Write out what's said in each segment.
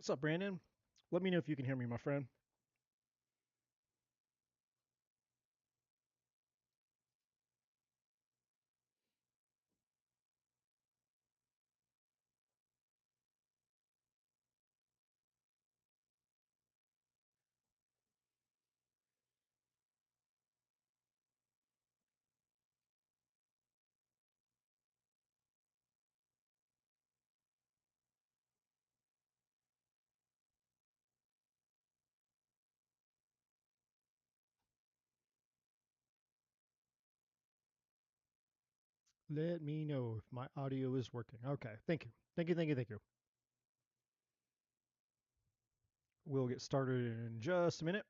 What's up, Brandon? Let me know if you can hear me, my friend. Let me know if my audio is working. Okay, thank you. Thank you, thank you, thank you. We'll get started in just a minute.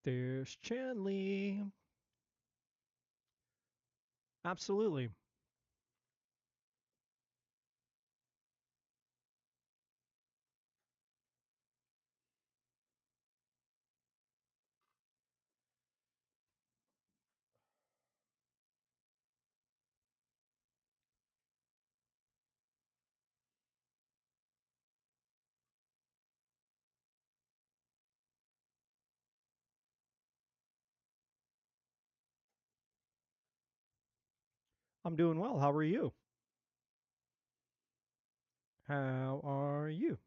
There's Chanley. Absolutely. I'm doing well. How are you? How are you?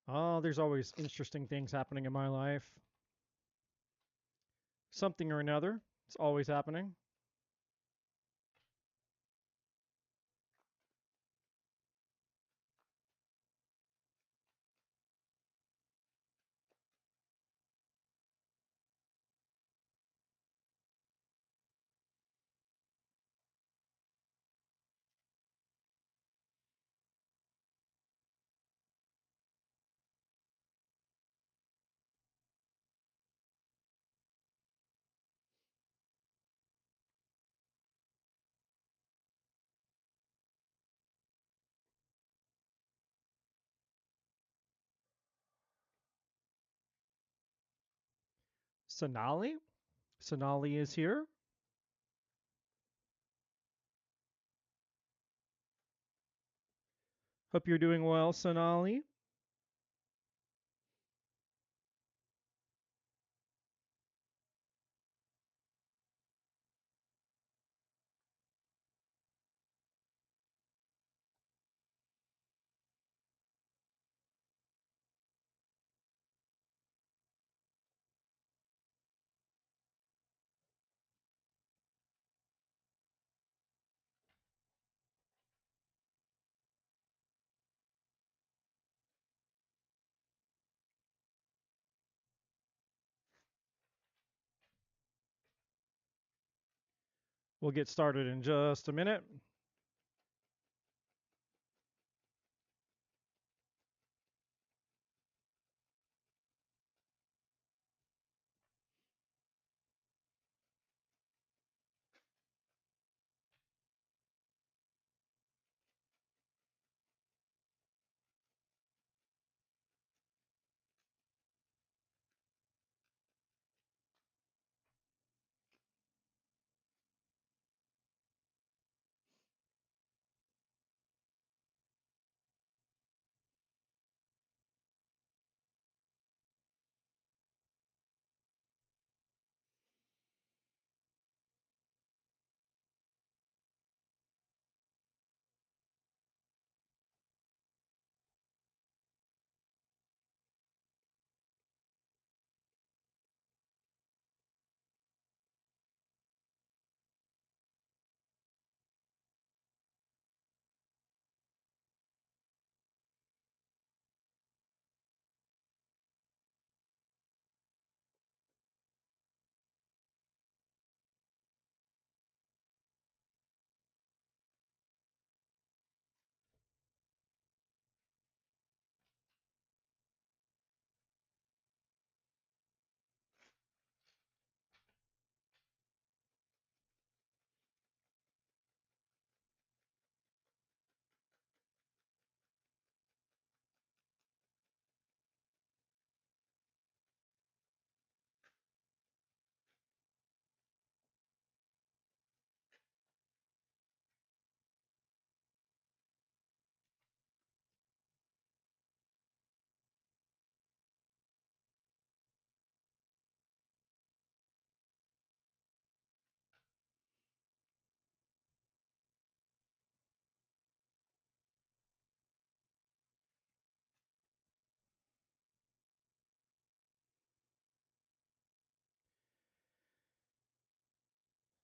Oh, there's always interesting things happening in my life. Something or another. It's always happening. Sonali? Sonali is here. Hope you're doing well, Sonali. We'll get started in just a minute.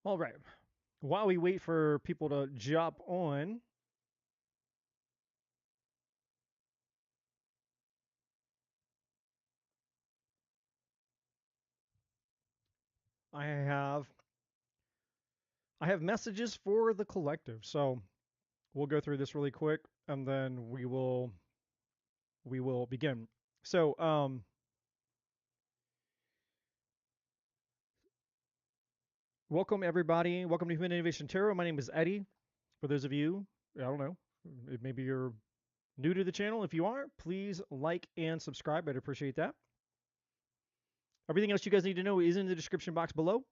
All right. While we wait for people to jump on, I have I have messages for the collective. So we'll go through this really quick, and then we will begin. So welcome everybody. Welcome to Human Innovation Tarot. My name is Eddie. For those of you, I don't know, maybe you're new to the channel. If you are, please like and subscribe. I'd appreciate that. Everything else you guys need to know is in the description box below,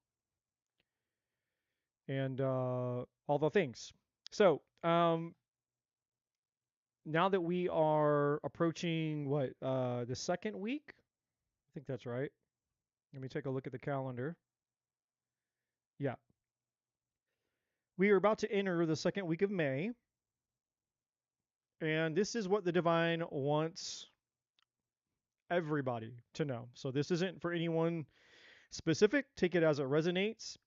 and all the things. So now that we are approaching what the second week, I think that's right. Let me take a look at the calendar. Yeah, we are about to enter the second week of May, and this is what the divine wants everybody to know. So this isn't for anyone specific. Take it as it resonates.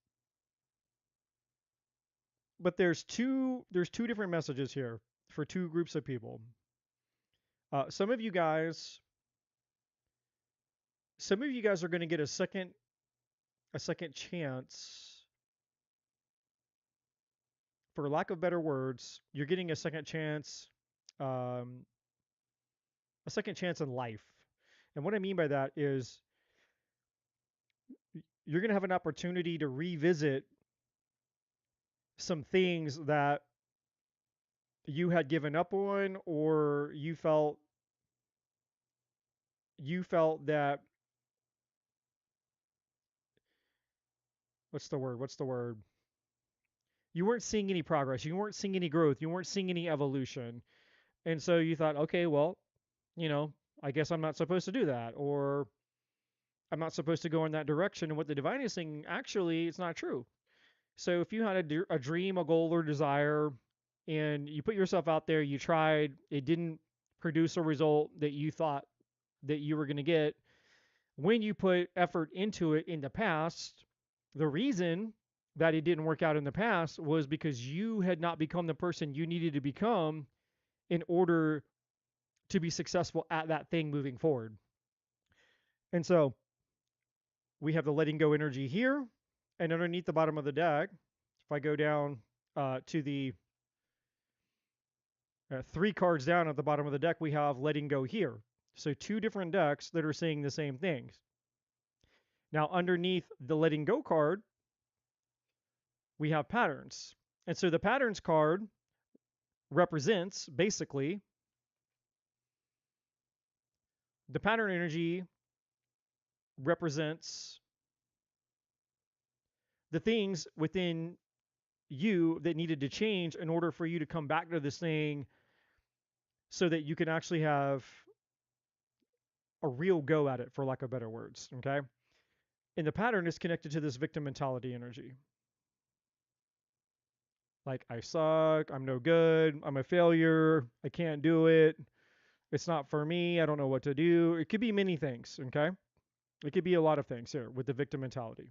But there's two different messages here for two groups of people. Some of you guys are going to get a second chance. For lack of better words, you're getting um, a second chance in life. And what I mean by that is you're going to have an opportunity to revisit some things that you had given up on, or you felt that, what's the word, you weren't seeing any progress, you weren't seeing any growth, you weren't seeing any evolution. And so you thought, okay, well, you know, I guess I'm not supposed to do that, or I'm not supposed to go in that direction. And what the divine is saying, actually, it's not true. So if you had a dream, a goal, or desire, and you put yourself out there, you tried, it didn't produce a result that you thought that you were going to get, when you put effort into it in the past, the reason that it didn't work out in the past was because you had not become the person you needed to become in order to be successful at that thing moving forward. And so we have the letting go energy here, and underneath the bottom of the deck, If I go down to the 3 cards down at the bottom of the deck, we have letting go here. So 2 different decks that are saying the same things. Now, underneath the letting go card, we have patterns. And so the patterns card represents basically the pattern energy represents the things within you that needed to change in order for you to come back to this thing so that you can actually have a real go at it, for lack of better words. Okay. And the pattern is connected to this victim mentality energy. Like, I suck, I'm no good, I'm a failure, I can't do it, it's not for me, I don't know what to do. It could be many things, okay? It could be a lot of things here with the victim mentality.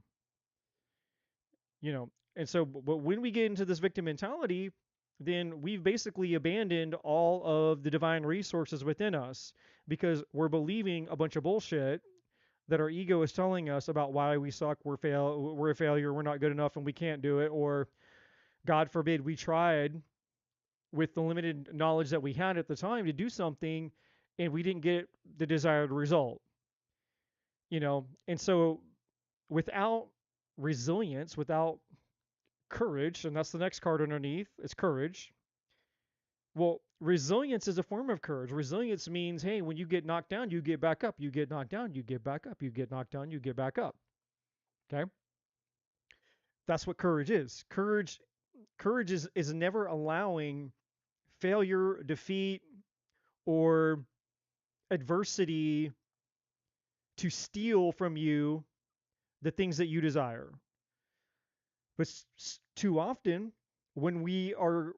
And so but when we get into this victim mentality, then we've basically abandoned all of the divine resources within us because we're believing a bunch of bullshit that our ego is telling us about why we suck, we're a failure, we're not good enough, and we can't do it, or God forbid we tried with the limited knowledge that we had at the time to do something and we didn't get the desired result. And so without resilience, without courage, and that's the next card underneath, is courage. Well, resilience is a form of courage. Resilience means, hey, when you get knocked down, you get back up. You get knocked down, you get back up. You get knocked down, you get back up. Okay? That's what courage is. Courage is never allowing failure, defeat, or adversity to steal from you the things that you desire. But too often, when we are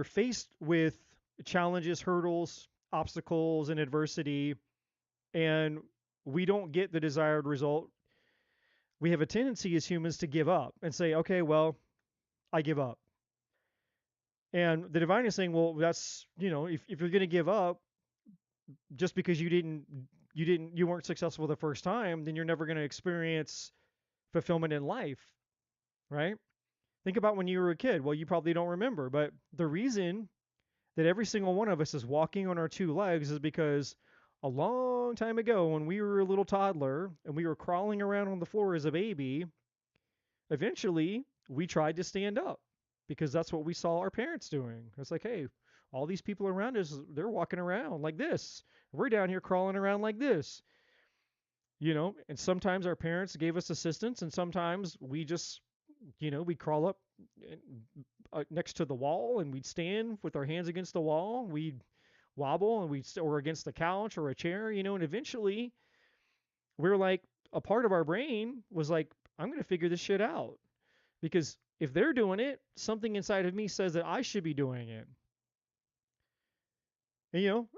faced with challenges, hurdles, obstacles, and adversity, and we don't get the desired result, we have a tendency as humans to give up and say, okay, well, I give up. And the divine is saying, well, that's, if you're going to give up just because you weren't successful the first time, then you're never going to experience fulfillment in life, right? Think about when you were a kid. Well, you probably don't remember, but the reason that every single one of us is walking on our 2 legs is because a long time ago, when we were a little toddler and we were crawling around on the floor as a baby, eventually we tried to stand up because that's what we saw our parents doing. It's like, hey, all these people around us, they're walking around like this. We're down here crawling around like this. And sometimes our parents gave us assistance, and sometimes we just, we'd crawl up next to the wall and we'd stand with our hands against the wall. We'd wobble and or against the couch or a chair, and eventually we're like, a part of our brain was like, I'm going to figure this shit out because if they're doing it, something inside of me says that I should be doing it.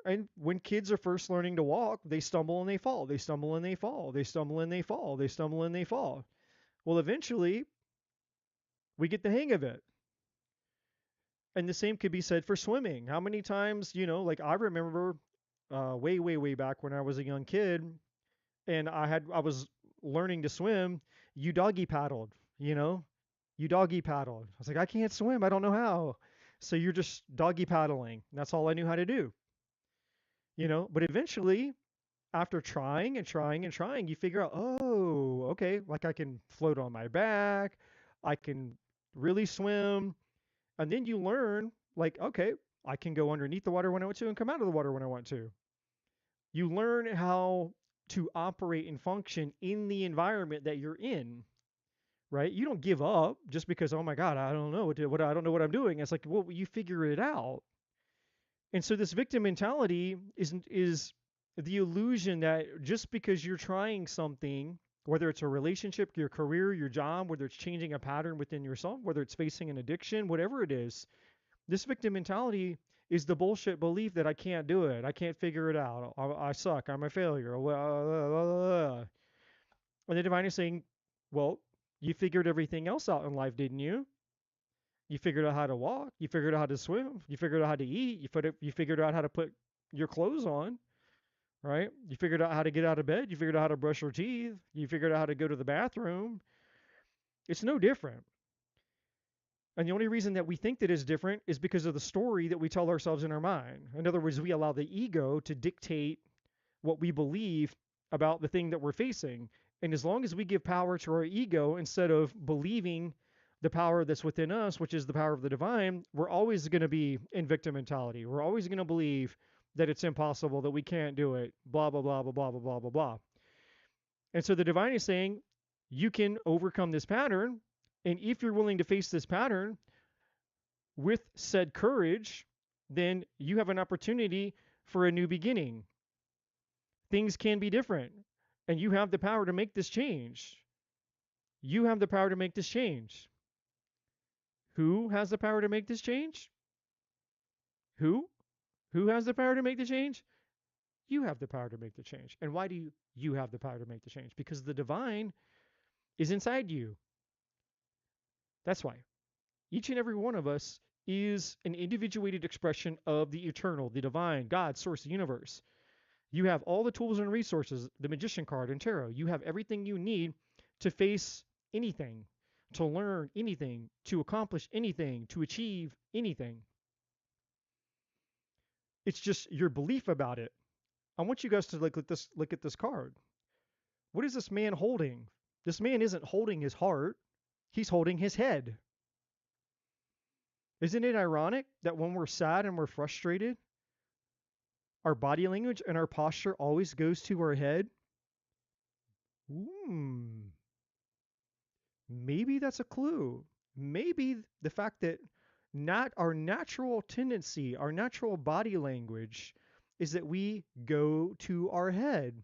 And when kids are first learning to walk, they stumble and they fall. They stumble and they fall. They stumble and they fall. They stumble and they fall. Well, eventually, we get the hang of it. And the same could be said for swimming. How many times, like I remember way, way, way back when I was a young kid and I was learning to swim, you doggy paddled, you doggy paddled. I was like, I can't swim. I don't know how. So you're just doggy paddling. That's all I knew how to do. But eventually, after trying and trying and trying, you figure out, oh, okay, like I can float on my back, I can really swim. And then you learn, like, okay, I can go underneath the water when I want to and come out of the water when I want to. You learn how to operate and function in the environment that you're in, right? You don't give up just because, oh my God, I don't know I don't know what I'm doing. It's like, well, you figure it out. And so this victim mentality is the illusion that just because you're trying something, whether it's a relationship, your career, your job, whether it's changing a pattern within yourself, whether it's facing an addiction, whatever it is, this victim mentality is the bullshit belief that I can't do it. I can't figure it out. I suck. I'm a failure. And the divine is saying, well, you figured everything else out in life, didn't you? You figured out how to walk. You figured out how to swim. You figured out how to eat. You figured out how to put your clothes on, right? You figured out how to get out of bed. You figured out how to brush your teeth. You figured out how to go to the bathroom. It's no different. And the only reason that we think that is different is because of the story that we tell ourselves in our mind. In other words, we allow the ego to dictate what we believe about the thing that we're facing. And as long as we give power to our ego instead of believing the power that's within us, which is the power of the divine, we're always going to be in victim mentality. We're always going to believe that it's impossible, that we can't do it, blah, blah, blah, blah, blah, blah, blah, blah, blah. And so the divine is saying, you can overcome this pattern. And if you're willing to face this pattern with said courage, then you have an opportunity for a new beginning. Things can be different, and you have the power to make this change. You have the power to make this change. Who has the power to make this change? Who? Who has the power to make the change? You have the power to make the change. And why do you have the power to make the change? Because the divine is inside you. That's why. Each and every one of us is an individuated expression of the eternal, the divine, God, source, the universe. You have all the tools and resources, the magician card and tarot. You have everything you need to face anything, to learn anything, to accomplish anything, to achieve anything. It's just your belief about it. I want you guys to look at this card. What is this man holding? This man isn't holding his heart. He's holding his head. Isn't it ironic that when we're sad and we're frustrated, our body language and our posture always goes to our head? Maybe that's a clue. Maybe the fact that not our natural tendency, our natural body language is that we go to our head.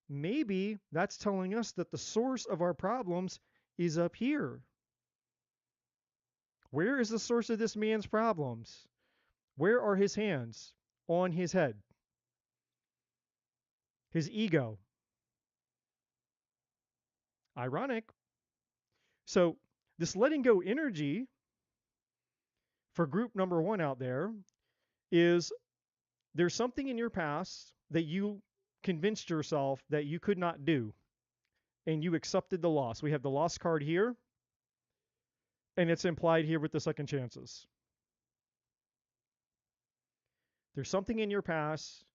Maybe that's telling us that the source of our problems is up here. Where is the source of this man's problems? Where are his hands? On his head. His ego. Ironic. So, this letting go energy for group number one out there is there's something in your past that you convinced yourself that you could not do, and you accepted the loss. We have the loss card here, and it's implied here with the second chances. There's something in your past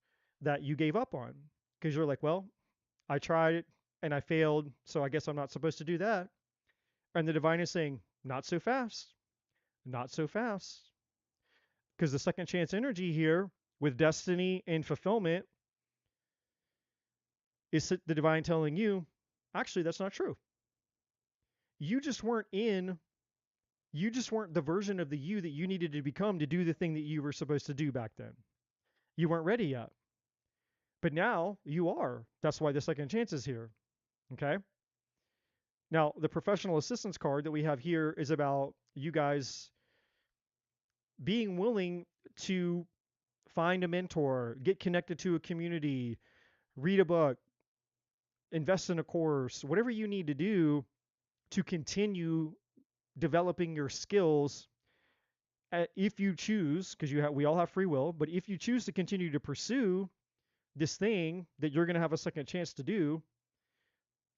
that you gave up on because you're like, well, I tried it and I failed, so I guess I'm not supposed to do that. And the divine is saying, not so fast, not so fast. Because the second chance energy here with destiny and fulfillment is the divine telling you, actually, that's not true. You just weren't the version of the you that you needed to become to do the thing that you were supposed to do back then. You weren't ready yet. But now you are. That's why the second chance is here. Okay? Now, the professional assistance card that we have here is about you guys being willing to find a mentor, get connected to a community, read a book, invest in a course, whatever you need to do to continue developing your skills. If you choose, because we all have free will, but if you choose to continue to pursue this thing that you're going to have a second chance to do,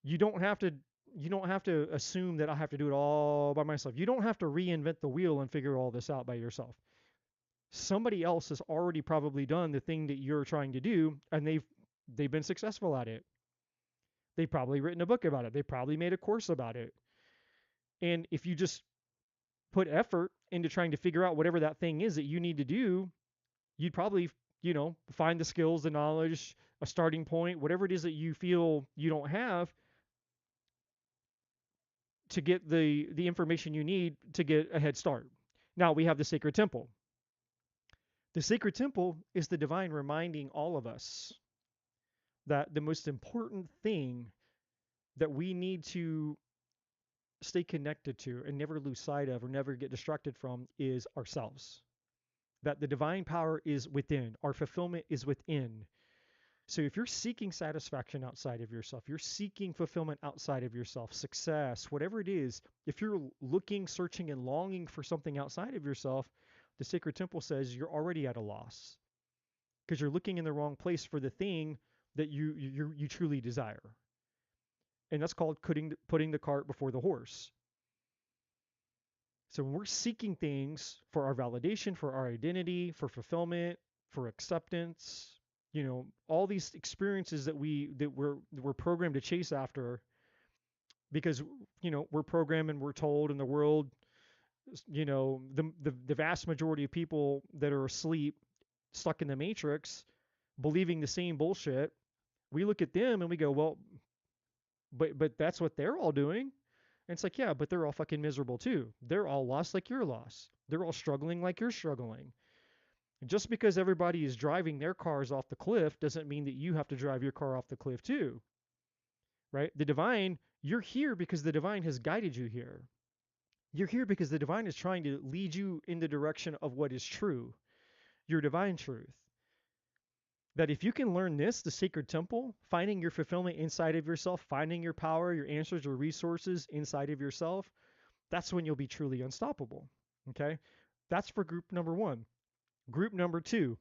you don't have to assume that I have to do it all by myself. You don't have to reinvent the wheel and figure all this out by yourself. Somebody else has already probably done the thing that you're trying to do, and they've been successful at it. They've probably written a book about it. They probably made a course about it. And if you just put effort into trying to figure out whatever that thing is that you need to do, you'd probably, find the skills, the knowledge, a starting point, whatever it is that you feel you don't have to get the information you need to get a head start. Now we have the sacred temple. The sacred temple is the divine reminding all of us that the most important thing that we need to stay connected to and never lose sight of or never get distracted from is ourselves. That the divine power is within, our fulfillment is within. So if you're seeking satisfaction outside of yourself, you're seeking fulfillment outside of yourself, success, whatever it is, if you're looking, searching, and longing for something outside of yourself, the sacred temple says you're already at a loss because you're looking in the wrong place for the thing that you truly desire. And that's called putting the cart before the horse. So when we're seeking things for our validation, for our identity, for fulfillment, for acceptance, all these experiences that we're programmed to chase after because we're programmed and we're told in the world, the vast majority of people that are asleep, stuck in the matrix, believing the same bullshit. We look at them and we go, well, but that's what they're all doing. And it's like, yeah, but they're all fucking miserable too. They're all lost like you're lost. They're all struggling like you're struggling. And just because everybody is driving their cars off the cliff doesn't mean that you have to drive your car off the cliff too. Right? The divine, you're here because the divine has guided you here. You're here because the divine is trying to lead you in the direction of what is true, your divine truth. That if you can learn this, the sacred temple, finding your fulfillment inside of yourself, finding your power, your answers, your resources inside of yourself, that's when you'll be truly unstoppable. Okay? That's for group number one. Group number two,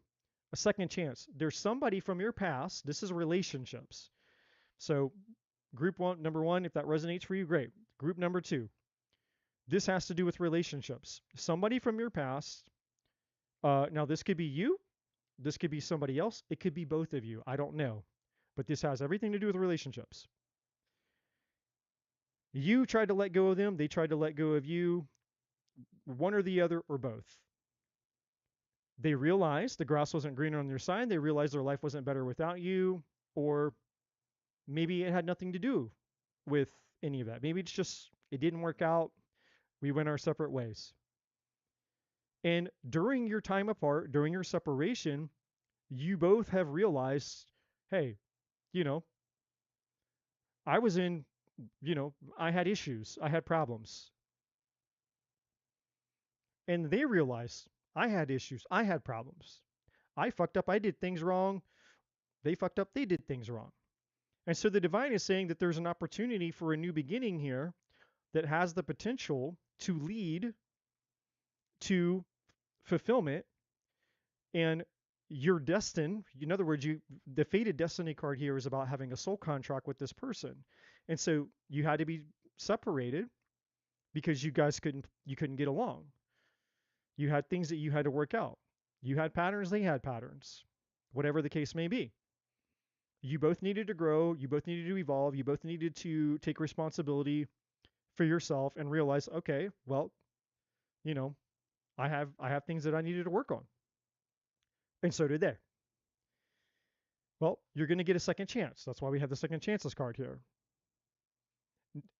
a second chance. There's somebody from your past. This is relationships. So, group one, number one, if that resonates for you, great. Group number two, this has to do with relationships. Somebody from your past. Now, this could be you. This could be somebody else. It could be both of you. I don't know. But this has everything to do with relationships. You tried to let go of them. They tried to let go of you. One or the other or both. They realized the grass wasn't greener on their side. They realized their life wasn't better without you. Or maybe it had nothing to do with any of that. Maybe it's just it didn't work out. We went our separate ways. And during your time apart, during your separation, you both have realized, hey, you know, I was in, I had issues, I had problems. And they realized I had issues, I had problems. I fucked up, I did things wrong. They fucked up, they did things wrong. And so the divine is saying that there's an opportunity for a new beginning here that has the potential to lead to fulfillment. And you're destined, in other words, the fated destiny card here is about having a soul contract with this person. And so you had to be separated because you guys couldn't get along. You had things that you had to work out. You had patterns, they had patterns. Whatever the case may be. You both needed to grow, you both needed to evolve, you both needed to take responsibility for yourself and realize, okay, well, you know, I have things that I needed to work on. And so did they. Well, you're going to get a second chance. That's why we have the second chances card here.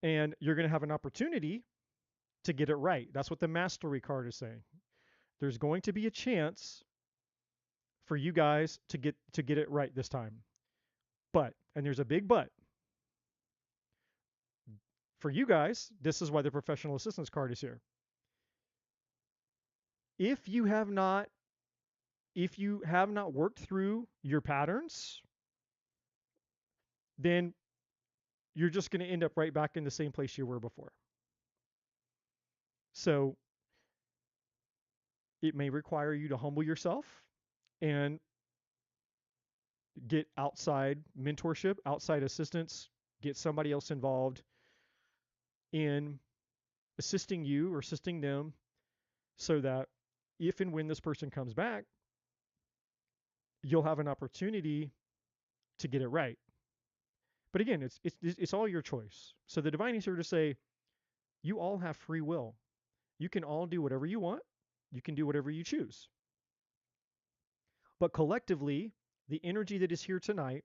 And you're going to have an opportunity to get it right. That's what the mastery card is saying. There's going to be a chance for you guys to get it right this time. But, and there's a big but. For you guys, this is why the professional assistance card is here. If you have not worked through your patterns, then you're just going to end up right back in the same place you were before. So it may require you to humble yourself and get outside mentorship, outside assistance, get somebody else involved in assisting you or assisting them so that if and when this person comes back, you'll have an opportunity to get it right. But again, it's all your choice. So the divine is here to say, you all have free will. You can all do whatever you want. You can do whatever you choose. But collectively, the energy that is here tonight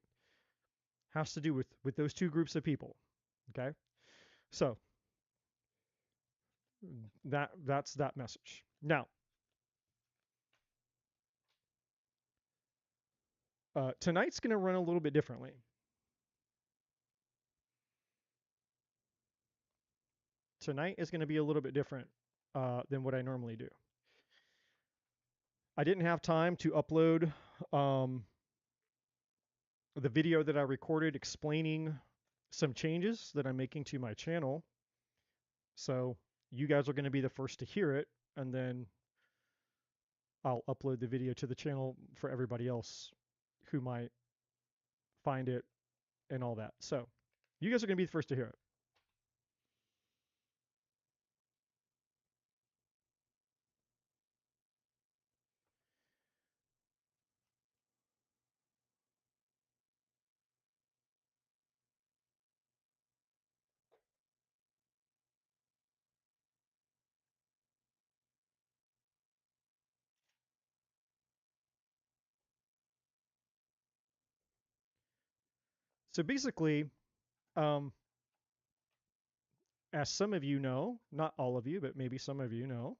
has to do with those two groups of people. Okay? So that's that message. Now, tonight's going to run a little bit differently. Tonight is going to be a little bit different than what I normally do. I didn't have time to upload the video that I recorded explaining some changes that I'm making to my channel. So you guys are going to be the first to hear it, and then I'll upload the video to the channel for everybody else who might find it and all that. So you guys are going to be the first to hear it. So basically, um, as some of you know, not all of you, but maybe some of you know,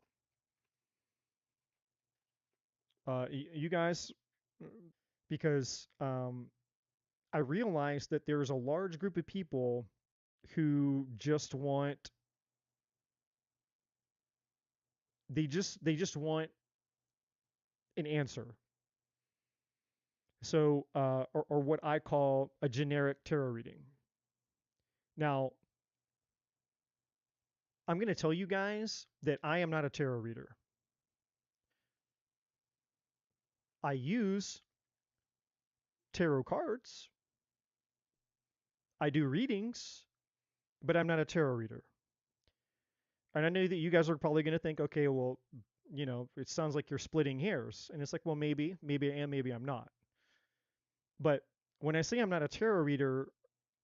you guys, because I realized that there's a large group of people who just want they just want an answer. So, or what I call a generic tarot reading. Now, I'm going to tell you guys that I am not a tarot reader. I use tarot cards, I do readings, but I'm not a tarot reader. And I know that you guys are probably going to think, okay, well, it sounds like you're splitting hairs. And it's like, well, maybe I am, maybe I'm not. But when I say I'm not a tarot reader,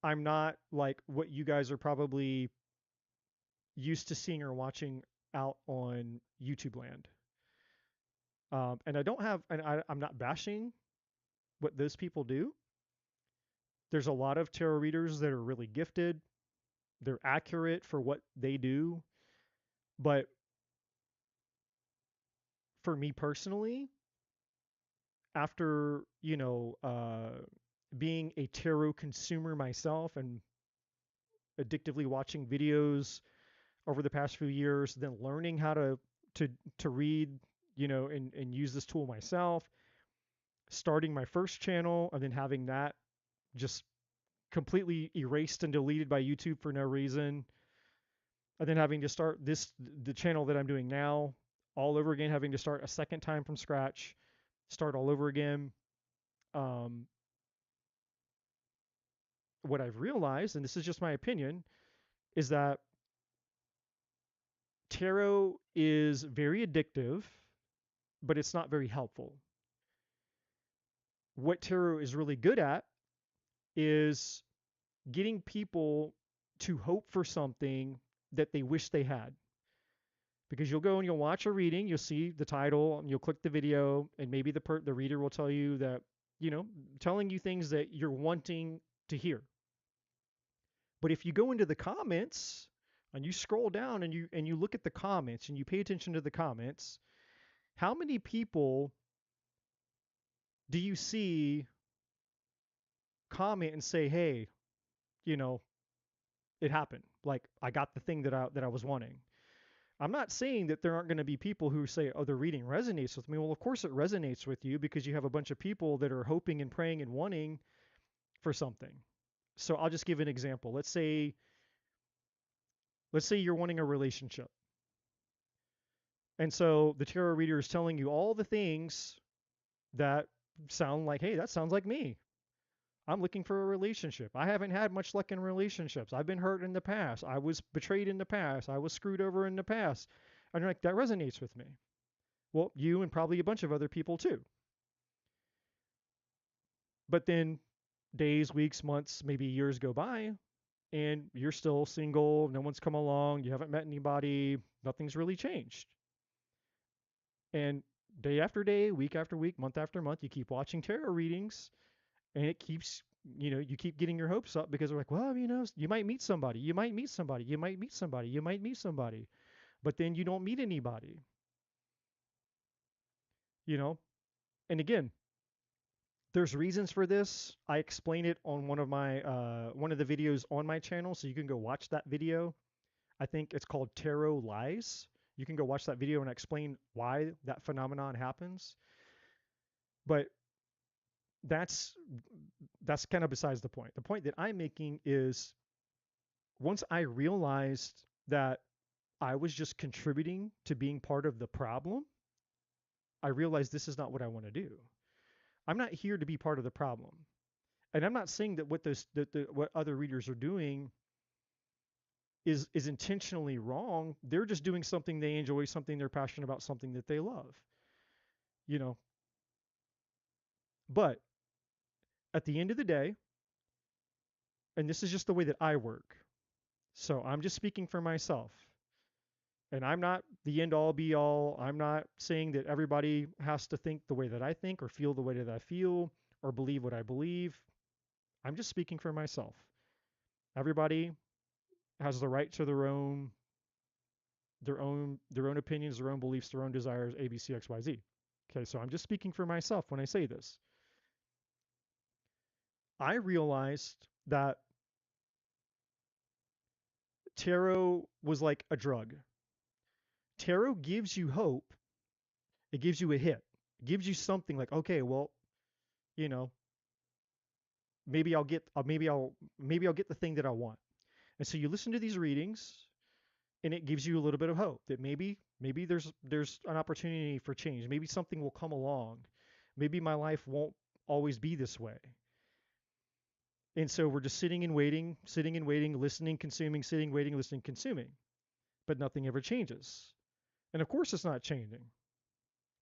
I'm not like what you guys are probably used to seeing or watching out on YouTube land. And I don't have, and I'm not bashing what those people do. There's a lot of tarot readers that are really gifted. They're accurate for what they do. But for me personally, after, being a tarot consumer myself and addictively watching videos over the past few years, then learning how to to read, and use this tool myself, starting my first channel and then having that just completely erased and deleted by YouTube for no reason, and then having to start the channel that I'm doing now all over again, having to start a second time from scratch, start all over again. Um, what I've realized, and this is just my opinion, is that tarot is very addictive, but it's not very helpful. What tarot is really good at is getting people to hope for something that they wish they had. Because you'll go and you'll watch a reading, you'll see the title, and you'll click the video, and maybe the reader will tell you that, telling you things that you're wanting to hear. But if you go into the comments and you scroll down and you look at the comments and you pay attention to the comments, how many people do you see comment and say, "Hey, you know, it happened. Like I got the thing that I was wanting." I'm not saying that there aren't going to be people who say, "Oh, the reading resonates with me." Well, of course it resonates with you because you have a bunch of people that are hoping and praying and wanting for something. So I'll just give an example. Let's say you're wanting a relationship. And so the tarot reader is telling you all the things that sound like, "Hey, that sounds like me. I'm looking for a relationship. I haven't had much luck in relationships. I've been hurt in the past. I was betrayed in the past. I was screwed over in the past." And you're like, that resonates with me. Well, you and probably a bunch of other people too. But then days, weeks, months, maybe years go by, and you're still single. No one's come along. You haven't met anybody. Nothing's really changed. And day after day, week after week, month after month, you keep watching tarot readings, and it keeps, you keep getting your hopes up because they're like, well, you might meet somebody. You might meet somebody. You might meet somebody. You might meet somebody. But then you don't meet anybody, you know? And again, there's reasons for this. I explain it on one of the videos on my channel, so you can go watch that video. I think it's called Tarot Lies. You can go watch that video and I explain why that phenomenon happens. But that's that's kind of besides the point. The point that I'm making is once I realized that I was just contributing to being part of the problem, I realized this is not what I want to do. I'm not here to be part of the problem. And I'm not saying that what other readers are doing is intentionally wrong. They're just doing something they enjoy, something they're passionate about, something that they love. You know, but at the end of the day, and this is just the way that I work. So I'm just speaking for myself. And I'm not the end all be all. I'm not saying that everybody has to think the way that I think or feel the way that I feel or believe what I believe. I'm just speaking for myself. Everybody has the right to their own opinions, their own beliefs, their own desires, A, B, C, X, Y, Z. Okay, so I'm just speaking for myself when I say this. I realized that tarot was like a drug. Tarot gives you hope. It gives you a hit. It gives you something like, okay, well, you know, maybe I'll get the thing that I want. And so you listen to these readings, and it gives you a little bit of hope that maybe there's an opportunity for change. Maybe something will come along. Maybe my life won't always be this way. And so we're just sitting and waiting, listening, consuming, sitting, waiting, listening, consuming. But nothing ever changes. And of course it's not changing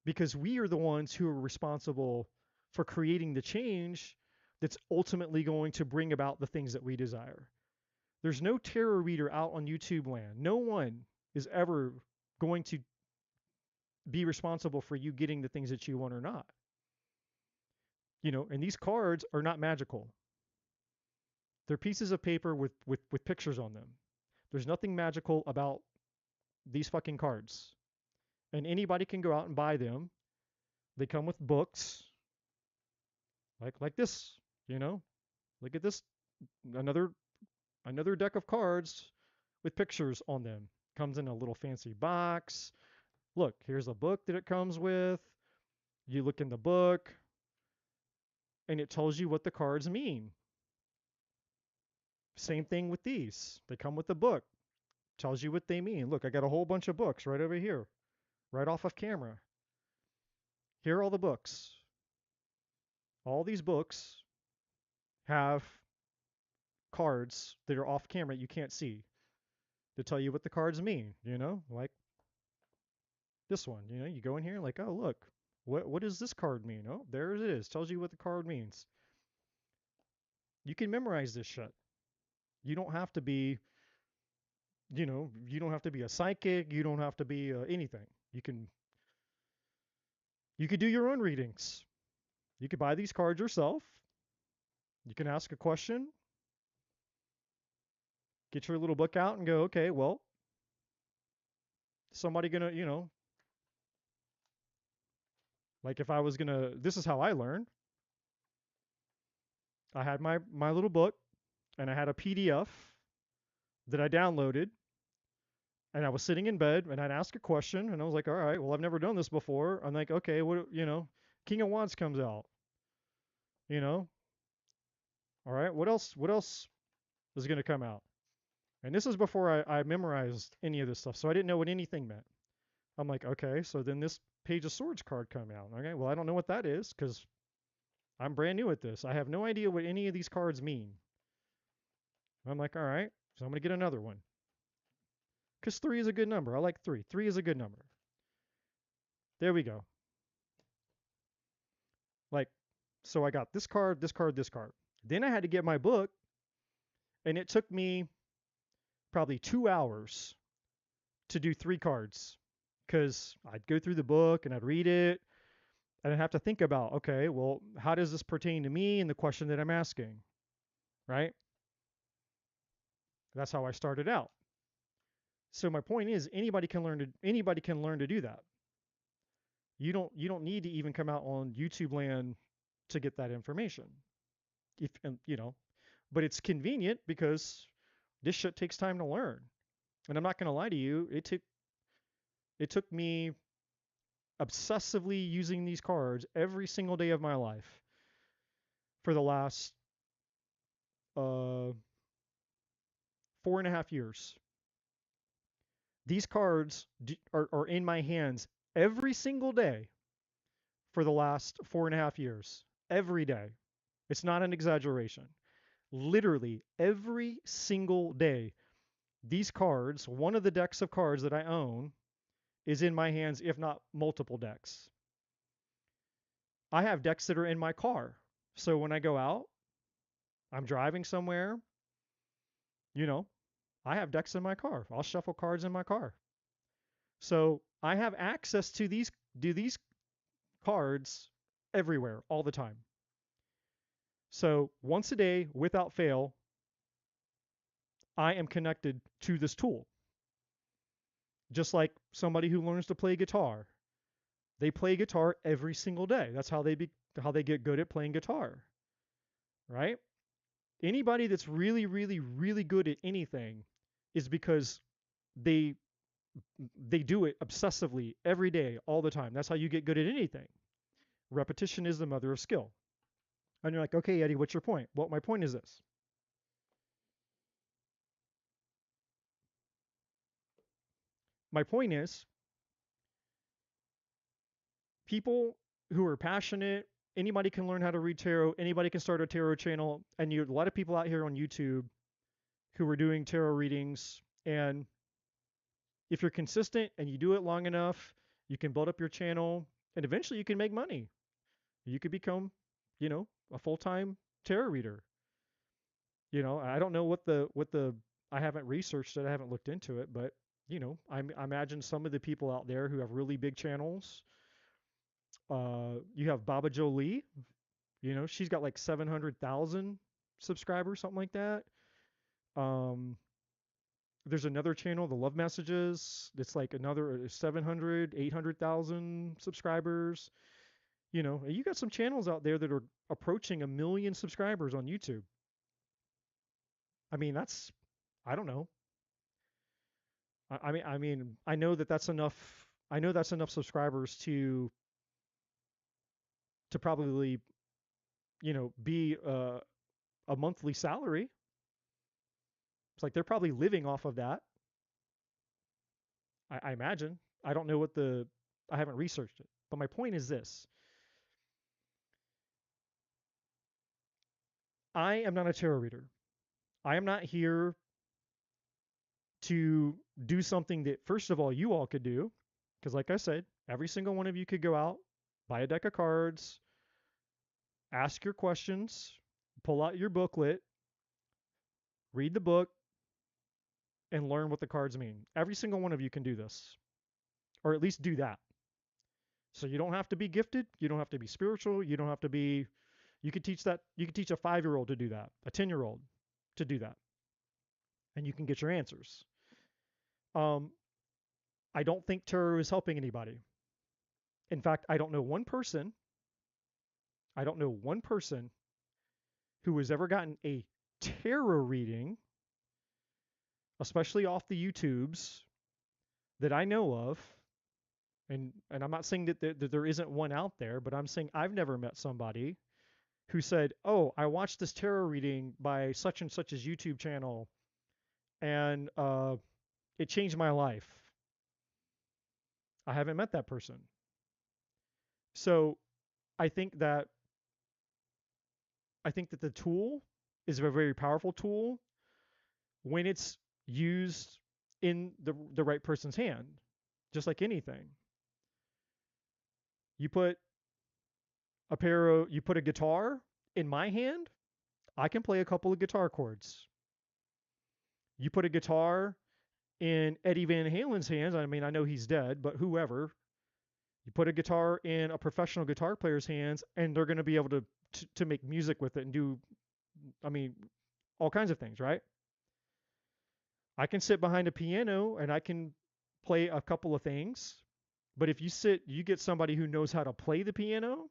because we are the ones who are responsible for creating the change that's ultimately going to bring about the things that we desire. There's no tarot reader out on YouTube land. No one is ever going to be responsible for you getting the things that you want or not. And these cards are not magical. They're pieces of paper with pictures on them. There's nothing magical about these fucking cards. And anybody can go out and buy them. They come with books like this, you know. Look at this, another deck of cards with pictures on them. Comes in a little fancy box. Look, here's a book that it comes with. You look in the book and it tells you what the cards mean. Same thing with these. They come with the book. Tells you what they mean. Look, I got a whole bunch of books right over here, right off of camera. Here are all the books. All these books have cards that are off camera you can't see to tell you what the cards mean, like this one, you go in here like, oh, look, what does this card mean? Oh, there it is. Tells you what the card means. You can memorize this shit. You don't have to be, you don't have to be a psychic. You don't have to be anything. You could do your own readings. You could buy these cards yourself. You can ask a question, get your little book out and go, okay, well, somebody gonna, like if I was gonna, this is how I learned. I had my little book and I had a PDF that I downloaded and I was sitting in bed and I'd ask a question and I was like, all right, well, I've never done this before. I'm like, okay, what, King of Wands comes out, you know, all right, what else is going to come out? And this is before I memorized any of this stuff. So I didn't know what anything meant. I'm like, okay, so then this Page of Swords card come out. Okay, well, I don't know what that is because I'm brand new at this. I have no idea what any of these cards mean. I'm like, all right, so I'm going to get another one. Because 3 is a good number. I like 3. 3 is a good number. There we go. Like, so I got this card, this card, this card. Then I had to get my book, and it took me probably 2 hours to do 3 cards. Because I'd go through the book and I'd read it, and I'd have to think about, okay, well, how does this pertain to me and the question that I'm asking? Right? That's how I started out. So my point is, anybody can learn to do that. You don't need to even come out on YouTube land to get that information. If but it's convenient because this shit takes time to learn. And I'm not going to lie to you, it took me obsessively using these cards every single day of my life for the last 4.5 years. These cards are in my hands every single day for the last 4.5 years. Every day. It's not an exaggeration. Literally every single day, these cards, one of the decks of cards that I own, is in my hands, if not multiple decks. I have decks that are in my car. So when I go out, I'm driving somewhere, I have decks in my car. I'll shuffle cards in my car. So I have access to these cards everywhere, all the time. So once a day, without fail, I am connected to this tool. Just like somebody who learns to play guitar, they play guitar every single day. That's how they get good at playing guitar, right? Anybody that's really, really, really good at anything is because they they do it obsessively every day, all the time. That's how you get good at anything. Repetition is the mother of skill. And you're like, okay, Eddie, what's your point? Well, my point is this. My point is people who are passionate, anybody can learn how to read tarot, anybody can start a tarot channel, and you a lot of people out here on YouTube who are doing tarot readings. And if you're consistent and you do it long enough, you can build up your channel and eventually you can make money. You could become, a full-time tarot reader. I don't know what the I haven't researched it, I haven't looked into it, but I imagine some of the people out there who have really big channels. You have Baba Jolie. She's got like 700,000 subscribers, something like that. Um, there's another channel, the Love Messages. It's like another 700, 800,000 subscribers. You got some channels out there that are approaching 1 million subscribers on YouTube. I mean, I don't know. I mean, I know that that's enough. I know that's enough subscribers to probably, be a monthly salary. It's like they're probably living off of that. I imagine. I don't know I haven't researched it. But my point is this: I am not a tarot reader. I am not here to do something that, first of all, you all could do. Because, like I said, every single one of you could go out, buy a deck of cards, ask your questions, pull out your booklet, read the book, and learn what the cards mean. Every single one of you can do this, or at least do that. So you don't have to be gifted. You don't have to be spiritual. You don't have to be. You could teach that. You could teach a 5-year-old to do that, a 10-year-old to do that, and you can get your answers. Um, I don't think tarot is helping anybody. In fact, I don't know one person. I don't know one person who has ever gotten a tarot reading, especially off the YouTubes that I know of. And I'm not saying that there isn't one out there, but I'm saying I've never met somebody who said, "Oh, I watched this tarot reading by such and such's YouTube channel, and it changed my life." I haven't met that person. So I think that I think that the tool is a very powerful tool when it's used in the right person's hand. Just like anything, you put you put a guitar in my hand, I can play a couple of guitar chords. You put a guitar in Eddie Van Halen's hands, I mean, I know he's dead, but whoever, you put a guitar in a professional guitar player's hands, and they're going to be able to make music with it and do, I mean, all kinds of things, right? I can sit behind a piano and I can play a couple of things, but if you get somebody who knows how to play the piano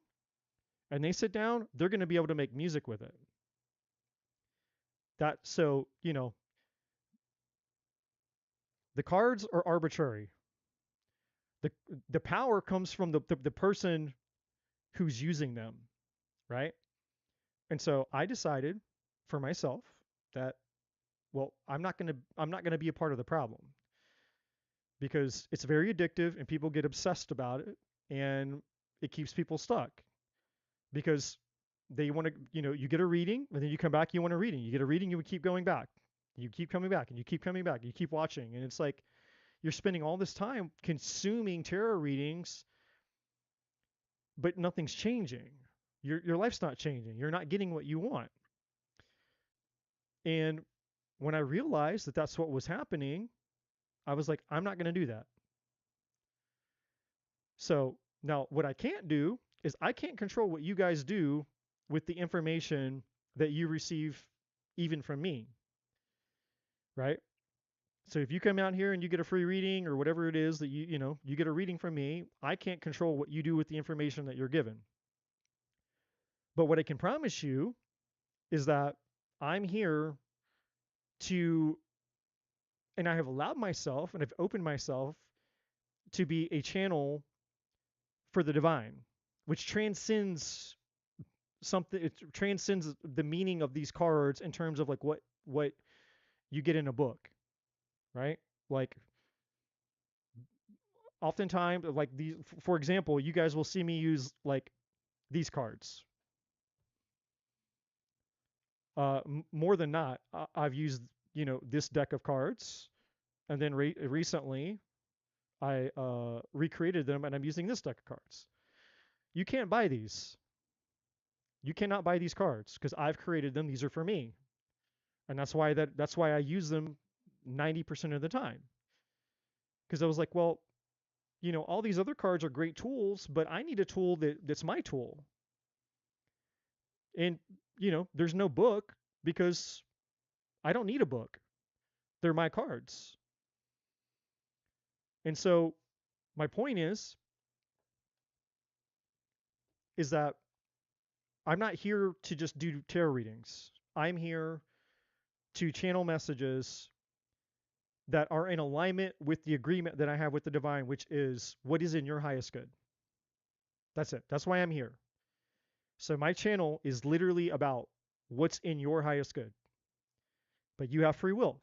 and they sit down, they're going to be able to make music with it. So, the cards are arbitrary. The the power comes from the person who's using them, right? And so I decided for myself that, well, I'm not going to be a part of the problem, because it's very addictive and people get obsessed about it, and it keeps people stuck because they want to, you get a reading and then you come back, you want a reading. You get a reading, you would keep going back. You keep coming back and you keep coming back. You keep watching, and it's like you're spending all this time consuming tarot readings, but nothing's changing. Your life's not changing. You're not getting what you want. And when I realized that that's what was happening, I was like, I'm not going to do that. So now what I can't do is I can't control what you guys do with the information that you receive even from me, right? So if you come out here and you get a free reading or whatever it is that you get a reading from me, I can't control what you do with the information that you're given. But what I can promise you is that I'm here to, and I have allowed myself and I've opened myself to be a channel for the divine, which transcends something. It transcends the meaning of these cards in terms of like what you get in a book, right? Like oftentimes, like these, for example, you guys will see me use like these cards. More than not, I've used this deck of cards, and then recently I recreated them, and I'm using this deck of cards. You can't buy these. You cannot buy these cards because I've created them. These are for me, and that's why I use them 90% of the time. Because I was like, well, all these other cards are great tools, but I need a tool that's my tool. And there's no book because I don't need a book. They're my cards. And so my point is that I'm not here to just do tarot readings. I'm here to channel messages that are in alignment with the agreement that I have with the divine, which is what is in your highest good. That's it. That's why I'm here. So my channel is literally about what's in your highest good. But you have free will.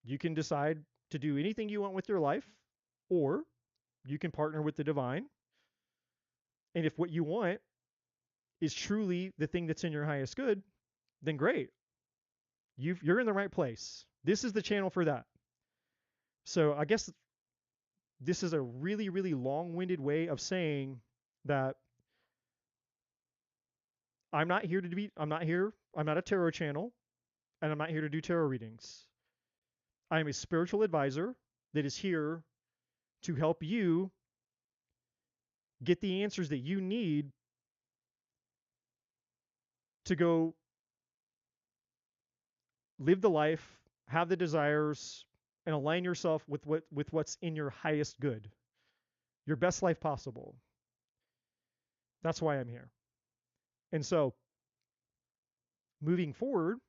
You can decide to do anything you want with your life, or you can partner with the divine. And if what you want is truly the thing that's in your highest good, then great. You're in the right place. This is the channel for that. So I guess this is a really, really long-winded way of saying that I'm not here, I'm not a tarot channel, and I'm not here to do tarot readings. I am a spiritual advisor that is here to help you get the answers that you need to go live the life, have the desires, and align yourself with what's in your highest good, your best life possible. That's why I'm here. And so, moving forward,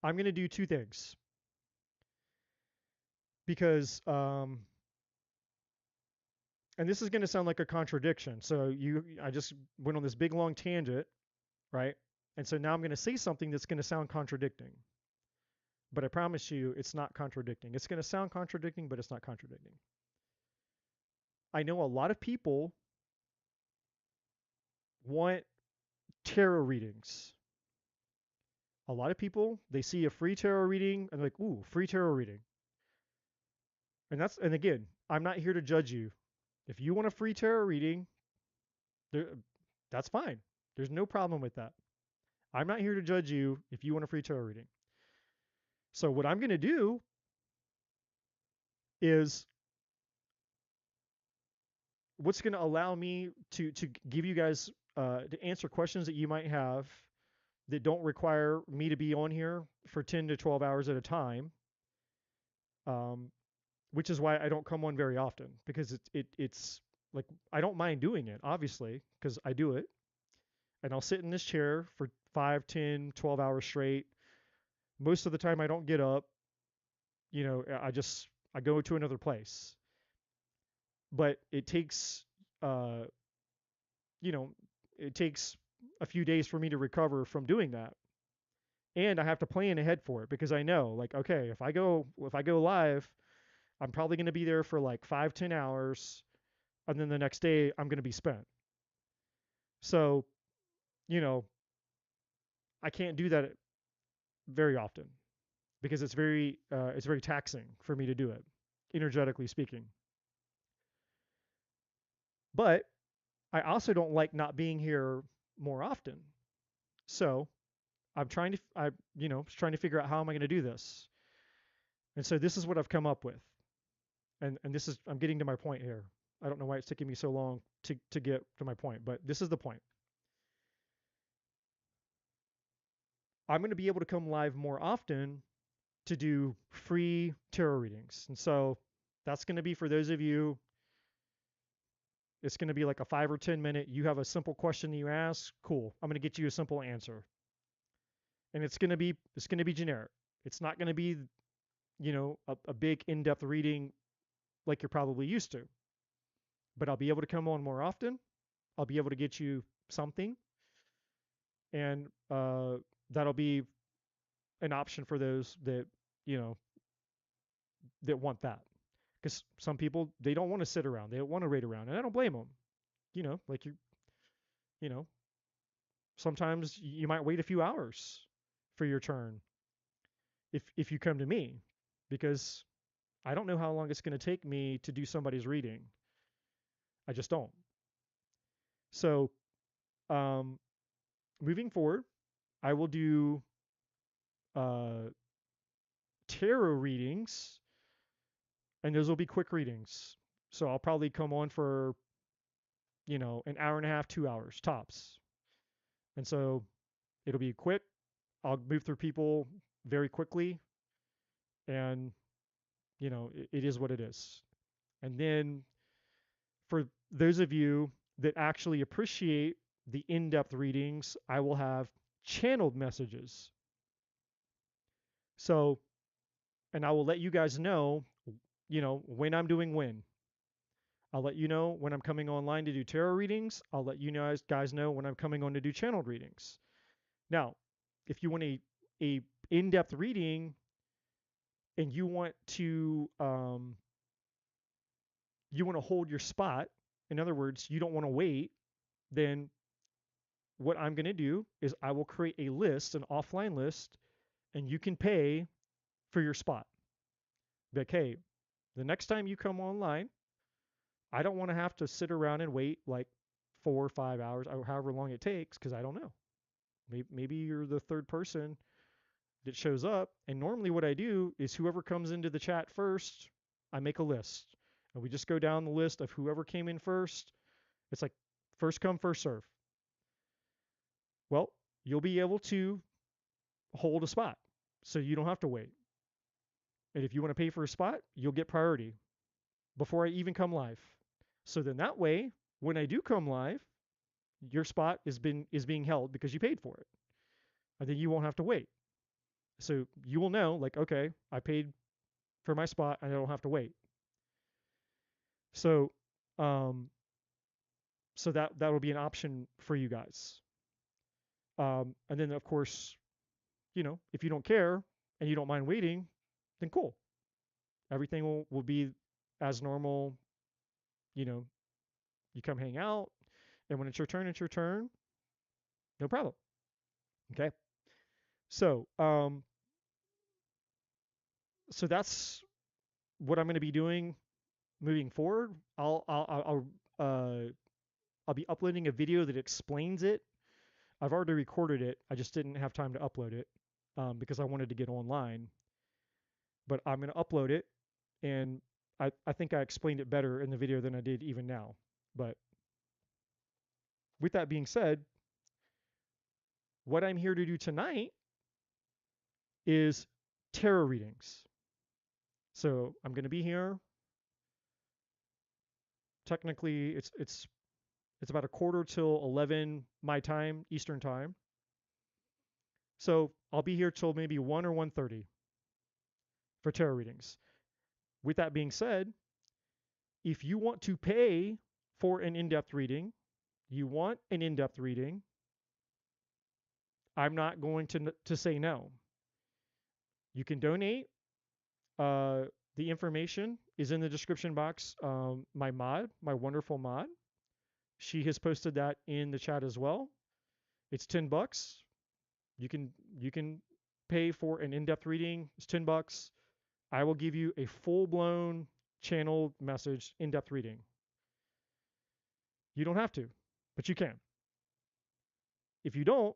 I'm going to do two things because, and this is going to sound like a contradiction. So I just went on this big long tangent, right? And so now I'm going to say something that's going to sound contradicting. But I promise you, it's not contradicting. It's going to sound contradicting, but it's not contradicting. I know a lot of people want tarot readings. A lot of people, they see a free tarot reading and they're like, ooh, free tarot reading. And again, I'm not here to judge you. If you want a free tarot reading, that's fine. There's no problem with that. I'm not here to judge you if you want a free tarot reading. So what I'm going to do is what's going to allow me to give you guys to answer questions that you might have that don't require me to be on here for 10 to 12 hours at a time, which is why I don't come on very often because it's like I don't mind doing it, obviously, because I do it. And I'll sit in this chair for 5, 10, 12 hours straight. Most of the time I don't get up. I go to another place. But it takes uh, you know, it takes a few days for me to recover from doing that. And I have to plan ahead for it because I know, like, okay, if I go live, I'm probably going to be there for like 5, 10 hours, and then the next day I'm going to be spent. So, you know, I can't do that very often because it's very taxing for me to do it, energetically speaking. But I also don't like not being here more often. So trying to figure out how am I going to do this. And so this is what I've come up with. And this is, I'm getting to my point here. I don't know why it's taking me so long to get to my point, but this is the point. I'm going to be able to come live more often to do free tarot readings. And so that's going to be for those of you, it's going to be like a 5 or 10 minute. You have a simple question that you ask. Cool. I'm going to get you a simple answer. And it's going to be generic. It's not going to be, a big in-depth reading like you're probably used to. But I'll be able to come on more often. I'll be able to get you something, and that'll be an option for those that you know that want that. Because some people, they don't want to sit around, they don't want to wait around, and I don't blame them. Like you know, sometimes you might wait a few hours for your turn if you come to me, because I don't know how long it's going to take me to do somebody's reading. I just don't. So um, moving forward, I will do uh, tarot readings, and those will be quick readings. So I'll probably come on for, an hour and a half, 2 hours tops. And so it'll be quick. I'll move through people very quickly, and, it is what it is. And then for those of you that actually appreciate the in depth readings, I will have channeled messages. So, and I will let you guys know, when I'm doing when. I'll let you know when I'm coming online to do tarot readings. I'll let you guys know when I'm coming on to do channeled readings. Now, if you want a in-depth reading and you want to hold your spot, in other words, you don't want to wait, then what I'm going to do is I will create a list, an offline list, and you can pay for your spot. Like, hey, the next time you come online, I don't want to have to sit around and wait like 4 or 5 hours, or however long it takes, because I don't know. Maybe you're the third person that shows up. And normally, what I do is whoever comes into the chat first, I make a list. And we just go down the list of whoever came in first. It's like first come, first serve. Well, you'll be able to hold a spot so you don't have to wait. And if you want to pay for a spot, you'll get priority before I even come live. So then that way, when I do come live, your spot is being held because you paid for it. And then you won't have to wait. So you will know, like, okay, I paid for my spot and I don't have to wait. So um so that will be an option for you guys. And then of course, if you don't care and you don't mind waiting, then cool. Everything will be as normal. You know, you come hang out, and when it's your turn, it's your turn. No problem. Okay. So so that's what I'm going to be doing moving forward. I'll be uploading a video that explains it. I've already recorded it. I just didn't have time to upload it because I wanted to get online. But I'm going to upload it, and I think I explained it better in the video than I did even now. But with that being said, what I'm here to do tonight is tarot readings. So I'm going to be here. Technically, it's about a quarter till 11 my time, Eastern time. So I'll be here till maybe 1 or 1:30 for tarot readings. With that being said, if you want to pay for an in-depth reading, I'm not going to say no. You can donate. The information is in the description box. My wonderful mod, she has posted that in the chat as well. It's $10. You can pay for an in-depth reading. It's $10. I will give you a full-blown channeled message in-depth reading. You don't have to, but you can. If you don't,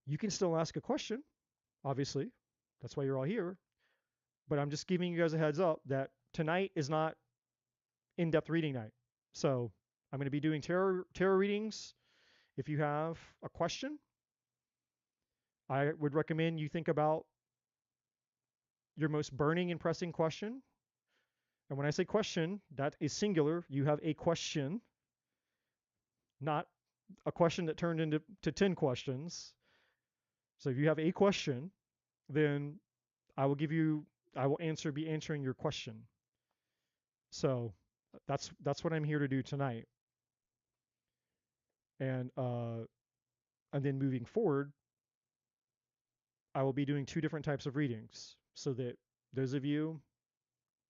you can still ask a question, obviously. That's why you're all here. But I'm just giving you guys a heads up that tonight is not in-depth reading night. So I'm going to be doing tarot readings. If you have a question, I would recommend you think about your most burning and pressing question. And when I say question, that is singular. You have a question, not a question that turned into 10 questions. So if you have a question, then I will give you, I will be answering your question. So that's what I'm here to do tonight. And then moving forward, I will be doing two different types of readings so that those of you,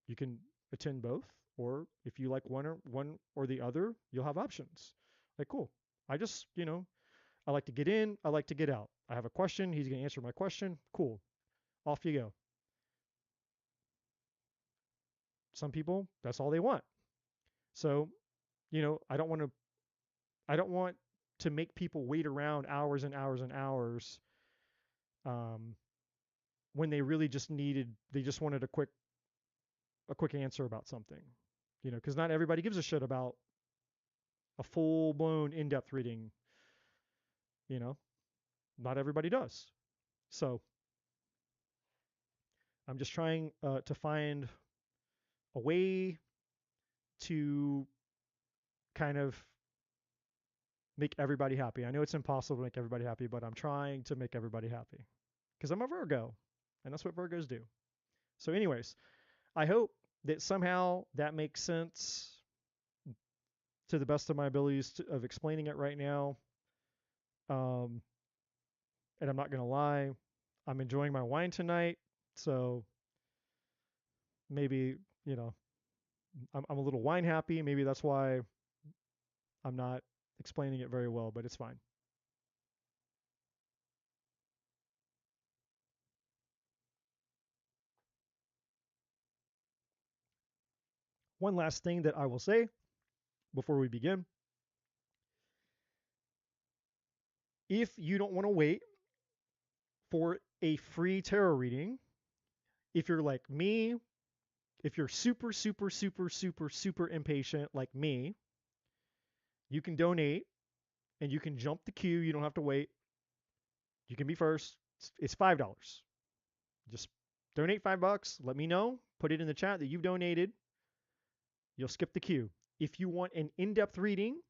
you can attend both, or if you like one or the other, you'll have options. Like, cool. I just, I like to get in, I like to get out. I have a question, he's going to answer my question. Cool. Off you go. Some people, that's all they want. So, I don't want to make people wait around hours and hours and hours um, when they just wanted a quick answer about something, because not everybody gives a shit about a full blown in depth reading, you know, not everybody does. So I'm just trying to find a way to kind of make everybody happy. I know it's impossible to make everybody happy, but I'm trying to make everybody happy because I'm a Virgo, and that's what Virgos do. So, anyways, I hope that somehow that makes sense to the best of my abilities of explaining it right now. Um, and I'm not going to lie, I'm enjoying my wine tonight. So maybe, you know, I'm a little wine happy. Maybe that's why I'm not explaining it very well, but it's fine. One last thing that I will say before we begin, if you don't want to wait for a free tarot reading, if you're like me, if you're super, super, super, super, super impatient like me, you can donate and you can jump the queue. You don't have to wait. You can be first. It's $5. Just donate $5. Let me know. Put it in the chat that you've donated. You'll skip the queue. If you want an in depth reading,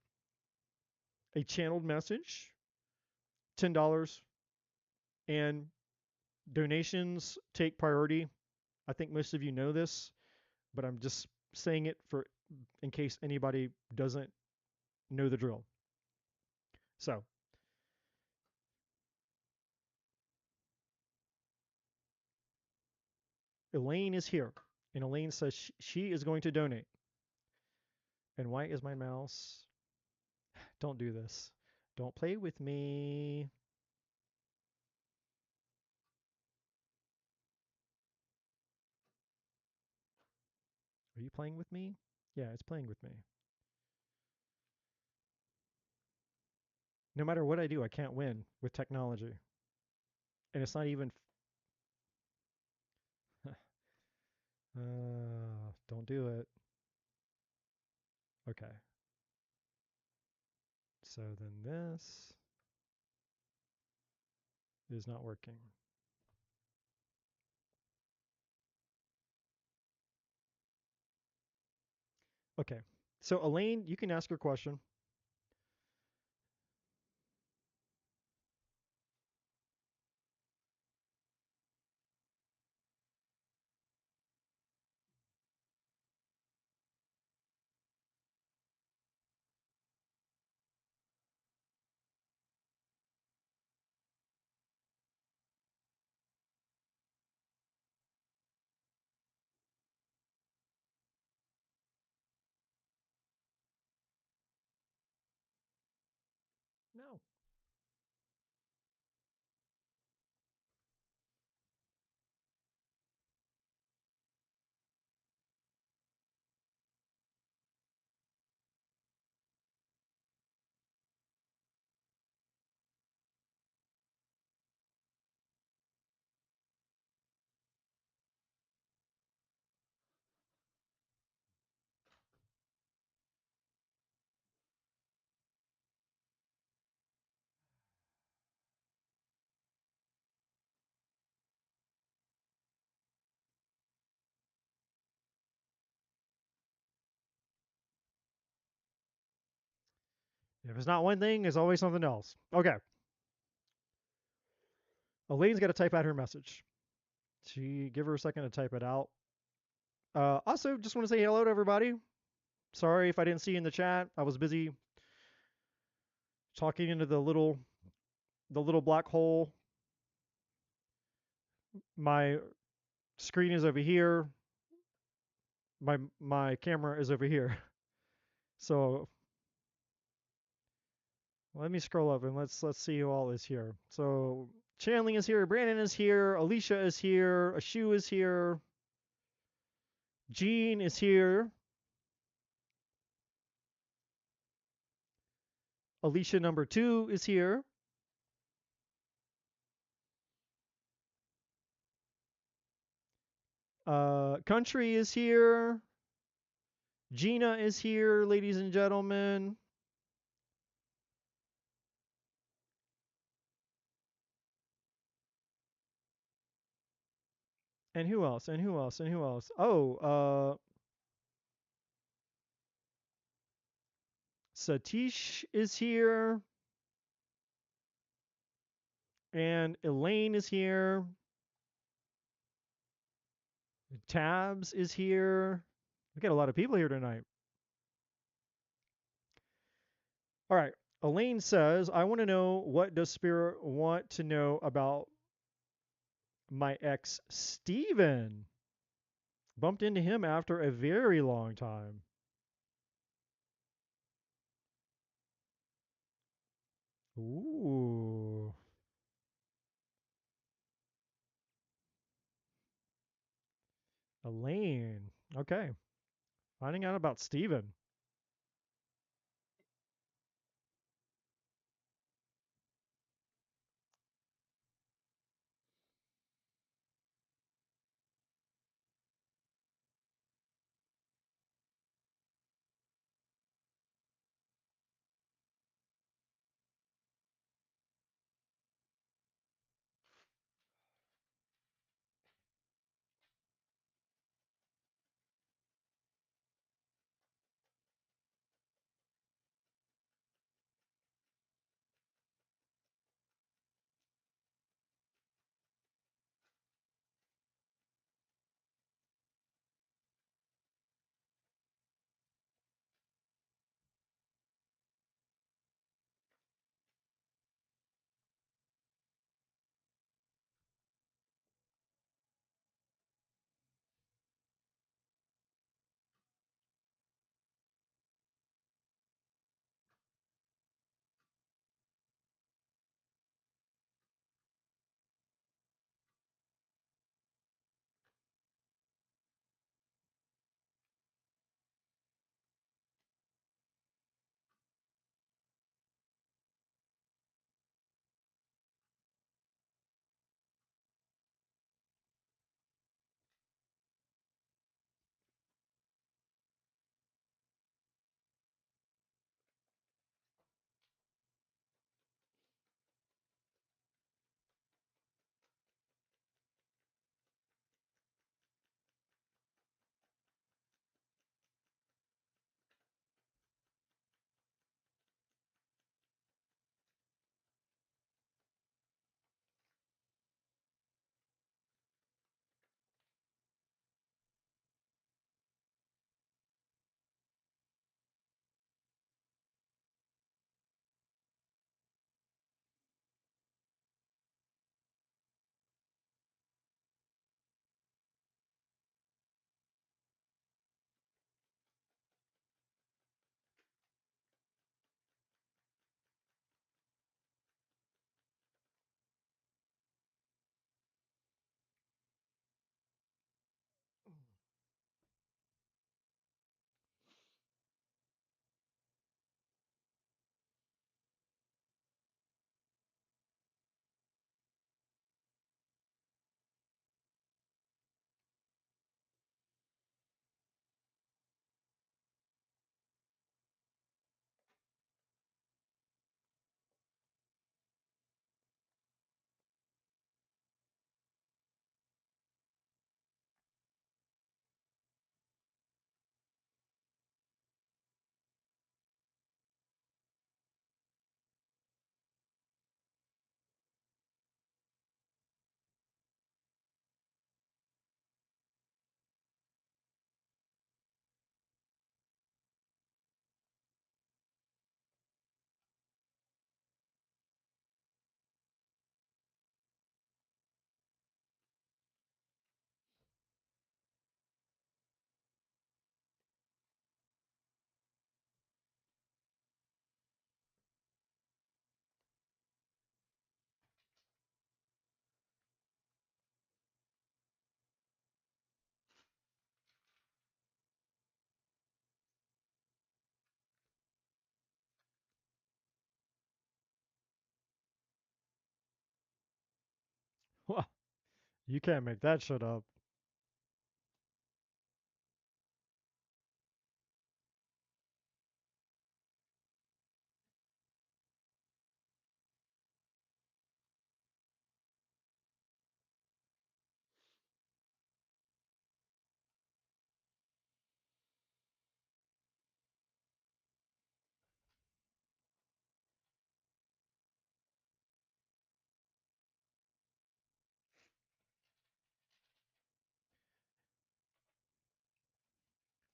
a channeled message, $10. And donations take priority. I think most of you know this, but I'm just saying it for in case anybody doesn't know the drill. So, Elaine is here, and Elaine says she is going to donate. And why is my mouse? Don't do this. Don't play with me. Are you playing with me? Yeah, it's playing with me. No matter what I do, I can't win with technology. And it's not even. Don't do it. Okay. So then this is not working. Okay. So Elaine, you can ask your question. If it's not one thing, it's always something else. Okay. Elaine's got to type out her message. She give her a second to type it out. Also, just want to say hello to everybody. Sorry if I didn't see you in the chat. I was busy talking into the little black hole. My screen is over here. My camera is over here. So let me scroll up and let's see who all is here. So Chanling is here, Brandon is here, Alicia is here, Ashu is here, Jean is here, Alicia number 2 is here. Country is here. Gina is here, ladies and gentlemen. And who else? And who else? And who else? Oh, Satish is here. And Elaine is here. Tabs is here. We got a lot of people here tonight. All right. Elaine says, I want to know, what does Spirit want to know about my ex, Steven? Bumped into him after a very long time. Ooh. Elaine. Okay. Finding out about Steven. You can't make that shit up.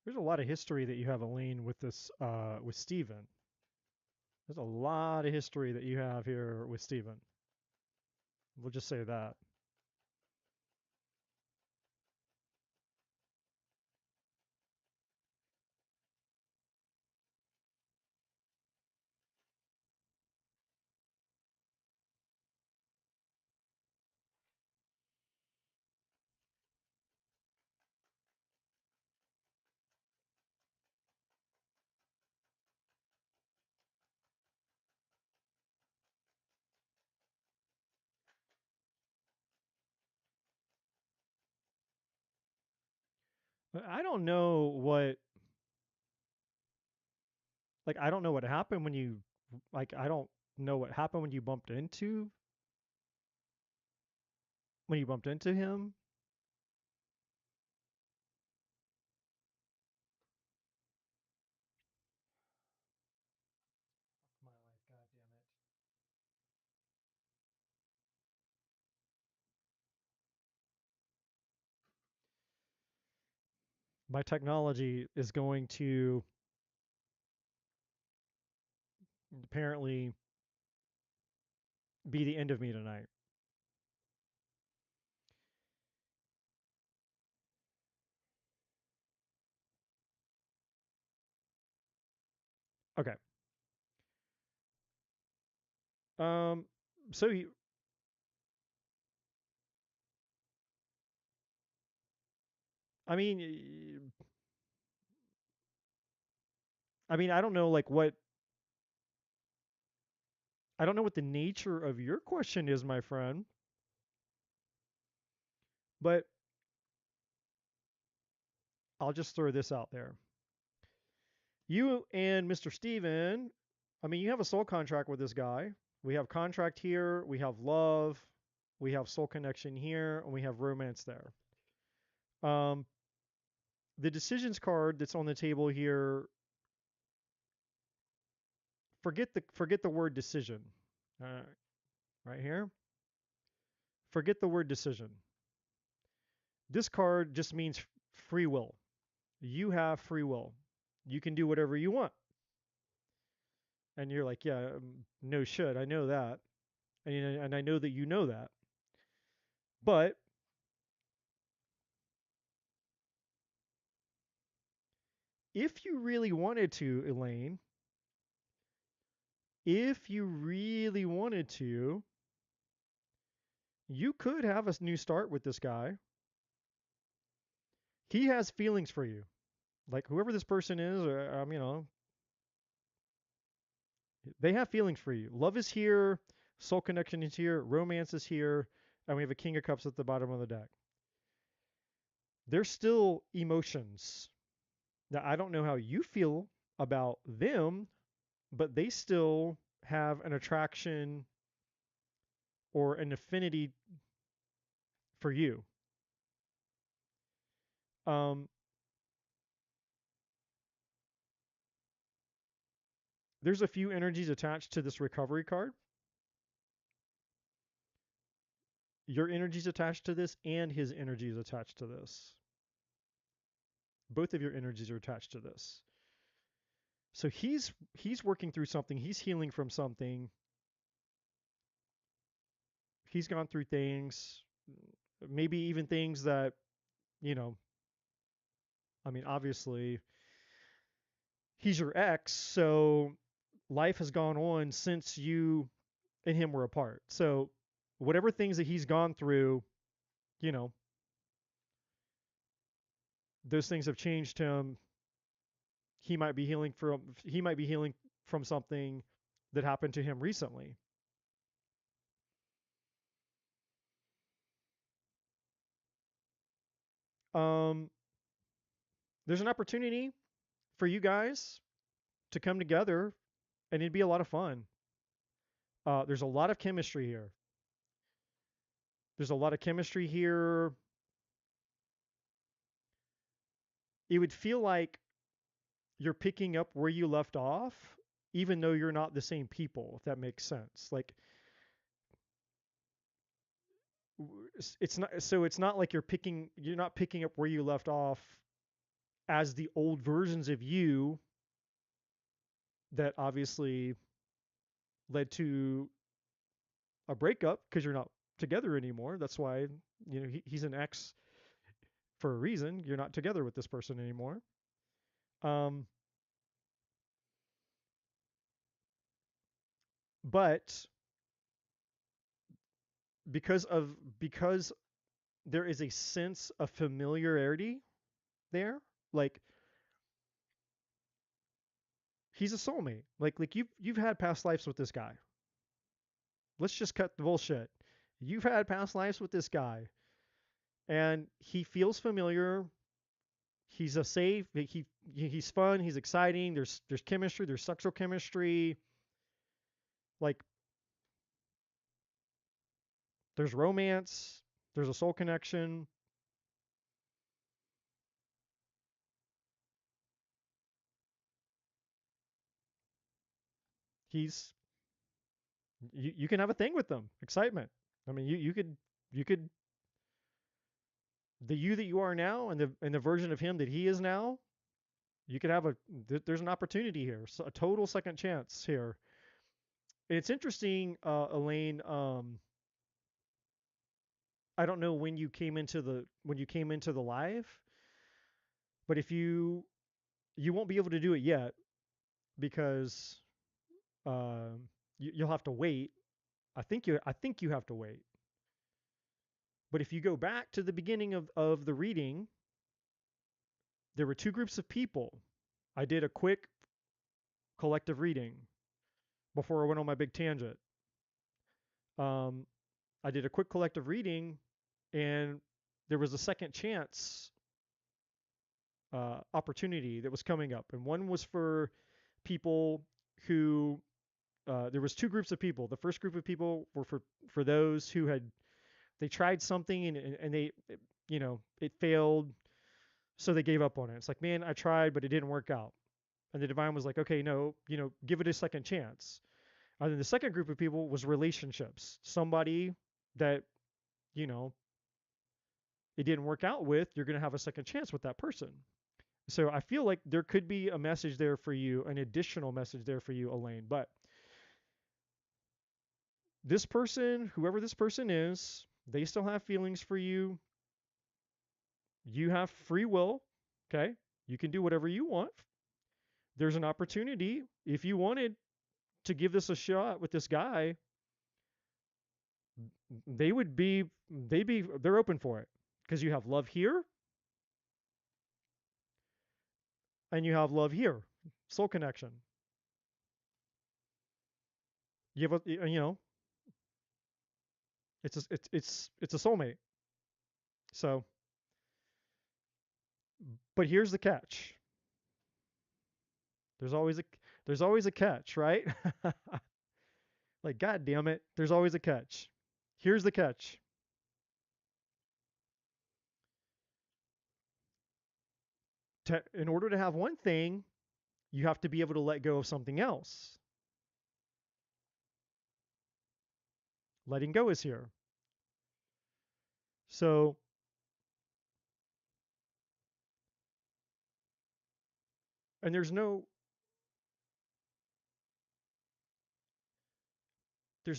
There's a lot of history that you have, Elaine, with this with Steven. There's a lot of history that you have here with Steven. We'll just say that. I don't know what I don't know what happened when you I don't know what happened when you bumped into him. My life, God damn it. My technology is going to apparently be the end of me tonight. Okay. Um so you I mean I mean I don't know I don't know what the nature of your question is, my friend, but I'll just throw this out there. You and Mr. Steven, I mean, you have a soul contract with this guy. We have contract here, we have love, we have soul connection here, and we have romance there. Um, the decisions card that's on the table here, forget the word decision. Uh, right here, forget the word decision. This card just means free will. You have free will. You can do whatever you want. And you're like, yeah, no shit, I know that. And I know that you know that. But if you really wanted to, Elaine, if you really wanted to, you could have a new start with this guy. He has feelings for you. Like whoever this person is, or they have feelings for you. Love is here, soul connection is here, romance is here, and we have a King of Cups at the bottom of the deck. There's still emotions. Now, I don't know how you feel about them, but they still have an attraction or an affinity for you. Um, there's a few energies attached to this recovery card. Your energy is attached to this, and his energy is attached to this. Both of your energies are attached to this. So he's working through something. He's healing from something. He's gone through things, maybe even things that you know. I mean, obviously, he's your ex, so life has gone on since you and him were apart. So whatever things that he's gone through, you know, those things have changed him. He might be healing from something that happened to him recently. um, there's an opportunity for you guys to come together, and it'd be a lot of fun. There's a lot of chemistry here. There's a lot of chemistry here. It would feel like you're picking up where you left off, even though you're not the same people, if that makes sense. Like, it's not, so it's not like you're not picking up where you left off as the old versions of you that obviously led to a breakup because you're not together anymore. That's why, he's an ex for a reason. You're not together with this person anymore. Um, but because there is a sense of familiarity there, like he's a soulmate. Like you've had past lives with this guy. Let's just cut the bullshit. You've had past lives with this guy, and he feels familiar. He's a safe. He's fun. He's exciting. There's chemistry. There's sexual chemistry. Like there's romance. There's a soul connection. He's you can have a thing with them. Excitement. I mean, you could the you that you are now and the version of him that he is now. You could have there's an opportunity here, so a total second chance here. It's interesting, Elaine. I don't know when you came into the live, but if you won't be able to do it yet because you'll have to wait. I think you have to wait. But if you go back to the beginning of the reading, there were two groups of people. I did a quick collective reading before I went on my big tangent. Um, I did a quick collective reading, and there was a second chance opportunity that was coming up, and one was for people who there was two groups of people. The first group of people were for those who had they tried something and they it failed, so they gave up on it. It's like, man, I tried, but it didn't work out. And the divine was like, okay, no, give it a second chance. And then the second group of people was relationships. Somebody that you know it didn't work out with, you're going to have a second chance with that person. So I feel like there could be a message there for you, an additional message there for you, Elaine. But this person, whoever this person is, they still have feelings for you. You have free will. Okay. You can do whatever you want. There's an opportunity. If you wanted to give this a shot with this guy, they're open for it because you have love here and you have love here, soul connection. You have it's a soulmate. So, but here's the catch. There's always a there's always a catch, right? Like, god damn it, there's always a catch. Here's the catch. In order to have one thing, you have to be able to let go of something else. Letting go is here. So, and there's no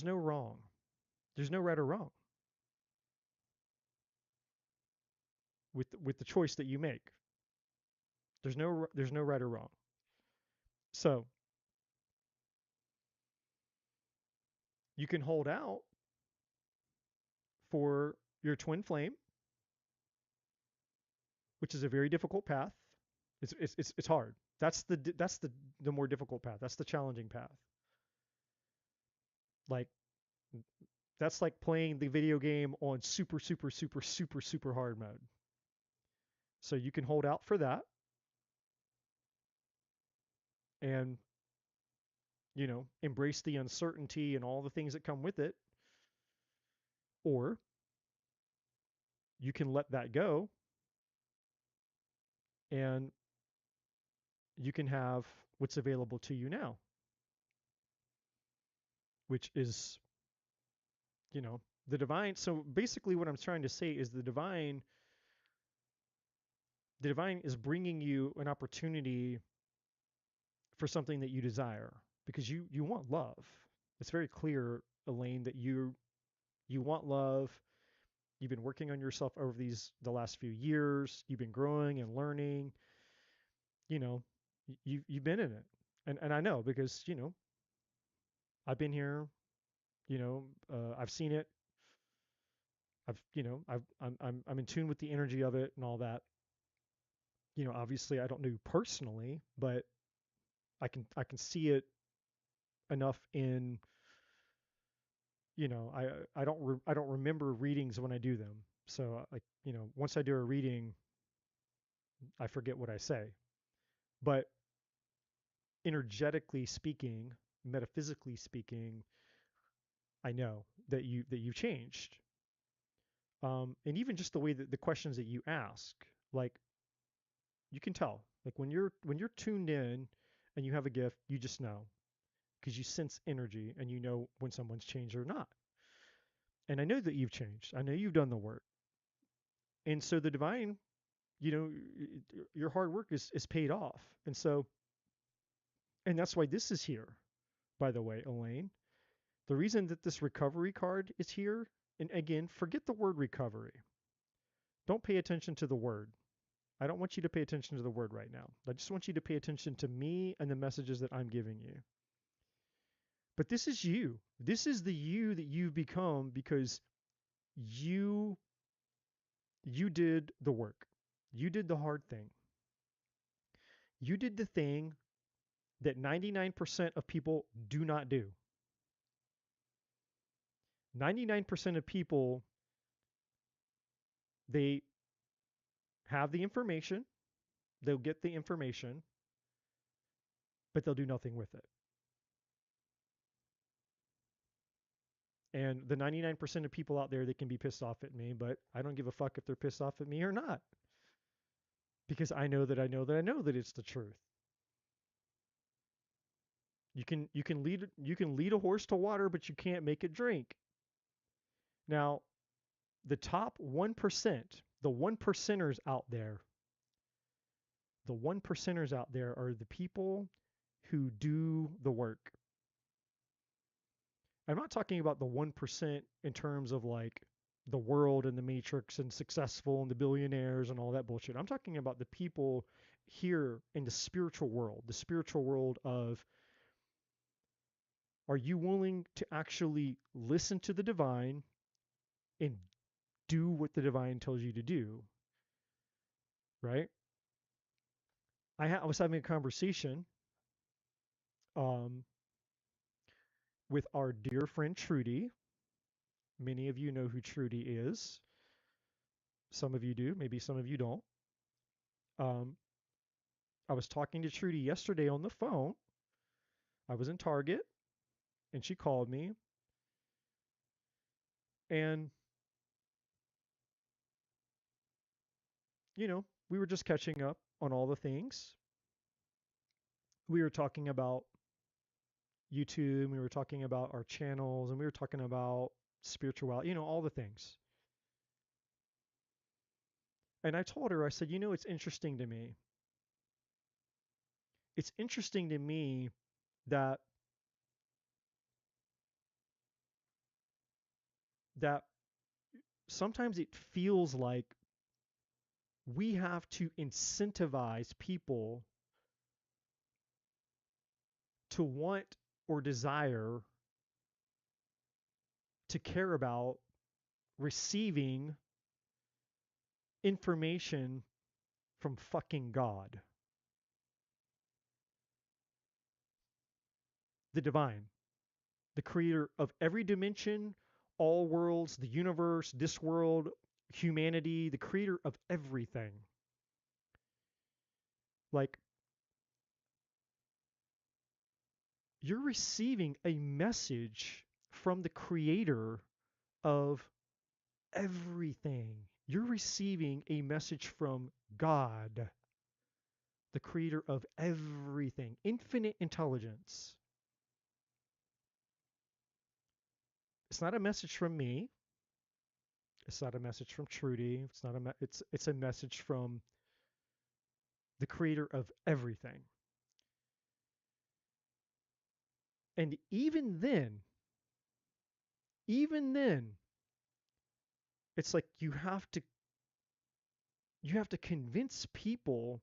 wrong. There's no right or wrong with the choice that you make. There's no right or wrong. So, you can hold out for your twin flame, which is a very difficult path. It's hard. That's the more difficult path. That's the challenging path. Like that's like playing the video game on super super super super super hard mode. So you can hold out for that and, embrace the uncertainty and all the things that come with it. Or you can let that go and you can have what's available to you now, which is, the divine. So basically, what I'm trying to say is the divine is bringing you an opportunity for something that you desire because you want love. It's very clear, Elaine, that you want love. You've been working on yourself over the last few years. You've been growing and learning. You know, you've been in it, and I know because I've been here. I've seen it. I'm in tune with the energy of it and all that. Obviously I don't know personally, but I can see it enough in I don't remember readings when I do them. So like once I do a reading, I forget what I say. But energetically speaking, metaphysically speaking, I know that you've changed. And even just the way that the questions that you ask, like you can tell, like when you're tuned in and you have a gift, you just know because you sense energy and you know when someone's changed or not. And I know that you've changed. I know you've done the work. And so the divine, you know, your hard work is paid off. And that's why this is here, by the way, Elaine. The reason that this recovery card is here, and again, forget the word recovery. Don't pay attention to the word. I don't want you to pay attention to the word right now. I just want you to pay attention to me and the messages that I'm giving you. But this is you. This is the you that you've become because you you did the work. You did the hard thing. You did the thing that 99% of people do not do. 99% of people, they have the information, they'll get the information, but they'll do nothing with it. And the 99% of people out there, they can be pissed off at me, but I don't give a fuck if they're pissed off at me or not. Because I know that I know that I know that it's the truth. You can lead a horse to water, but you can't make it drink. Now, the top 1%, the 1%ers out there, the 1%ers out there are the people who do the work. I'm not talking about the 1% in terms of like the world and the matrix and successful and the billionaires and all that bullshit. I'm talking about the people here in the spiritual world of, are you willing to actually listen to the divine and do what the divine tells you to do, right? I was having a conversation um, with our dear friend Trudy. Many of you know who Trudy is. Some of you do, maybe some of you don't. Um, I was talking to Trudy yesterday on the phone. I was in Target and she called me and, we were just catching up on all the things. We were talking about YouTube, we were talking about our channels, and we were talking about spirituality, all the things. And I told her, I said, it's interesting to me. It's interesting to me that that sometimes it feels like we have to incentivize people to want or desire to care about receiving information from fucking God, the divine, the creator of every dimension, all worlds, the universe, this world, humanity, the creator of everything. Like, you're receiving a message from the creator of everything. You're receiving a message from God, the creator of everything, infinite intelligence. It's not a message from me. It's not a message from Trudy. It's not it's a message from the creator of everything. And even then, it's like you have to convince people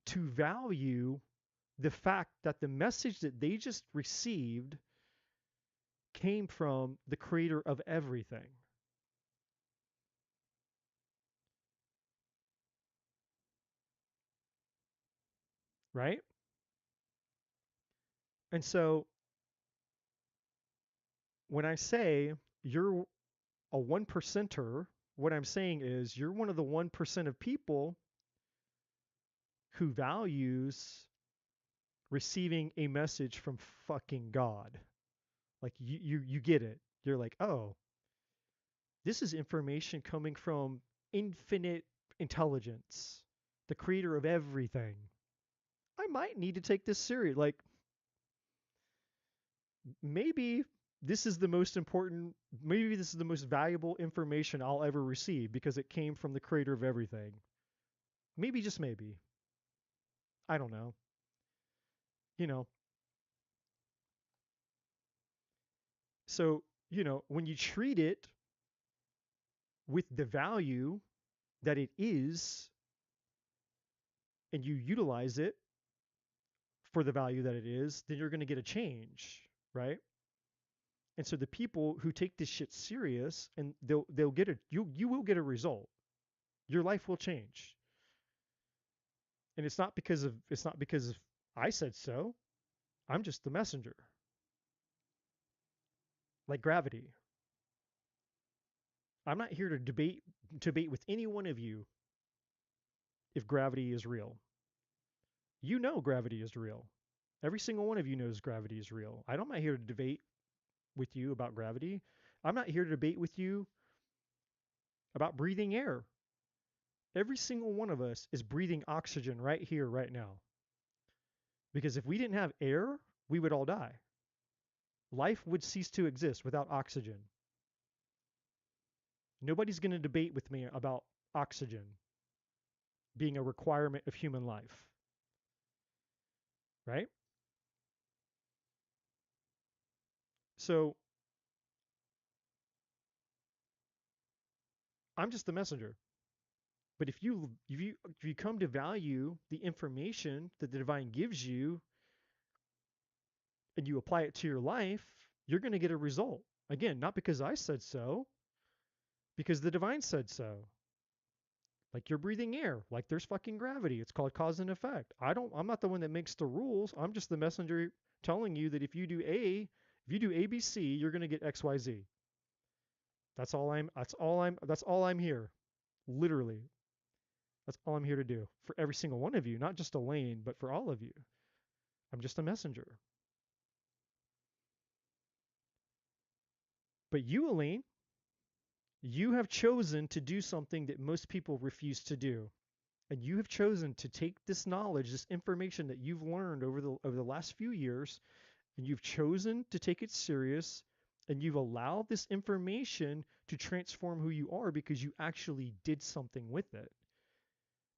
to value the fact that the message that they just received came from the creator of everything. Right? And so when I say you're a one percenter, what I'm saying is you're one of the 1% of people who values receiving a message from fucking God. Like you get it. You're like, oh, this is information coming from infinite intelligence, the creator of everything. I might need to take this serious. Like, maybe this is the most important, maybe this is the most valuable information I'll ever receive because it came from the creator of everything. Maybe, just maybe. I don't know. You know, so, when you treat it with the value that it is and you utilize it for the value that it is, then you're going to get a change, right? And so the people who take this shit serious, and they'll get you will get a result. Your life will change. And it's not because of I said so. I'm just the messenger. Like gravity. I'm not here to debate with any one of you if gravity is real. You know gravity is real. Every single one of you knows gravity is real. I'm not here to debate with you about gravity. I'm not here to debate with you about breathing air. Every single one of us is breathing oxygen right here, right now. Because if we didn't have air, we would all die. Life would cease to exist without oxygen. Nobody's going to debate with me about oxygen being a requirement of human life, right? So I'm just the messenger. But if you come to value the information that the divine gives you and you apply it to your life, you're going to get a result. Again, not because I said so, because the divine said so. Like you're breathing air, like there's fucking gravity. It's called cause and effect. I'm not the one that makes the rules. I'm just the messenger telling you that if you do ABC, you're going to get XYZ. That's all I'm here. Literally. That's all I'm here to do for every single one of you, not just Elaine, but for all of you. I'm just a messenger. But you, Elaine, you have chosen to do something that most people refuse to do. And you have chosen to take this knowledge, this information that you've learned over the last few years, and you've chosen to take it serious, and you've allowed this information to transform who you are because you actually did something with it.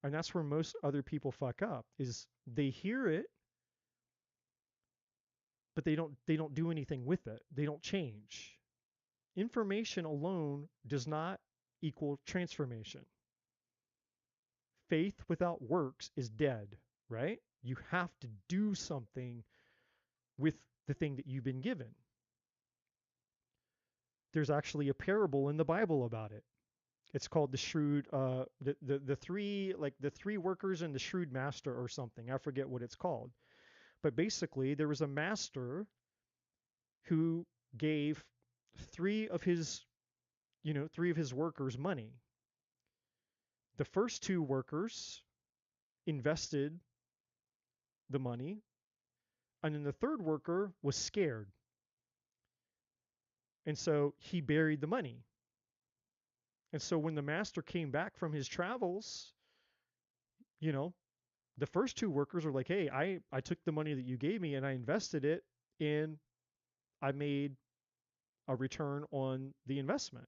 And that's where most other people fuck up, is they hear it, but they don't do anything with it. They don't change. Information alone does not equal transformation. Faith without works is dead, right? You have to do something with the thing that you've been given. There's actually a parable in the Bible about it. It's called the shrewd, the three workers and the shrewd master or something. I forget what it's called. But basically, there was a master who gave three of his, three of his workers money. The first two workers invested the money, and then the third worker was scared. And so he buried the money. And so when the master came back from his travels, you know, the first two workers were like, hey, I took the money that you gave me and I invested it and I made a return on the investment.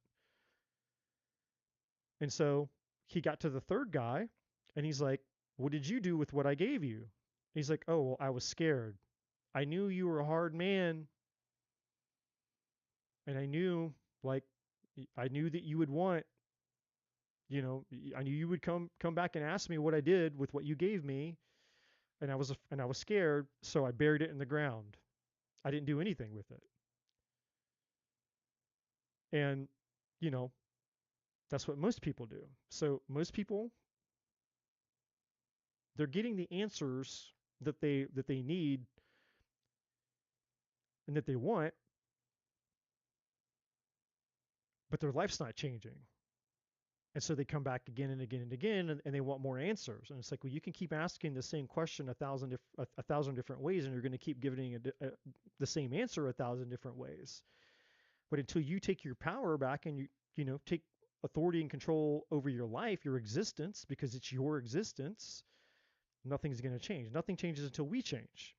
And so he got to the third guy and he's like, what did you do with what I gave you? He's like, oh, well, I was scared. I knew you were a hard man. And I knew, like, I knew that you would want, I knew you would come back and ask me what I did with what you gave me. And I was scared. So I buried it in the ground. I didn't do anything with it. And, you know, that's what most people do. So most people, they're getting the answers that they need and that they want, but their life's not changing. And so they come back again and again and again, and they want more answers. And it's like, well, you can keep asking the same question a thousand different ways, and you're going to keep giving the same answer a thousand different ways. But until you take your power back and you take authority and control over your life, your existence, because it's your existence, nothing's going to change. Nothing changes until we change.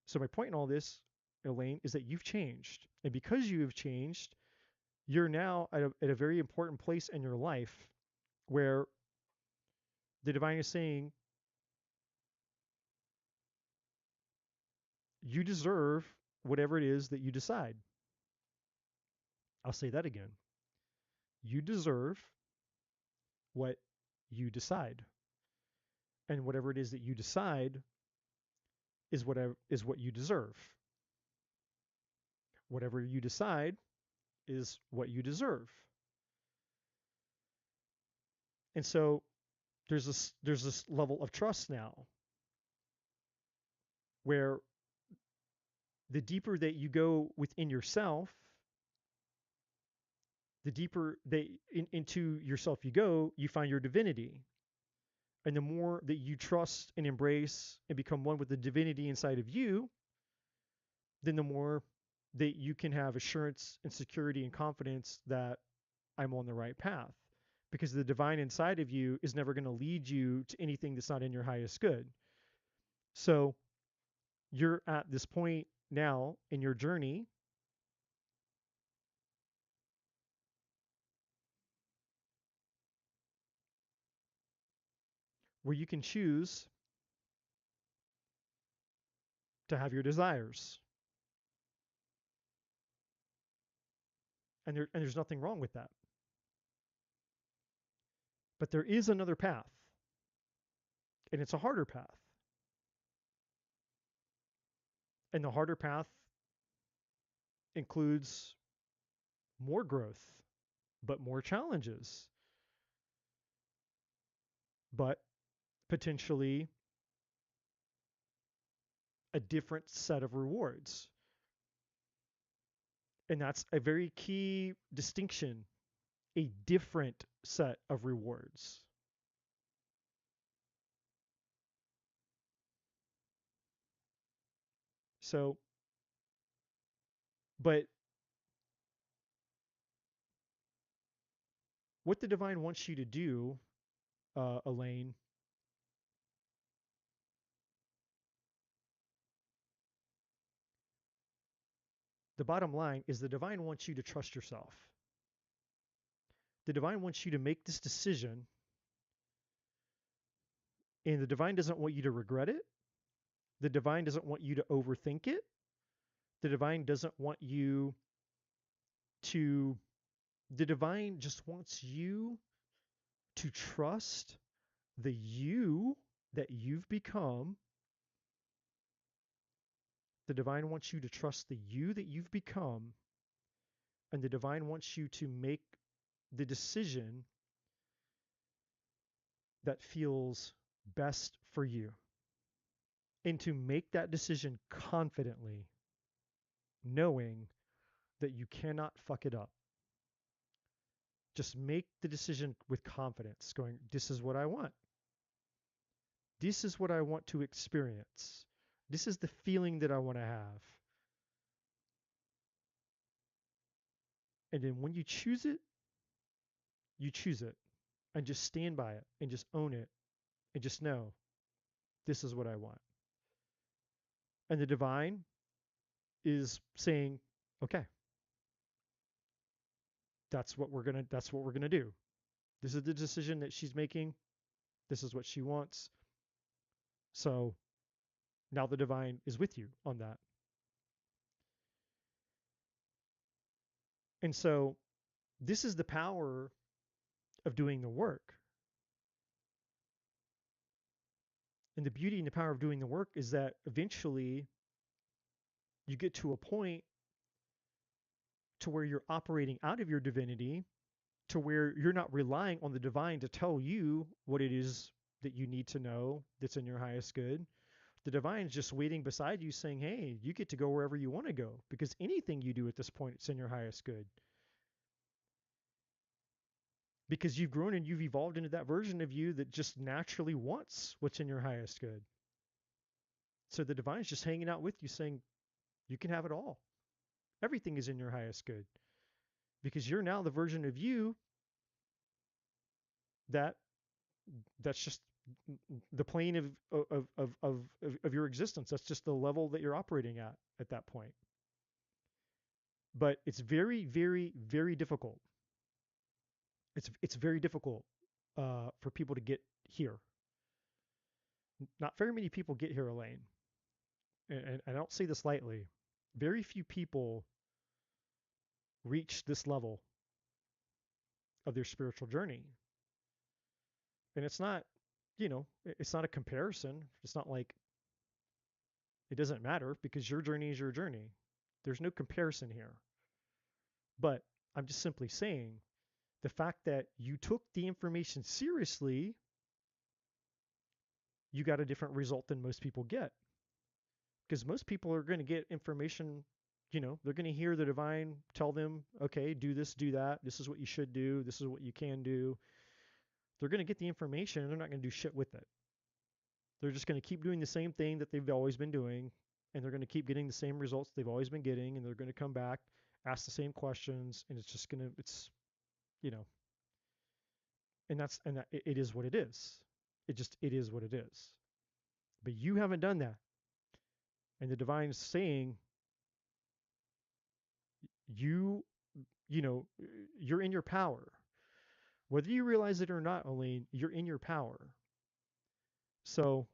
So my point in all this, Elaine, is that you've changed. And because you have changed, you're now at a very important place in your life where the divine is saying, you deserve whatever it is that you decide. I'll say that again. You deserve what you decide. And whatever it is that you decide is what you deserve. Whatever you decide is what you deserve. And so there's this level of trust now where the deeper that you go within yourself, the deeper into yourself you go, you find your divinity. And the more that you trust and embrace and become one with the divinity inside of you, then the more that you can have assurance and security and confidence that I'm on the right path. Because the divine inside of you is never going to lead you to anything that's not in your highest good. So you're at this point now in your journey where you can choose to have your desires. And there's nothing wrong with that. But there is another path, and it's a harder path. And the harder path includes more growth, but more challenges, but potentially a different set of rewards. And that's a very key distinction, a different set of rewards. So, but what the divine wants you to do, Elaine, the bottom line is the divine wants you to trust yourself. The divine wants you to make this decision, and the divine doesn't want you to regret it. The divine doesn't want you to overthink it. The divine doesn't want you to, the divine just wants you to trust the you that you've become. The divine wants you to trust the you that you've become, and the divine wants you to make the decision that feels best for you, and to make that decision confidently, knowing that you cannot fuck it up. Just make the decision with confidence, going, this is what I want. This is what I want to experience. This is the feeling that I want to have. And then when you choose it, you choose it and just stand by it and just own it and just know this is what I want. And the divine is saying, okay, that's what we're going to do. This is the decision that she's making. This is what she wants. So now the divine is with you on that. And so this is the power of doing the work. And the beauty and the power of doing the work is that eventually you get to a point to where you're operating out of your divinity, to where you're not relying on the divine to tell you what it is that you need to know that's in your highest good. The divine's just waiting beside you saying, hey, you get to go wherever you want to go, because anything you do at this point, it's in your highest good. Because you've grown and you've evolved into that version of you that just naturally wants what's in your highest good. So the divine's just hanging out with you saying, you can have it all. Everything is in your highest good. Because you're now the version of you that that's just the plane of your existence. That's just the level that you're operating at that point. But it's very, very, very difficult. It's very difficult for people to get here. Not very many people get here, Elaine. And I don't say this lightly. Very few people reach this level of their spiritual journey. And it's not, it's not a comparison. It's not like it doesn't matter, because your journey is your journey. There's no comparison here. But I'm just simply saying the fact that you took the information seriously, you got a different result than most people get. Because most people are going to get information, they're going to hear the divine tell them, okay, do this, do that. This is what you should do. This is what you can do. They're going to get the information and they're not going to do shit with it. They're just going to keep doing the same thing that they've always been doing, and they're going to keep getting the same results they've always been getting, and they're going to come back, ask the same questions, and it's just going to, you know, and that it is what it is. It is what it is. But you haven't done that. And the divine is saying, you, you know, you're in your power. Whether you realize it or not, Elaine, you're in your power. So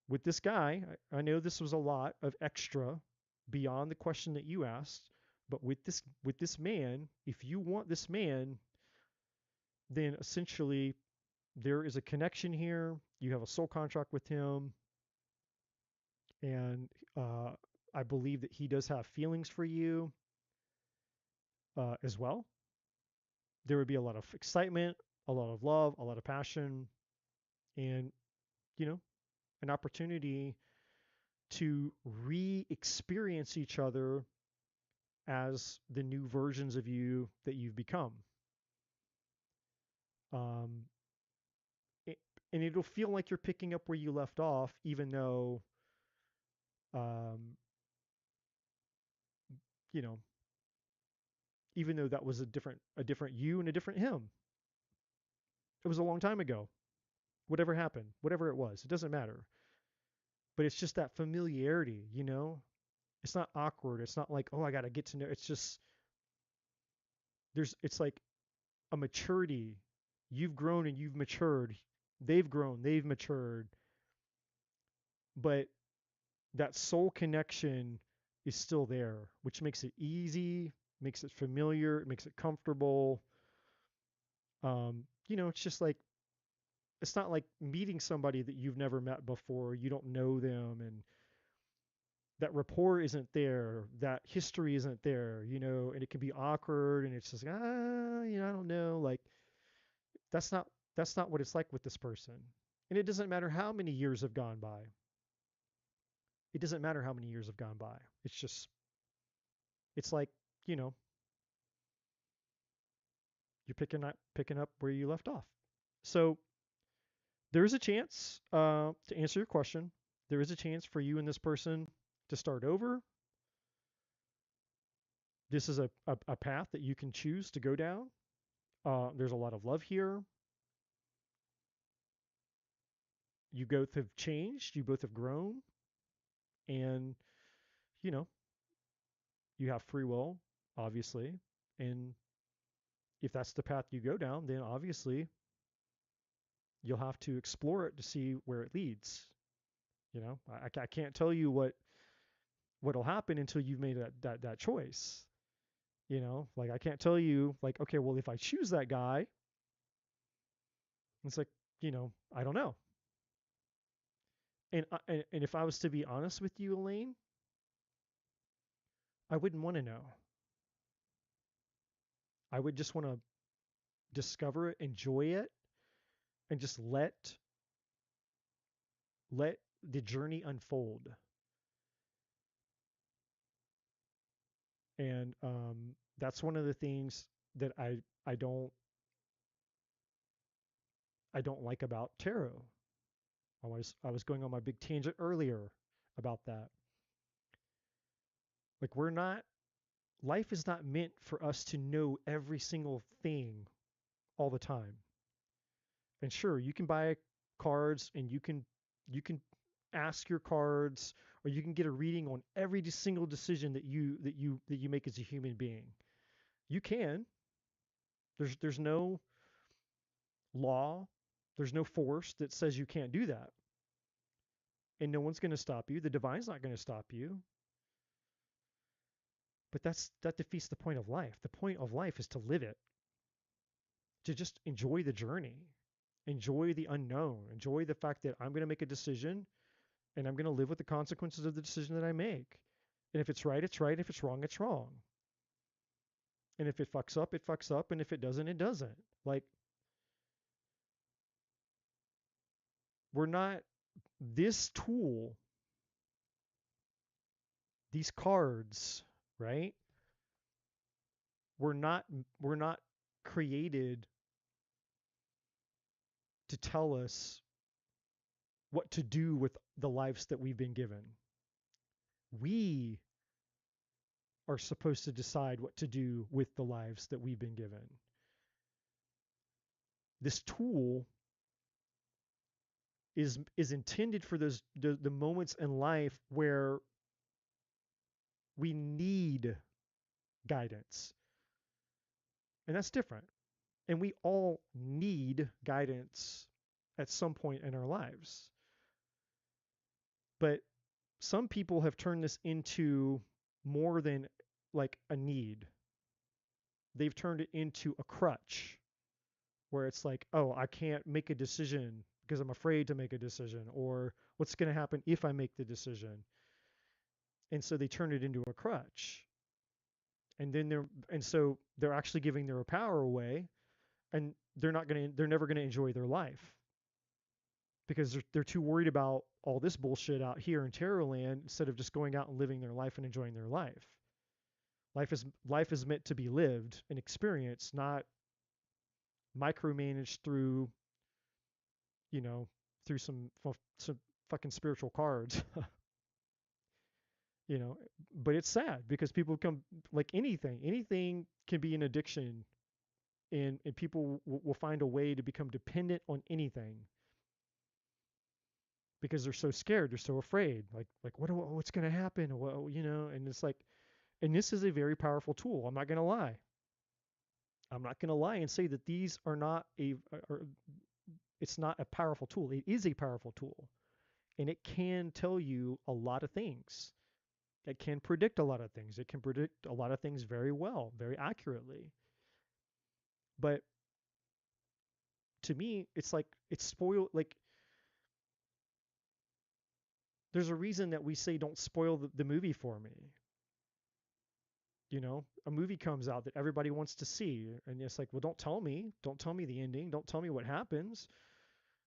with this guy, I know this was a lot of extra beyond the question that you asked, but with this man, if you want this man, then essentially there is a connection here. You have a soul contract with him, and I believe that he does have feelings for you as well. There would be a lot of excitement, a lot of love, a lot of passion, and you know, an opportunity to re-experience each other as the new versions of you that you've become. Um, it, and it'll feel like you're picking up where you left off, even though, um, you know, even though that was a different you and a different him. It was a long time ago. Whatever happened, whatever it was, it doesn't matter. But it's just that familiarity, you know? It's not awkward. It's not like, oh, I got to get to know. It's just, it's like a maturity. You've grown and you've matured. They've grown, they've matured. But that soul connection is still there, which makes it easy, makes it familiar, makes it comfortable. It's just like, it's not like meeting somebody that you've never met before. You don't know them, and that rapport isn't there. That history isn't there, and it can be awkward, and it's just, I don't know. Like, that's not what it's like with this person. And it doesn't matter how many years have gone by. It doesn't matter how many years have gone by. It's just, it's like, you know, you're picking up where you left off. So There is a chance, to answer your question, there is a chance for you and this person to start over. This is a path that you can choose to go down. There's a lot of love here. You both have changed, you both have grown, and you know, you have free will, obviously. And if that's the path you go down, then obviously you'll have to explore it to see where it leads. I can't tell you what'll happen until you've made that choice. Like I can't tell you like, okay, well if I choose that guy, it's like, I don't know. And if I was to be honest with you, Elaine, I wouldn't want to know. I would just want to discover it, enjoy it, and just let the journey unfold. And that's one of the things that I don't I don't like about tarot. I was going on my big tangent earlier about that. Like we're not life is not meant for us to know every single thing all the time. And sure, you can buy cards and you can ask your cards, or you can get a reading on every single decision that you make as a human being. You can. There's no law, there's no force that says you can't do that. And no one's going to stop you. The divine's not going to stop you. But that defeats the point of life. The point of life is to live it, to just enjoy the journey, enjoy the unknown, enjoy the fact that I'm going to make a decision and I'm going to live with the consequences of the decision that I make. And if it's right, it's right. If it's wrong, it's wrong. And if it fucks up, it fucks up. And if it doesn't, it doesn't. Like, we're not, this tool, these cards, right? We're not, we're not created to tell us what to do with the lives that we've been given. We are supposed to decide what to do with the lives that we've been given. This tool is intended for the moments in life where we need guidance. And that's different. And we all need guidance at some point in our lives. But some people have turned this into more than like a need. They've turned it into a crutch where it's like, oh, I can't make a decision because I'm afraid to make a decision, or what's going to happen if I make the decision. And so they turn it into a crutch. And so they're actually giving their power away, and they're never going to enjoy their life because they're too worried about all this bullshit out here in Terror Land instead of just going out and living their life and enjoying their life. Life is meant to be lived and experienced, not micromanaged through, you know, through some fucking spiritual cards. you know, but it's sad because people come, like anything can be an addiction, and people will find a way to become dependent on anything because they're so scared, they're so afraid, like what's going to happen, well, and it's like, and this is a very powerful tool. I'm not going to lie and say that these are not or it's not a powerful tool. It is a powerful tool, and it can tell you a lot of things. It can predict a lot of things. It can predict a lot of things very well, very accurately. But to me, it's like it's spoiled. Like, there's a reason that we say don't spoil the movie for me. A movie comes out that everybody wants to see, and it's like, well, don't tell me the ending, don't tell me what happens,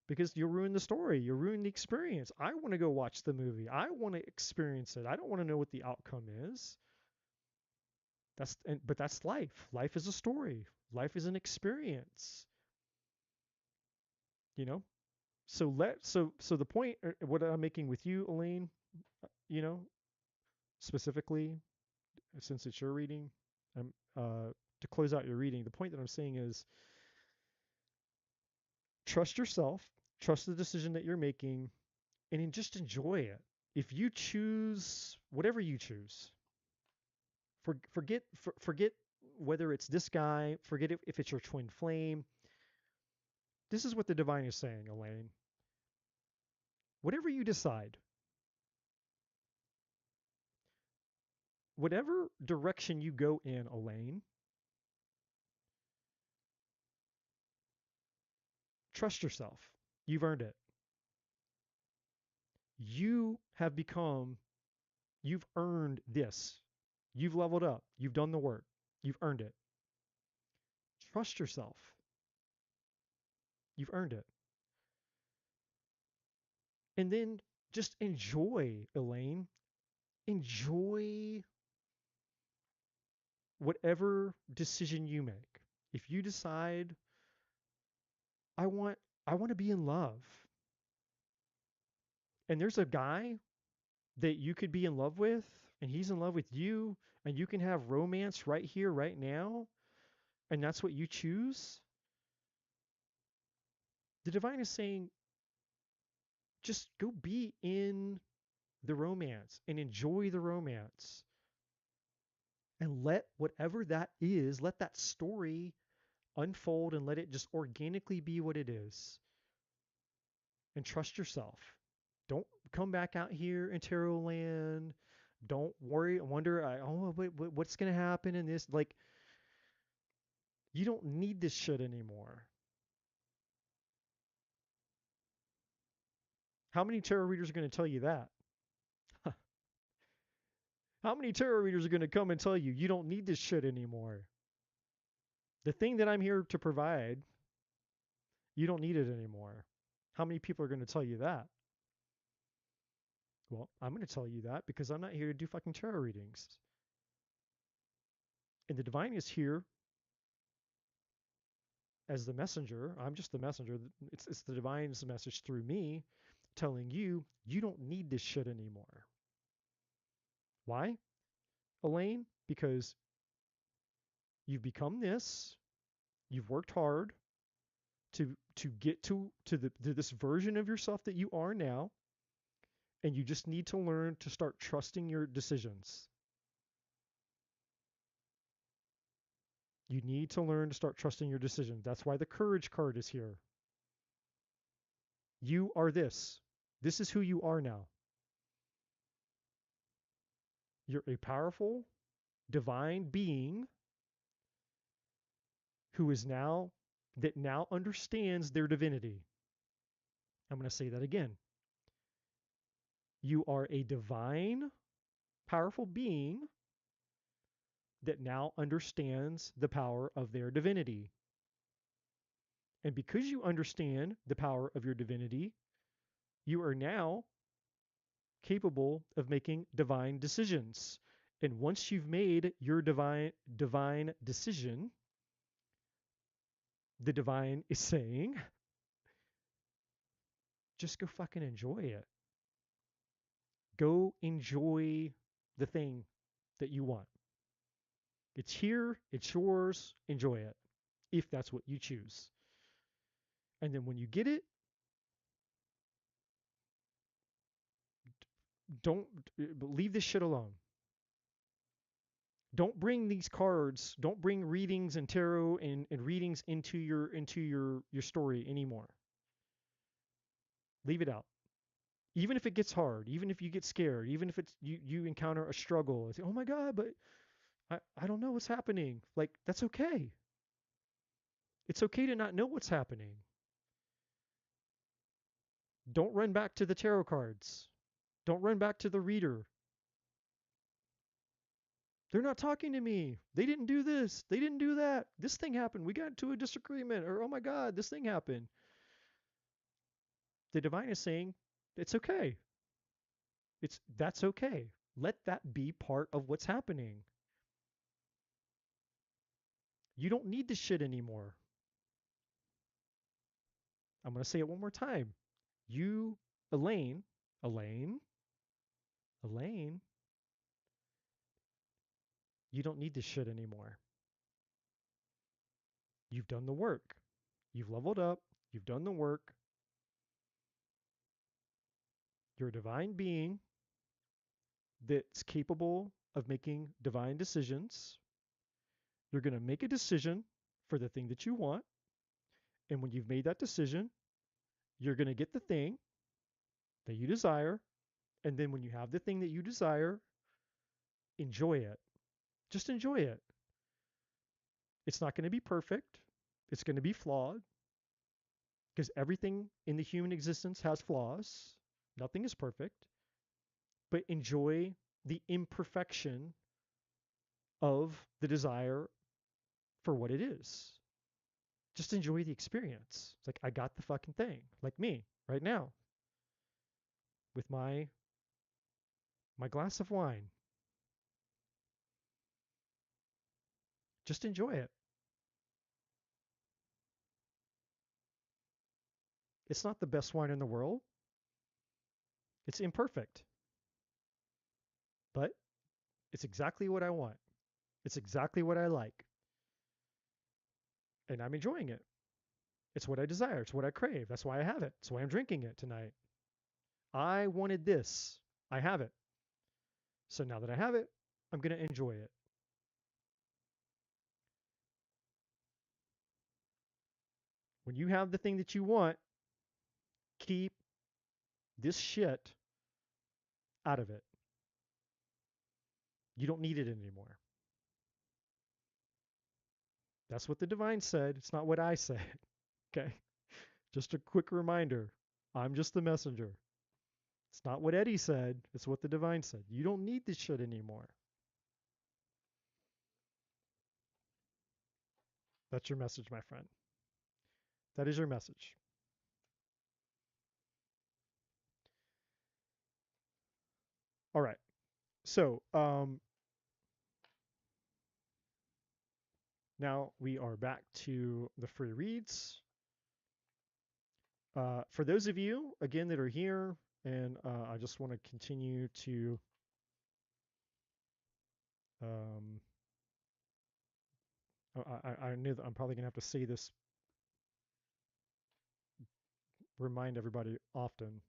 because you'll ruin the story, you'll ruin the experience. I want to go watch the movie, I want to experience it, I don't want to know what the outcome is. But that's life. Life is a story. Life is an experience. You know, So the point, what I'm making with you, Elaine, you know, specifically, since it's your reading, to close out your reading, the point that I'm saying is trust yourself, trust the decision that you're making, and then just enjoy it. If you choose whatever you choose, forget whether it's this guy, forget if it's your twin flame. This is what the divine is saying, Elaine. Whatever you decide, whatever direction you go in, Elaine, trust yourself. You've earned it. You have become, you've earned this. You've leveled up. You've done the work. You've earned it. Trust yourself. You've earned it. And then just enjoy, Elaine. Enjoy whatever decision you make. If you decide, I want I want to be in love, and there's a guy that you could be in love with, and he's in love with you, and you can have romance right here, right now, and that's what you choose, the divine is saying, just go be in the romance and enjoy the romance. And let whatever that is, let that story unfold and let it just organically be what it is. And trust yourself. Don't come back out here in tarot land. Don't worry, wonder, oh, what's going to happen in this? Like, you don't need this shit anymore. How many tarot readers are going to tell you that? How many tarot readers are going to come and tell you you don't need this shit anymore? The thing that I'm here to provide, you don't need it anymore. How many people are going to tell you that? Well, I'm going to tell you that because I'm not here to do fucking tarot readings. And the divine is here as the messenger. I'm just the messenger. It's the divine's message through me telling you, you don't need this shit anymore. Why, Elaine? Because you've become this. You've worked hard to get to this version of yourself that you are now, and you just need to learn to start trusting your decisions. You need to learn to start trusting your decisions. That's why the courage card is here. You are this. This is who you are now. You're a powerful, divine being who is now, that now understands their divinity. I'm going to say that again. You are a divine, powerful being that now understands the power of their divinity. And because you understand the power of your divinity, you are now capable of making divine decisions. And once you've made your divine decision, the divine is saying, just go fucking enjoy it. Go enjoy the thing that you want. It's here, it's yours, enjoy it, if that's what you choose. And then when you get it, don't leave this shit alone. Don't bring these cards, don't bring readings and tarot and readings into your story anymore. Leave it out. Even if it gets hard, even if you get scared, even if it's you encounter a struggle, it's, oh my God, but I don't know what's happening. Like, that's okay. It's okay to not know what's happening. Don't run back to the tarot cards. Don't run back to the reader. They're not talking to me. They didn't do this. They didn't do that. This thing happened. We got into a disagreement. Or, oh my God, this thing happened. The divine is saying, it's okay. That's okay. Let that be part of what's happening. You don't need this shit anymore. I'm going to say it one more time. You, Elaine, Elaine, Elaine, you don't need this shit anymore. You've done the work. You've leveled up. You've done the work. You're a divine being that's capable of making divine decisions. You're going to make a decision for the thing that you want. And when you've made that decision, you're going to get the thing that you desire. And then when you have the thing that you desire, enjoy it. Just enjoy it. It's not going to be perfect. It's going to be flawed because everything in the human existence has flaws. Nothing is perfect. But enjoy the imperfection of the desire for what it is. Just enjoy the experience. It's like, I got the fucking thing, like me right now with my glass of wine. Just enjoy it. It's not the best wine in the world. It's imperfect, but it's exactly what I want. It's exactly what I like. And I'm enjoying it. It's what I desire. It's what I crave. That's why I have it. That's why I'm drinking it tonight. I wanted this. I have it. So now that I have it, I'm going to enjoy it. When you have the thing that you want, keep this shit out of it. You don't need it anymore. That's what the divine said. It's not what I said. Okay? Just a quick reminder. I'm just the messenger. It's not what Eddie said. It's what the divine said. You don't need this shit anymore. That's your message, my friend. That is your message. All right. So, now we are back to the free reads. For those of you, again, that are here, and I just want to continue to um, I knew that I'm probably going to have to say this, remind everybody often.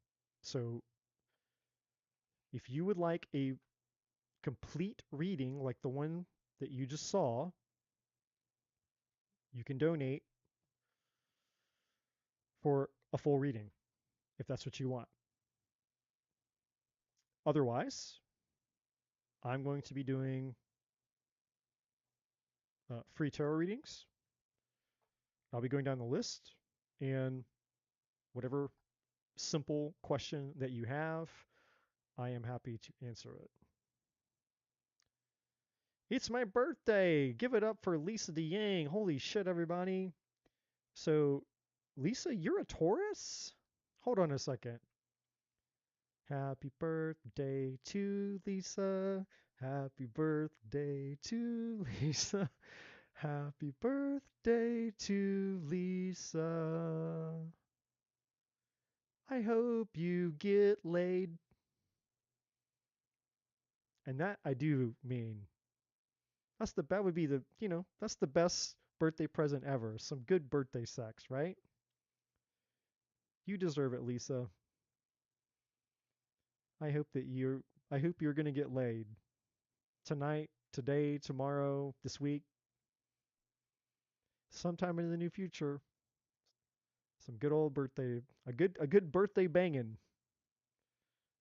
So if you would like a complete reading like the one that you just saw, you can donate for a full reading if that's what you want. Otherwise, I'm going to be doing free tarot readings. I'll be going down the list, and whatever simple question that you have, I am happy to answer it. It's my birthday. Give it up for Lisa DeYang. Holy shit, everybody. So, Lisa, you're a Taurus? Hold on a second. Happy birthday to Lisa. Happy birthday to Lisa. Happy birthday to Lisa. I hope you get laid. And that I do mean. That would be that's the best birthday present ever. Some good birthday sex, right? You deserve it, Lisa. I hope you're going to get laid tonight, today, tomorrow, this week, sometime in the near future. Some good old birthday, a good birthday banging.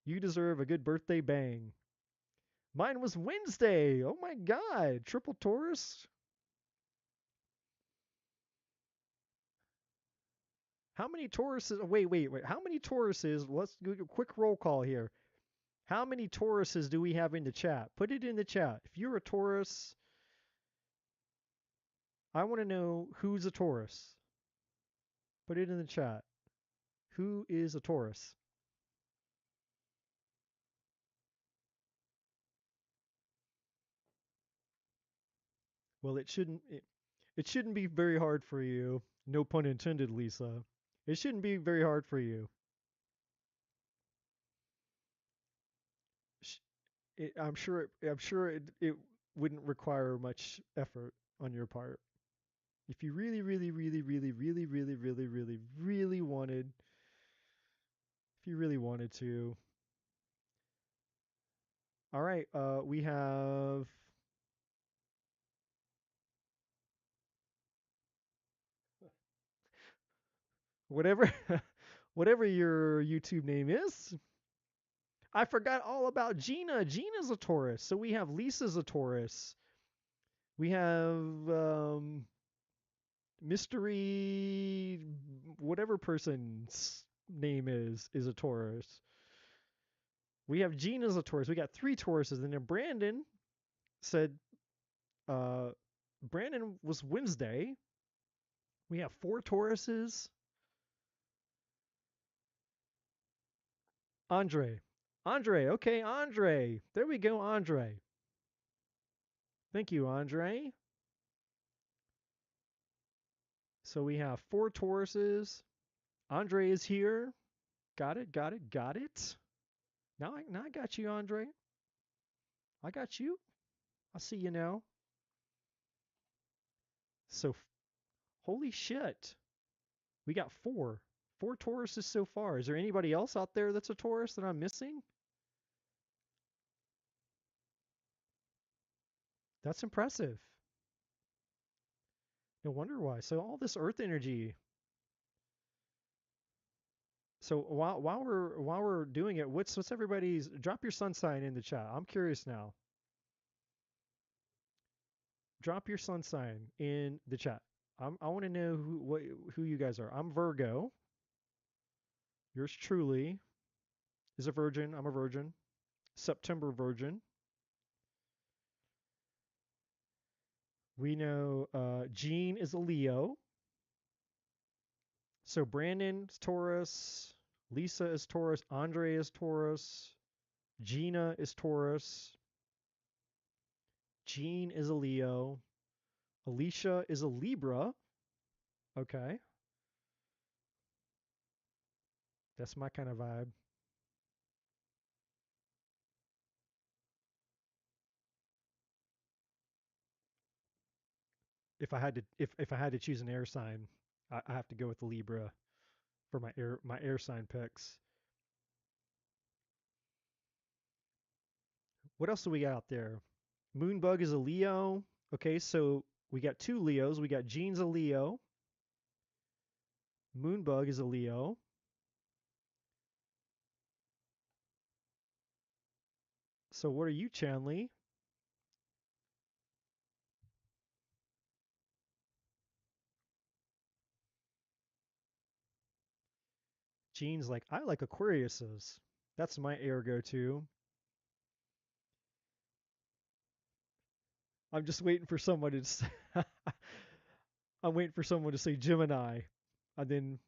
You deserve a good birthday bang. Mine was Wednesday. Oh my god, triple Taurus. How many Tauruses? Wait. How many Tauruses? Let's do a quick roll call here. How many Tauruses do we have in the chat? Put it in the chat. If you're a Taurus, I want to know who's a Taurus. Put it in the chat. Who is a Taurus? Well, it shouldn't be very hard for you. No pun intended, Lisa. It shouldn't be very hard for you. I'm sure it wouldn't require much effort on your part. If you really, really, really, really, really, really, really, really, really wanted, if you really wanted to. All right, we have whatever whatever your YouTube name is. I forgot all about Gina. Gina's a Taurus. So we have Lisa's a Taurus. We have mystery whatever person's name is a Taurus. We have Gina's a Taurus. We got three Tauruses, and then Brandon said uh Brandon was Wednesday. We have four Tauruses. Andre. Andre, okay, Andre. There we go, Andre. Thank you, Andre. So we have four Tauruses. Andre is here. Got it, got it, got it. Now I got you, Andre. I got you. I see you now. So, holy shit. We got four. Four Tauruses so far. Is there anybody else out there that's a Taurus that I'm missing? That's impressive. No wonder why. So all this Earth energy. So while we're doing it, what's everybody's? Drop your sun sign in the chat. I'm curious now. Drop your sun sign in the chat. I want to know who you guys are. I'm Virgo. Yours truly is a virgin. I'm a virgin. September virgin. We know Gene is a Leo. So Brandon's Taurus, Lisa is Taurus, Andre is Taurus, Gina is Taurus, Gene is a Leo, Alicia is a Libra. Okay, that's my kind of vibe. If I had to choose an air sign, I have to go with the Libra for my air sign picks. What else do we got out there? Moonbug is a Leo. Okay, so we got two Leos. We got Gene's a Leo. Moonbug is a Leo. So what are you, Chanley? Gene's like, I like Aquariuses. That's my air go-to. I'm just waiting for someone to say, I'm waiting for someone to say Gemini, and then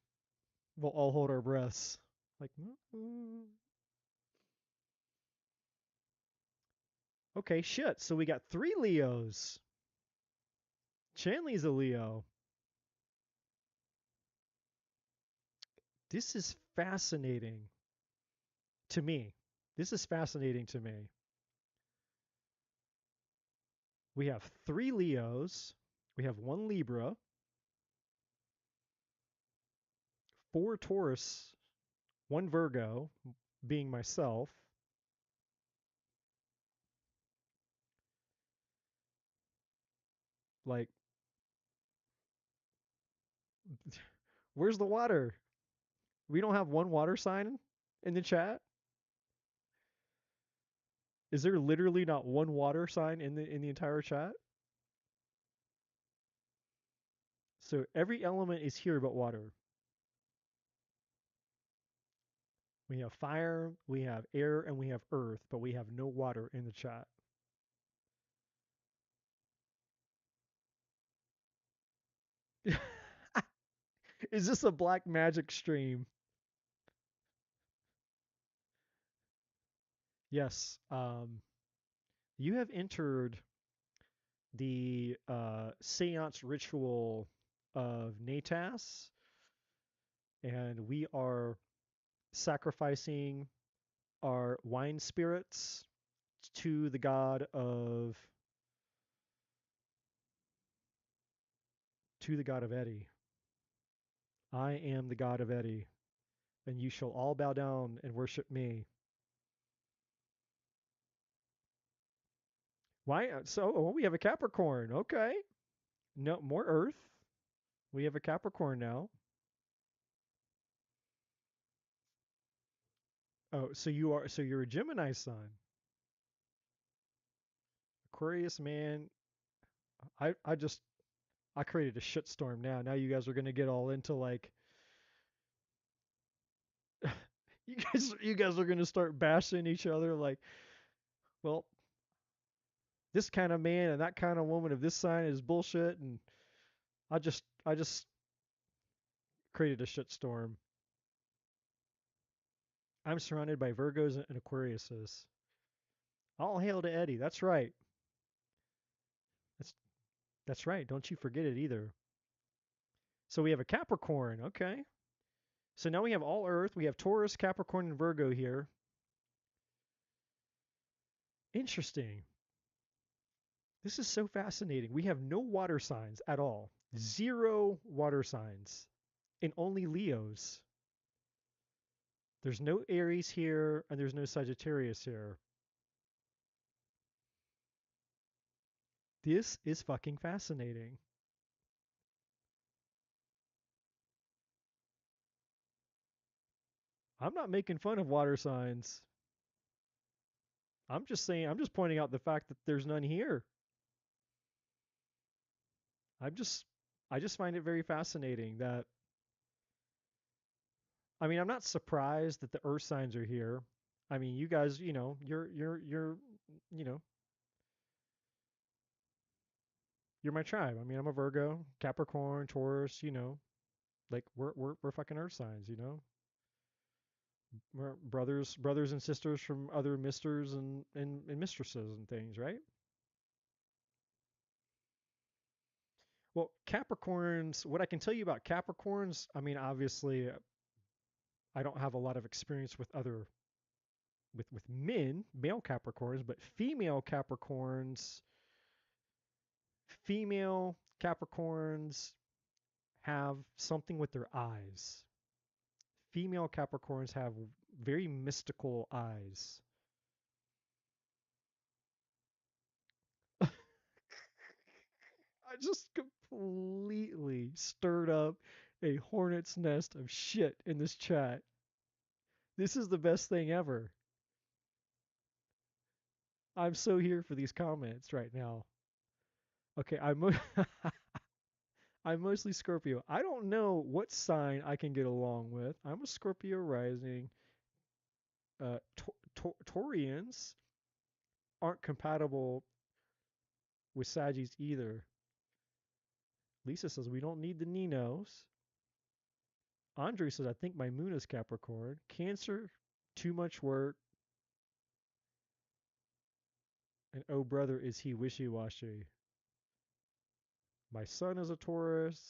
we'll all hold our breaths. Like, okay, shit. So we got three Leos. Chanley's a Leo. This is fascinating to me. This is fascinating to me. We have three Leos. We have one Libra, four Taurus, one Virgo, being myself. Like, where's the water? We don't have one water sign in the chat. Is there literally not one water sign in the entire chat? So every element is here but water. We have fire, we have air, and we have earth, but we have no water in the chat. Is this a black magic stream? Yes. You have entered the seance ritual of Natas, and we are sacrificing our wine spirits to the god of Eddie. I am the god of Eddie, and you shall all bow down and worship me. Why? So we have a Capricorn. Okay. No more Earth. We have a Capricorn now. Oh, so you're a Gemini sun. Aquarius man. I just I created a shitstorm now. Now you guys are gonna get all into like you guys are gonna start bashing each other like, well, this kind of man and that kind of woman of this sign is bullshit, and I just created a shitstorm. I'm surrounded by Virgos and Aquariuses. All hail to Eddie. That's right. That's that's right. Don't you forget it either. So we have a Capricorn. Okay. So now we have all Earth. We have Taurus, Capricorn, and Virgo here. Interesting. This is so fascinating. We have no water signs at all. Zero water signs. And only Leos. There's no Aries here, and there's no Sagittarius here. This is fucking fascinating. I'm not making fun of water signs. I'm just saying, I'm just pointing out the fact that there's none here. I'm just, I just find it very fascinating that, I mean, I'm not surprised that the earth signs are here. I mean, you guys, you know, you're my tribe. I mean, I'm a Virgo, Capricorn, Taurus, like we're fucking earth signs, We're brothers and sisters from other misters and mistresses and things, right? Well, Capricorns, what I can tell you about Capricorns, I mean, obviously, I don't have a lot of experience with other with male Capricorns, but female Capricorns have something with their eyes. Female Capricorns have very mystical eyes. I just completely stirred up a hornet's nest of shit in this chat. This is the best thing ever. I'm so here for these comments right now. Okay, I'm mostly Scorpio. I don't know what sign I can get along with. I'm a Scorpio rising. Taurians aren't compatible with Saggies either. Lisa says we don't need the Ninos. Andre says I think my moon is Capricorn. Cancer, too much work. And oh brother, is he wishy-washy. My son is a Taurus.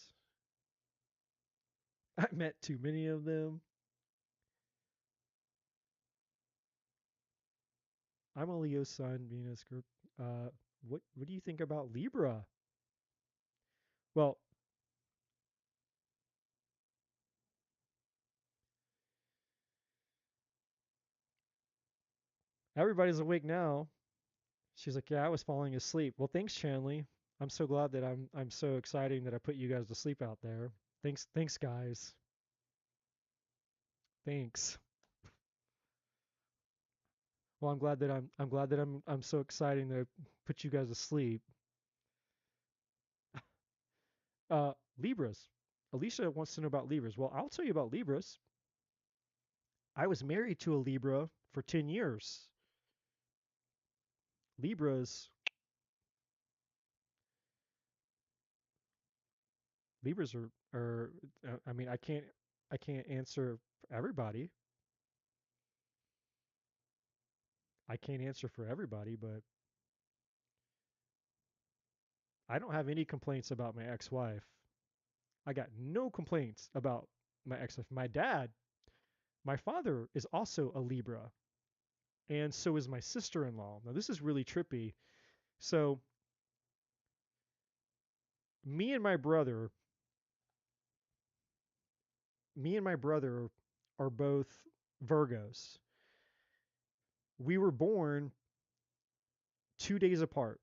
I met too many of them. I'm a Leo sun, Venus group. Uh, what do you think about Libra? Well, everybody's awake now. She's like, yeah, I was falling asleep. Well, thanks, Chanley. I'm so glad that I'm so exciting that I put you guys to sleep out there. Thanks, guys. Thanks. Well, I'm glad that I'm so exciting that I put you guys to sleep. Libras. Alicia wants to know about Libras. Well, I'll tell you about Libras. I was married to a Libra for 10 years. Libras Libras are I mean, I can't answer for everybody. I can't answer for everybody, but I don't have any complaints about my ex-wife. I got no complaints about my ex-wife. My father is also a Libra. and so is my sister-in-law. Now this is really trippy. So me and my brother, me and my brother are both Virgos. We were born 2 days apart,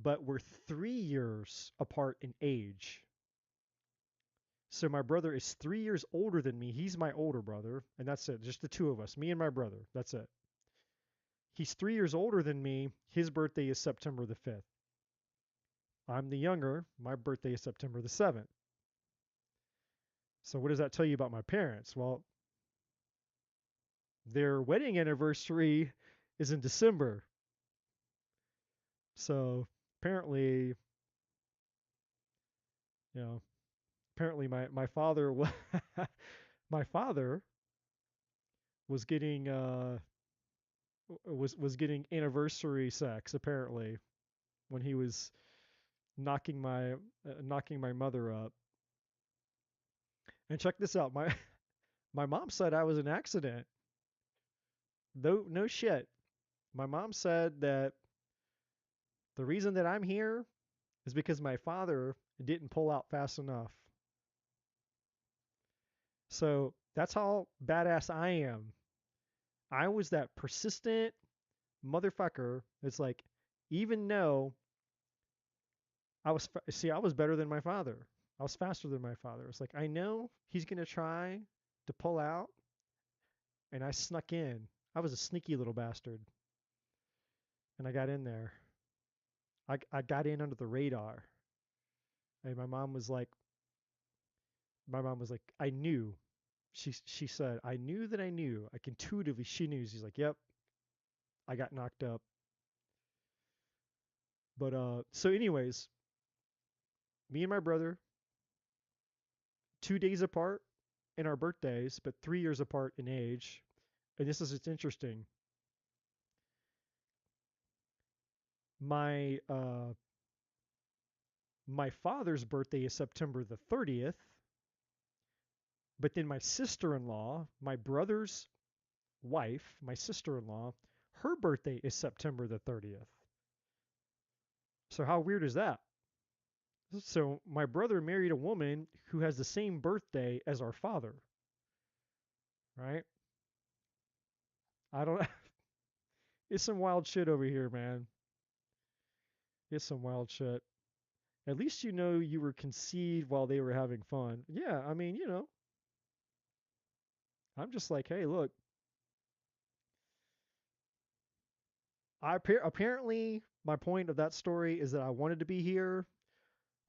but we're 3 years apart in age. So my brother is 3 years older than me. He's my older brother, and that's it. Just the two of us, me and my brother. That's it. He's 3 years older than me. His birthday is September the 5th. I'm the younger. My birthday is September the 7th. So what does that tell you about my parents? Well, their wedding anniversary is in December. So apparently, you know, apparently my father my father was getting was getting anniversary sex apparently when he was knocking my mother up. And check this out, my my mom said I was an accident. No shit. My mom said that the reason that I'm here is because my father didn't pull out fast enough. So that's how badass I am. I was that persistent motherfucker. It's like, even though I was better than my father. I was faster than my father. It's like, I know he's going to try to pull out, and I snuck in. I was a sneaky little bastard, and I got in there. I got in under the radar. And my mom was like, I knew. She said, I knew that I knew. Like intuitively, she knew. She's like, yep, I got knocked up. But so anyways, me and my brother, 2 days apart in our birthdays, but 3 years apart in age. And this is it's interesting. My my father's birthday is September the 30th, but then my sister-in-law, my brother's wife, my sister-in-law, her birthday is September the 30th. So how weird is that? So my brother married a woman who has the same birthday as our father, right? I don't it's some wild shit over here, man. It's some wild shit. At least you know you were conceived while they were having fun. Yeah, I mean, I'm just like, hey, look, apparently my point of that story is that I wanted to be here.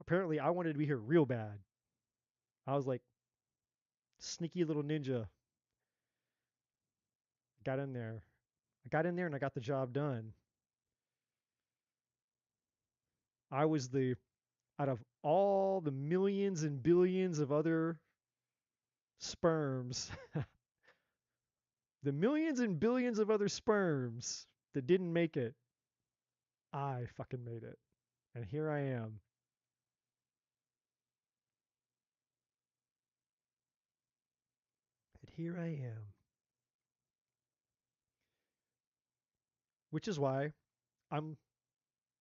Apparently, I wanted to be here real bad. I was like sneaky little ninja. Got in there. I got in there and I got the job done. I was the out of all the millions and billions of other sperms, the millions and billions of other sperms that didn't make it, I fucking made it. And here I am. And here I am. Which is why I'm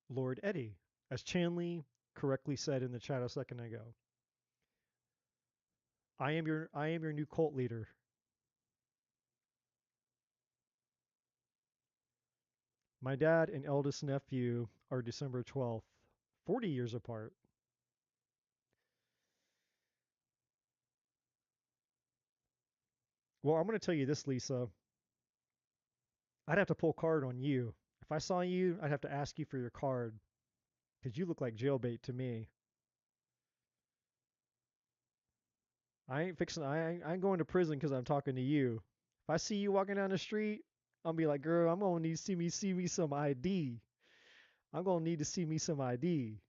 Lord Eddie, as Chanley correctly said in the chat a second ago. I am your new cult leader. My dad and eldest nephew are December 12th, 40 years apart. Well, I'm going to tell you this, Lisa. I'd have to pull card on you. If I saw you, I'd have to ask you for your card because you look like jailbait to me. I ain't going to prison because I'm talking to you. If I see you walking down the street, I'll be like, girl, I'm going to need to see me some ID. I'm going to need to see me some ID.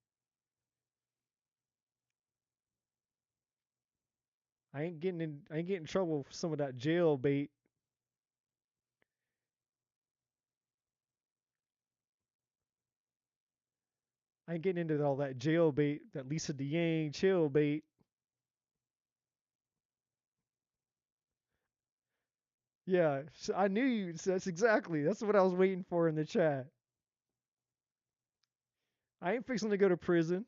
I ain't getting in trouble for some of that jailbait. I ain't getting into all that jailbait, that Lisa DeYang jailbait. Yeah, so I knew you. So that's exactly. That's what I was waiting for in the chat. I ain't fixing to go to prison.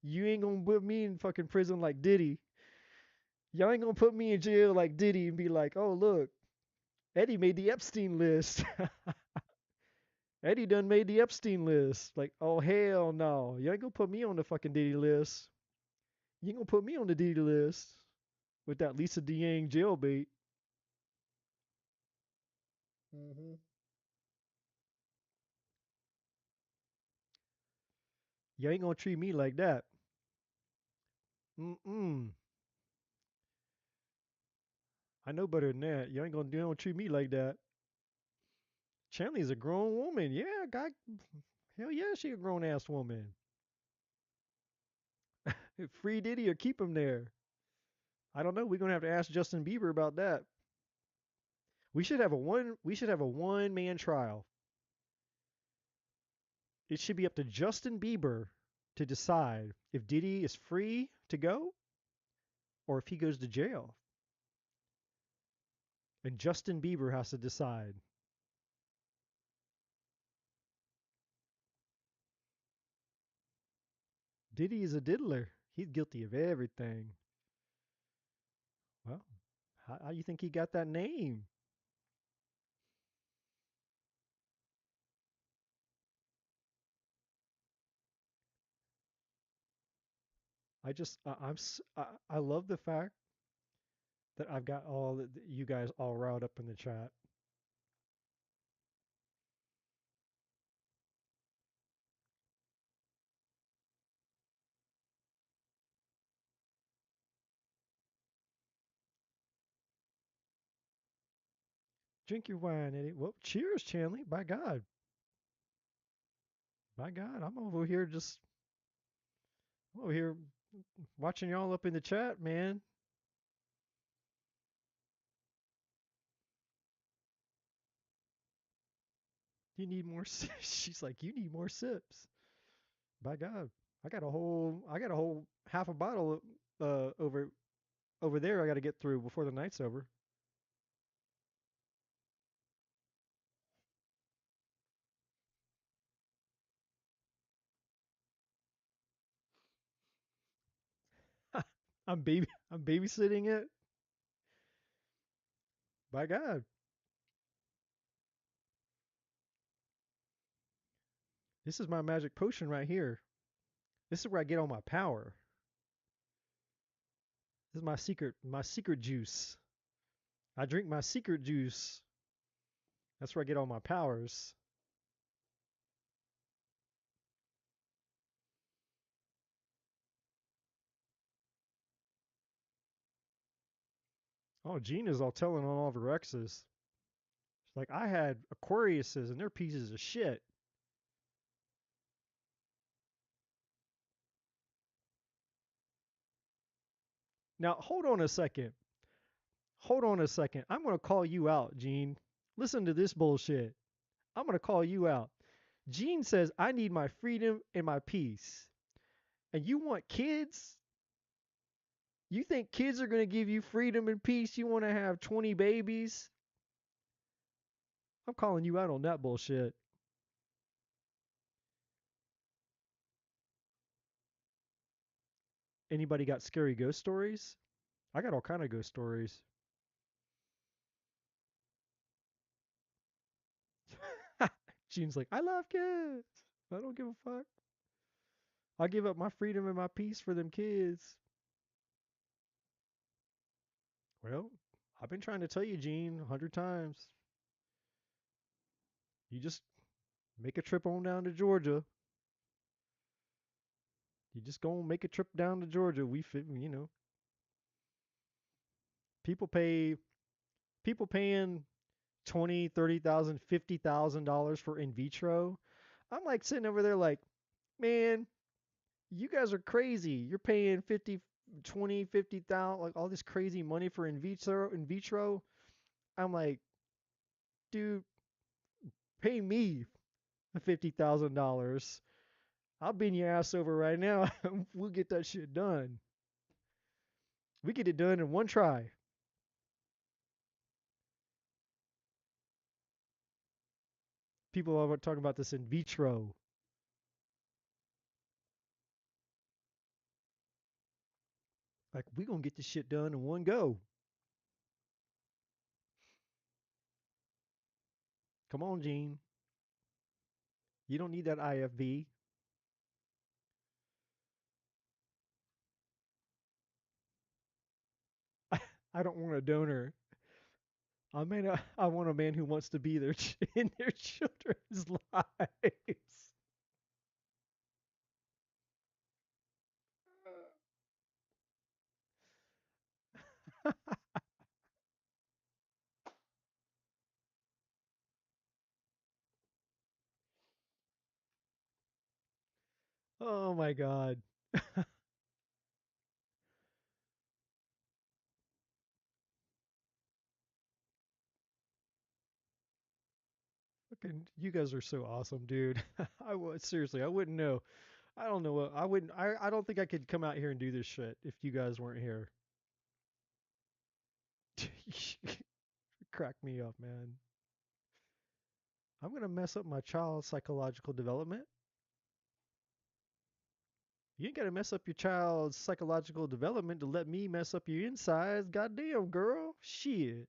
You ain't gonna put me in fucking prison like Diddy. Y'all ain't gonna put me in jail like Diddy and be like, oh look, Eddie made the Epstein list. Eddie done made the Epstein list. Like, oh hell no. You ain't gonna put me on the fucking Diddy list. You ain't gonna put me on the Diddy list with that Lisa Dieng jailbait. Mm-hmm. You ain't gonna treat me like that. Mm-mm. I know better than that. You don't treat me like that. Chanley's a grown woman. Yeah, guy. Hell yeah, she a grown ass woman. Free Diddy or keep him there. I don't know. We're gonna have to ask Justin Bieber about that. We should have a one. We should have a one man trial. It should be up to Justin Bieber to decide if Diddy is free to go or if he goes to jail. And Justin Bieber has to decide. Diddy is a diddler. He's guilty of everything. Well, how do you think he got that name? I just I love the fact that I've got you guys all riled up in the chat. Drink your wine, Eddie. Well, cheers, Chanley. By God, by God, I'm over here watching y'all up in the chat, man. You need more. She's like, you need more sips. By God, I got a whole half a bottle over there. I got to get through before the night's over. I'm babysitting it. By God, this is my magic potion right here. This is where I get all my power. This is my secret juice. I drink my secret juice. That's where I get all my powers. Oh, Gina's all telling on all of her exes. She's like, I had Aquariuses and they're pieces of shit. Now, hold on a second. Hold on a second. I'm going to call you out, Gene. Listen to this bullshit. I'm going to call you out. Gene says, I need my freedom and my peace. And you want kids? You think kids are going to give you freedom and peace? You want to have 20 babies? I'm calling you out on that bullshit. Anybody got scary ghost stories? I got all kind of ghost stories. Gene's like, I love kids. I don't give a fuck. I'll give up my freedom and my peace for them kids. Well, I've been trying to tell you, Gene, 100 times. You just make a trip on down to Georgia. You just go and make a trip down to Georgia. We fit, people pay people paying 20, 30,000, $50,000 for in vitro. I'm like sitting over there like, man, you guys are crazy. You're paying 50, 20, 50,000, like all this crazy money for in vitro. I'm like, dude, pay me $50,000. I'll bend your ass over right now. We'll get that shit done. We get it done in one try. People are talking about this in vitro. Like, we gonna get this shit done in one go. Come on, Gene. You don't need that IFB. I don't want a donor. I want a man who wants to be in their children's lives. Oh my god. Fucking, you guys are so awesome, dude. I would seriously, I wouldn't know. I don't know what I wouldn't. I don't think I could come out here and do this shit if you guys weren't here. Crack me up, man. I'm gonna mess up my child's psychological development. You ain't gotta mess up your child's psychological development to let me mess up your insides. Goddamn, girl. Shit.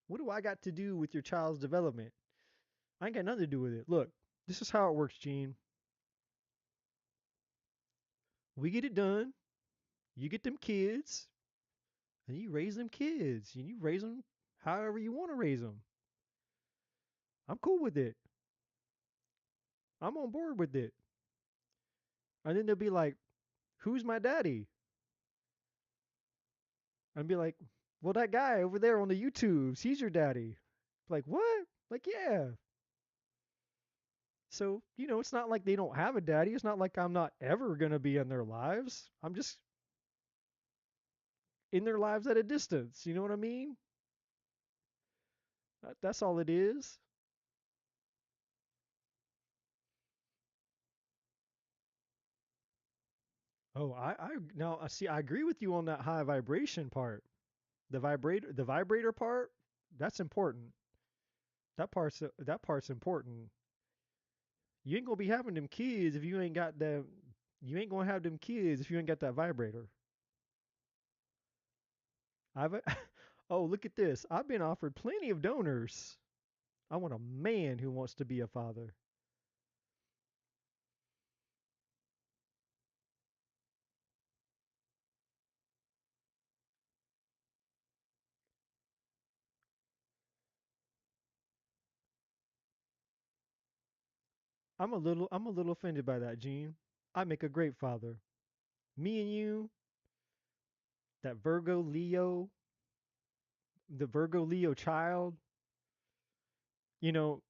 What do I got to do with your child's development? I ain't got nothing to do with it. Look, this is how it works, Gene. We get it done. You get them kids, and you raise them kids, and you raise them however you want to raise them. I'm cool with it. I'm on board with it. And then they'll be like, "Who's my daddy?" And be like, "Well, that guy over there on the YouTubes, he's your daddy." Like, what? Like, yeah. So, it's not like they don't have a daddy. It's not like I'm not ever going to be in their lives. I'm just in their lives at a distance. You know what I mean? That's all it is. Oh, I now I see. I agree with you on that high vibration part. The vibrator part, that's important. That part's important. You ain't gonna be having them kids if you ain't got them. You ain't gonna have them kids if you ain't got that vibrator. I've oh, look at this. I've been offered plenty of donors. I want a man who wants to be a father. I'm a little offended by that, Gene. I make a great father. Me and you, that Virgo Leo, the Virgo Leo child, you know,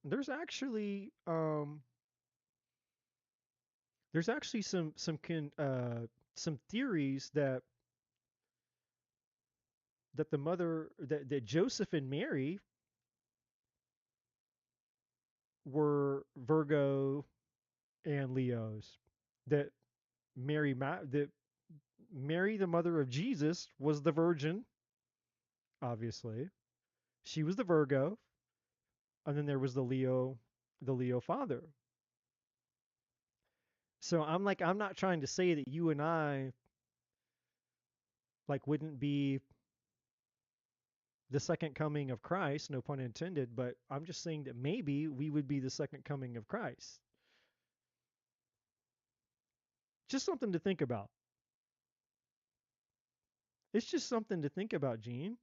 there's actually some theories that the mother that Joseph and Mary were Virgo and Leos. That that Mary, the mother of Jesus, was the virgin, obviously. She was the Virgo, and then there was the Leo father. So I'm not trying to say that you and I like wouldn't be the second coming of Christ, no pun intended, but I'm just saying that maybe we would be the second coming of Christ. Just something to think about. It's just something to think about, Gene.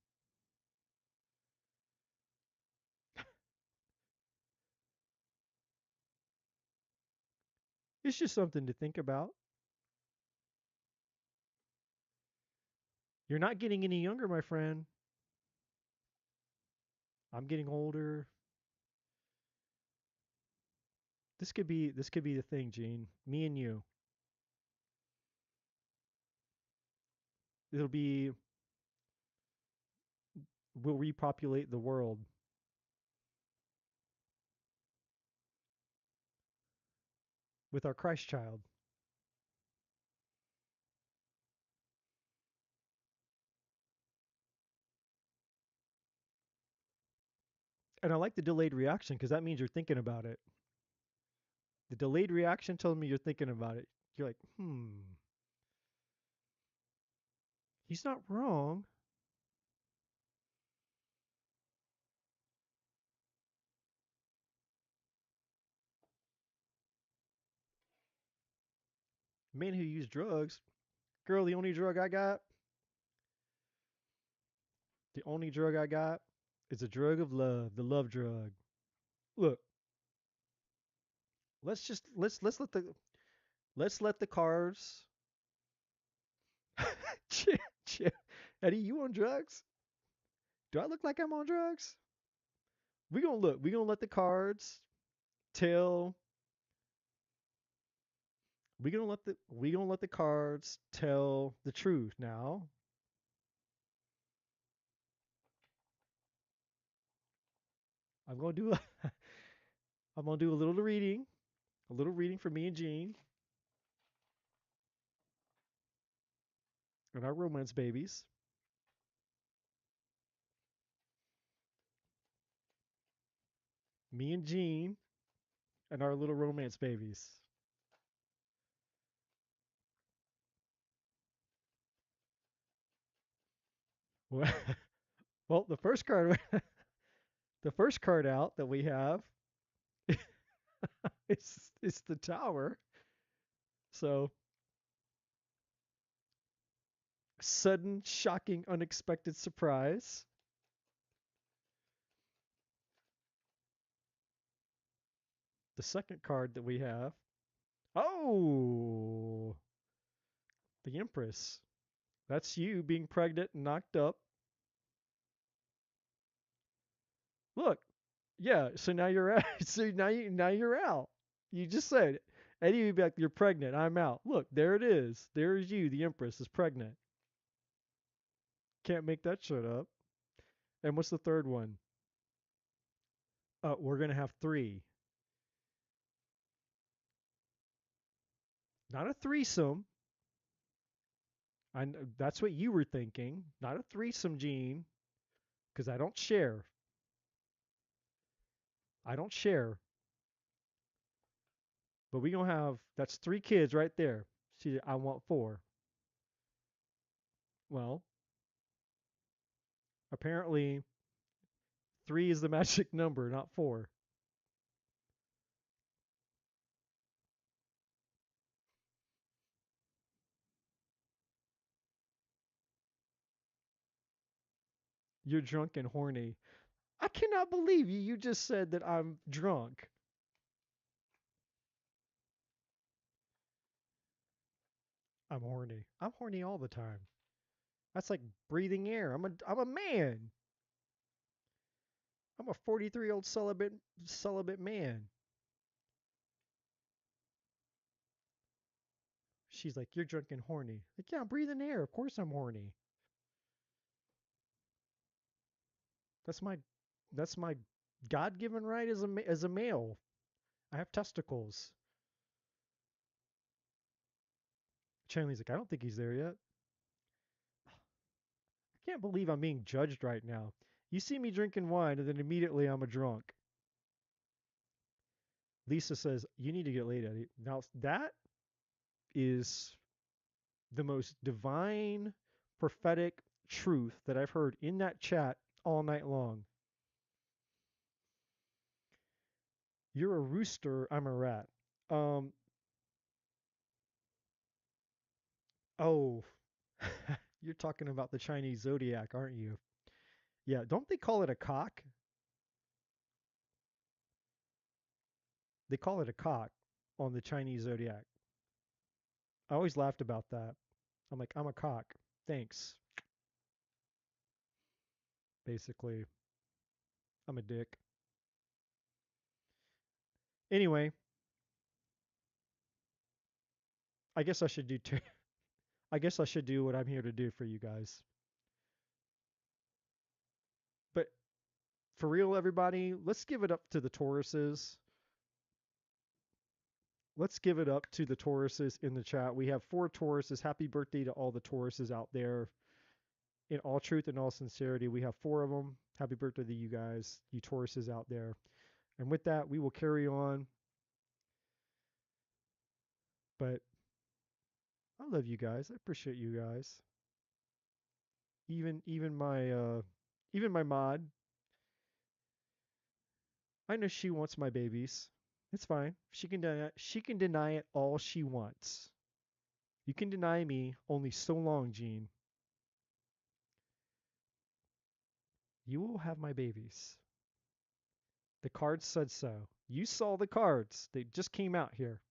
It's just something to think about. You're not getting any younger, my friend. I'm getting older. This could be the thing, Gene. Me and you. It'll be we'll repopulate the world with our Christ child. And I like the delayed reaction because that means you're thinking about it. The delayed reaction tells me you're thinking about it. You're like, he's not wrong. Man who used drugs. Girl, the only drug I got is a drug of love, the love drug. Look, let's let the cards. Chill, chill. Eddie, you on drugs? Do I look like I'm on drugs? We gonna let the cards tell. We gonna let the cards tell the truth now. I'm gonna do a I'm gonna do a little reading for me and Jean and our romance babies. Me and Jean and our little romance babies. Well, well, the first card out that we have is the Tower. So sudden, shocking, unexpected surprise. The second card that we have. Oh, the Empress. That's you being pregnant and knocked up. Look, yeah. So now you're out. So now you're out. You just said, Eddie, you'd be like, you're pregnant. I'm out. Look, there it is. There's you. The Empress is pregnant. Can't make that shit up. And what's the third one? We're gonna have three. Not a threesome. That's what you were thinking. Not a threesome, Gene, because I don't share. I don't share. But we gonna have that's three kids right there. See, I want four. Well, apparently three is the magic number, not four. You're drunk and horny. I cannot believe you. You just said that I'm drunk. I'm horny. I'm horny all the time. That's like breathing air. I'm a man. I'm a 43-year-old celibate man. She's like, you're drunk and horny. Like, yeah, I'm breathing air. Of course I'm horny. That's my that's my God-given right as a male. I have testicles. Chanley's like, I don't think he's there yet. I can't believe I'm being judged right now. You see me drinking wine, and then immediately I'm a drunk. Lisa says, you need to get laid, Eddie. Now, that is the most divine, prophetic truth that I've heard in that chat all night long. You're a rooster, I'm a rat. Um, oh, you're talking about the Chinese zodiac, aren't you? Yeah, don't they call it a cock? They call it a cock on the Chinese zodiac. I always laughed about that. I'm like, I'm a cock. Thanks. Basically, I'm a dick. Anyway, I guess I should do I guess I should do what I'm here to do for you guys. But for real, everybody, let's give it up to the Tauruses. Let's give it up to the Tauruses in the chat. We have 4 Tauruses. Happy birthday to all the Tauruses out there. in all truth and all sincerity, we have four of them. Happy birthday to you guys, you Tauruses out there. And with that, we will carry on. But I love you guys. I appreciate you guys. Even my mod, I know she wants my babies. It's fine. She can deny it all she wants. You can deny me only so long, Gene. You will have my babies. The cards said so. You saw the cards. They just came out here.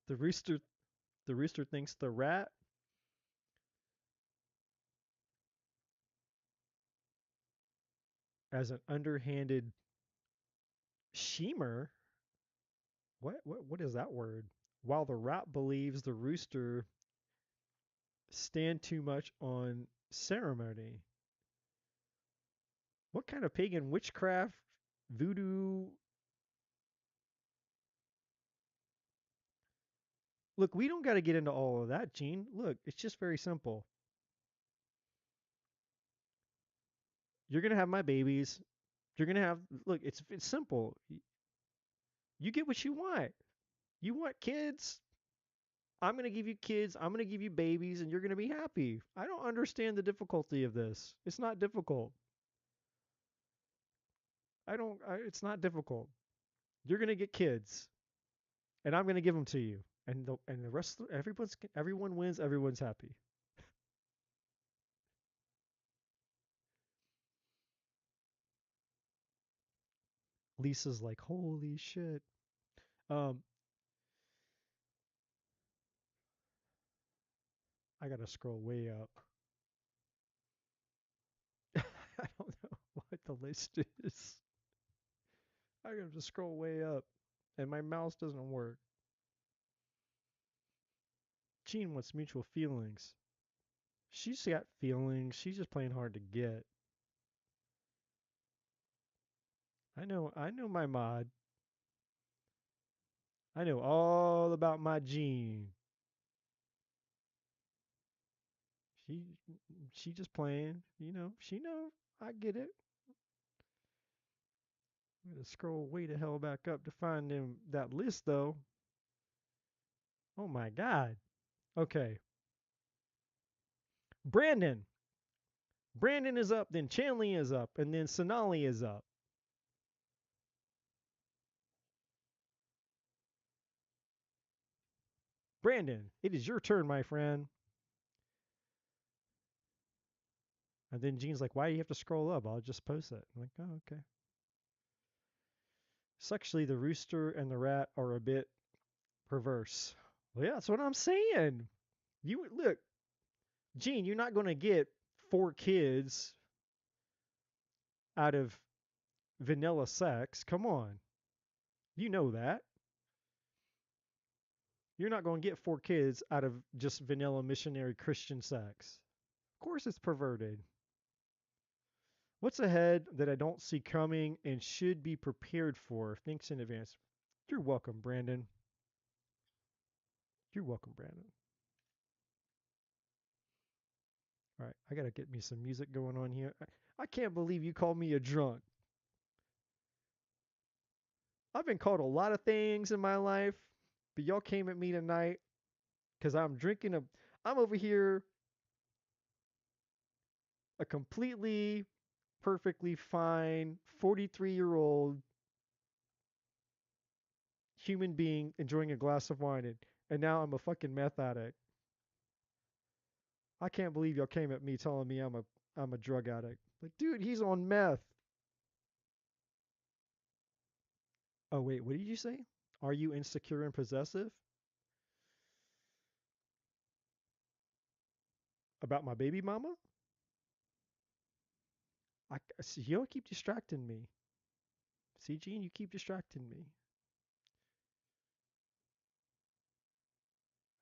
the rooster the rooster thinks the rat as an underhanded schemer. What is that word? While the rat believes the rooster stand too much on ceremony. What kind of pagan witchcraft voodoo? Look, we don't got to get into all of that, Gene. Look, it's just very simple. You're going to have my babies. You're going to have look, it's simple. You get what you want. You want kids? I'm going to give you kids. I'm going to give you babies and you're going to be happy. I don't understand the difficulty of this. It's not difficult. It's not difficult. You're going to get kids and I'm going to give them to you. And the rest everyone wins, everyone's happy. Lisa's like, "Holy shit." Um I got to scroll way up. I don't know what the list is. I got to scroll way up and my mouse doesn't work. Jean wants mutual feelings. She's got feelings. She's just playing hard to get. I know my mod. I know all about my Jean. She she just playing, you know. She know. I get it. I'm gonna scroll way the hell back up to find them that list though. Oh my god. Okay. Brandon. Brandon is up, then Chanley is up, and then Sonali is up. Brandon, it is your turn, my friend. And then Gene's like, why do you have to scroll up? I'll just post it. I'm like, oh, okay. Sexually, the rooster and the rat are a bit perverse. Well, yeah, that's what I'm saying. You look, Gene, you're not going to get four kids out of vanilla sex. Come on. You know that. You're not going to get four kids out of just vanilla missionary Christian sex. Of course, it's perverted. What's ahead that I don't see coming and should be prepared for? Thanks in advance. You're welcome, Brandon. You're welcome, Brandon. All right, I got to get me some music going on here. I can't believe you called me a drunk. I've been called a lot of things in my life, but y'all came at me tonight because I'm over here a completely, perfectly fine 43-year-old human being enjoying a glass of wine, and now I'm a fucking meth addict. I can't believe y'all came at me telling me I'm a drug addict. Like, dude, he's on meth. Oh wait, what did you say? Are you insecure and possessive about my baby mama? I see you keep distracting me. See, Gene, you keep distracting me.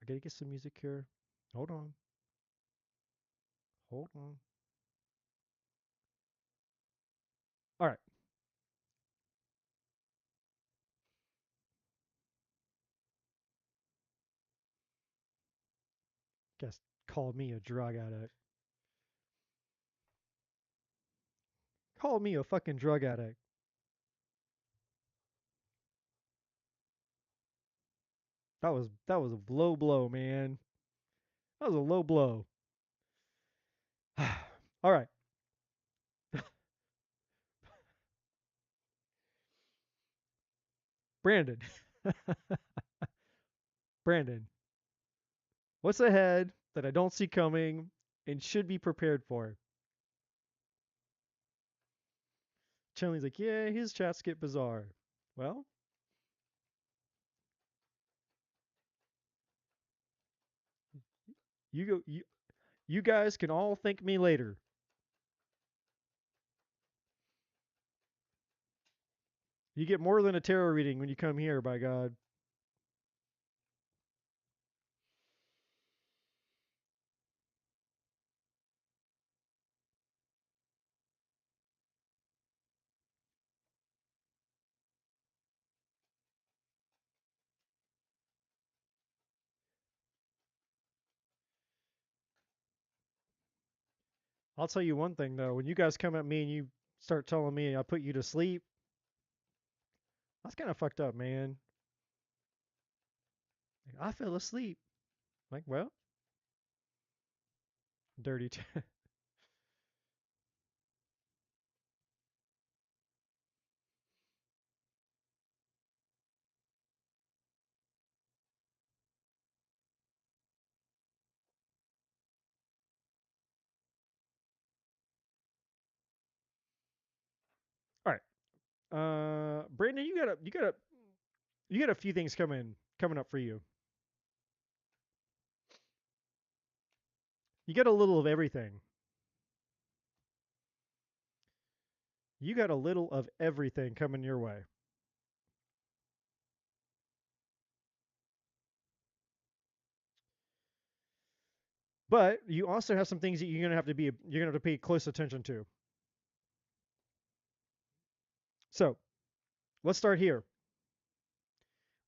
I gotta get some music here. Hold on. Hold on. All right. Guess called me a drug addict. Called me a fucking drug addict. That was a low blow, man. That was a low blow. All right. Brandon. Brandon. What's ahead that I don't see coming and should be prepared for? Chunli's like, yeah, his chats get bizarre. Well, you go. You guys can all thank me later. You get more than a tarot reading when you come here, by God. I'll tell you one thing though. When you guys come at me and you start telling me I put you to sleep, that's kind of fucked up, man. Like, I fell asleep. Like, well, dirty. All right. Brandon, you got a few things coming up for you. You got a little of everything. You got a little of everything coming your way. But you also have some things that you're gonna have to pay close attention to. So let's start here.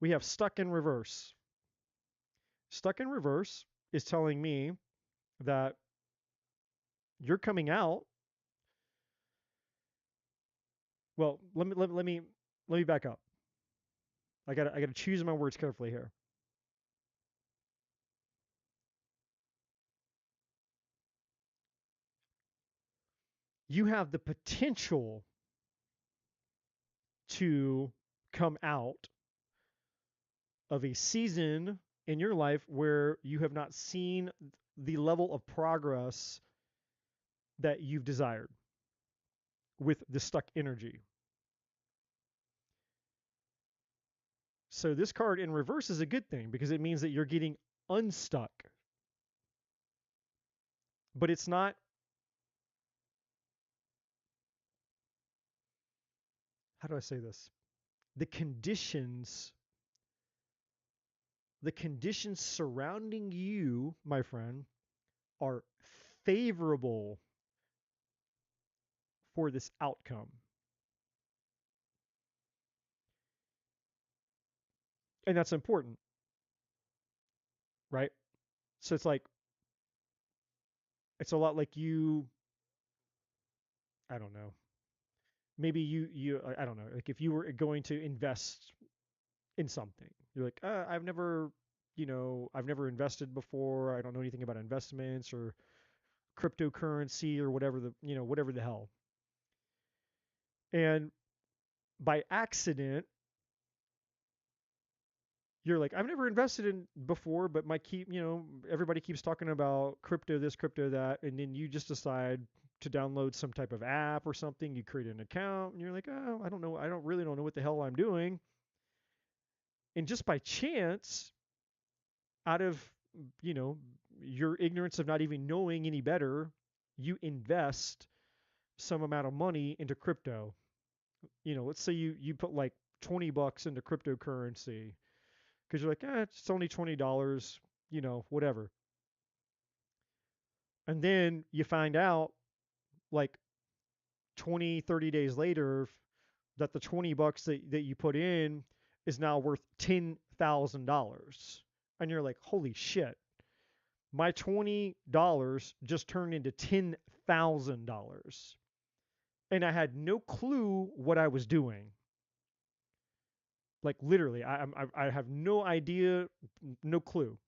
We have stuck in reverse. Stuck in reverse is telling me that you're coming out. Well, let me back up. I gotta choose my words carefully here. You have the potential to come out of a season in your life where you have not seen the level of progress that you've desired with the stuck energy. So this card in reverse is a good thing because it means that you're getting unstuck. But it's not, how do I say this? The conditions the conditions surrounding you, my friend, are favorable for this outcome. And that's important, right? So it's a lot like I don't know. Maybe I don't know, like if you were going to invest in something, you're like, I've never invested before. I don't know anything about investments or cryptocurrency or whatever the hell. And by accident, you're like, I've never invested in before, but everybody keeps talking about crypto this, crypto that, and then you just decide to download some type of app or something. You create an account, and you're like, oh, I don't know, I don't know what the hell I'm doing. And just by chance, out of you know your ignorance of not even knowing any better, you invest some amount of money into crypto. Let's say you put like $20 into cryptocurrency because you're like, it's only $20. whatever. And then you find out like 20, 30 days later that the 20 bucks that you put in is now worth $10,000. And you're like, holy shit, my $20 just turned into $10,000. And I had no clue what I was doing. Like literally, I have no idea, no clue.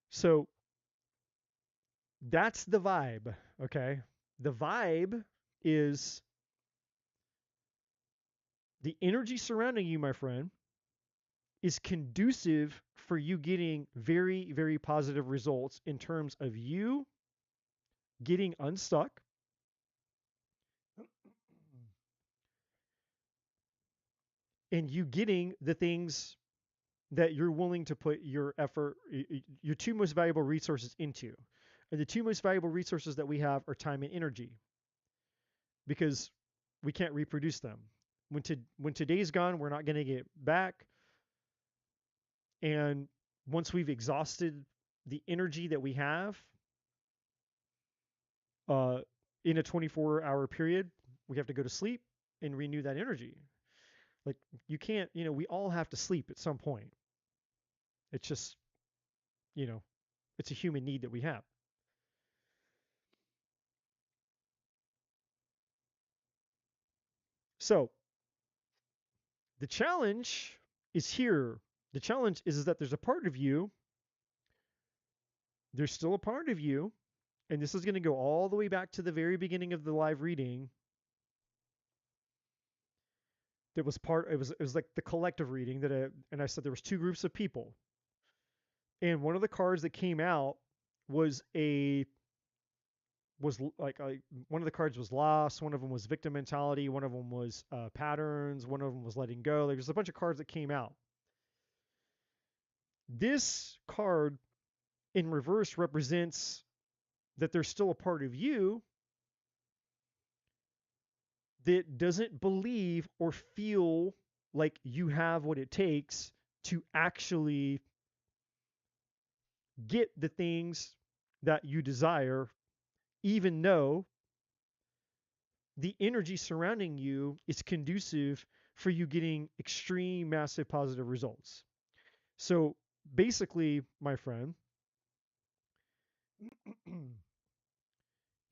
So that's the vibe, okay? The vibe is the energy surrounding you, my friend, is conducive for you getting very, very positive results in terms of you getting unstuck and you getting the things that you're willing to put your effort, your two most valuable resources into. And the two most valuable resources that we have are time and energy because we can't reproduce them. When today's gone, we're not going to get back. And once we've exhausted the energy that we have uh, in a 24-hour period, we have to go to sleep and renew that energy. Like you can't, we all have to sleep at some point. It's just, you know, it's a human need that we have. So the challenge is here. The challenge is that there's a part of you, there's still a part of you, and this is going to go all the way back to the very beginning of the live reading. That was part. It was like the collective reading and I said there was two groups of people, and one of the cards that came out was a was like one of the cards was loss, one of them was victim mentality, one of them was patterns, one of them was letting go. There's a bunch of cards that came out. This card in reverse represents that there's still a part of you that doesn't believe or feel like you have what it takes to actually get the things that you desire, even though the energy surrounding you is conducive for you getting extreme, massive positive results. So basically, my friend,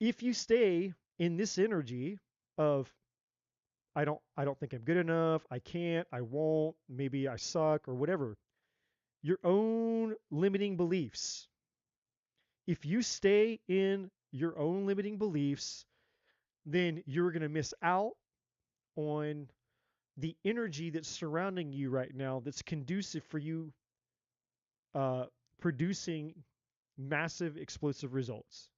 if you stay in this energy of I don't think I'm good enough, I can't, I won't, maybe I suck or whatever, your own limiting beliefs. If you stay in your own limiting beliefs, then you're going to miss out on the energy that's surrounding you right now that's conducive for you uh, producing massive explosive results.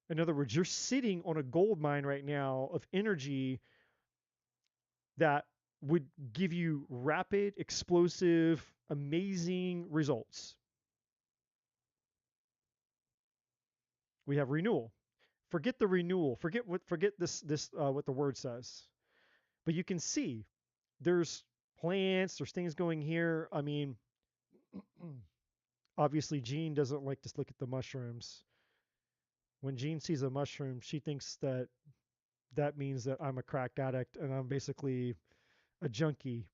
In other words, you're sitting on a gold mine right now of energy that would give you rapid, explosive, amazing results. We have renewal. Forget the renewal. Forget this what the word says. But you can see there's plants, there's things going here. I mean, obviously Jean doesn't like to look at the mushrooms. When Jean sees a mushroom, she thinks that that means that I'm a crack addict and I'm basically a junkie.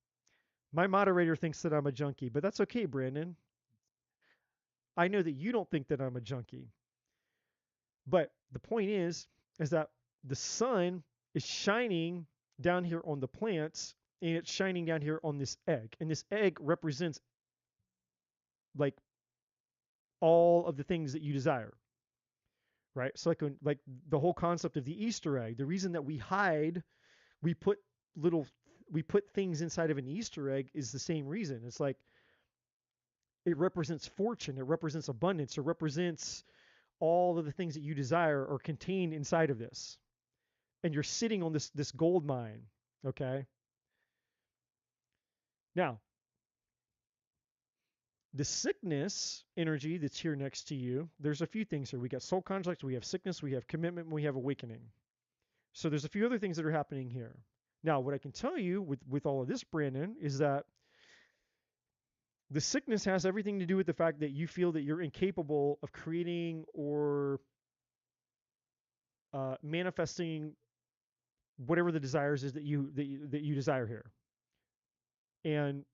My moderator thinks that I'm a junkie, but that's okay, Brandon. I know that you don't think that I'm a junkie. But the point is that the sun is shining down here on the plants and it's shining down here on this egg. And this egg represents like all of the things that you desire. Right? So like the whole concept of the Easter egg, the reason that we hide, we put little we put things inside of an Easter egg is the same reason. It's like it represents fortune, it represents abundance, it represents all of the things that you desire are contained inside of this. And you're sitting on this gold mine, okay? Now, the sickness energy that's here next to you, there's a few things here. We got soul contract, we have sickness, we have commitment, we have awakening. So there's a few other things that are happening here. Now, what I can tell you with all of this, Brandon, is that The sickness has everything to do with the fact that you feel that you're incapable of creating or manifesting whatever the desires is that you desire here. And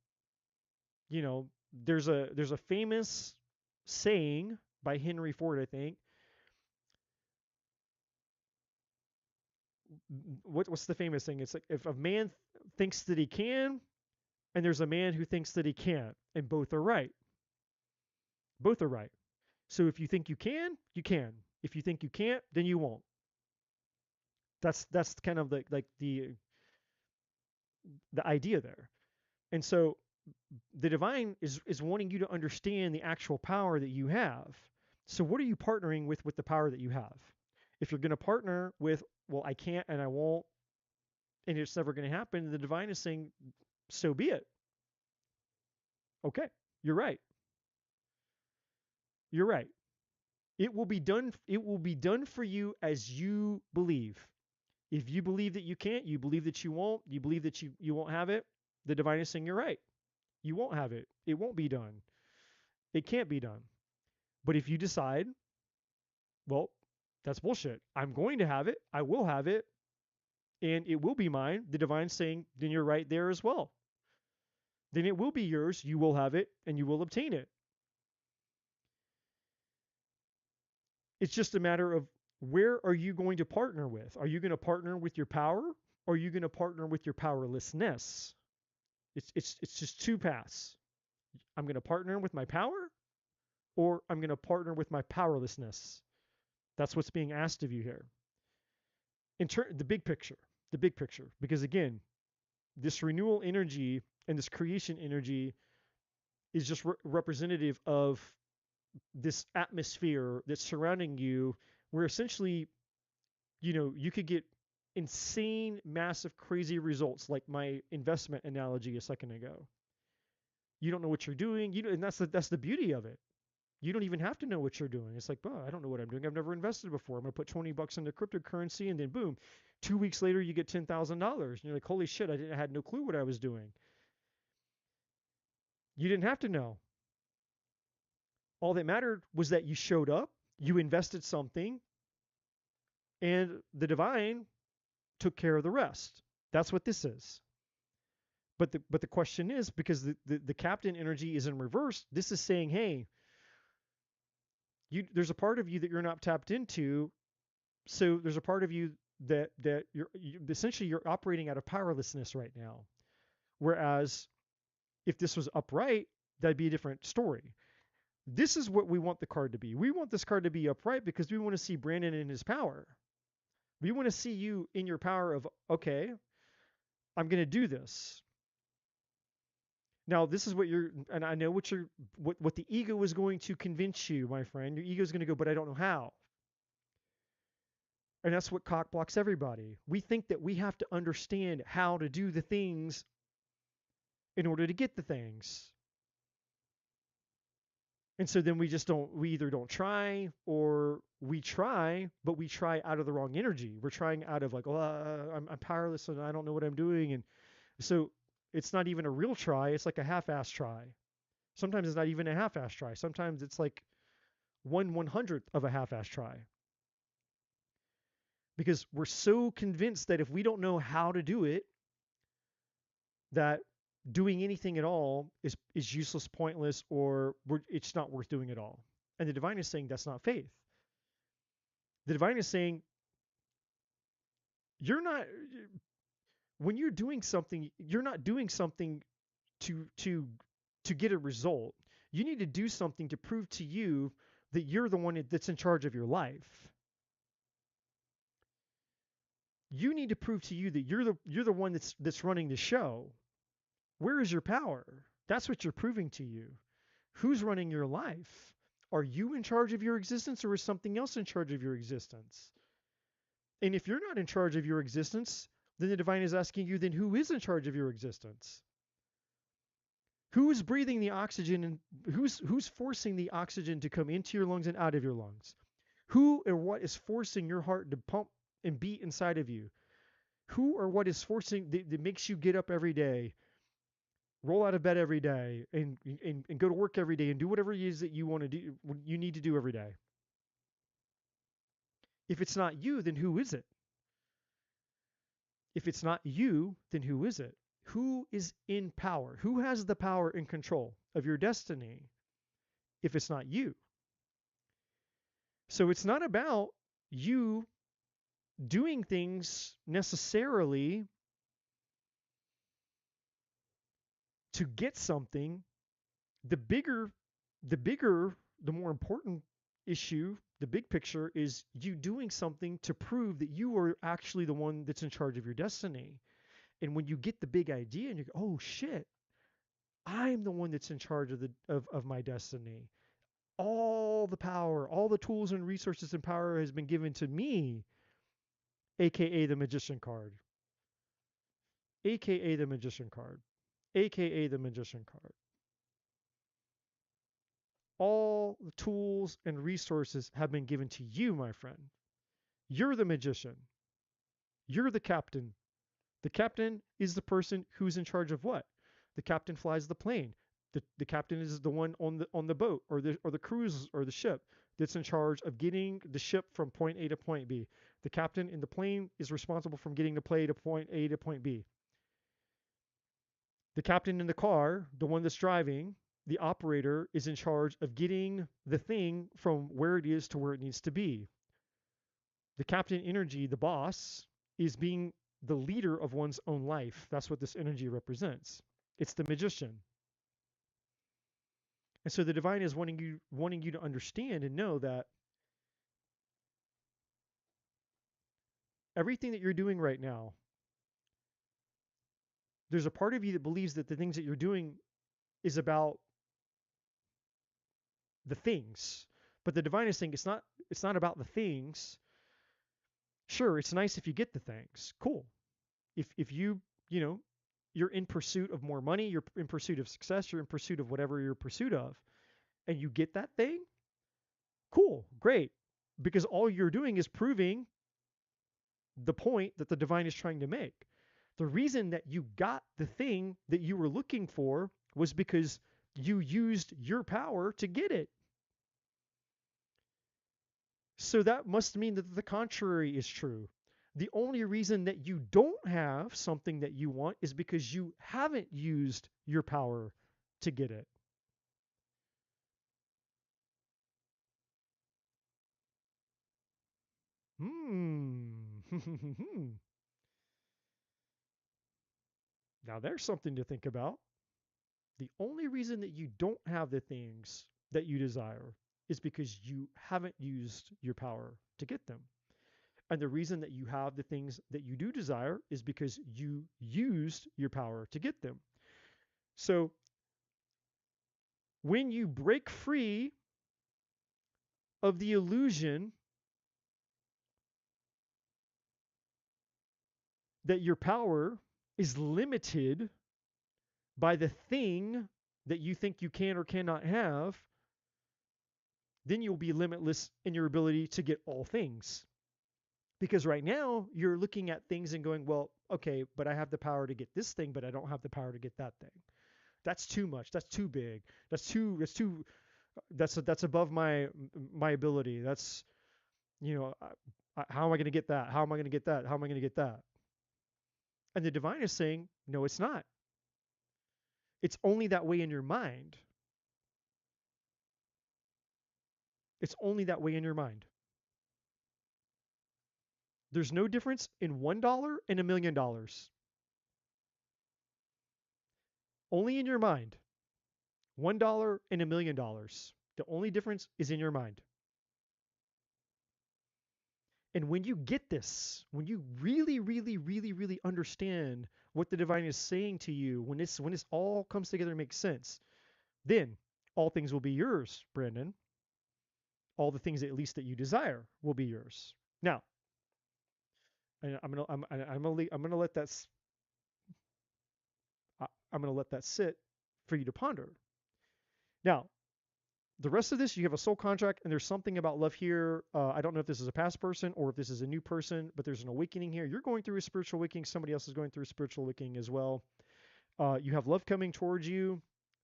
there's a famous saying by Henry Ford, I think. What's the famous thing? It's like, if a man thinks that he can, and there's a man who thinks that he can't, and both are right. Both are right. So if you think you can, you can. If you think you can't, then you won't. That's kind of the idea there. And so the divine is wanting you to understand the actual power that you have. So what are you partnering with the power that you have? If you're going to partner with, well, I can't and I won't, and it's never going to happen, the divine is saying, so be it. Okay, you're right. You're right. It will be done. It will be done for you as you believe. If you believe that you can't, you believe that you won't, you believe that you won't have it, the divine is saying you're right. You won't have it. It won't be done. It can't be done. But if you decide, well, that's bullshit. I'm going to have it. I will have it. And it will be mine. The divine's saying, then you're right there as well. Then it will be yours. You will have it and you will obtain it. It's just a matter of, where are you going to partner with? Are you going to partner with your power, or are you going to partner with your powerlessness? It's just two paths. I'm going to partner with my power, or I'm going to partner with my powerlessness. That's what's being asked of you here. The big picture, because again, this renewal energy and this creation energy is just representative of this atmosphere that's surrounding you, where essentially, you could get insane, massive, crazy results, like my investment analogy a second ago. You don't know what you're doing, and that's the beauty of it. You don't even have to know what you're doing. It's like, oh, I don't know what I'm doing. I've never invested before. I'm going to put $20 into cryptocurrency, and then boom, 2 weeks later you get $10,000. You're like, holy shit, I had no clue what I was doing. You didn't have to know. All that mattered was that you showed up, you invested something, and the divine took care of the rest. That's what this is. But the question is, because the captain energy is in reverse, this is saying, hey, there's a part of you that you're not tapped into. So there's a part of you that essentially you're operating out of powerlessness right now. Whereas if this was upright, that'd be a different story. This is what we want the card to be. We want this card to be upright because we want to see Brandon in his power. We want to see you in your power of, okay, I'm going to do this. Now, this is and I know what the ego is going to convince you, my friend. Your ego is going to go, but I don't know how. And that's what cock blocks everybody. We think that we have to understand how to do the things in order to get the things. And so then we either don't try, or we try, but we try out of the wrong energy. We're trying out of like, oh, I'm powerless and I don't know what I'm doing. And so it's not even a real try. It's like a half-ass try. Sometimes it's not even a half-ass try. Sometimes it's like 1/100th of a half-ass try. Because we're so convinced that if we don't know how to do it, that doing anything at all is useless, pointless, or it's not worth doing at all. And the divine is saying that's not faith. The divine is saying, you're not when you're doing something, you're not doing something to get a result. You need to do something to prove to you that you're the one that's in charge of your life. You need to prove to you that you're the one that's running the show. Where is your power? That's what you're proving to you. Who's running your life? Are you in charge of your existence, or is something else in charge of your existence? And if you're not in charge of your existence, then the divine is asking you, then who is in charge of your existence? Who's breathing the oxygen, and who's forcing the oxygen to come into your lungs and out of your lungs? Who or what is forcing your heart to pump and beat inside of you? Who or what is forcing that makes you get up every day roll out of bed every day and go to work every day and do whatever it is that you want to do, you need to do every day. If it's not you, then who is it? If it's not you, then who is it? Who is in power? Who has the power and control of your destiny if it's not you? So it's not about you doing things necessarily to get something. The bigger, the more important issue, the big picture is you doing something to prove that you are actually the one that's in charge of your destiny. And when you get the big idea and you go, oh shit, I'm the one that's in charge of my destiny. All the power, all the tools and resources and power has been given to me, aka the magician card, aka the magician card, aka the magician card. All the tools and resources have been given to you, my friend. You're the magician. You're the captain. The captain is the person who's in charge of what? The captain flies the plane. The captain is the one on the boat or the cruise or the ship that's in charge of getting the ship from point A to point B. The captain in the plane is responsible for getting the plane to point A to point B. The captain in the car, the one that's driving, the operator is in charge of getting the thing from where it is to where it needs to be. The captain energy, the boss, is being the leader of one's own life. That's what this energy represents. It's the magician. And so the divine is wanting you to understand and know that everything that you're doing right now, there's a part of you that believes that the things that you're doing is about the things. But the divine is saying it's not about the things. Sure, it's nice if you get the things. Cool. If you know, you're in pursuit of more money, you're in pursuit of success, you're in pursuit of whatever you're in pursuit of, and you get that thing, cool, great. Because all you're doing is proving the point that the divine is trying to make. The reason that you got the thing that you were looking for was because you used your power to get it. So that must mean that the contrary is true. The only reason that you don't have something that you want is because you haven't used your power to get it. Hmm. Now there's something to think about. The only reason that you don't have the things that you desire is because you haven't used your power to get them. And the reason that you have the things that you do desire is because you used your power to get them. So when you break free of the illusion that your power is limited by the thing that you think you can or cannot have, then you'll be limitless in your ability to get all things. Because right now you're looking at things and going, well, okay, but I have the power to get this thing, but I don't have the power to get that thing. That's too much. That's too big. That's above my ability. That's, you know, how am I going to get that? How am I going to get that? How am I going to get that? And the divine is saying, no, it's not. It's only that way in your mind. It's only that way in your mind. There's no difference in $1 and $1,000,000. Only in your mind. $1 and $1,000,000. The only difference is in your mind. And when you get this, when you really, really, really, really understand what the divine is saying to you, when this all comes together and makes sense, then all things will be yours, Brandon. All the things at least that you desire will be yours. Now, I'm gonna let that I'm gonna let that sit for you to ponder. Now, the rest of this, you have a soul contract, and there's something about love here. I don't know if this is a past person or if this is a new person, but there's an awakening here. You're going through a spiritual awakening. Somebody else is going through a spiritual awakening as well. You have love coming towards you.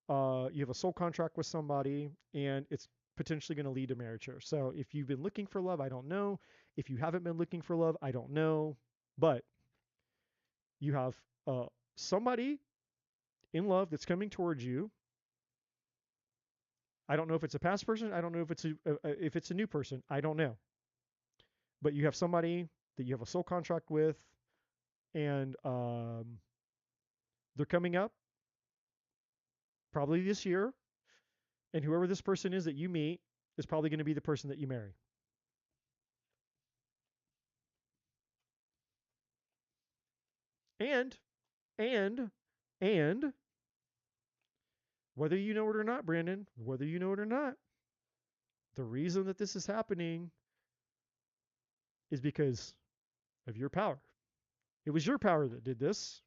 You have a soul contract with somebody, and it's potentially going to lead to marriage here. So if you've been looking for love, I don't know. If you haven't been looking for love, I don't know. But you have somebody in love that's coming towards you. I don't know if it's a past person. I don't know if it's a new person. I don't know. But you have somebody that you have a soul contract with, and they're coming up probably this year. And whoever this person is that you meet is probably going to be the person that you marry. And and and whether you know it or not, Brandon, whether you know it or not, the reason that this is happening is because of your power. It was your power that did this.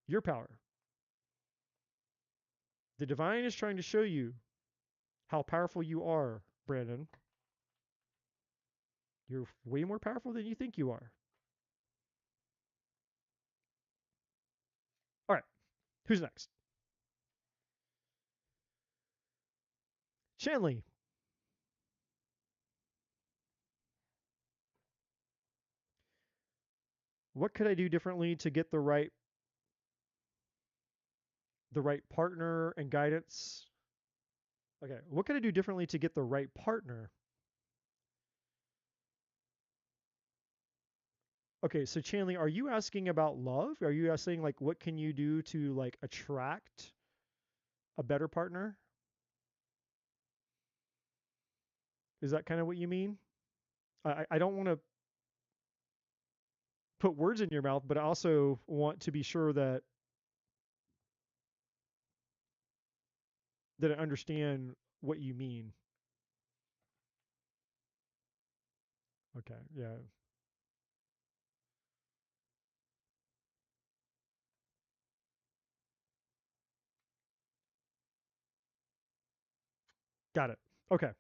Your power. The divine is trying to show you how powerful you are, Brandon. You're way more powerful than you think you are. All right, who's next? Shanley. What could I do differently to get the right partner and guidance? Okay, what could I do differently to get the right partner? Okay, so Chanley, are you asking about love? Are you asking like what can you do to like attract a better partner? Is that kind of what you mean? I don't want to put words in your mouth, but I also want to be sure that I understand what you mean. Okay, yeah, got it. Okay,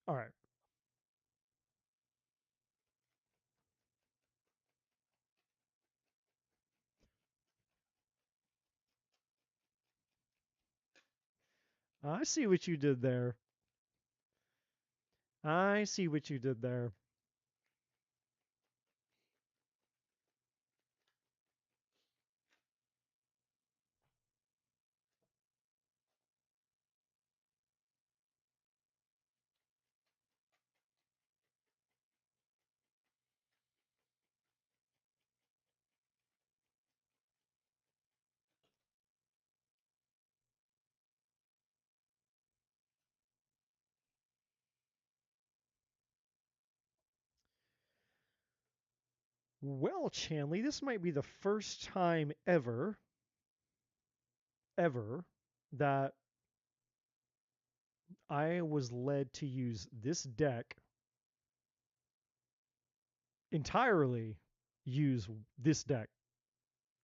all right. I see what you did there. I see what you did there. Well, Chanley, this might be the first time ever, that I was led to use this deck entirely use this deck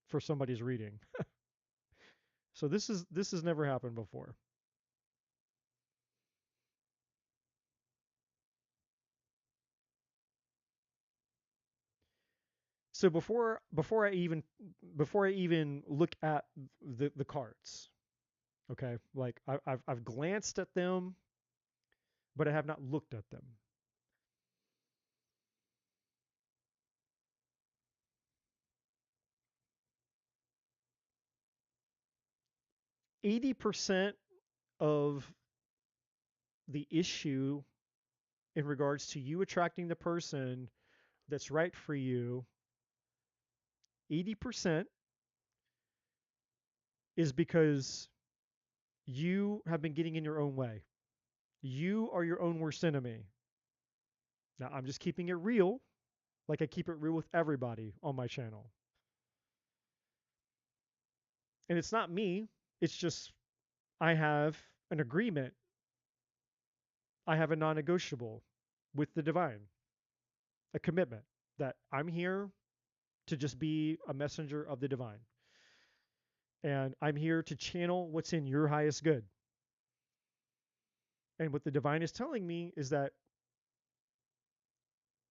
for somebody's reading. So this has never happened before. So before I even look at the cards, okay, like I've glanced at them, but I have not looked at them. 80% of the issue in regards to you attracting the person that's right for you, 80% is because you have been getting in your own way. You are your own worst enemy. Now, I'm just keeping it real. Like I keep it real with everybody on my channel. And it's not me, it's just I have an agreement, I have a non negotiable with the divine, a commitment that I'm here to just be a messenger of the divine. And I'm here to channel what's in your highest good. And what the divine is telling me is that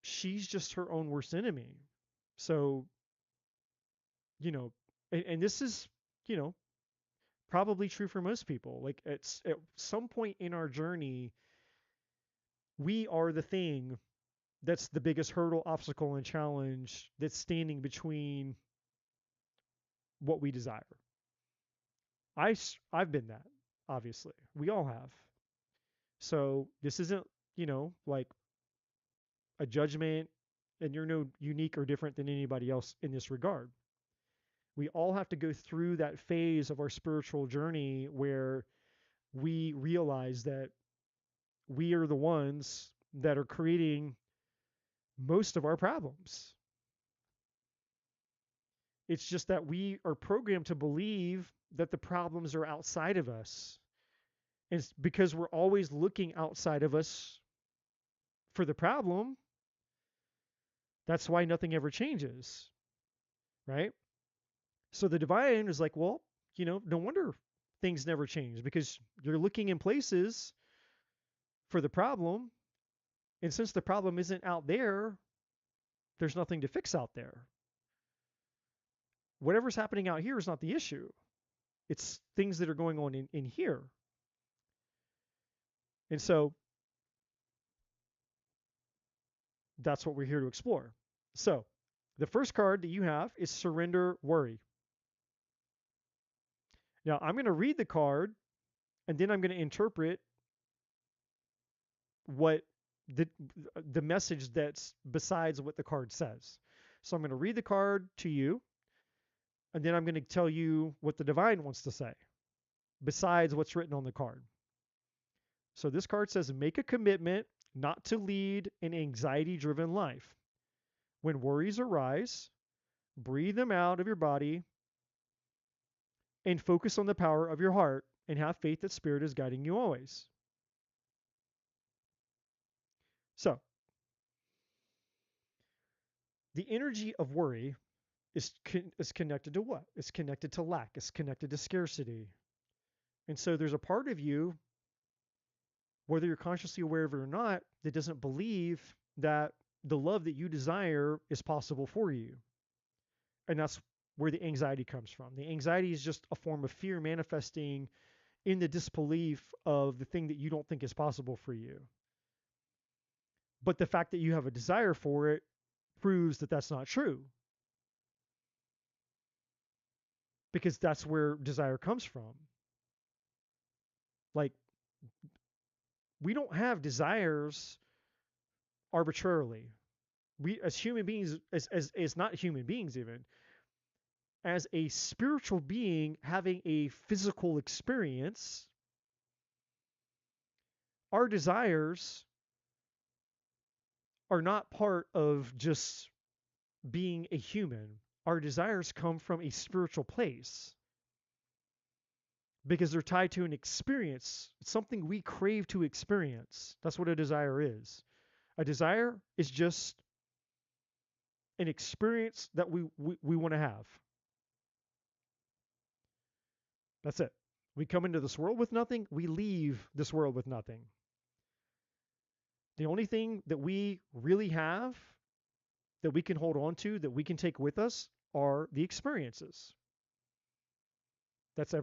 she's just her own worst enemy. So, you know, and this is, you know, probably true for most people. Like at some point in our journey, we are the thing that's the biggest hurdle, obstacle, and challenge that's standing between what we desire. I've been that, obviously. We all have. So this isn't, like a judgment, and you're no unique or different than anybody else in this regard. We all have to go through that phase of our spiritual journey where we realize that we are the ones that are creating most of our problems. It's just that we are programmed to believe that the problems are outside of us. And it's because we're always looking outside of us for the problem. That's why nothing ever changes, right? So the divine is like, well, no wonder things never change because you're looking in places for the problem. And since the problem isn't out there, there's nothing to fix out there. Whatever's happening out here is not the issue. It's things that are going on in here. And so that's what we're here to explore. So the first card that you have is Surrender Worry. Now I'm going to read the card and then I'm going to interpret what the the message that's besides what the card says. So I'm going to read the card to you and then I'm going to tell you what the divine wants to say besides what's written on the card. So this card says make a commitment not to lead an anxiety-driven life. When worries arise, breathe them out of your body and focus on the power of your heart and have faith that Spirit is guiding you always. So, the energy of worry is connected to what? It's connected to lack. It's connected to scarcity. And so there's a part of you, whether you're consciously aware of it or not, that doesn't believe that the love that you desire is possible for you. And that's where the anxiety comes from. The anxiety is just a form of fear manifesting in the disbelief of the thing that you don't think is possible for you. But the fact that you have a desire for it proves that that's not true. Because that's where desire comes from. Like, we don't have desires arbitrarily. We, as human beings, as not human beings even, as a spiritual being having a physical experience, our desires are not part of just being a human. Our desires come from a spiritual place because they're tied to an experience. It's something we crave to experience. That's what a desire is. A desire is just an experience that we want to have. That's it. We come into this world with nothing, we leave this world with nothing. The only thing that we really have that we can hold on to, that we can take with us, are the experiences. That's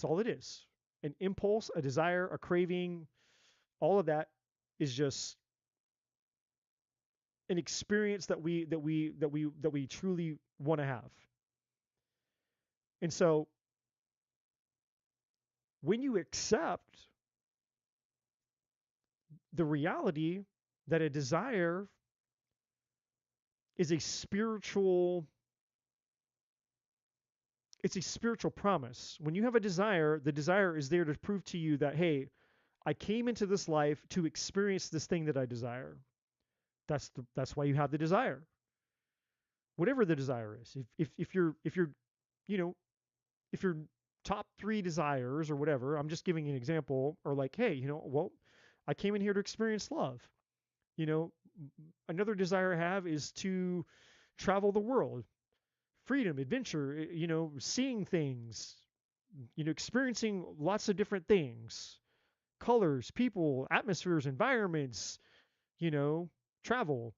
all it is. An impulse, a desire, a craving, all of that is just an experience that we truly want to have. And so when you accept the reality that a desire is a spiritual it's a spiritual promise. When you have a desire, the desire is there to prove to you that, hey, I came into this life to experience this thing that I desire. That's why you have the desire. whatever the desire is. If you're you know if your top three desires or whatever, I'm just giving you an example, are like, hey, well, I came in here to experience love. You know, another desire I have is to travel the world, freedom, adventure, seeing things, experiencing lots of different things, colors, people, atmospheres, environments, you know, travel.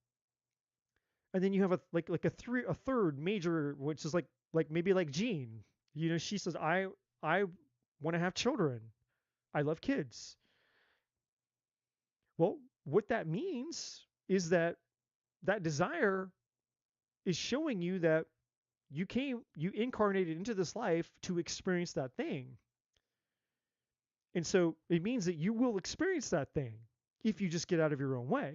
And then you have a third major, which is like maybe like Jean. She says, I want to have children. I love kids. Well, what that means is that that desire is showing you that you incarnated into this life to experience that thing. And so it means that you will experience that thing if you just get out of your own way.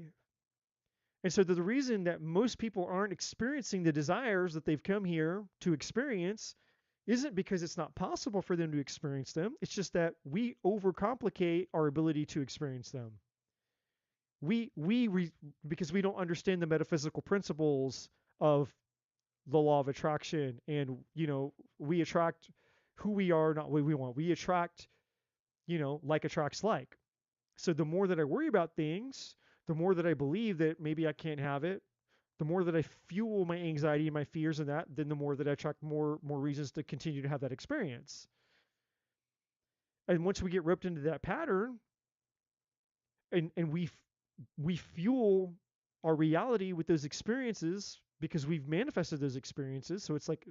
And so the reason that most people aren't experiencing the desires that they've come here to experience isn't because it's not possible for them to experience them. It's just that we overcomplicate our ability to experience them. Because we don't understand the metaphysical principles of the law of attraction, and we attract who we are, not what we want. We attract, like attracts like. So the more that I worry about things, the more that I believe that maybe I can't have it, the more that I fuel my anxiety and my fears and that, then the more that I attract more reasons to continue to have that experience. And once we get roped into that pattern, and we fuel our reality with those experiences because we've manifested those experiences. So it's like,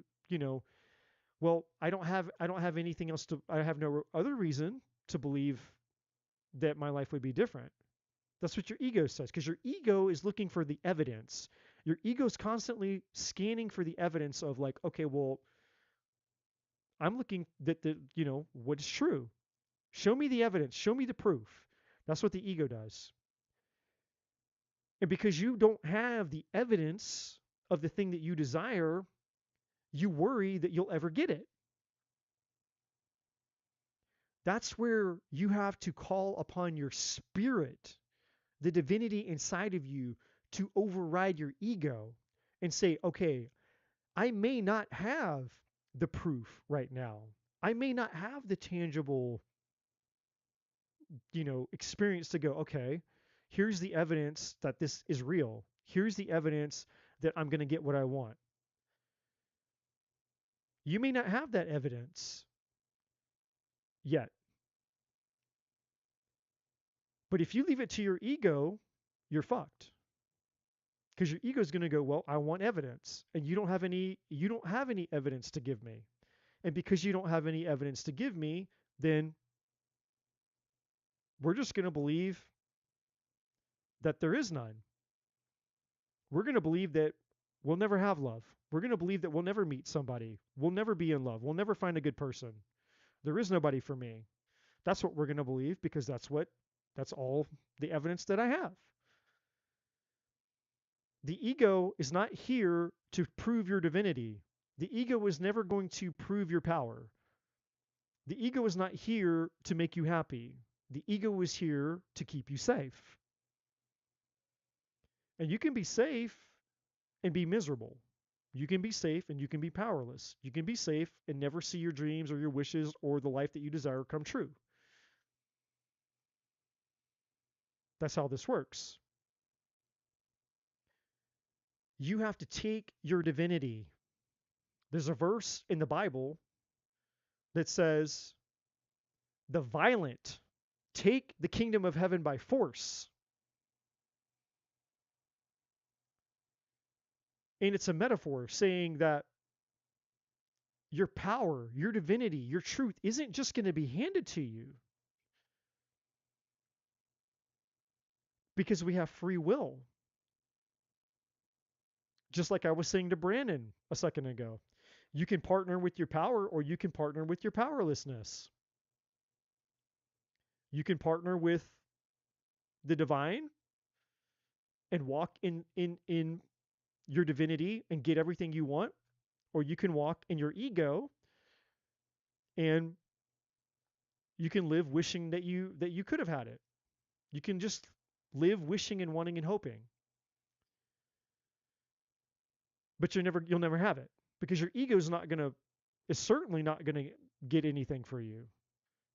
well, I don't have anything else to, I have no other reason to believe that my life would be different. That's what your ego says, because your ego is looking for the evidence. Your ego is constantly scanning for the evidence of like, okay, well, I'm looking that what is true. Show me the evidence. Show me the proof. That's what the ego does. And because you don't have the evidence of the thing that you desire, you worry that you'll ever get it. That's where you have to call upon your spirit, the divinity inside of you, to override your ego and say, okay, I may not have the proof right now. I may not have the tangible, experience to go, okay, here's the evidence that this is real. Here's the evidence that I'm going to get what I want. You may not have that evidence yet. But if you leave it to your ego, you're fucked. Because your ego is going to go, well, I want evidence, and you don't have any evidence to give me. And because you don't have any evidence to give me, then we're just going to believe that there is none. We're going to believe that we'll never have love. We're going to believe that we'll never meet somebody. We'll never be in love. We'll never find a good person. There is nobody for me. That's what we're going to believe because that's all the evidence that I have. The ego is not here to prove your divinity. The ego is never going to prove your power. The ego is not here to make you happy. The ego is here to keep you safe. And you can be safe and be miserable. You can be safe and you can be powerless. You can be safe and never see your dreams or your wishes or the life that you desire come true. That's how this works. You have to take your divinity. There's a verse in the Bible that says, the violent take the kingdom of heaven by force. And it's a metaphor saying that your power, your divinity, your truth isn't just going to be handed to you because we have free will. Just like I was saying to Brandon a second ago, you can partner with your power or you can partner with your powerlessness. You can partner with the divine and walk in your divinity and get everything you want, or you can walk in your ego and you can live wishing that you could have had it. You can just live wishing and wanting and hoping. but you'll never have it because your ego is certainly not going to get anything for you.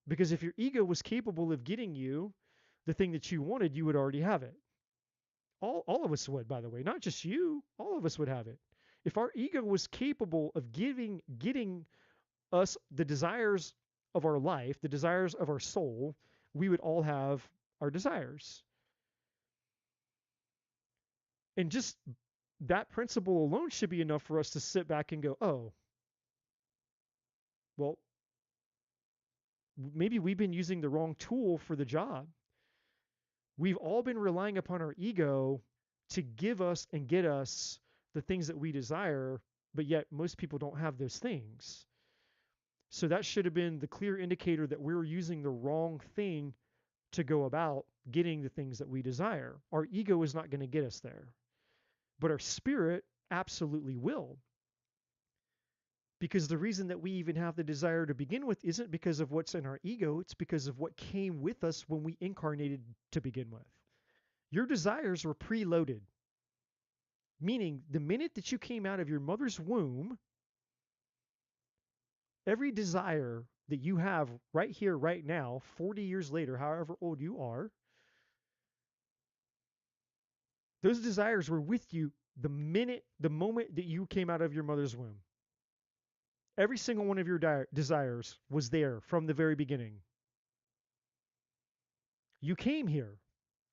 Because if your ego was capable of getting you the thing that you wanted, you would already have it. All of us would, by the way, not just you. All of us would have it. If our ego was capable of getting us the desires of our life, the desires of our soul, we would all have our desires. And just that principle alone should be enough for us to sit back and go, oh, well, maybe we've been using the wrong tool for the job. We've all been relying upon our ego to give us and get us the things that we desire, but yet most people don't have those things. So that should have been the clear indicator that we're using the wrong thing to go about getting the things that we desire. Our ego is not going to get us there, but our spirit absolutely will. Because the reason that we even have the desire to begin with isn't because of what's in our ego, it's because of what came with us when we incarnated to begin with. Your desires were preloaded, meaning the minute that you came out of your mother's womb, every desire that you have right here, right now, 40 years later, however old you are, those desires were with you the moment that you came out of your mother's womb. Every single one of your desires was there from the very beginning. You came here.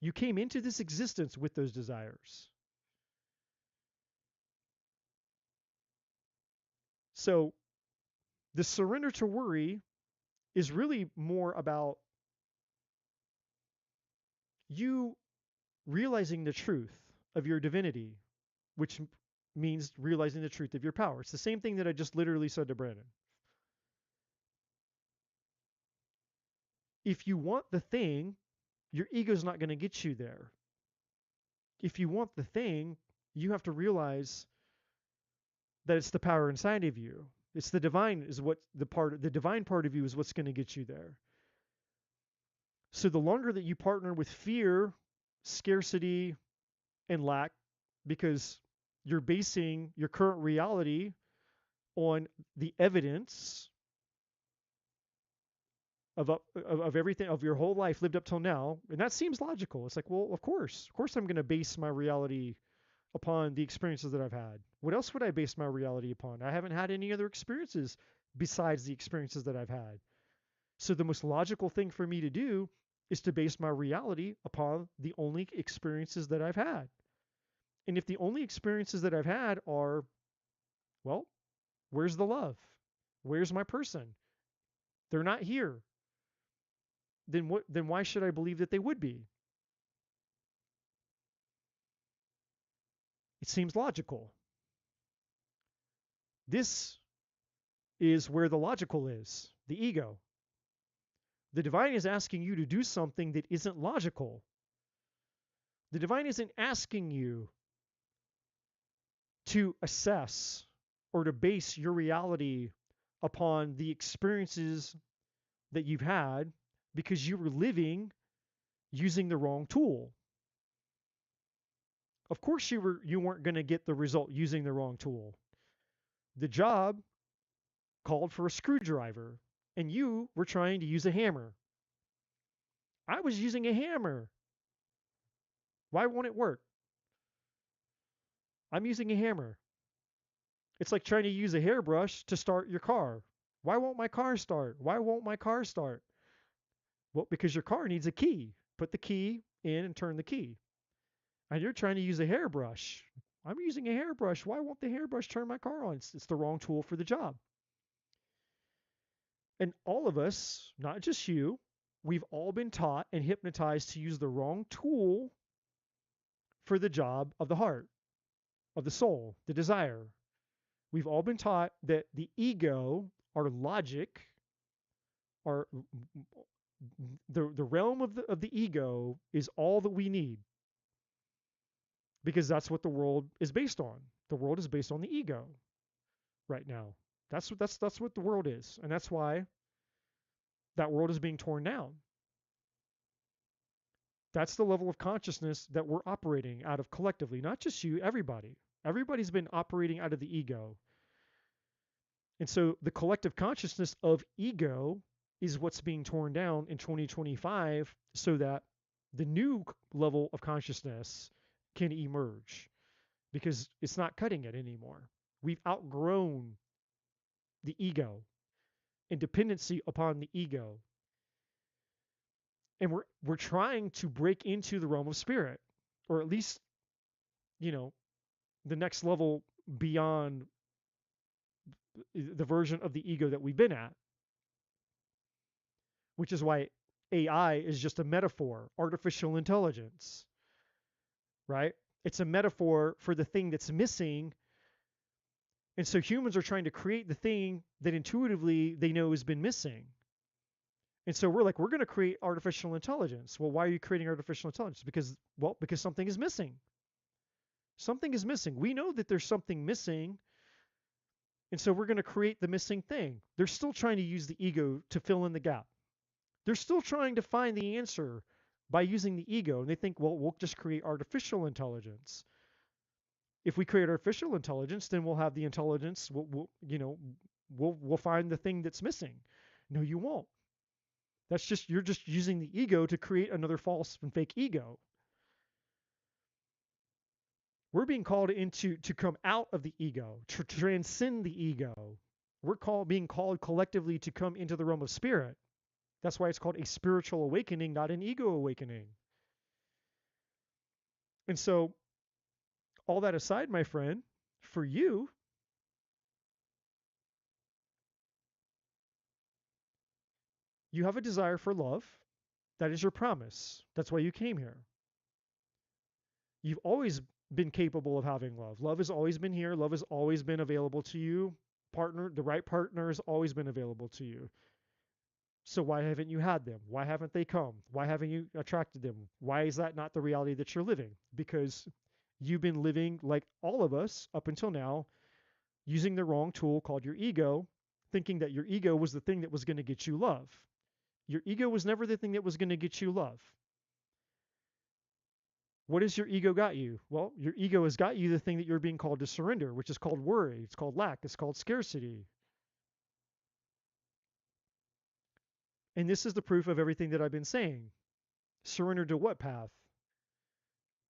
You came into this existence with those desires. So the surrender to worry is really more about you realizing the truth of your divinity, which means realizing the truth of your power. It's the same thing that I just literally said to Brandon. If you want the thing, your ego's not going to get you there. If you want the thing, you have to realize that it's the power inside of you. It's the divine is what the divine part of you is what's going to get you there. So the longer that you partner with fear, scarcity, and lack, because you're basing your current reality on the evidence of everything of your whole life lived up till now, and that seems logical. It's like, well, of course I'm going to base my reality upon the experiences that I've had. What else would I base my reality upon? I haven't had any other experiences besides the experiences that I've had. So the most logical thing for me to do is to base my reality upon the only experiences that I've had. And if the only experiences that I've had are, well, where's the love? Where's my person? They're not here. Then why should I believe that they would be? It seems logical. This is where the logical is, the ego. The divine is asking you to do something that isn't logical. The divine isn't asking you to assess or to base your reality upon the experiences that you've had because you were living using the wrong tool. Of course you weren't going to get the result using the wrong tool. The job called for a screwdriver and you were trying to use a hammer. I was using a hammer. Why won't it work? I'm using a hammer. It's like trying to use a hairbrush to start your car. Why won't my car start? Why won't my car start? Well, because your car needs a key. Put the key in and turn the key. And you're trying to use a hairbrush. I'm using a hairbrush. Why won't the hairbrush turn my car on? It's the wrong tool for the job. And all of us, not just you, we've all been taught and hypnotized to use the wrong tool for the job of the heart, of the soul, the desire. We've all been taught that the ego, our logic, our the realm of the ego is all that we need. Because that's what the world is based on. The world is based on the ego right now. That's what the world is. And that's why that world is being torn down. That's the level of consciousness that we're operating out of collectively, not just you, everybody. Everybody's been operating out of the ego. And so the collective consciousness of ego is what's being torn down in 2025 so that the new level of consciousness can emerge because it's not cutting it anymore. We've outgrown the ego and dependency upon the ego. And we're trying to break into the realm of spirit, or at least, you know, the next level beyond the version of the ego that we've been at, which is why AI is just a metaphor, artificial intelligence, right? It's a metaphor for the thing that's missing. And so humans are trying to create the thing that intuitively they know has been missing. And so we're like, we're going to create artificial intelligence. Well, why are you creating artificial intelligence? Because something is missing. Something is missing. We know that there's something missing. And so we're going to create the missing thing. They're still trying to use the ego to fill in the gap. They're still trying to find the answer by using the ego. And they think, well, we'll just create artificial intelligence. If we create artificial intelligence, then we'll have the intelligence. We'll find the thing that's missing. No, you won't. You're just using the ego to create another false and fake ego. We're being called to come out of the ego, to transcend the ego. We're being called collectively to come into the realm of spirit. That's why it's called a spiritual awakening, not an ego awakening. And so, all that aside, my friend, for you, you have a desire for love. That is your promise. That's why you came here. You've always been capable of having love. Love has always been here. Love has always been available to you. The right partner has always been available to you. So why haven't you had them? Why haven't they come? Why haven't you attracted them? Why is that not the reality that you're living? Because you've been living like all of us up until now, using the wrong tool called your ego, thinking that your ego was the thing that was going to get you love. Your ego was never the thing that was going to get you love. What has your ego got you? Well, your ego has got you the thing that you're being called to surrender, which is called worry. It's called lack. It's called scarcity. And this is the proof of everything that I've been saying. Surrender to what path?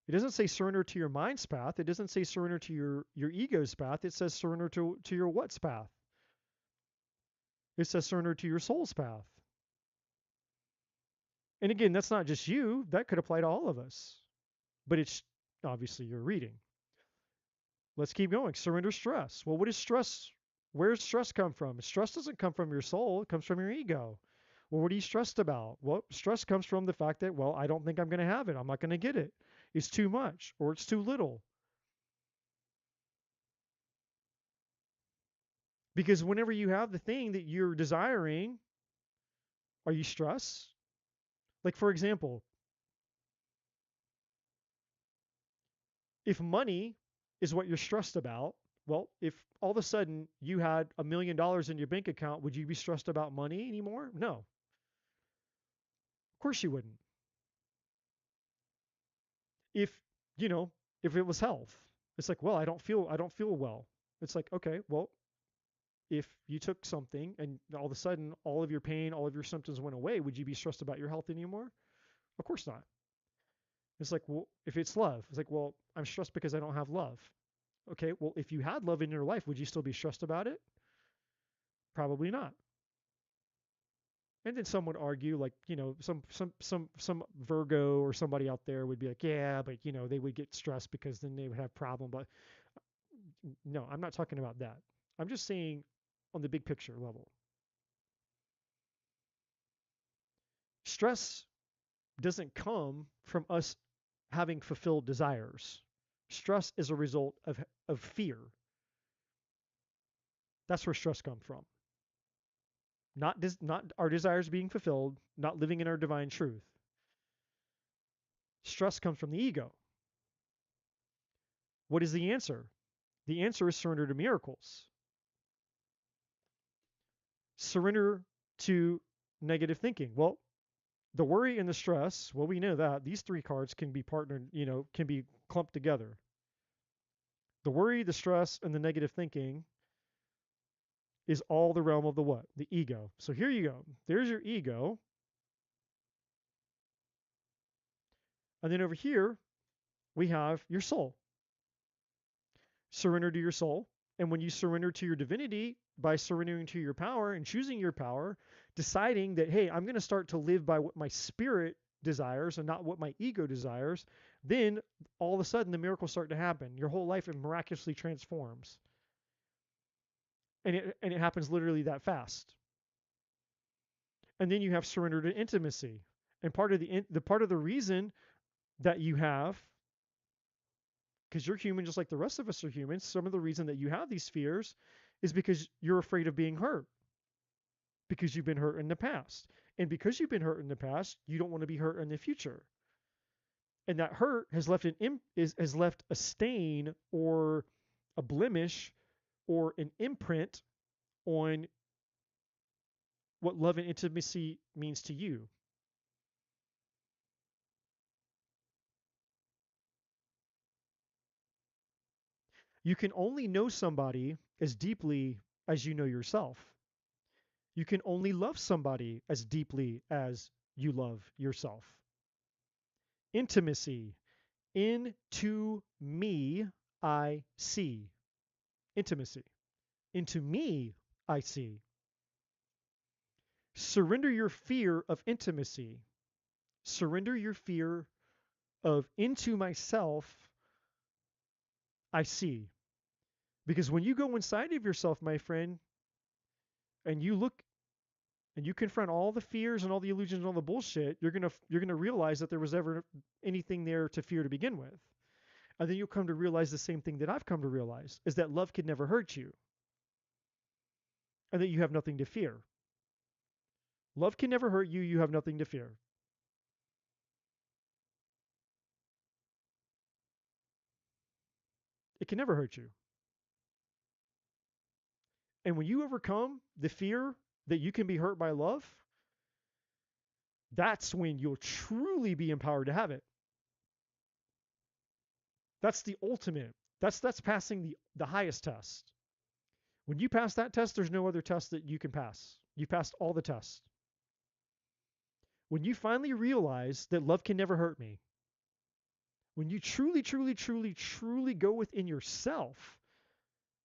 It doesn't say surrender to your mind's path. It doesn't say surrender to your ego's path. It says surrender to your what's path. It says surrender to your soul's path. And again, that's not just you. That could apply to all of us. But it's obviously you're reading. Let's keep going. Surrender stress. Well, what is stress? Where does stress come from? Stress doesn't come from your soul. It comes from your ego. Well, what are you stressed about? Well, stress comes from the fact that, well, I don't think I'm going to have it. I'm not going to get it. It's too much or it's too little. Because whenever you have the thing that you're desiring, are you stressed? Like, for example, if money is what you're stressed about, well, if all of a sudden you had $1 million in your bank account, would you be stressed about money anymore? No. Of course you wouldn't. If, you know, if it was health, it's like, well, I don't feel well. It's like, okay, well, if you took something and all of a sudden all of your pain, all of your symptoms went away, would you be stressed about your health anymore? Of course not. It's like, well, if it's love, it's like, well, I'm stressed because I don't have love. Okay, well, if you had love in your life, would you still be stressed about it? Probably not. And then some would argue, like, some Virgo or somebody out there would be like, yeah, but they would get stressed because then they would have problem. But no, I'm not talking about that. I'm just saying on the big picture level. Stress doesn't come from us having fulfilled desires. Stress is a result of fear. That's where stress comes from. Not our desires being fulfilled, not living in our divine truth. Stress comes from the ego. What is the answer? The answer is surrender to miracles. Surrender to negative thinking. Well, the worry and the stress, well, we know that these three cards can be partnered, can be clumped together. The worry, the stress, and the negative thinking is all the realm of the what? The ego. So here you go. There's your ego. And then over here, we have your soul. Surrender to your soul. And when you surrender to your divinity by surrendering to your power and choosing your power, deciding that, hey, I'm going to start to live by what my spirit desires and not what my ego desires, then all of a sudden the miracles start to happen. Your whole life miraculously transforms. And it happens literally that fast. And then you have surrender to intimacy. And part of the reason that you have, because you're human just like the rest of us are humans, some of the reason that you have these fears is because you're afraid of being hurt, because you've been hurt in the past. And because you've been hurt in the past, you don't want to be hurt in the future. And that hurt has left a stain or a blemish or an imprint on what love and intimacy means to you. You can only know somebody as deeply as you know yourself. You can only love somebody as deeply as you love yourself. Intimacy. Into me, I see. Intimacy. Into me, I see. Surrender your fear of intimacy. Surrender your fear of into myself, I see. Because when you go inside of yourself, my friend, and you look and you confront all the fears and all the illusions and all the bullshit, you're gonna realize that there was ever anything there to fear to begin with. And then you'll come to realize the same thing that I've come to realize is that love could never hurt you and that you have nothing to fear. Love can never hurt you, you have nothing to fear. It can never hurt you. And when you overcome the fear that you can be hurt by love, that's when you'll truly be empowered to have it. That's the ultimate. That's passing the highest test. When you pass that test, there's no other test that you can pass. You passed all the tests. When you finally realize that love can never hurt me, when you truly, truly, truly, truly go within yourself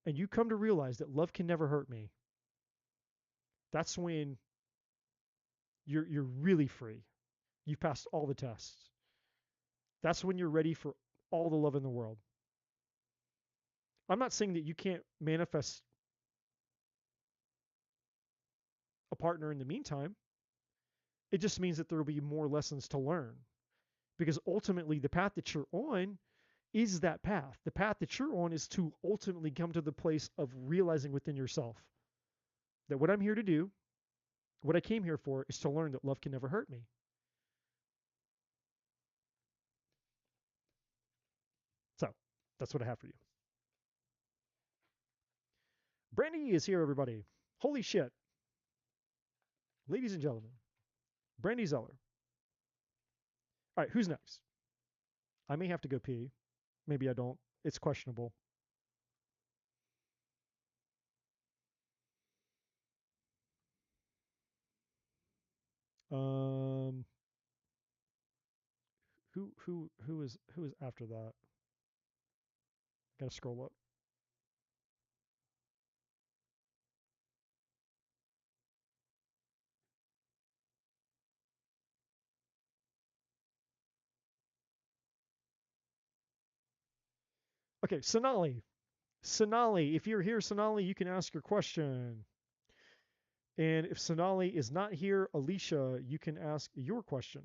and you come to realize that love can never hurt me, that's when you're really free. You've passed all the tests. That's when you're ready for all the love in the world. I'm not saying that you can't manifest a partner in the meantime. It just means that there will be more lessons to learn. Because ultimately, the path that you're on is that path. The path that you're on is to ultimately come to the place of realizing within yourself that what I'm here to do, what I came here for, is to learn that love can never hurt me. So that's what I have for you. Brandy is here, everybody. Holy shit. Ladies and gentlemen, Brandy Zeller. All right, who's next? I may have to go pee. Maybe I don't. It's questionable. Um, who is after that? Gotta scroll up. Okay, Sonali. Sonali, if you're here, Sonali, you can ask your question. And if Sonali is not here, Alicia, you can ask your question.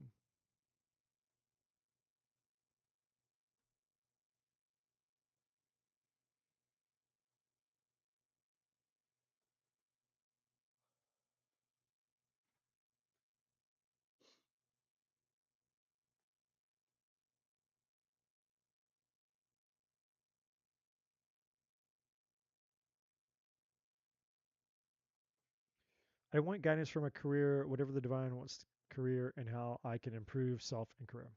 I want guidance for my career, whatever the divine wants career, and how I can improve self and career.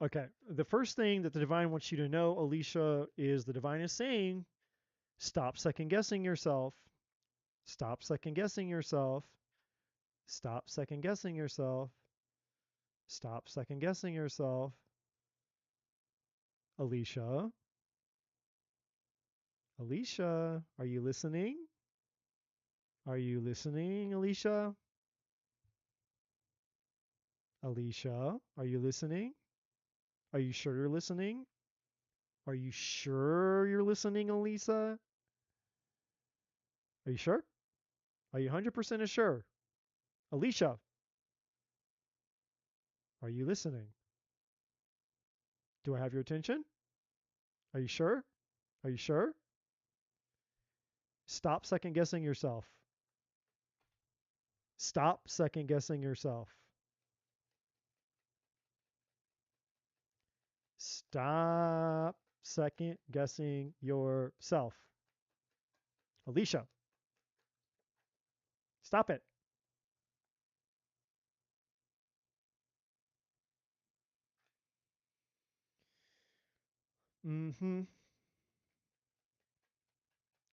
Okay. The first thing that the divine wants you to know, Alicia, is the divine is saying, stop second guessing yourself. Stop second guessing yourself. Stop second guessing yourself. Stop second guessing yourself. Alicia. Alicia, are you listening? Are you listening, Alicia? Alicia, are you listening? Are you sure you're listening? Are you sure you're listening, Elisa? Are you sure? Are you 100% sure? Alicia, are you listening? Do I have your attention? Are you sure? Are you sure? Stop second guessing yourself. Stop second guessing yourself. Stop second guessing yourself. Alicia, stop it. Mm-hmm.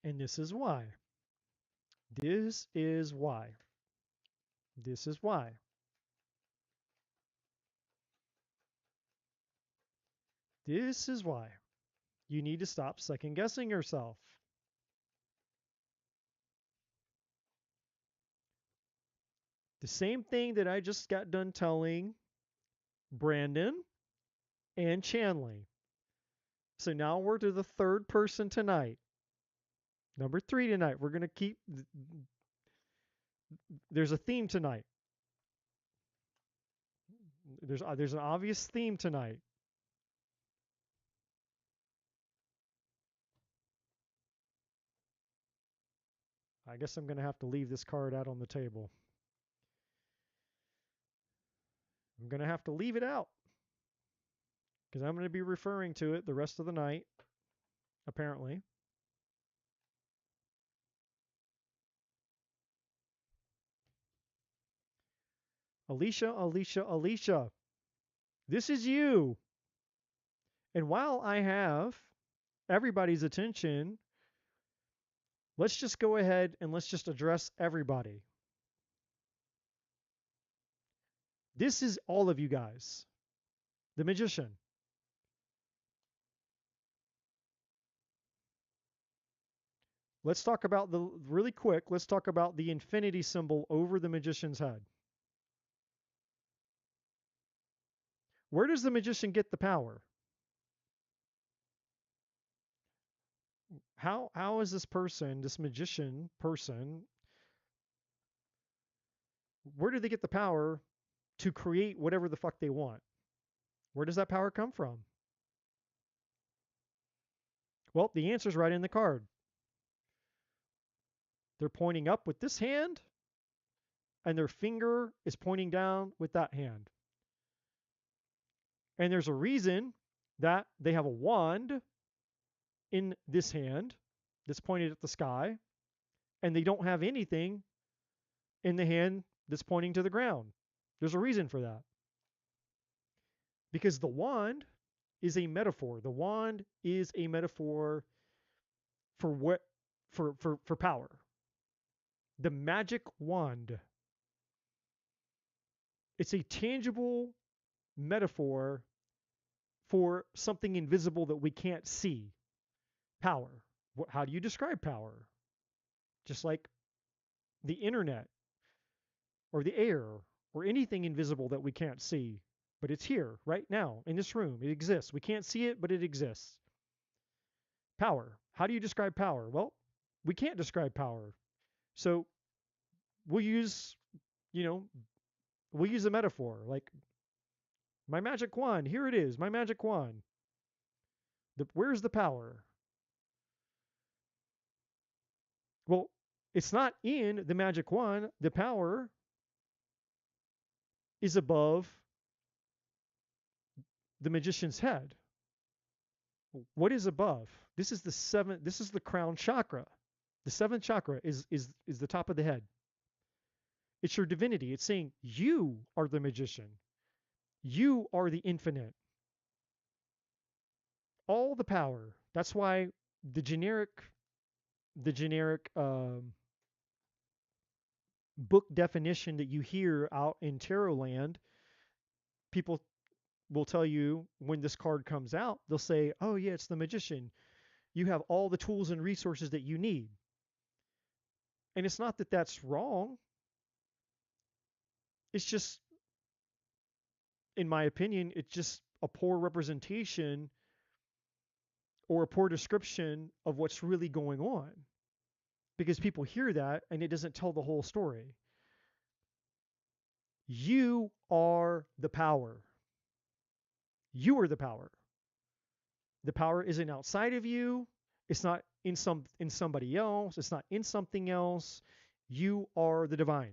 And this is why. This is why. This is why. This is why. You need to stop second guessing yourself. The same thing that I just got done telling Brandon and Chanley. So now we're to the third person tonight. Number 3 tonight. We're going to keep, there's a theme tonight. There's an obvious theme tonight. I guess I'm going to have to leave this card out on the table. I'm going to have to leave it out because I'm going to be referring to it the rest of the night, apparently. Alicia, Alicia, Alicia, this is you. And while I have everybody's attention, let's just go ahead and let's just address everybody. This is all of you guys. The magician. Let's talk about really quick, let's talk about the infinity symbol over the magician's head. Where does the magician get the power? How is this person, this magician person, where do they get the power to create whatever the fuck they want? Where does that power come from? Well, the answer's right in the card. They're pointing up with this hand, and their finger is pointing down with that hand. And there's a reason that they have a wand in this hand that's pointed at the sky, and they don't have anything in the hand that's pointing to the ground. There's a reason for that. Because the wand is a metaphor. The wand is a metaphor for what for power. The magic wand. It's a tangible metaphor for something invisible that we can't see. Power. How do you describe power? Just like the internet or the air or anything invisible that we can't see, but it's here right now in this room. It exists. We can't see it, but it exists. Power. How do you describe power? Well, we can't describe power. So we'll use, we'll use a metaphor like my magic wand. Here it is, my magic wand. Where's the power? Well, it's not in the magic wand. The power is above the magician's head. What is above? This is the crown chakra. The seventh chakra is the top of the head. It's your divinity. It's saying you are the magician. You are the infinite. All the power. That's why the generic the generic book definition that you hear out in tarot land, people will tell you when this card comes out, they'll say, "Oh yeah, it's the magician. You have all the tools and resources that you need." And it's not that that's wrong. It's just, in my opinion, it's just a poor representation or a poor description of what's really going on, because people hear that and it doesn't tell the whole story. You are the power. You are the power. The power isn't outside of you. It's not in somebody else. It's not in something else. You are the divine.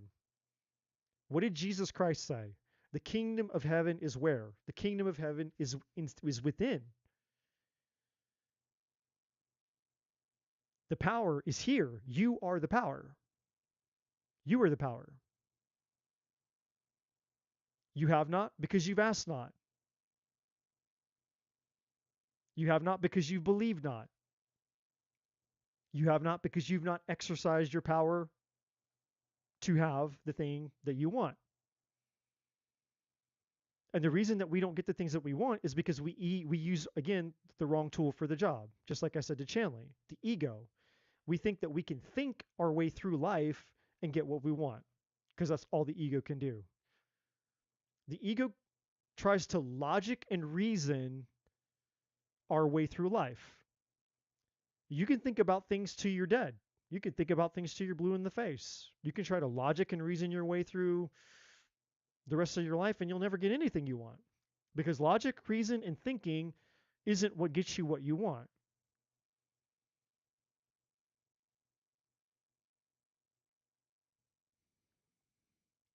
What did Jesus Christ say? The kingdom of heaven is where? The kingdom of heaven is within. The power is here. You are the power. You are the power. You have not because you've asked not. You have not because you've believed not. You have not because you've not exercised your power to have the thing that you want. And the reason that we don't get the things that we want is because we use, again, the wrong tool for the job. Just like I said to Chanley, the ego. We think that we can think our way through life and get what we want because that's all the ego can do. The ego tries to logic and reason our way through life. You can think about things till you're dead. You can think about things till you're blue in the face. You can try to logic and reason your way through the rest of your life and you'll never get anything you want. Because logic, reason, and thinking isn't what gets you what you want.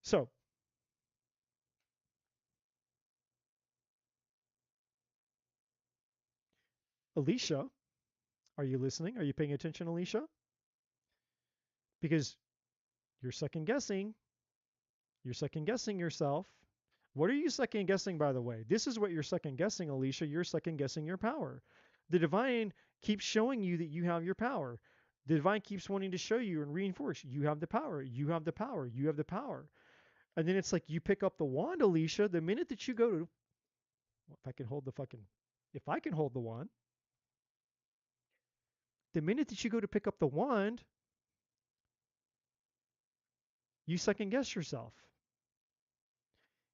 So, Alicia, are you listening? Are you paying attention, Alicia? Because you're second guessing. You're second guessing yourself. What are you second guessing, by the way? This is what you're second guessing, Alicia. You're second guessing your power. The divine keeps showing you that you have your power. The divine keeps wanting to show you and reinforce you have the power. You have the power. You have the power. And then it's like you pick up the wand, Alicia. The minute that you go to, if I can hold the fucking, if I can hold the wand, the minute that you go to pick up the wand, you second guess yourself.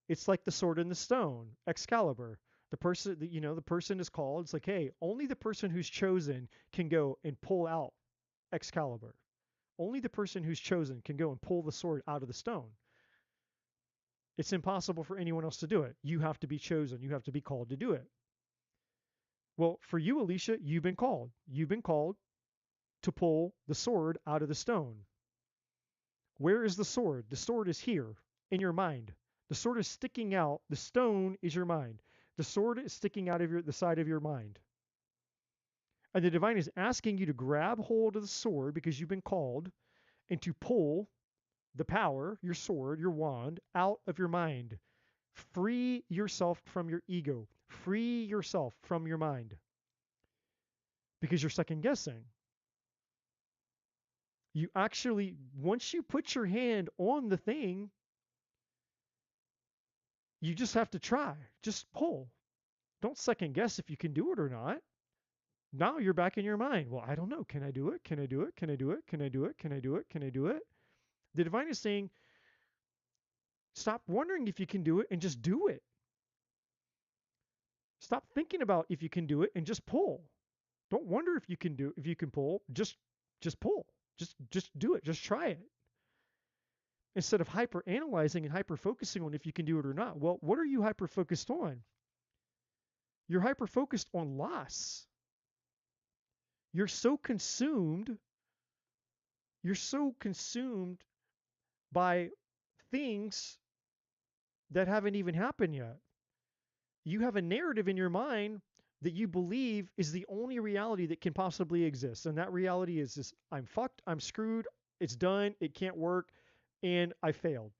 It's like the sword and the stone, Excalibur. The person, the person is called. It's like, hey, only the person who's chosen can go and pull out Excalibur. Only the person who's chosen can go and pull the sword out of the stone. It's impossible for anyone else to do it. You have to be chosen. You have to be called to do it. Well, for you, Alicia, you've been called. You've been called to pull the sword out of the stone. Where is the sword? The sword is here in your mind. The sword is sticking out. The stone is your mind. The sword is sticking out of the side of your mind. And the divine is asking you to grab hold of the sword because you've been called and to pull the power, your sword, your wand, out of your mind. Free yourself from your ego. Free yourself from your mind because you're second guessing. You actually, once you put your hand on the thing, you just have to try. Just pull. Don't second guess if you can do it or not. Now you're back in your mind. Well, I don't know. Can I do it? Can I do it? Can I do it? Can I do it? Can I do it? Can I do it? The divine is saying, stop wondering if you can do it and just do it. Stop thinking about if you can do it and just pull. Don't wonder if you can do if you can pull. Just pull. Just do it. Just try it. Instead of hyper analyzing and hyper focusing on if you can do it or not. Well, what are you hyper focused on? You're hyper focused on loss. You're so consumed. You're so consumed by things that haven't even happened yet. You have a narrative in your mind that you believe is the only reality that can possibly exist. And that reality is this: I'm fucked, I'm screwed, it's done, it can't work, and I failed.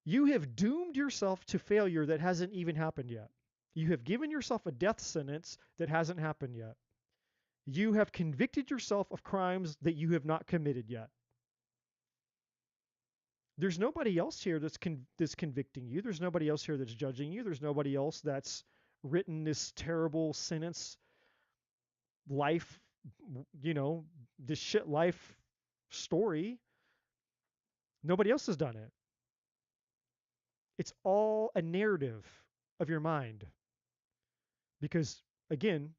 You have doomed yourself to failure that hasn't even happened yet. You have given yourself a death sentence that hasn't happened yet. You have convicted yourself of crimes that you have not committed yet. There's nobody else here that's convicting you. There's nobody else here that's judging you. There's nobody else that's written this terrible sentence, life, this shit life story. Nobody else has done it. It's all a narrative of your mind. Because, again,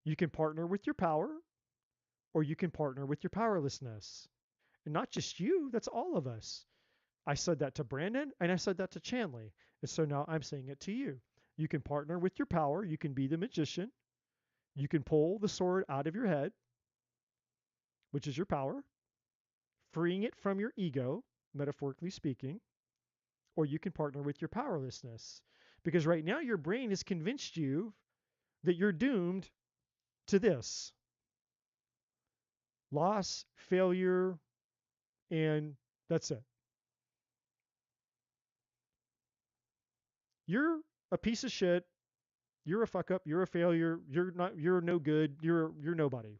you can partner with your power or you can partner with your powerlessness. And not just you, that's all of us. I said that to Brandon and I said that to Chanley. And so now I'm saying it to you. You can partner with your power. You can be the magician. You can pull the sword out of your head, which is your power, freeing it from your ego, metaphorically speaking, or you can partner with your powerlessness. Because right now your brain has convinced you that you're doomed to this: loss, failure, and that's it. You're a piece of shit. You're a fuck up. You're a failure. You're no good. You're nobody.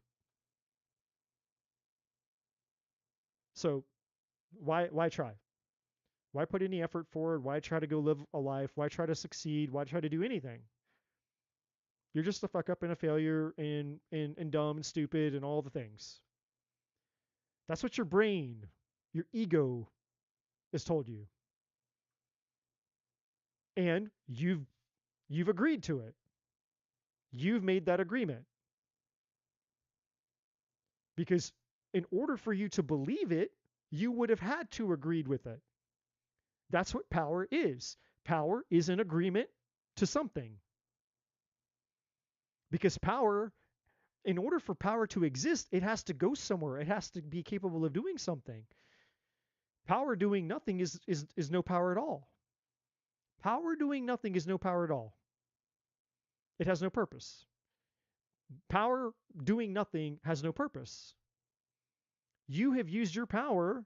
So why try? Why put any effort forward? Why try to go live a life? Why try to succeed? Why try to do anything? You're just a fuck up and a failure and dumb and stupid and all the things. That's what your brain, your ego has told you. And you've agreed to it. You've made that agreement. Because in order for you to believe it, you would have had to agreed with it. That's what power is. Power is an agreement to something. Because power, in order for power to exist, it has to go somewhere. It has to be capable of doing something. Power doing nothing is no power at all. Power doing nothing is no power at all. It has no purpose. Power doing nothing has no purpose. You have used your power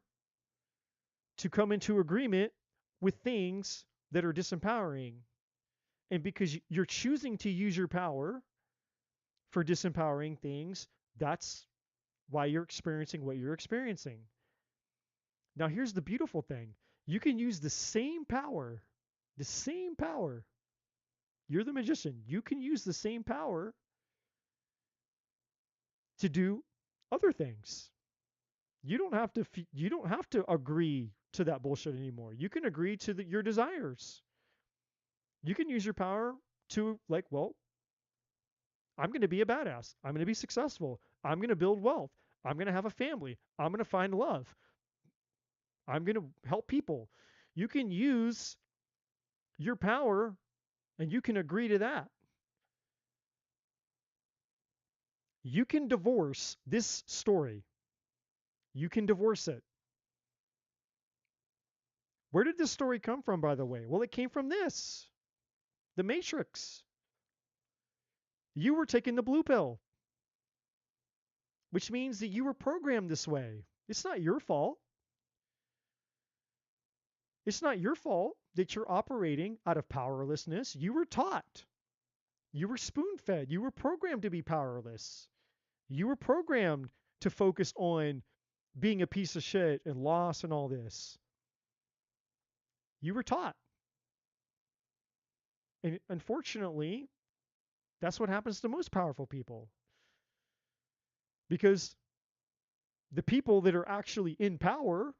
to come into agreement with things that are disempowering. And because you're choosing to use your power for disempowering things, that's why you're experiencing what you're experiencing. Now, here's the beautiful thing. You can use the same power. You're the magician. You can use the same power to do other things. You don't have to agree to that bullshit anymore. You can agree to your desires. You can use your power to, like, well, I'm going to be a badass. I'm going to be successful. I'm going to build wealth. I'm going to have a family. I'm going to find love. I'm going to help people. You can use your power and you can agree to that. You can divorce this story. You can divorce it. Where did this story come from, by the way? Well, it came from this, the Matrix. You were taking the blue pill, which means that you were programmed this way. It's not your fault. It's not your fault that you're operating out of powerlessness. You were taught. You were spoon-fed. You were programmed to be powerless. You were programmed to focus on being a piece of shit and loss and all this. You were taught. And unfortunately, that's what happens to most powerful people. Because the people that are actually in power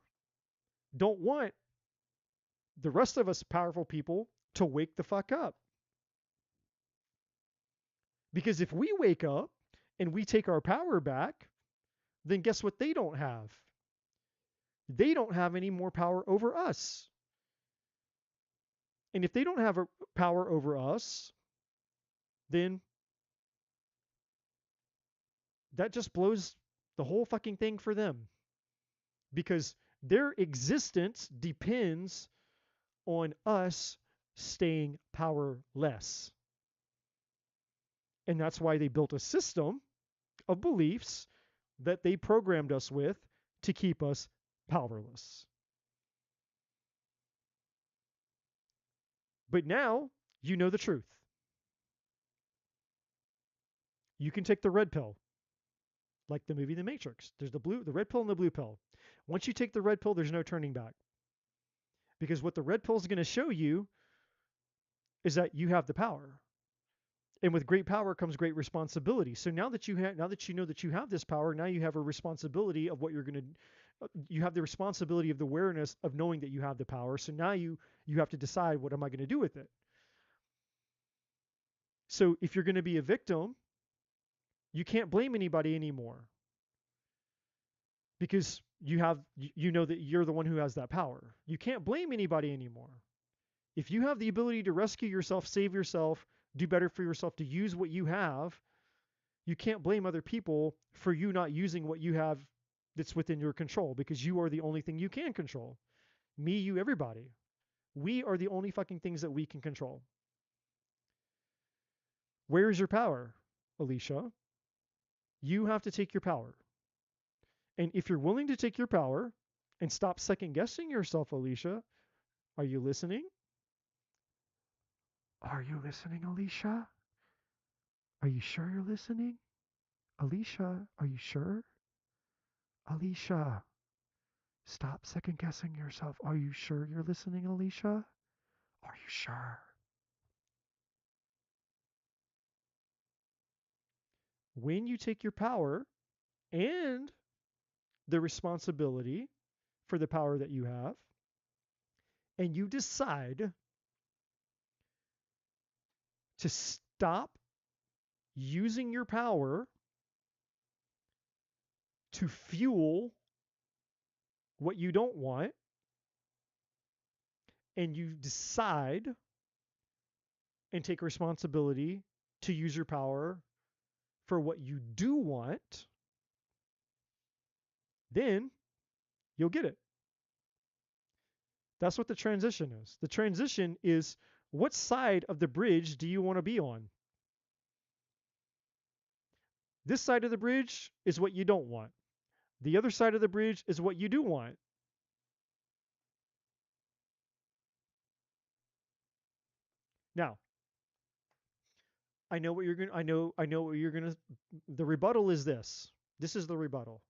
don't want the rest of us powerful people to wake the fuck up. Because if we wake up and we take our power back, then guess what they don't have? They don't have any more power over us. And if they don't have a power over us, then that just blows the whole fucking thing for them. Because their existence depends on us staying powerless. And that's why they built a system of beliefs that they programmed us with to keep us powerless. But now You know the truth. You can take the red pill, like the movie The Matrix. There's the red pill and the blue pill. Once you take the red pill, there's no turning back. Because what the red pill is going to show you is that you have the power. And with great power comes great responsibility. So now that you know that you have this power, now you have a responsibility of what you're going to you have the responsibility of the awareness of knowing that you have the power. So now you have to decide, what am I going to do with it? So if you're going to be a victim, you can't blame anybody anymore, because you know that you're the one who has that power. You can't blame anybody anymore. If you have the ability to rescue yourself, save yourself, do better for yourself, to use what you have, you can't blame other people for you not using what you have that's within your control, because you are the only thing you can control. Me, you, everybody. We are the only fucking things that we can control. Where is your power, Alicia? You have to take your power. And if you're willing to take your power and stop second guessing yourself, Alicia, are you listening? Are you listening, Alicia? Are you sure you're listening? Alicia, are you sure? Alicia, stop second guessing yourself. Are you sure you're listening, Alicia? Are you sure? When you take your power and the responsibility for the power that you have, and you decide to stop using your power to fuel what you don't want, and you decide and take responsibility to use your power for what you do want, then you'll get it. That's what the transition is. The transition is, what side of the bridge do you want to be on? This side of the bridge is what you don't want. The other side of the bridge is what you do want. Now, I know what you're going to the rebuttal is this. This is the rebuttal.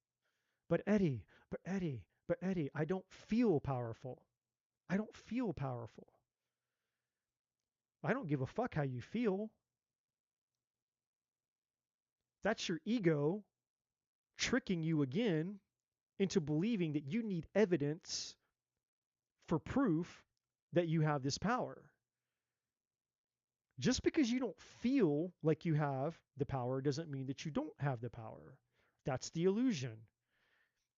But Eddie, but Eddie, I don't feel powerful. I don't feel powerful. I don't give a fuck how you feel. That's your ego tricking you again into believing that you need evidence for proof that you have this power. Just because you don't feel like you have the power doesn't mean that you don't have the power. That's the illusion.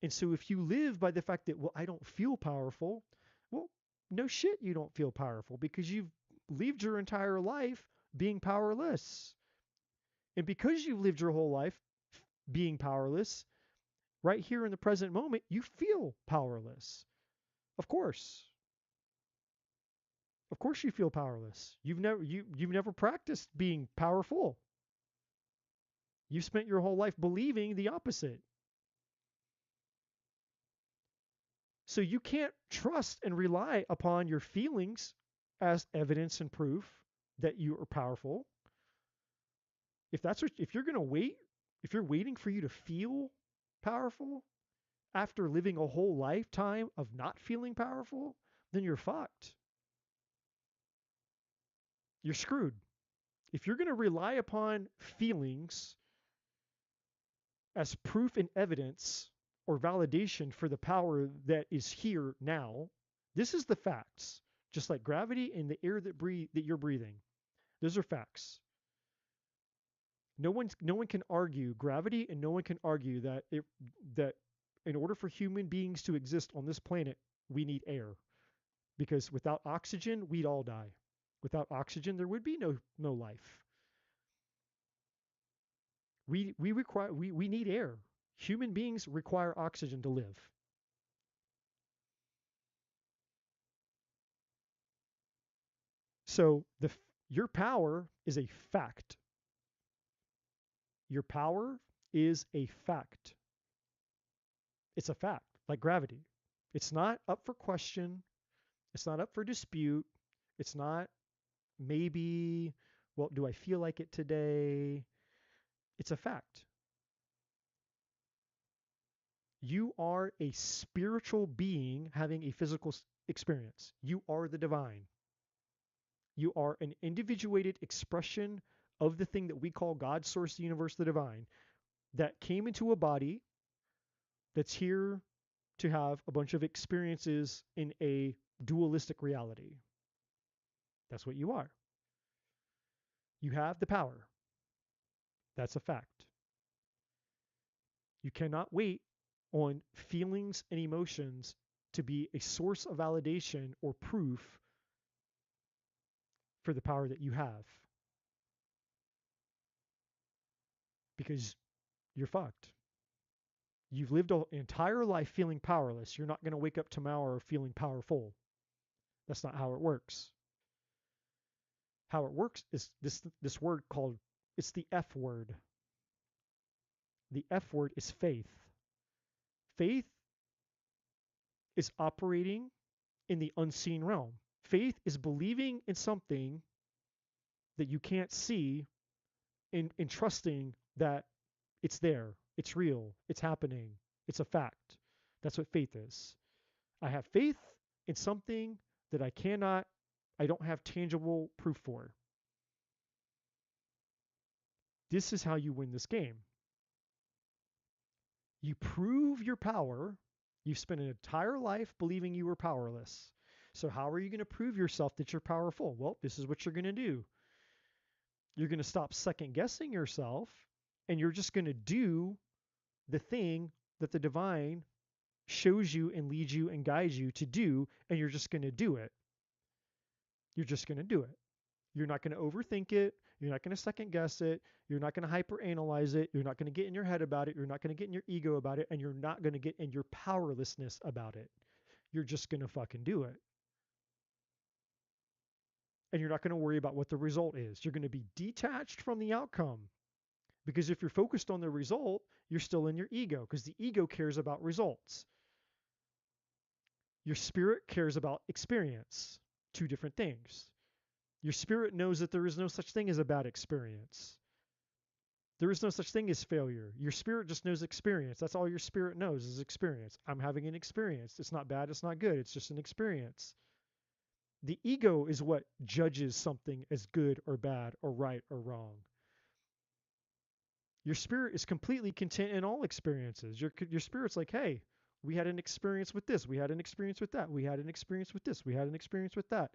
And so if you live by the fact that, well, I don't feel powerful, well, no shit, you don't feel powerful, because you've lived your entire life being powerless. And because you've lived your whole life being powerless, right here in the present moment, you feel powerless. Of course. Of course you feel powerless. You've never practiced being powerful. You've spent your whole life believing the opposite. So you can't trust and rely upon your feelings as evidence and proof that you are powerful. If you're going to wait, if you're waiting for you to feel powerful after living a whole lifetime of not feeling powerful, then you're fucked. You're screwed. If you're going to rely upon feelings as proof and evidence or validation for the power that is here now, this is the facts. Just like gravity and the air that you're breathing. Those are facts. No one can argue gravity, and no one can argue that in order for human beings to exist on this planet, we need air. Because without oxygen, we'd all die. Without oxygen, there would be no life. We need air. Human beings require oxygen to live. So your power is a fact. Your power is a fact. It's a fact, like gravity. It's not up for question. It's not up for dispute. It's not maybe, well, do I feel like it today? It's a fact. You are a spiritual being having a physical experience. You are the divine. You are an individuated expression of the thing that we call God, source, the universe, the divine, that came into a body that's here to have a bunch of experiences in a dualistic reality. That's what you are. You have the power. That's a fact. You cannot wait on feelings and emotions to be a source of validation or proof for the power that you have, because you're fucked. You've lived an entire life feeling powerless. You're not going to wake up tomorrow feeling powerful. That's not how it works. How it works is this word called, it's the F word. The F word is faith. Faith is operating in the unseen realm. Faith is believing in something that you can't see and trusting that it's there, it's real, it's happening, it's a fact. That's what faith is. I have faith in something that I don't have tangible proof for. This is how you win this game. You prove your power. You've spent an entire life believing you were powerless. So how are you going to prove yourself that you're powerful? Well, this is what you're going to do. You're going to stop second guessing yourself, and you're just going to do the thing that the divine shows you and leads you and guides you to do, and you're just going to do it. You're just going to do it. You're not going to overthink it. You're not going to second guess it. You're not going to hyperanalyze it. You're not going to get in your head about it. You're not going to get in your ego about it. And you're not going to get in your powerlessness about it. You're just going to fucking do it. And you're not going to worry about what the result is. You're going to be detached from the outcome. Because if you're focused on the result, you're still in your ego, because the ego cares about results. Your spirit cares about experience. Two different things. Your spirit knows that there is no such thing as a bad experience. There is no such thing as failure. Your spirit just knows experience. That's all your spirit knows is experience. I'm having an experience. It's not bad. It's not good. It's just an experience. The ego is what judges something as good or bad or right or wrong. Your spirit is completely content in all experiences. Your spirit's like, hey, we had an experience with this. We had an experience with that. We had an experience with this. We had an experience with that.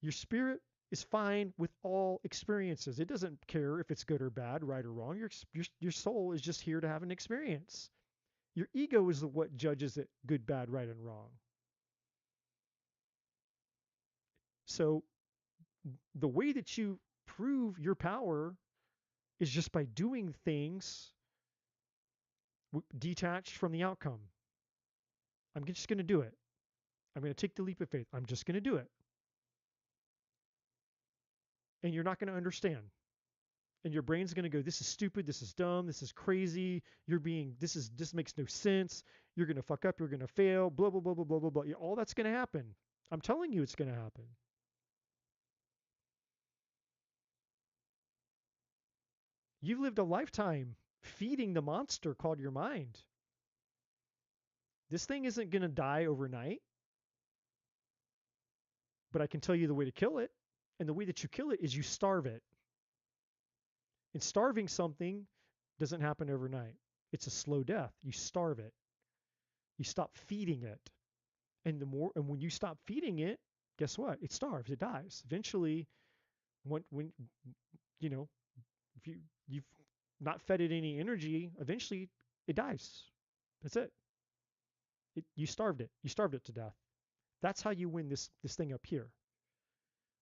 Your spirit is fine with all experiences. It doesn't care if it's good or bad, right or wrong. Your soul is just here to have an experience. Your ego is what judges it good, bad, right, and wrong. So the way that you prove your power is just by doing things detached from the outcome. I'm just going to do it. I'm going to take the leap of faith. I'm just going to do it. And you're not going to understand. And your brain's going to go, this is stupid, this is dumb, this is crazy, this makes no sense, you're going to fuck up, you're going to fail, blah, blah, blah, blah, blah, blah, blah. All that's going to happen. I'm telling you it's going to happen. You've lived a lifetime feeding the monster called your mind. This thing isn't going to die overnight, but I can tell you the way to kill it. And the way that you kill it is you starve it. And starving something doesn't happen overnight. It's a slow death. You starve it. You stop feeding it. And when you stop feeding it, guess what? It starves. It dies. Eventually, when you know, if you've not fed it any energy, eventually it dies. That's it. You starved it. You starved it to death. That's how you win this thing up here.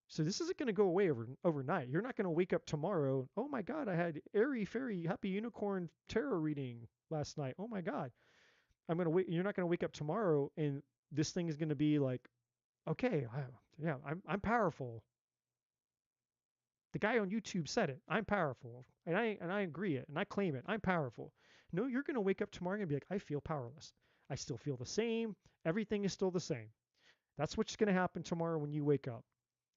So this isn't going to go away overnight. You're not going to wake up tomorrow. Oh my God, I had airy fairy happy unicorn tarot reading last night. Oh my God, I'm going to wait. You're not going to wake up tomorrow and this thing is going to be like, okay, yeah, I'm powerful. The guy on YouTube said it. I'm powerful, and I agree it, and I claim it. I'm powerful. No, you're going to wake up tomorrow and be like, I feel powerless. I still feel the same. Everything is still the same. That's what's going to happen tomorrow when you wake up.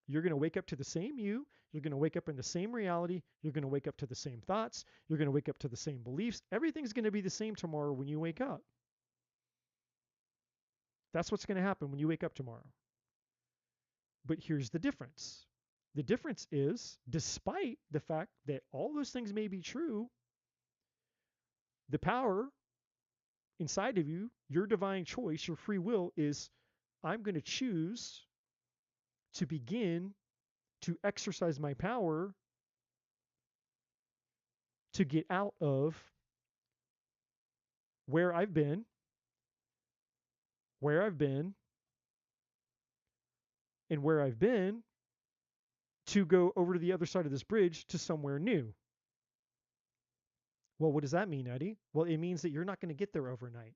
You're going to wake up to the same you. You're going to wake up in the same reality. You're going to wake up to the same thoughts. You're going to wake up to the same beliefs. Everything's going to be the same tomorrow when you wake up. That's what's going to happen when you wake up tomorrow. But here's the difference. The difference is, despite the fact that all those things may be true, the power inside of you, your divine choice, your free will is, I'm going to choose to begin to exercise my power to get out of where I've been, where I've been, and where I've been to go over to the other side of this bridge to somewhere new. Well, what does that mean, Eddie? Well, it means that you're not going to get there overnight.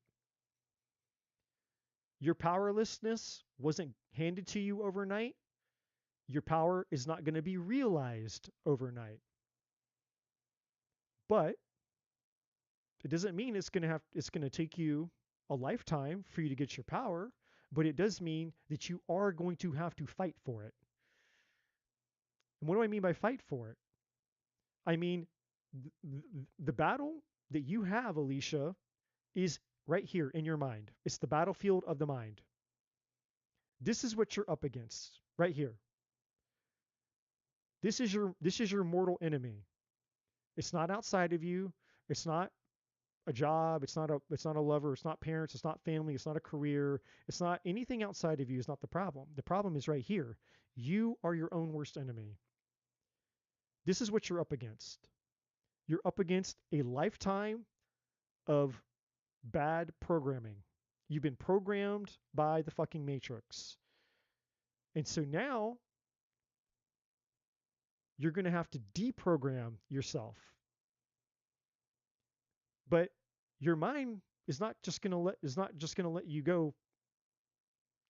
Your powerlessness wasn't handed to you overnight. Your power is not going to be realized overnight. But it doesn't mean it's going to take you a lifetime for you to get your power, but it does mean that you are going to have to fight for it. And what do I mean by fight for it? I mean, the battle that you have, Alicia, is right here in your mind. It's the battlefield of the mind. This is what you're up against right here. This is your mortal enemy. It's not outside of you. It's not a job. It's not a lover. It's not parents. It's not family. It's not a career. It's not anything outside of you. Is not the problem. The problem is right here. You are your own worst enemy. This is what you're up against. You're up against a lifetime of bad programming. You've been programmed by the fucking Matrix. And so now you're going to have to deprogram yourself. But your mind is not just going to let you go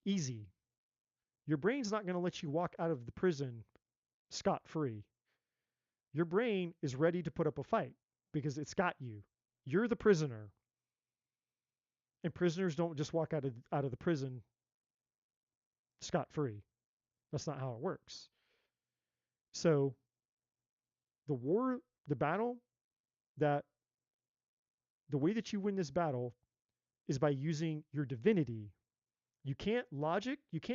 easy. Your brain's not going to let you walk out of the prison scot-free. Your brain is ready to put up a fight because it's got you. You're the prisoner. And prisoners don't just walk out of the prison scot-free. That's not how it works. So the battle, that the way that you win this battle is by using your divinity. You can't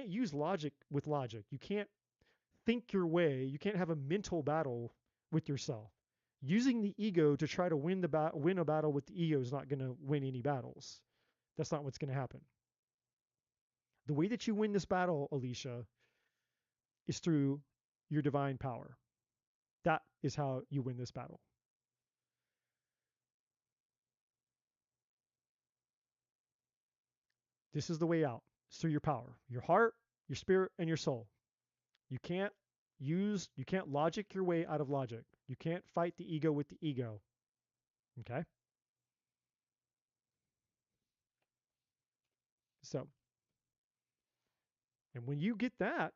use logic with logic. You can't think your way. You can't have a mental battle with yourself. Using the ego to try to win a battle with the ego is not going to win any battles. That's not what's going to happen. The way that you win this battle, Alicia, is through your divine power. That is how you win this battle. This is the way out. It's through your power, your heart, your spirit, and your soul. You can't logic your way out of logic. You can't fight the ego with the ego. Okay? So, and when you get that,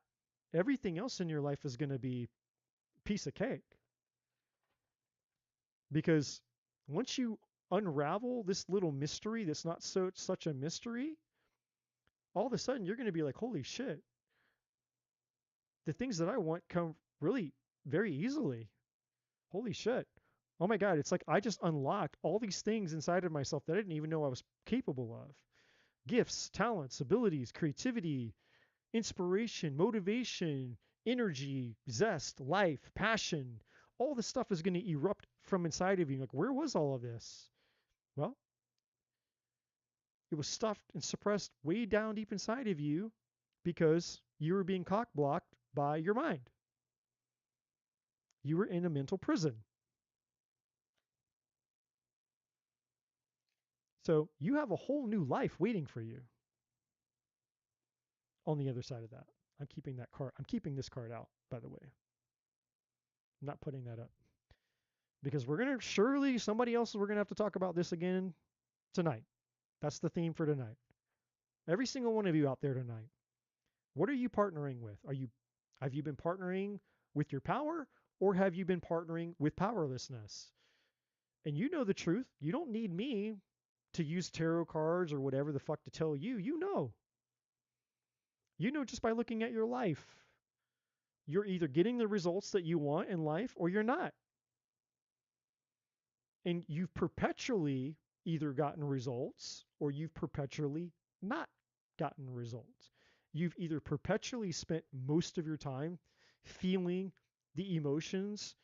everything else in your life is going to be piece of cake. Because once you unravel this little mystery that's not such a mystery, all of a sudden you're going to be like, holy shit. The things that I want come really very easily. Holy shit. Oh my God, it's like I just unlocked all these things inside of myself that I didn't even know I was capable of. Gifts, talents, abilities, creativity, inspiration, motivation, energy, zest, life, passion. All this stuff is going to erupt from inside of you. Like, where was all of this? Well, it was stuffed and suppressed way down deep inside of you because you were being cock-blocked by your mind. You were in a mental prison. So you have a whole new life waiting for you on the other side of that. I'm keeping that card. I'm keeping this card out, by the way. I'm not putting that up. Because we're going to somebody else, we're going to have to talk about this again tonight. That's the theme for tonight. Every single one of you out there tonight. What are you partnering with? Have you been partnering with your power, or have you been partnering with powerlessness? And you know the truth. You don't need me to use tarot cards or whatever the fuck to tell you. You know. You know just by looking at your life. You're either getting the results that you want in life or you're not. And you've perpetually either gotten results or you've perpetually not gotten results. You've either perpetually spent most of your time feeling the emotions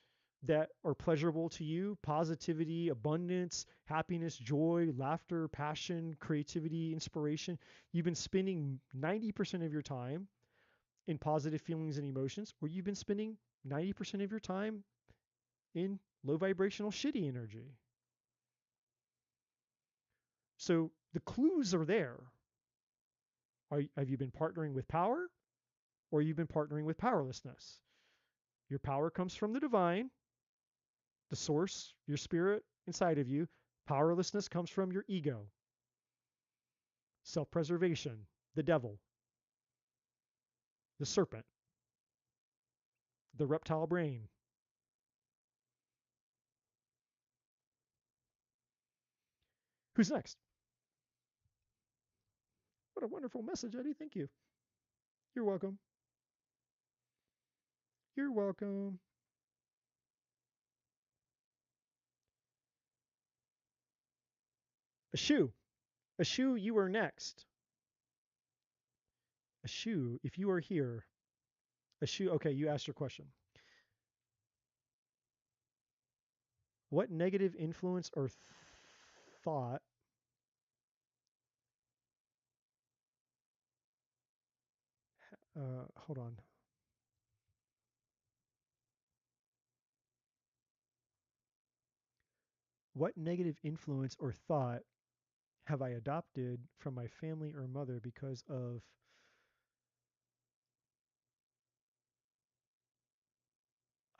that are pleasurable to you: positivity, abundance, happiness, joy, laughter, passion, creativity, inspiration. You've been spending 90% of your time in positive feelings and emotions, or you've been spending 90% of your time in low vibrational shitty energy. So the clues are there. Have you been partnering with power, or you've been partnering with powerlessness? Your power comes from the divine, the source, your spirit inside of you. Powerlessness comes from your ego, self-preservation, the devil, the serpent, the reptile brain. Who's next? What a wonderful message, Eddie. Thank you. You're welcome. You're welcome. A shoe. A shoe, you are next. A shoe, if you are here. A shoe, okay, you asked your question. What negative influence or thought hold on. What negative influence or thought have I adopted from my family or mother because of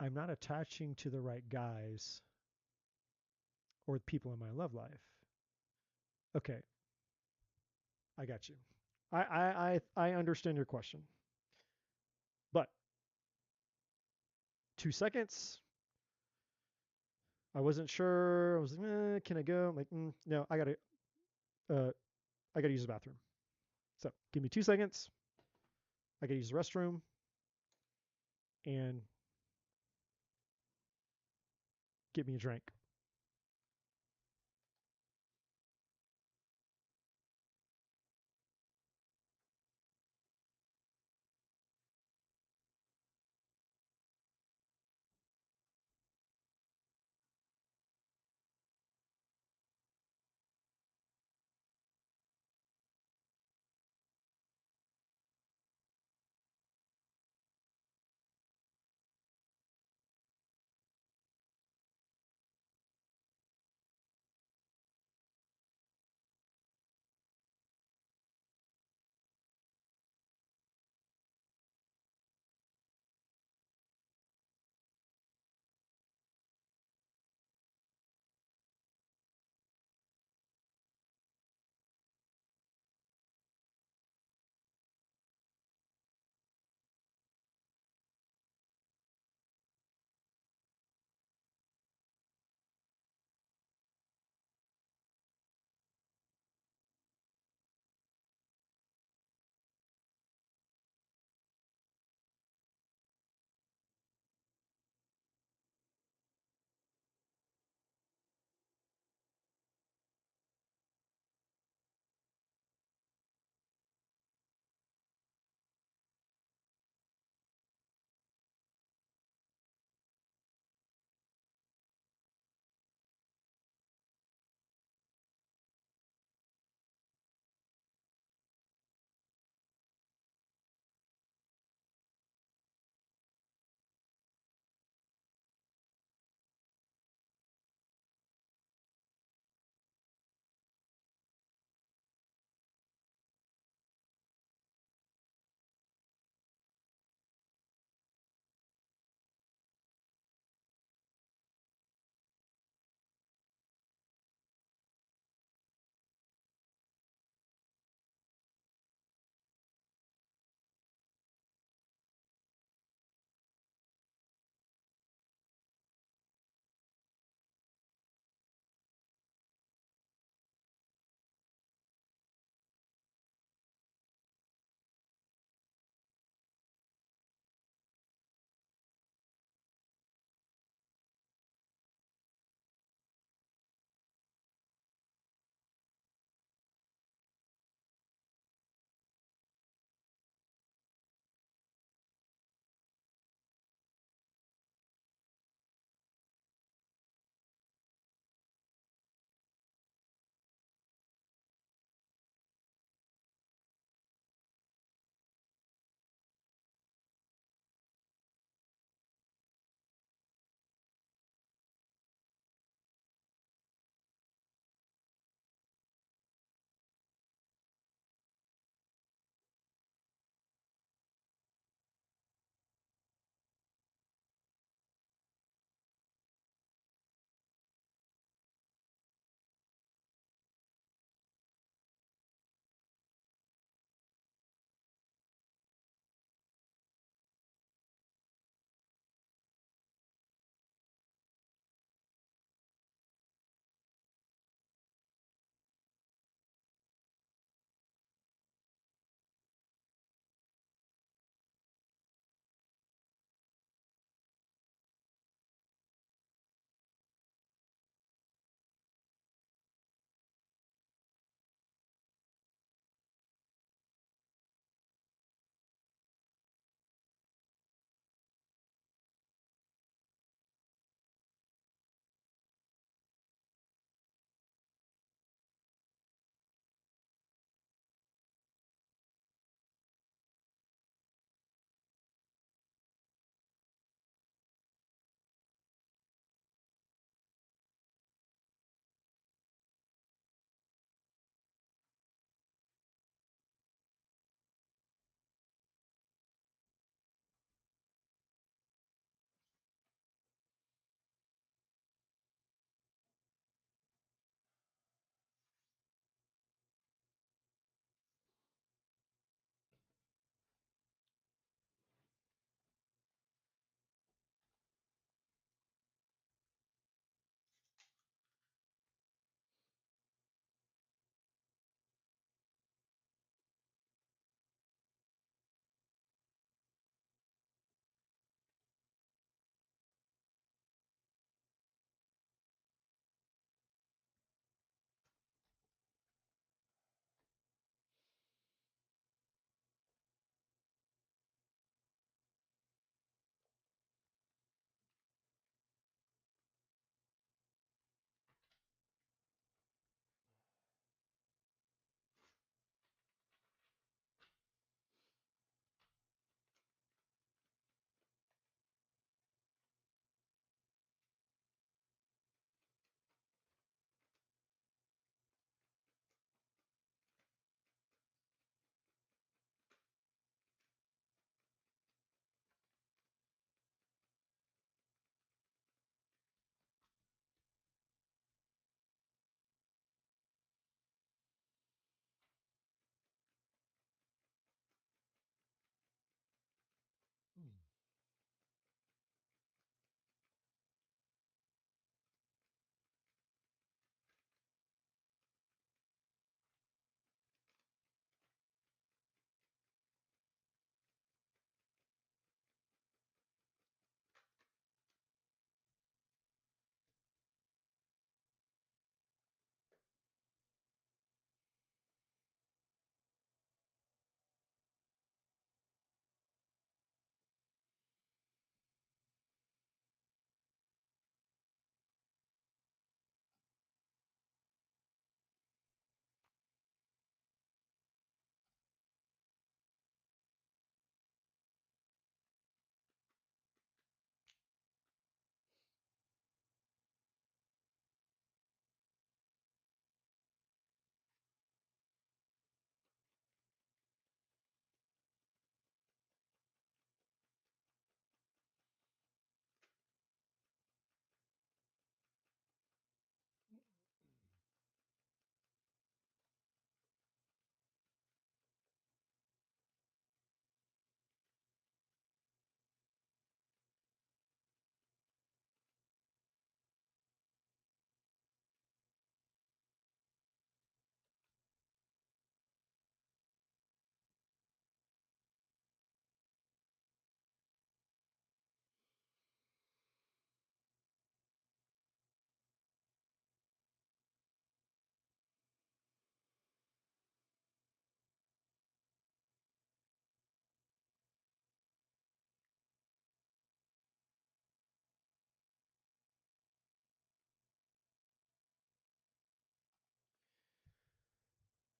I'm not attaching to the right guys or people in my love life? Okay, I got you. I understand your question, but 2 seconds. I wasn't sure. I was like, can I go? I'm like, no, uh, I gotta use the bathroom. So give me 2 seconds. I gotta use the restroom and get me a drink.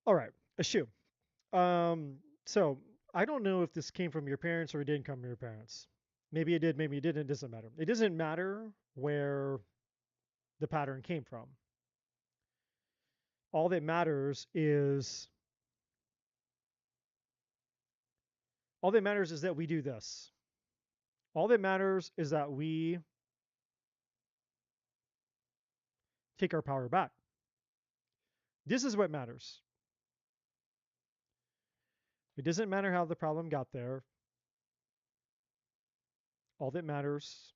All right, a shoe. So I don't know if this came from your parents or it didn't come from your parents. Maybe it did, maybe it didn't. It doesn't matter. It doesn't matter where the pattern came from. All that matters is all that matters is that we do this. All that matters is that we take our power back. This is what matters. It doesn't matter how the problem got there. All that matters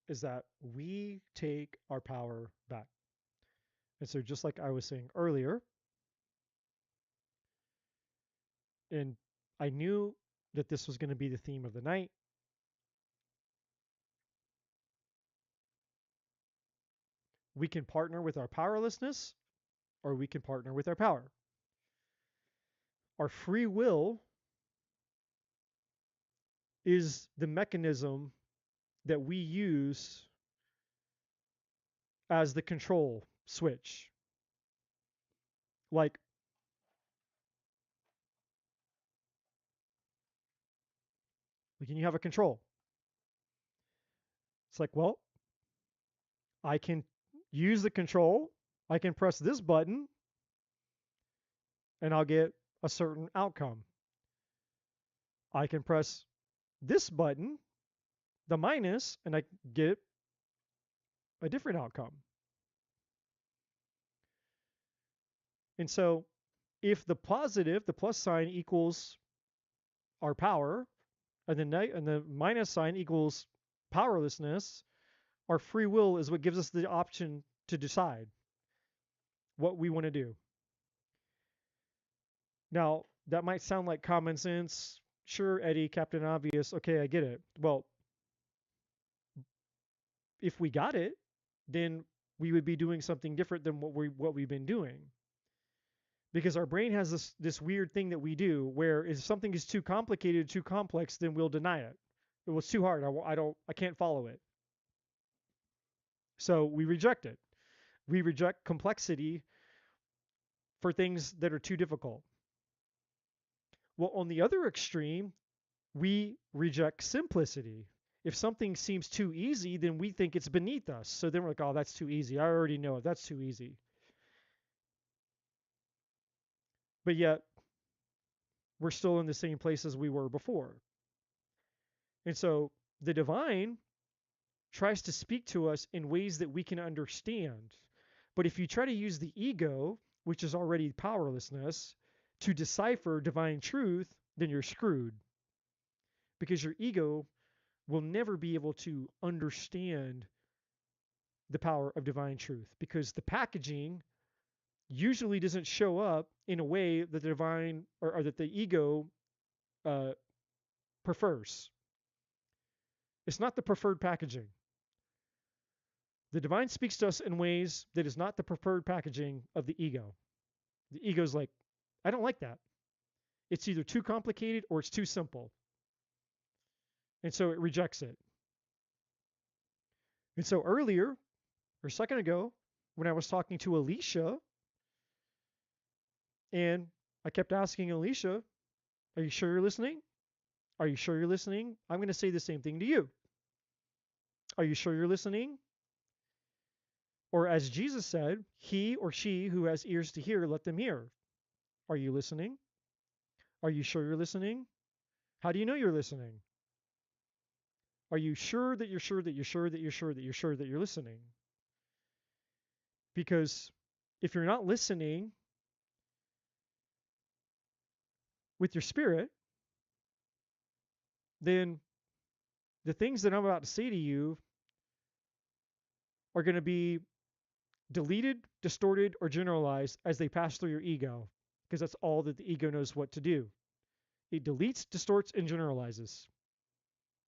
is that we take our power back. And so, just like I was saying earlier, and I knew that this was going to be the theme of the night, we can partner with our powerlessness or we can partner with our power. Our free will is the mechanism that we use as the control switch. Like, can you have a control? It's like, well, I can use the control. I can press this button and I'll get a certain outcome. I can press this button, the minus, and I get a different outcome. And so if the positive, the plus sign equals our power, and the minus sign equals powerlessness, our free will is what gives us the option to decide what we want to do. Now, that might sound like common sense. Sure, Eddie, Captain Obvious. Okay, I get it. Well, if we got it, then we would be doing something different than what we've been doing. Because our brain has this weird thing that we do where if something is too complicated, too complex, then we'll deny it. It was too hard. I can't follow it. So we reject it. We reject complexity for things that are too difficult. Well, on the other extreme, we reject simplicity. If something seems too easy, then we think it's beneath us. So then we're like, oh, that's too easy. I already know it. That's too easy. But yet, we're still in the same place as we were before. And so the divine tries to speak to us in ways that we can understand. But if you try to use the ego, which is already powerlessness, to decipher divine truth, then you're screwed. Because your ego will never be able to understand the power of divine truth. Because the packaging usually doesn't show up in a way that the divine or that the ego prefers. It's not the preferred packaging. The divine speaks to us in ways that is not the preferred packaging of the ego. The ego's like, I don't like that. It's either too complicated or it's too simple. And so it rejects it. And so earlier, or a second ago, when I was talking to Alicia, and I kept asking Alicia, are you sure you're listening? Are you sure you're listening? I'm going to say the same thing to you. Are you sure you're listening? Or as Jesus said, he or she who has ears to hear, let them hear. Are you listening? Are you sure you're listening? How do you know you're listening? Are you sure that you're sure that you're sure that you're sure that you're sure that you're listening? Because if you're not listening with your spirit, then the things that I'm about to say to you are going to be deleted, distorted, or generalized as they pass through your ego, because that's all that the ego knows what to do. It deletes, distorts, and generalizes.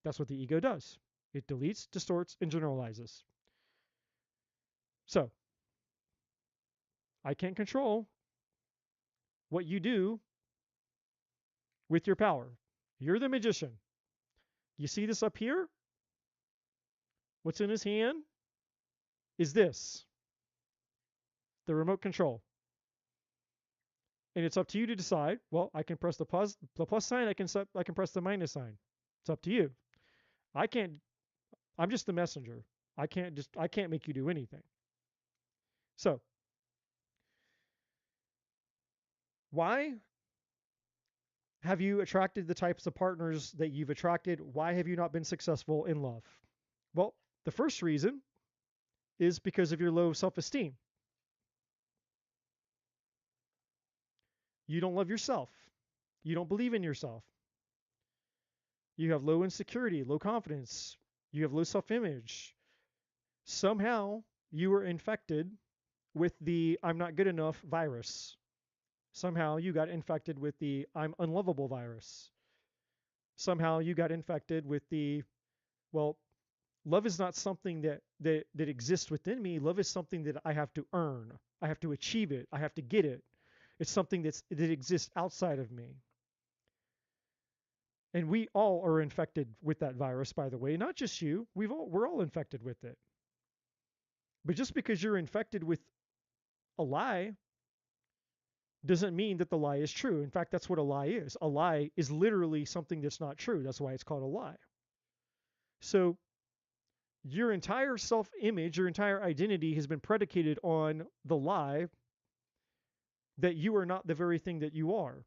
That's what the ego does. It deletes, distorts, and generalizes. So, I can't control what you do with your power. You're the magician. You see this up here? What's in his hand is this, the remote control. And it's up to you to decide. Well, I can press the plus sign. I can press the minus sign. It's up to you. I can't. I'm just the messenger. I can't make you do anything. So why have you attracted the types of partners that you've attracted? Why have you not been successful in love? Well, the first reason is because of your low self-esteem. You don't love yourself. You don't believe in yourself. You have low insecurity, low confidence. You have low self-image. Somehow you were infected with the I'm not good enough virus. Somehow you got infected with the I'm unlovable virus. Somehow you got infected with the, well, love is not something that exists within me. Love is something that I have to earn. I have to achieve it. I have to get it. It's something that exists outside of me. And we all are infected with that virus, by the way. Not just you. We're all infected with it. But just because you're infected with a lie doesn't mean that the lie is true. In fact, that's what a lie is. A lie is literally something that's not true. That's why it's called a lie. So your entire self-image, your entire identity has been predicated on the lie that you are not the very thing that you are.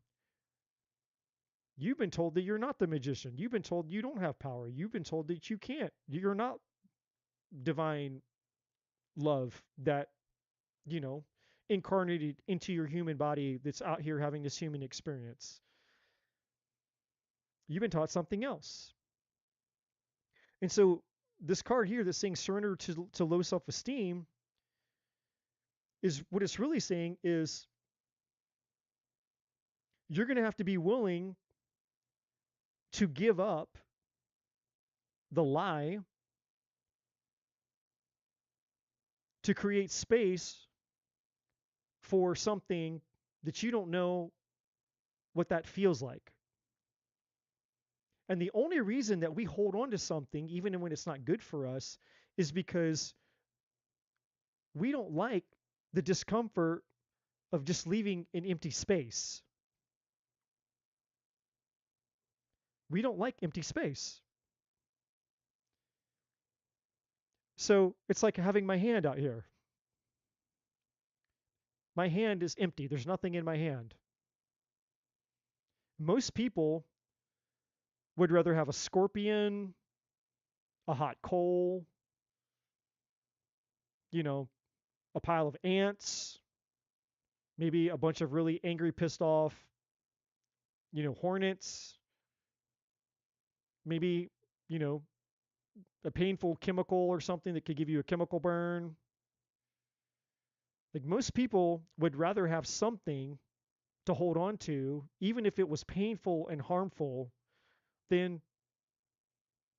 You've been told that you're not the magician. You've been told you don't have power. You've been told that you can't. You're not divine love that, you know, incarnated into your human body that's out here having this human experience. You've been taught something else. And so this card here that's saying surrender to low self-esteem is what it's really saying is you're going to have to be willing to give up the lie to create space for something that you don't know what that feels like. And the only reason that we hold on to something, even when it's not good for us, is because we don't like the discomfort of just leaving an empty space. We don't like empty space. So it's like having my hand out here. My hand is empty. There's nothing in my hand. Most people would rather have a scorpion, a hot coal, you know, a pile of ants, maybe a bunch of really angry, pissed off, hornets, maybe, you know, a painful chemical or something that could give you a chemical burn. Like most people would rather have something to hold on to, even if it was painful and harmful, than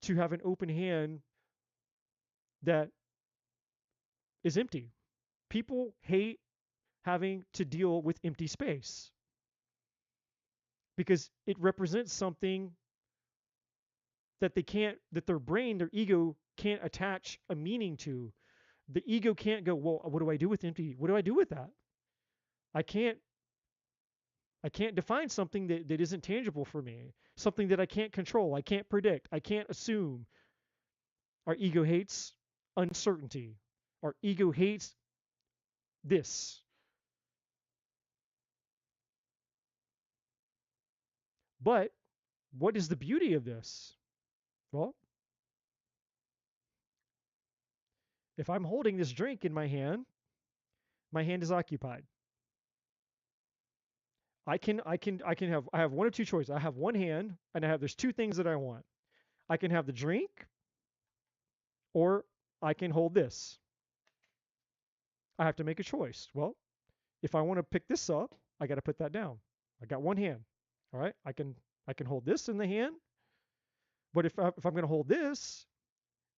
to have an open hand that is empty. People hate having to deal with empty space because it represents something that that their brain, their ego can't attach a meaning to. The ego can't go, well, what do I do with empty? What do I do with that? I can't I can't define something that isn't tangible for me, something that I can't control, I can't predict, I can't assume. Our ego hates uncertainty. Our ego hates this. But what is the beauty of this? Well, if I'm holding this drink in my hand is occupied. I have one of two choices. I have one hand and there's two things that I want. I can have the drink or I can hold this. I have to make a choice. Well, if I want to pick this up, I got to put that down. I got one hand. All right? I can hold this in the hand, but if I'm going to hold this,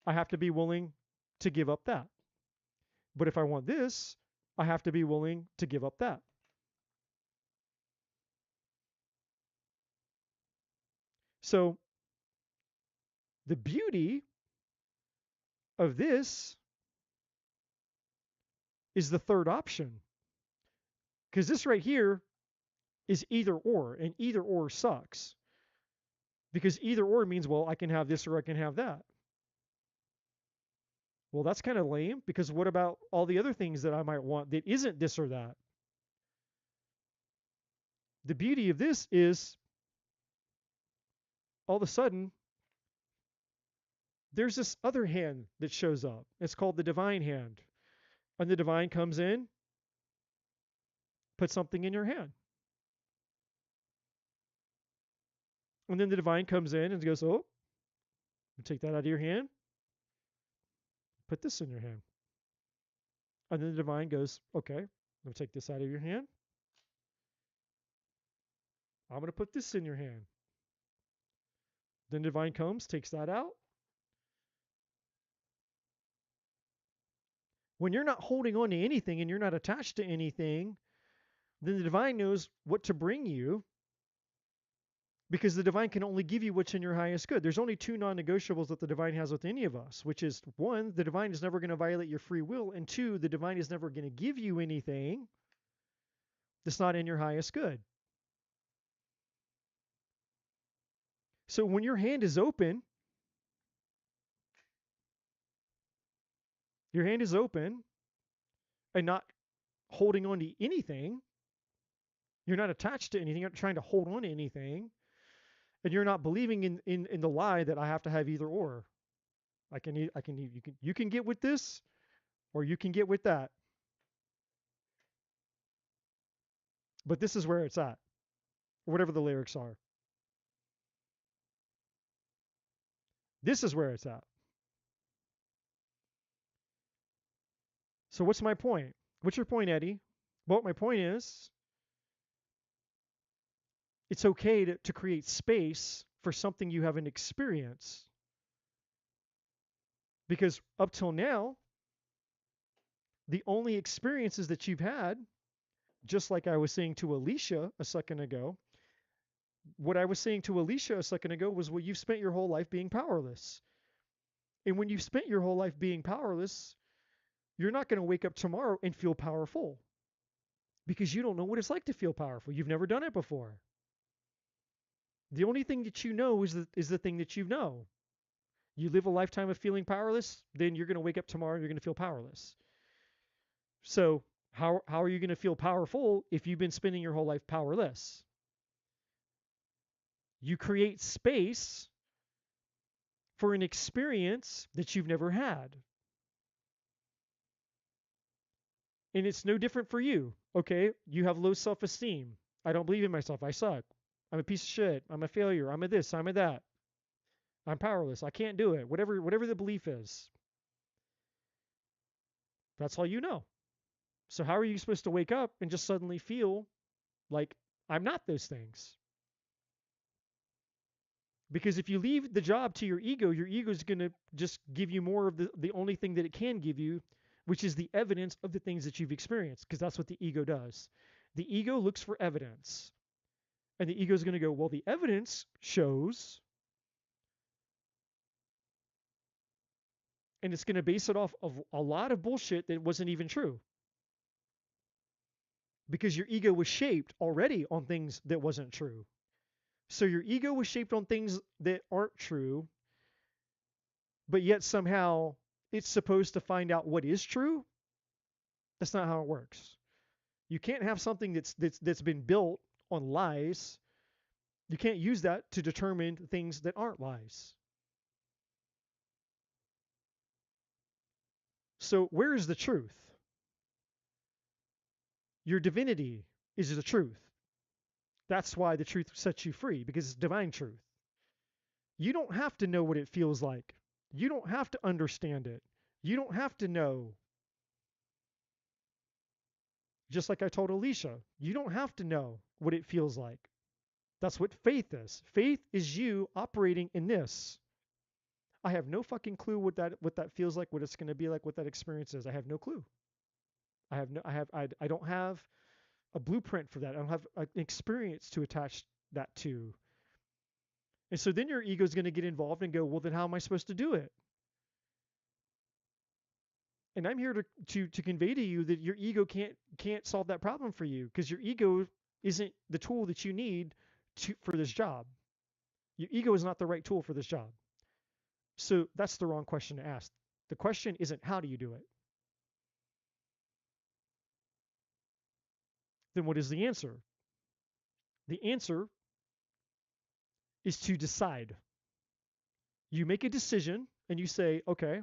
I have to be willing to give up that. But if I want this, I have to be willing to give up that. So the beauty of this is the third option. Because this right here is either or, and either or sucks. Because either or means, well, I can have this or I can have that. Well, that's kind of lame because what about all the other things that I might want that isn't this or that? The beauty of this is all of a sudden there's this other hand that shows up. It's called the divine hand. And the divine comes in, puts something in your hand. And then the divine comes in and goes, oh, take that out of your hand, put this in your hand. And then the divine goes, okay, I'm going to take this out of your hand. I'm going to put this in your hand. Then the divine comes, takes that out. When you're not holding on to anything and you're not attached to anything, then the divine knows what to bring you because the divine can only give you what's in your highest good. There's only two non-negotiables that the divine has with any of us, which is one, the divine is never going to violate your free will, and two, the divine is never going to give you anything that's not in your highest good. So when your hand is open, and not holding on to anything, you're not attached to anything, you're not trying to hold on to anything, and you're not believing in the lie that I have to have either or. You can get with this or you can get with that. But this is where it's at, or whatever the lyrics are. This is where it's at. So what's my point? What's your point, Eddie? Well, my point is it's okay to create space for something you haven't experienced. Because up till now, the only experiences that you've had, just like I was saying to Alicia a second ago, what I was saying to Alicia a second ago was, well, you've spent your whole life being powerless. And when you've spent your whole life being powerless, you're not going to wake up tomorrow and feel powerful because you don't know what it's like to feel powerful. You've never done it before. The only thing that you know is the thing that you know. You live a lifetime of feeling powerless, then you're going to wake up tomorrow and you're going to feel powerless. So how are you going to feel powerful if you've been spending your whole life powerless? You create space for an experience that you've never had. And it's no different for you. Okay, you have low self-esteem. I don't believe in myself. I suck. I'm a piece of shit. I'm a failure. I'm a this. I'm a that. I'm powerless. I can't do it. Whatever the belief is. That's all you know. So how are you supposed to wake up and just suddenly feel like I'm not those things? Because if you leave the job to your ego is going to just give you more of the only thing that it can give you, which is the evidence of the things that you've experienced, because that's what the ego does. The ego looks for evidence. And the ego is going to go, well, the evidence shows, and it's going to base it off of a lot of bullshit that wasn't even true. Because your ego was shaped already on things that wasn't true. So your ego was shaped on things that aren't true, but yet somehow it's supposed to find out what is true. That's not how it works. You can't have something that's been built on lies. You can't use that to determine things that aren't lies. So where is the truth? Your divinity is the truth. That's why the truth sets you free, because it's divine truth. You don't have to know what it feels like. You don't have to understand it. You don't have to know. Just like I told Alicia, you don't have to know what it feels like. That's what faith is. Faith is you operating in this. I have no fucking clue what that feels like, what it's going to be like, what that experience is. I have no clue. I don't have a blueprint for that. I don't have an experience to attach that to. And so then your ego is going to get involved and go, well, then how am I supposed to do it? And I'm here to convey to you that your ego can't solve that problem for you, because your ego isn't the tool that you need for this job. Your ego is not the right tool for this job. So that's the wrong question to ask. The question isn't how do you do it? Then what is the answer? The answer is to decide. You make a decision and you say, okay,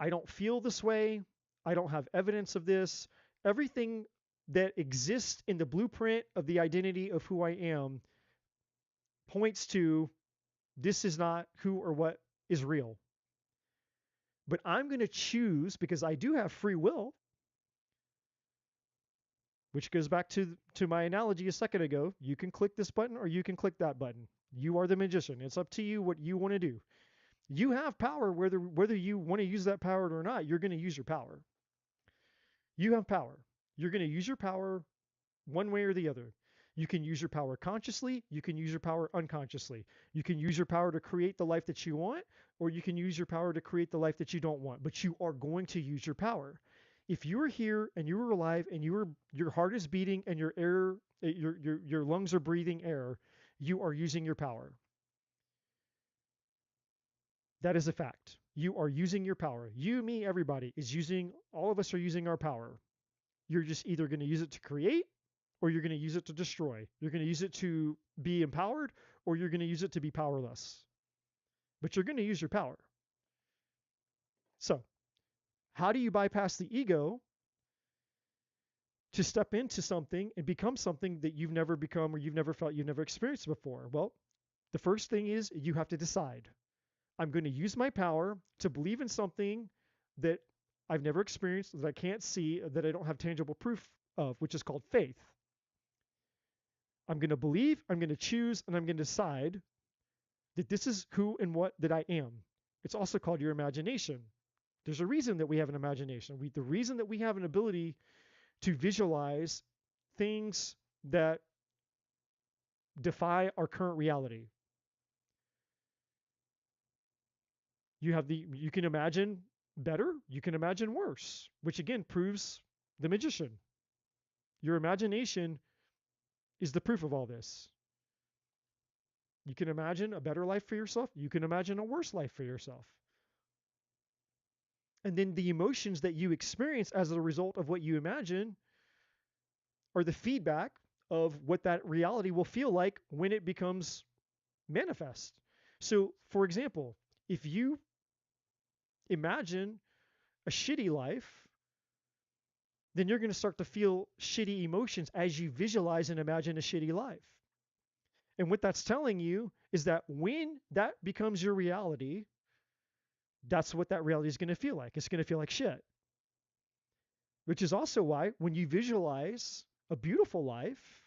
I don't feel this way. I don't have evidence of this. Everything that exists in the blueprint of the identity of who I am points to this is not who or what is real. But I'm going to choose, because I do have free will, which goes back to my analogy a second ago. You can click this button or you can click that button. You are the magician. It's up to you what you want to do. You have power whether you want to use that power or not. You're going to use your power. You have power. You're going to use your power one way or the other. You can use your power consciously. You can use your power unconsciously. You can use your power to create the life that you want, or you can use your power to create the life that you don't want. But you are going to use your power. If you are here and you are alive and your heart is beating and your lungs are breathing air, you are using your power. That is a fact. You are using your power. You, me, everybody is using. All of us are using our power. You're just either going to use it to create or you're going to use it to destroy. You're going to use it to be empowered or you're going to use it to be powerless. But you're going to use your power. So, how do you bypass the ego to step into something and become something that you've never become or you've never felt, you've never experienced before? Well, the first thing is you have to decide. I'm going to use my power to believe in something that I've never experienced, that I can't see, that I don't have tangible proof of, which is called faith. I'm going to believe, I'm going to choose, and I'm going to decide that this is who and what that I am. It's also called your imagination. There's a reason that we have an imagination. The reason that we have an ability to visualize things that defy our current reality. You can imagine better, you can imagine worse, which again proves the magician. Your imagination is the proof of all this. You can imagine a better life for yourself, you can imagine a worse life for yourself. And then the emotions that you experience as a result of what you imagine are the feedback of what that reality will feel like when it becomes manifest. So, for example, if you imagine a shitty life, then you're going to start to feel shitty emotions as you visualize and imagine a shitty life. And what that's telling you is that when that becomes your reality, that's what that reality is going to feel like. It's going to feel like shit. Which is also why when you visualize a beautiful life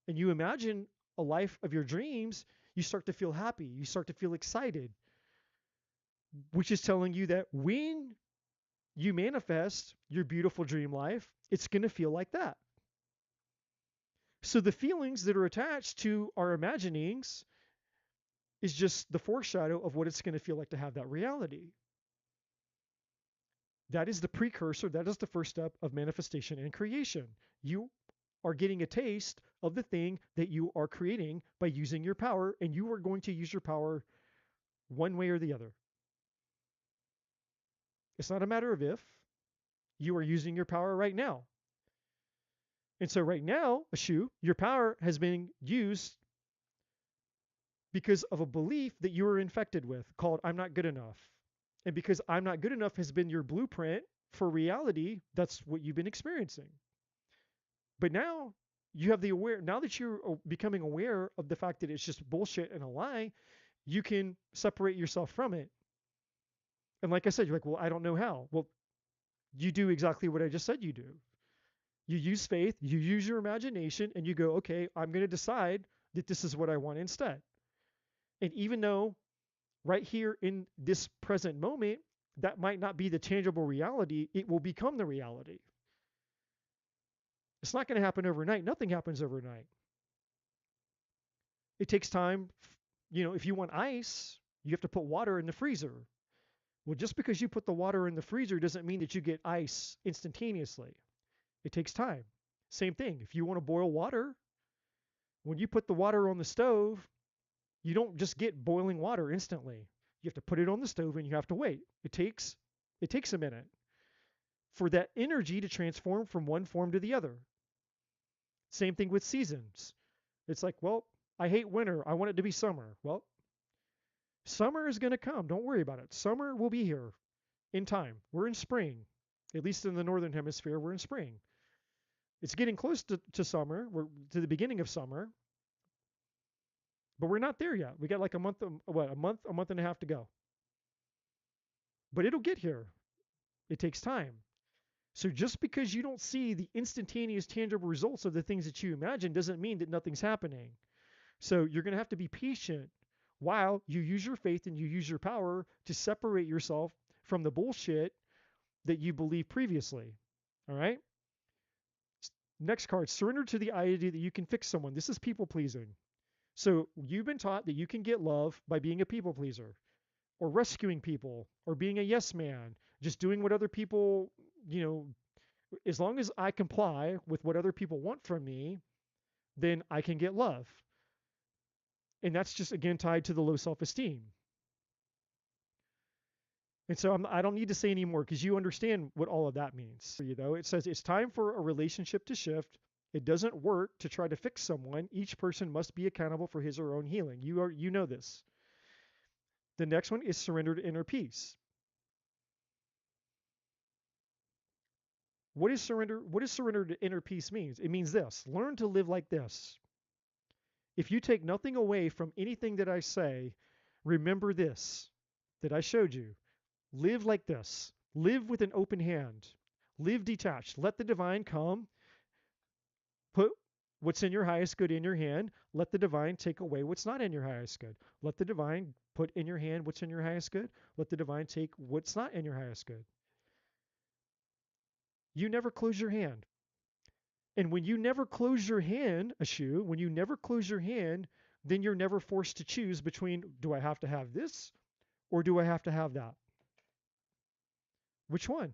and you imagine a life of your dreams, you start to feel happy. You start to feel excited, which is telling you that when you manifest your beautiful dream life, it's going to feel like that. So the feelings that are attached to our imaginings is just the foreshadow of what it's going to feel like to have that reality. That is the precursor. That is the first step of manifestation and creation. You are getting a taste of the thing that you are creating by using your power, and you are going to use your power one way or the other. It's not a matter of if. You are using your power right now. And so right now, Ashu, your power has been used because of a belief that you were infected with called I'm not good enough. And because I'm not good enough has been your blueprint for reality, that's what you've been experiencing. But now now that you're becoming aware of the fact that it's just bullshit and a lie, you can separate yourself from it. And like I said, you're like, well, I don't know how. Well, you do exactly what I just said you do. You use faith, you use your imagination, and you go, okay, I'm going to decide that this is what I want instead. And even though right here in this present moment, that might not be the tangible reality, it will become the reality. It's not going to happen overnight. Nothing happens overnight. It takes time. If you want ice, you have to put water in the freezer. Well, just because you put the water in the freezer doesn't mean that you get ice instantaneously. It takes time. Same thing. If you want to boil water, when you put the water on the stove, you don't just get boiling water instantly. You have to put it on the stove and you have to wait. It takes a minute for that energy to transform from one form to the other. Same thing with seasons. It's like, well, I hate winter. I want it to be summer. Well, summer is going to come. Don't worry about it. Summer will be here in time. We're in spring. At least in the northern hemisphere, we're in spring. It's getting close to summer. We're to the beginning of summer, but we're not there yet. We got like a month, a month and a half to go. But it'll get here. It takes time. So just because you don't see the instantaneous tangible results of the things that you imagine doesn't mean that nothing's happening. So you're going to have to be patient while you use your faith and you use your power to separate yourself from the bullshit that you believed previously. All right? Next card, surrender to the idea that you can fix someone. This is people pleasing. So you've been taught that you can get love by being a people pleaser or rescuing people or being a yes man, just doing what other people, as long as I comply with what other people want from me, then I can get love. And that's just, again, tied to the low self-esteem. And so I don't need to say anymore because you understand what all of that means. It says it's time for a relationship to shift. It doesn't work to try to fix someone. Each person must be accountable for his or her own healing. You know this. The next one is surrender to inner peace. What is surrender? What does surrender to inner peace means? It means this: learn to live like this. If you take nothing away from anything that I say, remember this that I showed you. Live like this. Live with an open hand. Live detached. Let the divine come. Put what's in your highest good in your hand. Let the divine take away what's not in your highest good. Let the divine put in your hand what's in your highest good. Let the divine take what's not in your highest good. You never close your hand. And when you never close your hand, when you never close your hand, then you're never forced to choose between, do I have to have this or do I have to have that? Which one?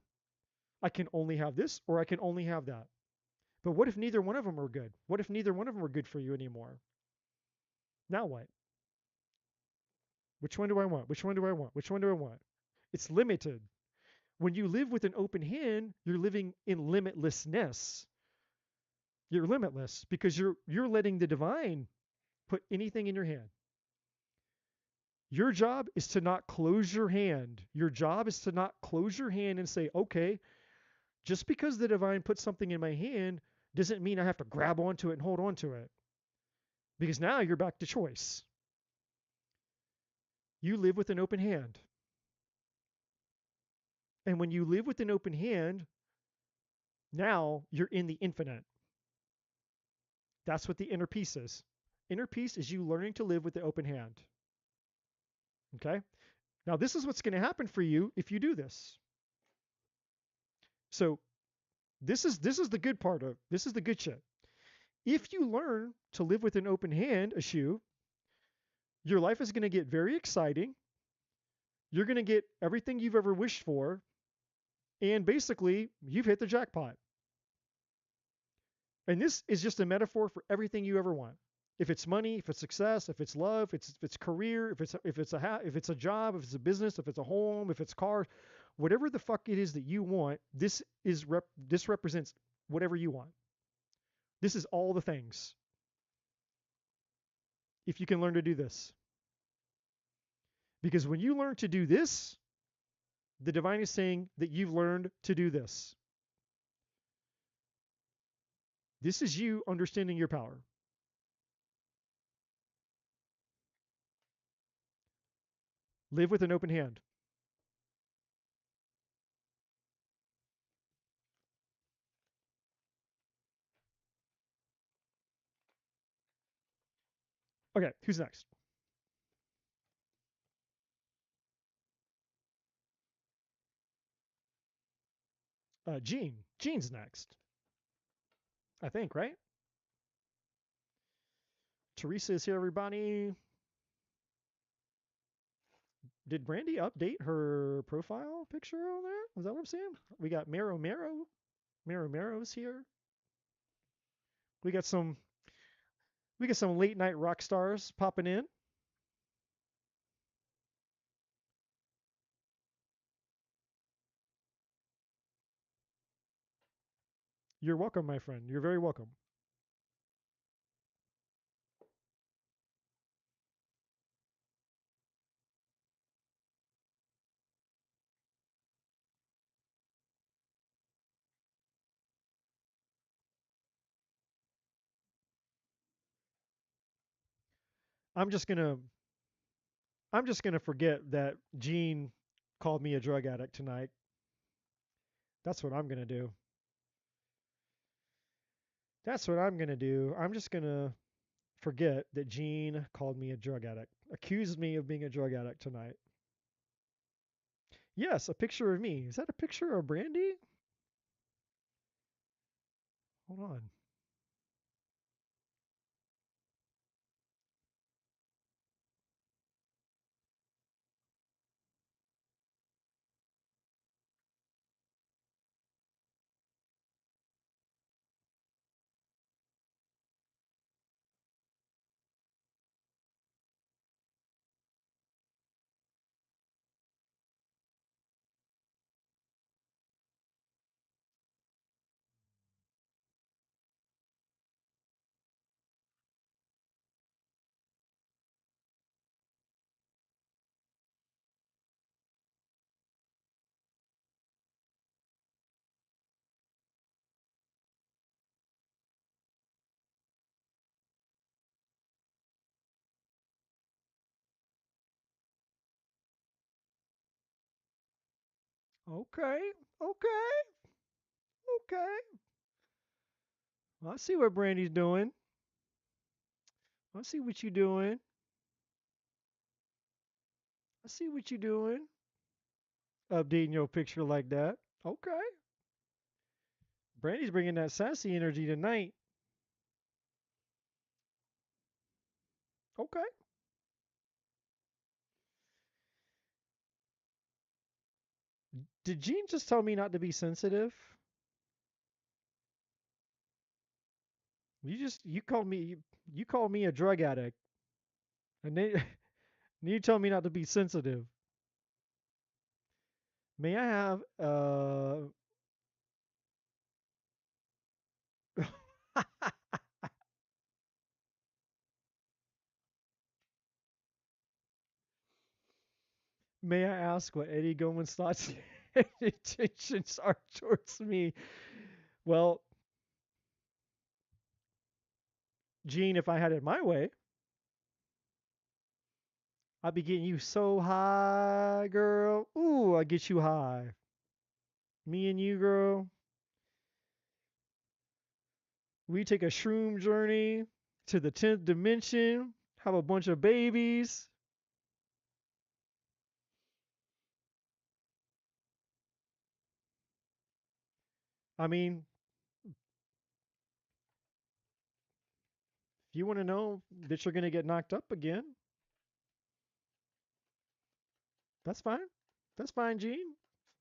I can only have this or I can only have that. But what if neither one of them are good? What if neither one of them are good for you anymore? Now what? Which one do I want? Which one do I want? Which one do I want? It's limited. When you live with an open hand, you're living in limitlessness. You're limitless because you're letting the divine put anything in your hand. Your job is to not close your hand. Your job is to not close your hand and say, okay, just because the divine put something in my hand doesn't mean I have to grab onto it and hold on to it. Because now you're back to choice. You live with an open hand. And when you live with an open hand, now you're in the infinite. That's what the inner peace is. Inner peace is you learning to live with the open hand. Okay? Now, this is what's going to happen for you if you do this. So, this is the good part of this is the good shit. If you learn to live with an open hand, your life is going to get very exciting. You're going to get everything you've ever wished for, and basically, you've hit the jackpot. And this is just a metaphor for everything you ever want. If it's money, if it's success, if it's love, if it's career, if it's a job, if it's a business, if it's a home, if it's cars, whatever the fuck it is that you want, this represents whatever you want. This is all the things. If you can learn to do this. Because when you learn to do this, the divine is saying that you've learned to do this. This is you understanding your power. Live with an open hand. Okay, who's next? Gene. Gene's next. I think, right? Teresa is here, everybody. Did Brandy update her profile picture on there? Is that what I'm seeing? We got Mero. Maramero's here. We got some we got some late night rock stars popping in. You're welcome, my friend. You're very welcome. I'm just gonna I'm just gonna forget that Gene called me a drug addict tonight. That's what I'm gonna do. That's what I'm gonna do. I'm just gonna forget that Gene called me a drug addict, accused me of being a drug addict tonight. Yes, a picture of me. Is that a picture of Brandy? Hold on. Okay, okay, okay. I see what Brandy's doing. I see what you doing. I see what you doing. Updating your picture like that. Okay. Brandy's bringing that sassy energy tonight. Okay. Did Gene just tell me not to be sensitive? You called me you called me a drug addict, and then you tell me not to be sensitive. May I have may I ask what Eddie Goldman's thoughts and intentions are towards me? Well, Gene, if I had it my way, I'd be getting you so high, girl. Ooh, I get you high. Me and you, girl. We take a shroom journey to the 10th dimension, have a bunch of babies. I mean, if you want to know that you're going to get knocked up again, that's fine. That's fine, Gene.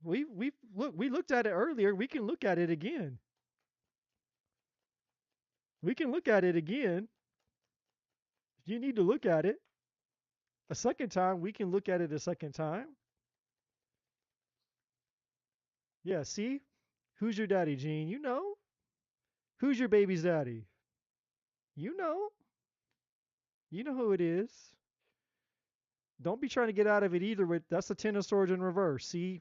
We looked at it earlier. We can look at it again. We can look at it again. If you need to look at it a second time, we can look at it a second time. Yeah, see? Who's your daddy, Gene? You know. Who's your baby's daddy? You know. You know who it is. Don't be trying to get out of it either with that's the ten of swords in reverse. See,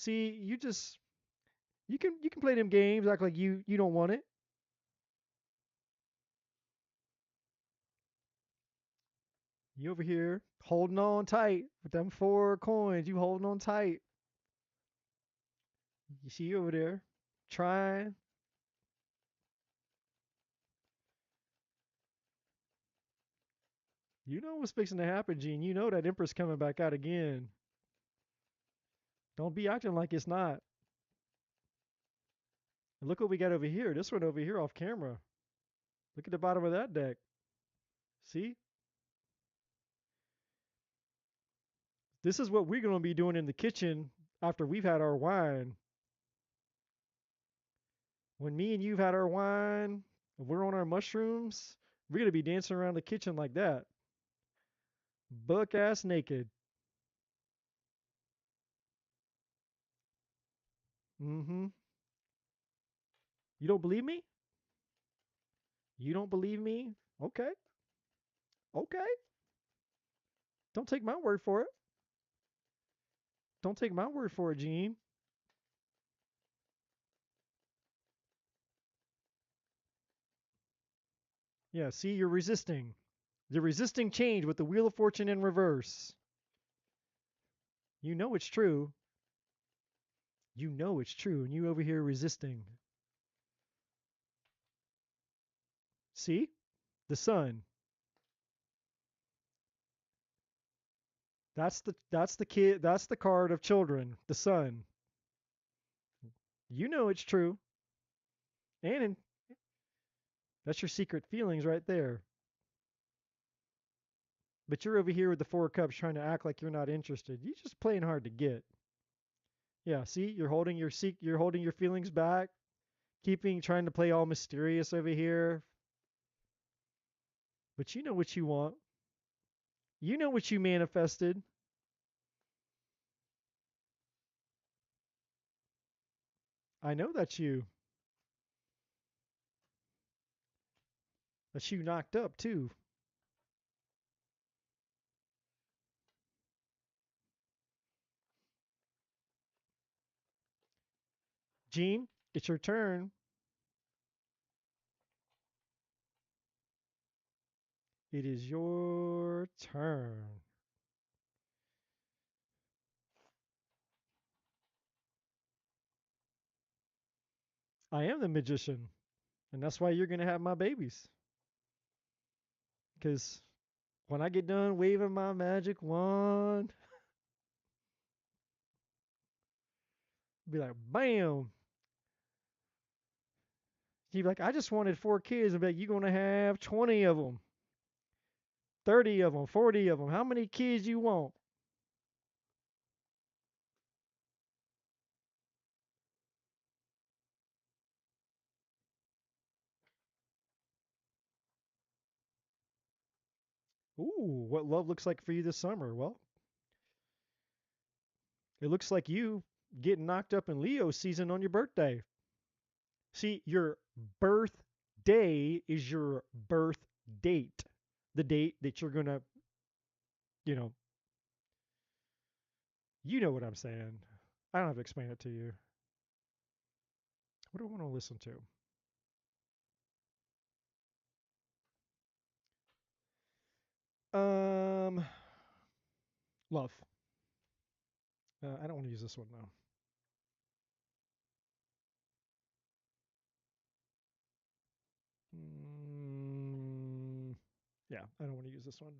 you can play them games, act like you don't want it. You over here holding on tight with them four coins. You holding on tight. You see you over there trying. You know what's fixing to happen, Gene. You know that Empress coming back out again. Don't be acting like it's not. And look what we got over here. This one over here off camera. Look at the bottom of that deck. See? This is what we're going to be doing in the kitchen after we've had our wine. When me and you've had our wine, if we're on our mushrooms, we're gonna be dancing around the kitchen like that, buck ass naked. Mm-hmm. You don't believe me? You don't believe me? Okay. Okay. Don't take my word for it. Don't take my word for it, Gene. Yeah, see, you're resisting. You're resisting change with the Wheel of Fortune in reverse. You know it's true. You know it's true, and you over here resisting. See? The sun. That's the kid, that's the card of children, the sun. You know it's true. And that's your secret feelings right there. But you're over here with the four of cups trying to act like you're not interested. You're just playing hard to get. Yeah, see, you're holding your feelings back, keeping trying to play all mysterious over here. But you know what you want. You know what you manifested. I know that's you. That's you knocked up too. Gene, it's your turn. It is your turn. I am the magician, and that's why you're gonna have my babies. Because when I get done waving my magic wand, be like, bam. You'd be like, I just wanted four kids. And be like, you're gonna have 20 of them, 30 of them, 40 of them. How many kids you want? Ooh, what love looks like for you this summer? Well, it looks like you getting knocked up in Leo season on your birthday. See, your birthday is your birth date. The date that you're gonna, you know, you know what I'm saying. I don't have to explain it to you. What do I want to listen to? Um, love. I don't want to use this one now. Mm, yeah, I don't want to use this one.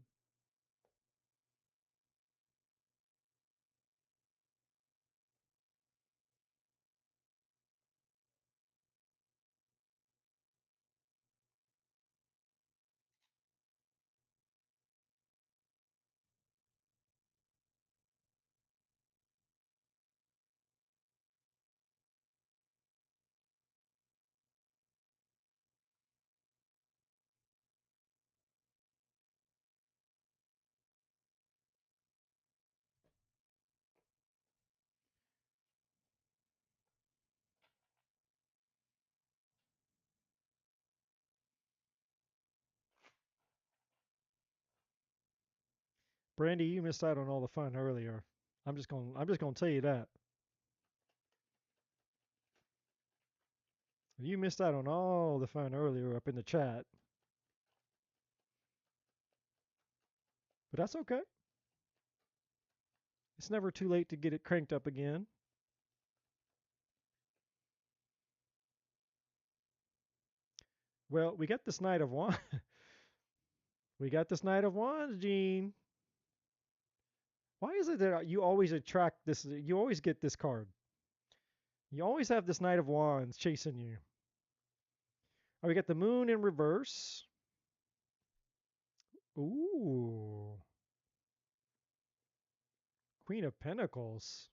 Brandy, you missed out on all the fun earlier. I'm just gonna tell you that. You missed out on all the fun earlier up in the chat. But that's okay. It's never too late to get it cranked up again. Well, we got this Knight of Wands. We got this Knight of Wands, Gene. Why is it that you always attract this? You always get this card. You always have this Knight of Wands chasing you. Oh, we got the Moon in reverse. Ooh, Queen of Pentacles.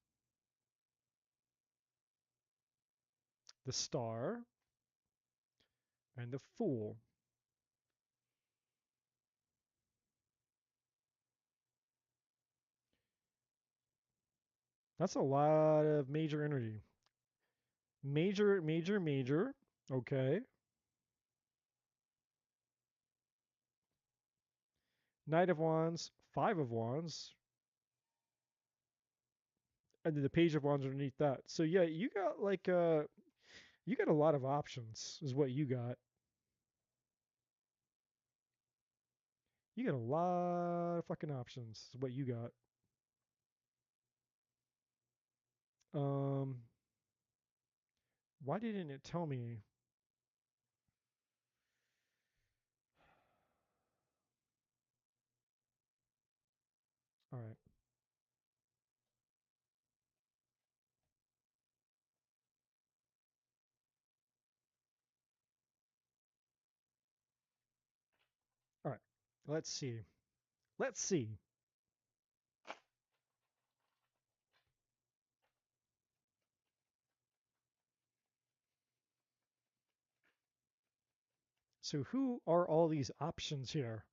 The Star. and the Fool. That's a lot of major energy. Major, major, major. Okay. Knight of Wands, Five of Wands, and then the Page of Wands underneath that. So yeah, you got you got a lot of options, is what you got. You got a lot of fucking options, is what you got. Um, why didn't it tell me? All right, all right. Let's see. Let's see. So who are all these options here?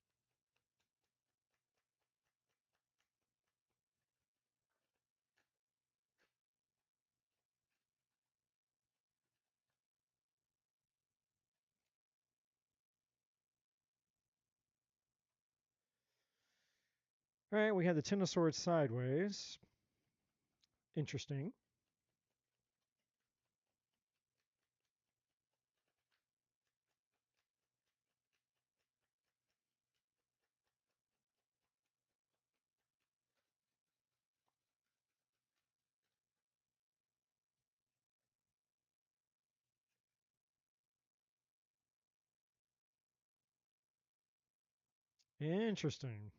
All right, we have the Ten of Swords sideways. Interesting. Interesting.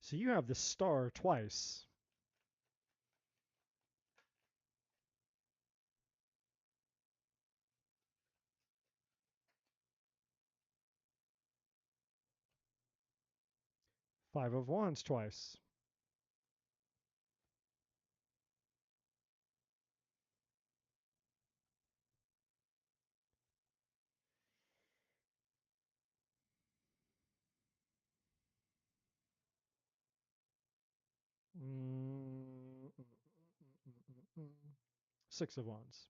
So you have the Star twice. Five of Wands twice. Mm, mm, Six of Wands.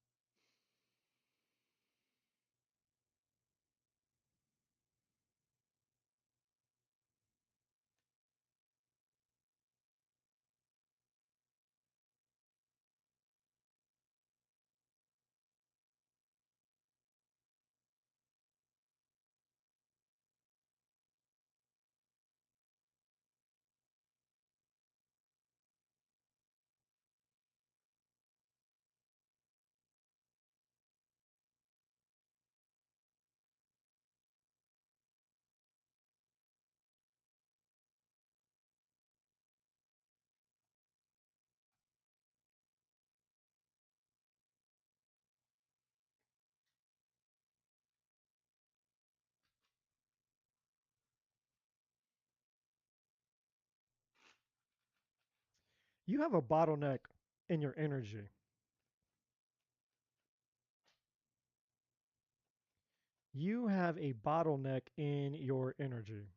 You have a bottleneck in your energy. You have a bottleneck in your energy.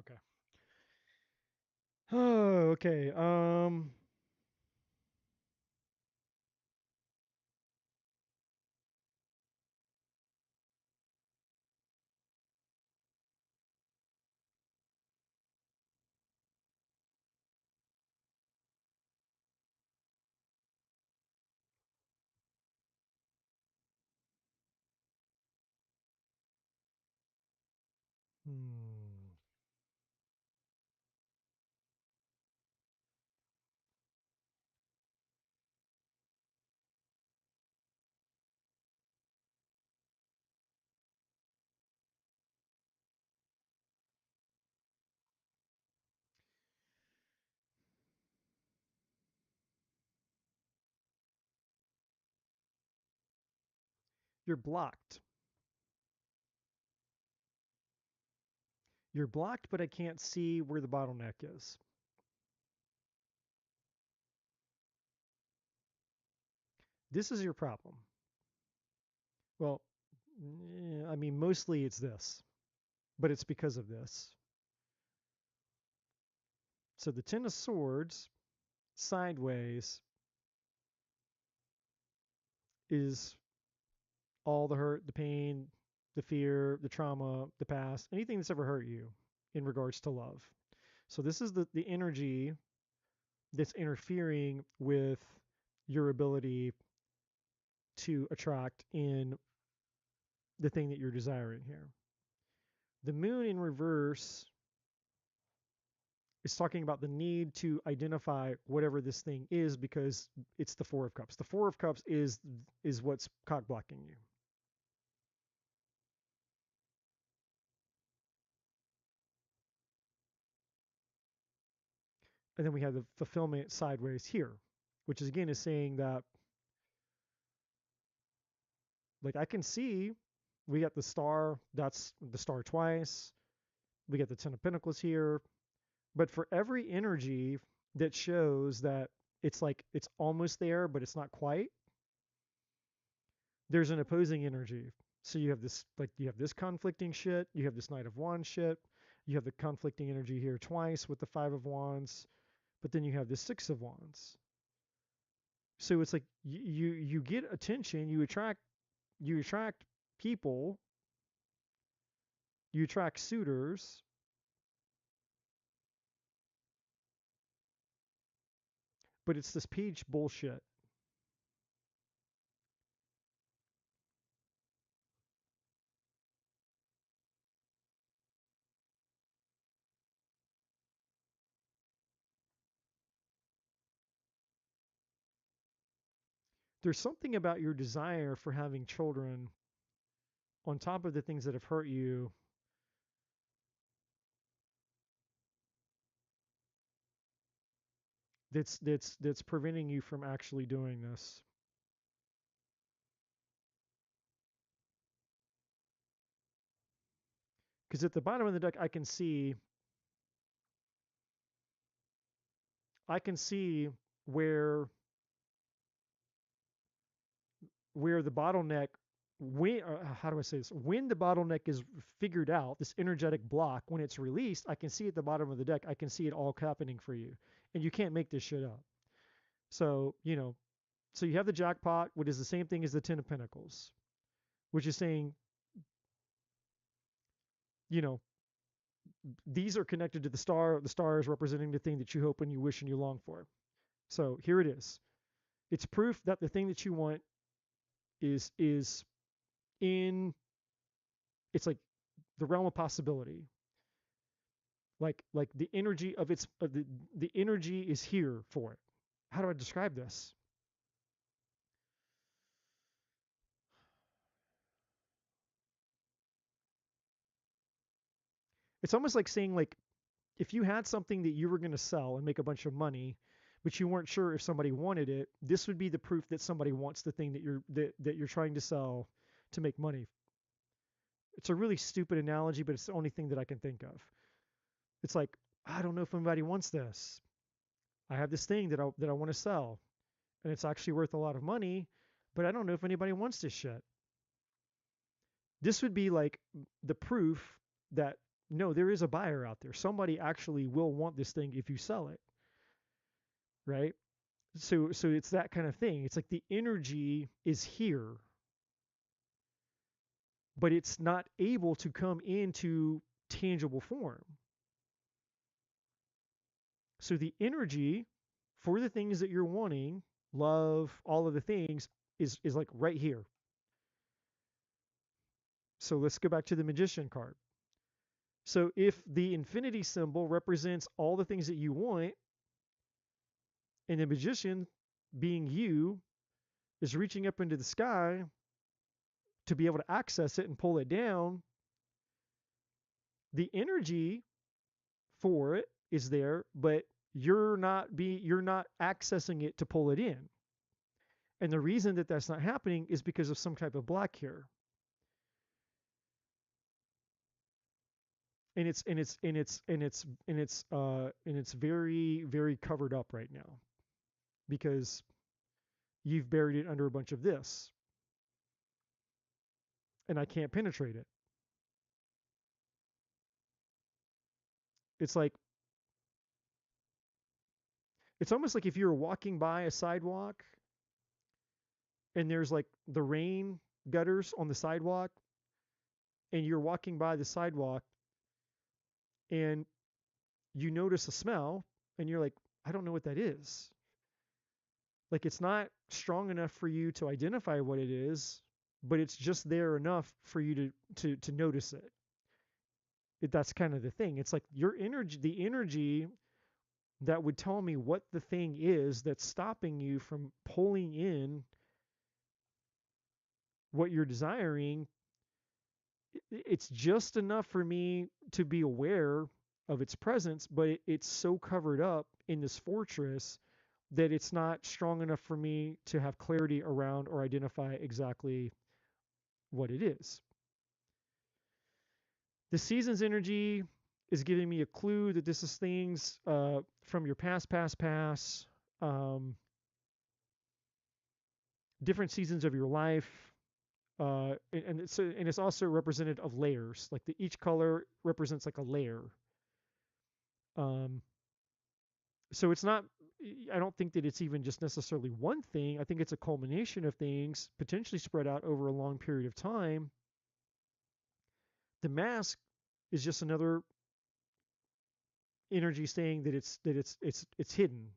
Okay. Oh, okay. Hmm. You're blocked. You're blocked, but I can't see where the bottleneck is. This is your problem. Well, I mean, mostly it's this, but it's because of this. So the Ten of Swords sideways is all the hurt, the pain, the fear, the trauma, the past, anything that's ever hurt you in regards to love. So this is the energy that's interfering with your ability to attract in the thing that you're desiring here. The moon in reverse is talking about the need to identify whatever this thing is because it's the Four of Cups. The Four of Cups is what's cock blocking you. And then we have the fulfillment sideways here, which is again is saying that like I can see we got the star, that's the star twice. We get the Ten of Pentacles here. But for every energy that shows that it's like it's almost there, but it's not quite, there's an opposing energy. So you have this like you have this conflicting shit, you have this Knight of Wands shit, you have the conflicting energy here twice with the Five of Wands, but then you have the Six of Wands. So it's like you get attention, you attract people, you attract suitors, but it's this page bullshit. There's something about your desire for having children on top of the things that have hurt you that's preventing you from actually doing this. Because at the bottom of the deck, I can see where the bottleneck when how do I say this? When the bottleneck is figured out, this energetic block, when it's released, I can see at the bottom of the deck, I can see it all happening for you, and you can't make this shit up. So so you have the jackpot, which is the same thing as the Ten of Pentacles, which is saying, you know, these are connected to the star. The star is representing the thing that you hope and you wish and you long for. So here it is. It's proof that the thing that you want is in it's like the realm of possibility. Like the energy of the energy is here for it. How do I describe this? It's almost like saying like if you had something that you were going to sell and make a bunch of money, but you weren't sure if somebody wanted it, this would be the proof that somebody wants the thing that you're trying to sell to make money. It's a really stupid analogy, but it's the only thing that I can think of. It's like I don't know if anybody wants this. I have this thing that I want to sell, and it's actually worth a lot of money, but I don't know if anybody wants this shit. This would be like the proof that No, there is a buyer out there. Somebody actually will want this thing if you sell it, right? So it's that kind of thing. It's like the energy is here, but it's not able to come into tangible form. So the energy for the things that you're wanting, love, all of the things, is like right here. So let's go back to the magician card. So if the infinity symbol represents all the things that you want, and the magician, being you, is reaching up into the sky to be able to access it and pull it down, the energy for it is there, but you're not accessing it to pull it in. And the reason that that's not happening is because of some type of block here. And it's very, very covered up right now because you've buried it under a bunch of this, and I can't penetrate it. It's like it's almost like if you were walking by a sidewalk and there's like the rain gutters on the sidewalk, and you're walking by the sidewalk and you notice a smell and you're like, I don't know what that is. Like it's not strong enough for you to identify what it is, but it's just there enough for you to notice it. That's kind of the thing. It's like your energy, the energy that would tell me what the thing is that's stopping you from pulling in what you're desiring. It's just enough for me to be aware of its presence, but it's so covered up in this fortress that it's not strong enough for me to have clarity around or identify exactly what it is. The season's energy is giving me a clue that this is things from your past, um, different seasons of your life, and it's also represented of layers. Like each color represents like a layer. Um, so it's not. I don't think that it's even just necessarily one thing. I think it's a culmination of things potentially spread out over a long period of time. The mask is just another energy saying that it's hidden,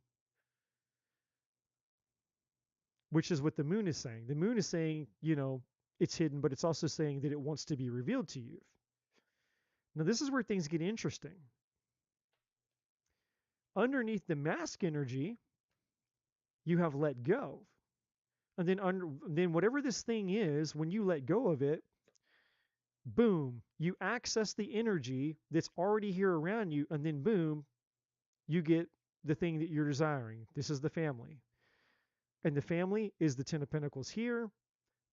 which is what the moon is saying. The moon is saying, it's hidden, but it's also saying that it wants to be revealed to you. Now, this is where things get interesting. Underneath the mask energy, you have let go. And then whatever this thing is, when you let go of it, boom, you access the energy that's already here around you, and then boom, you get the thing that you're desiring. This is the family. And the family is the Ten of Pentacles here.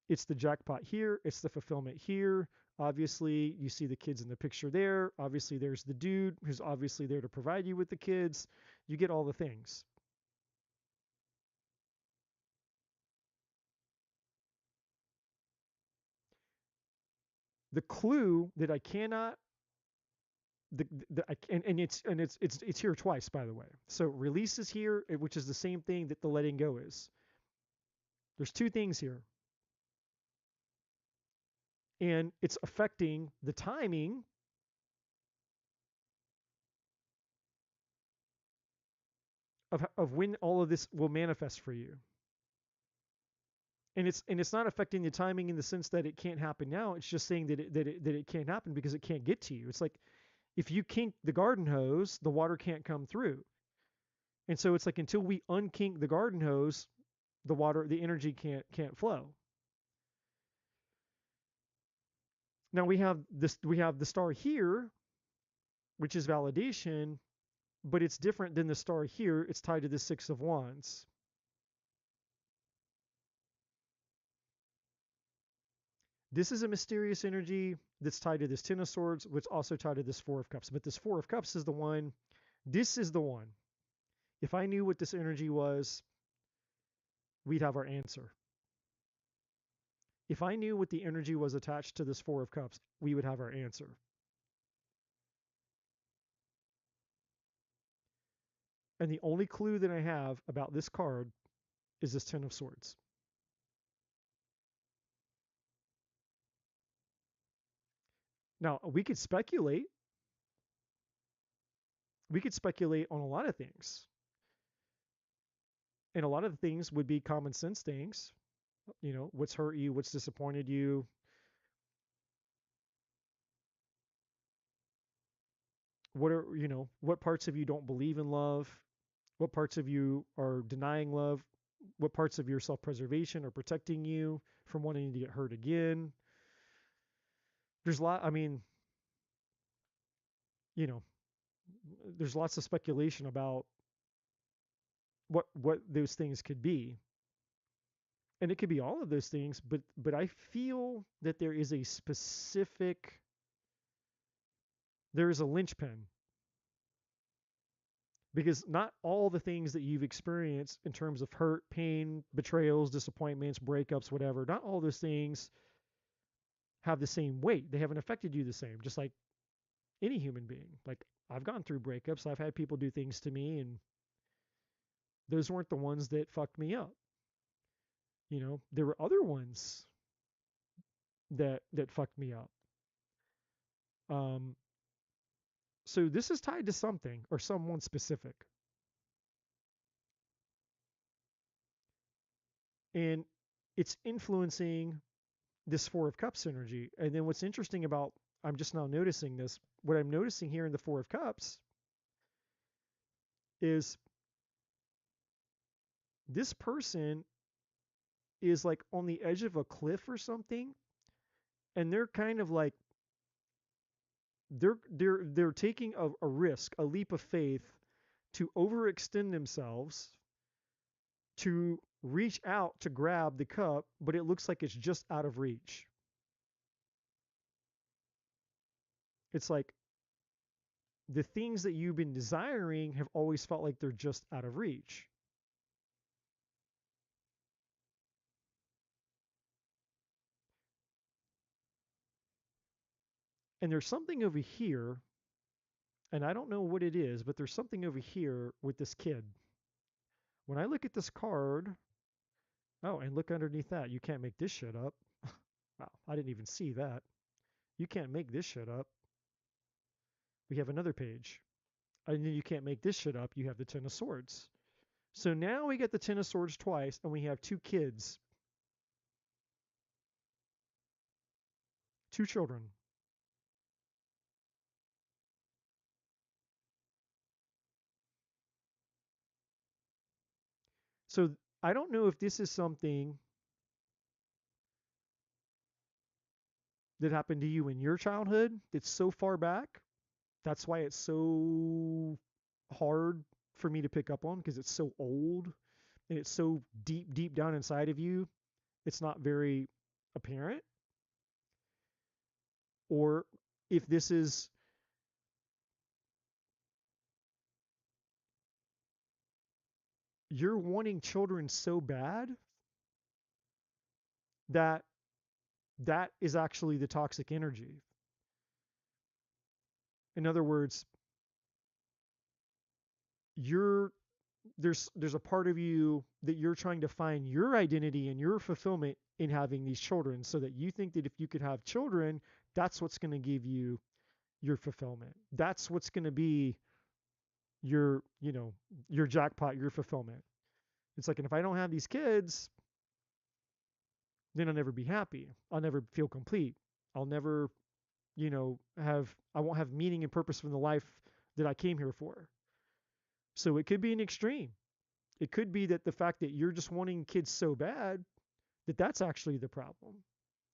It's the jackpot here. It's the fulfillment here. Obviously, you see the kids in the picture there. Obviously, there's the dude who's obviously there to provide you with the kids. You get all the things. The clue that I cannot and it's here twice, by the way. So release is here, which is the same thing that the letting go is. There's two things here, and it's affecting the timing of when all of this will manifest for you. And it's not affecting the timing in the sense that it can't happen now. It's just saying that it can't happen because it can't get to you. It's like if you kink the garden hose, the water can't come through. And so it's like until we unkink the garden hose, the energy can't flow. Now we have the star here, which is validation, but it's different than the star here. It's tied to the 6 of Wands. This is a mysterious energy that's tied to this 10 of Swords, which is also tied to this 4 of Cups. But this 4 of Cups is the one. This is the one. If I knew what this energy was, we'd have our answer. If I knew what the energy was attached to this 4 of Cups, we would have our answer. And the only clue that I have about this card is this Ten of Swords. Now, we could speculate. We could speculate on a lot of things. And a lot of the things would be common sense things. What's hurt you, what's disappointed you, what parts of you don't believe in love, what parts of you are denying love, what parts of your self-preservation are protecting you from wanting to get hurt again. There's a lot, I mean, you know, there's lots of speculation about what those things could be. And it could be all of those things, but I feel that there is a linchpin, because not all the things that you've experienced in terms of hurt, pain, betrayals, disappointments, breakups, whatever, not all those things have the same weight. They haven't affected you the same, just like any human being. Like, I've gone through breakups, I've had people do things to me, and those weren't the ones that fucked me up. There were other ones that fucked me up. Um, so this is tied to something or someone specific. And it's influencing this Four of Cups energy. And then what's interesting about, I'm just now noticing this, what I'm noticing here in the Four of Cups is this person is like on the edge of a cliff or something, and they're kind of like they're taking a risk, a leap of faith to overextend themselves to reach out to grab the cup, but it looks like it's just out of reach. It's like the things that you've been desiring have always felt like they're just out of reach. And there's something over here, and I don't know what it is, but there's something over here with this kid. When I look at this card, oh, and look underneath that. You can't make this shit up. Wow, I didn't even see that. You can't make this shit up. We have another page. And then you can't make this shit up. You have the Ten of Swords. So now we get the Ten of Swords twice, and we have two kids, two children. So I don't know if this is something that happened to you in your childhood that's so far back. That's why it's so hard for me to pick up on, because it's so old and it's so deep, deep down inside of you. It's not very apparent. Or if this is you're wanting children so bad that that is actually the toxic energy. In other words, you're there's a part of you that you're trying to find your identity and your fulfillment in having these children, so that you think that if you could have children, that's what's going to give you your fulfillment. That's what's going to be your, your jackpot, your fulfillment. It's like, and if I don't have these kids, then I'll never be happy. I'll never feel complete. I'll never, I won't have meaning and purpose from the life that I came here for. So it could be an extreme. It could be that the fact that you're just wanting kids so bad that that's actually the problem,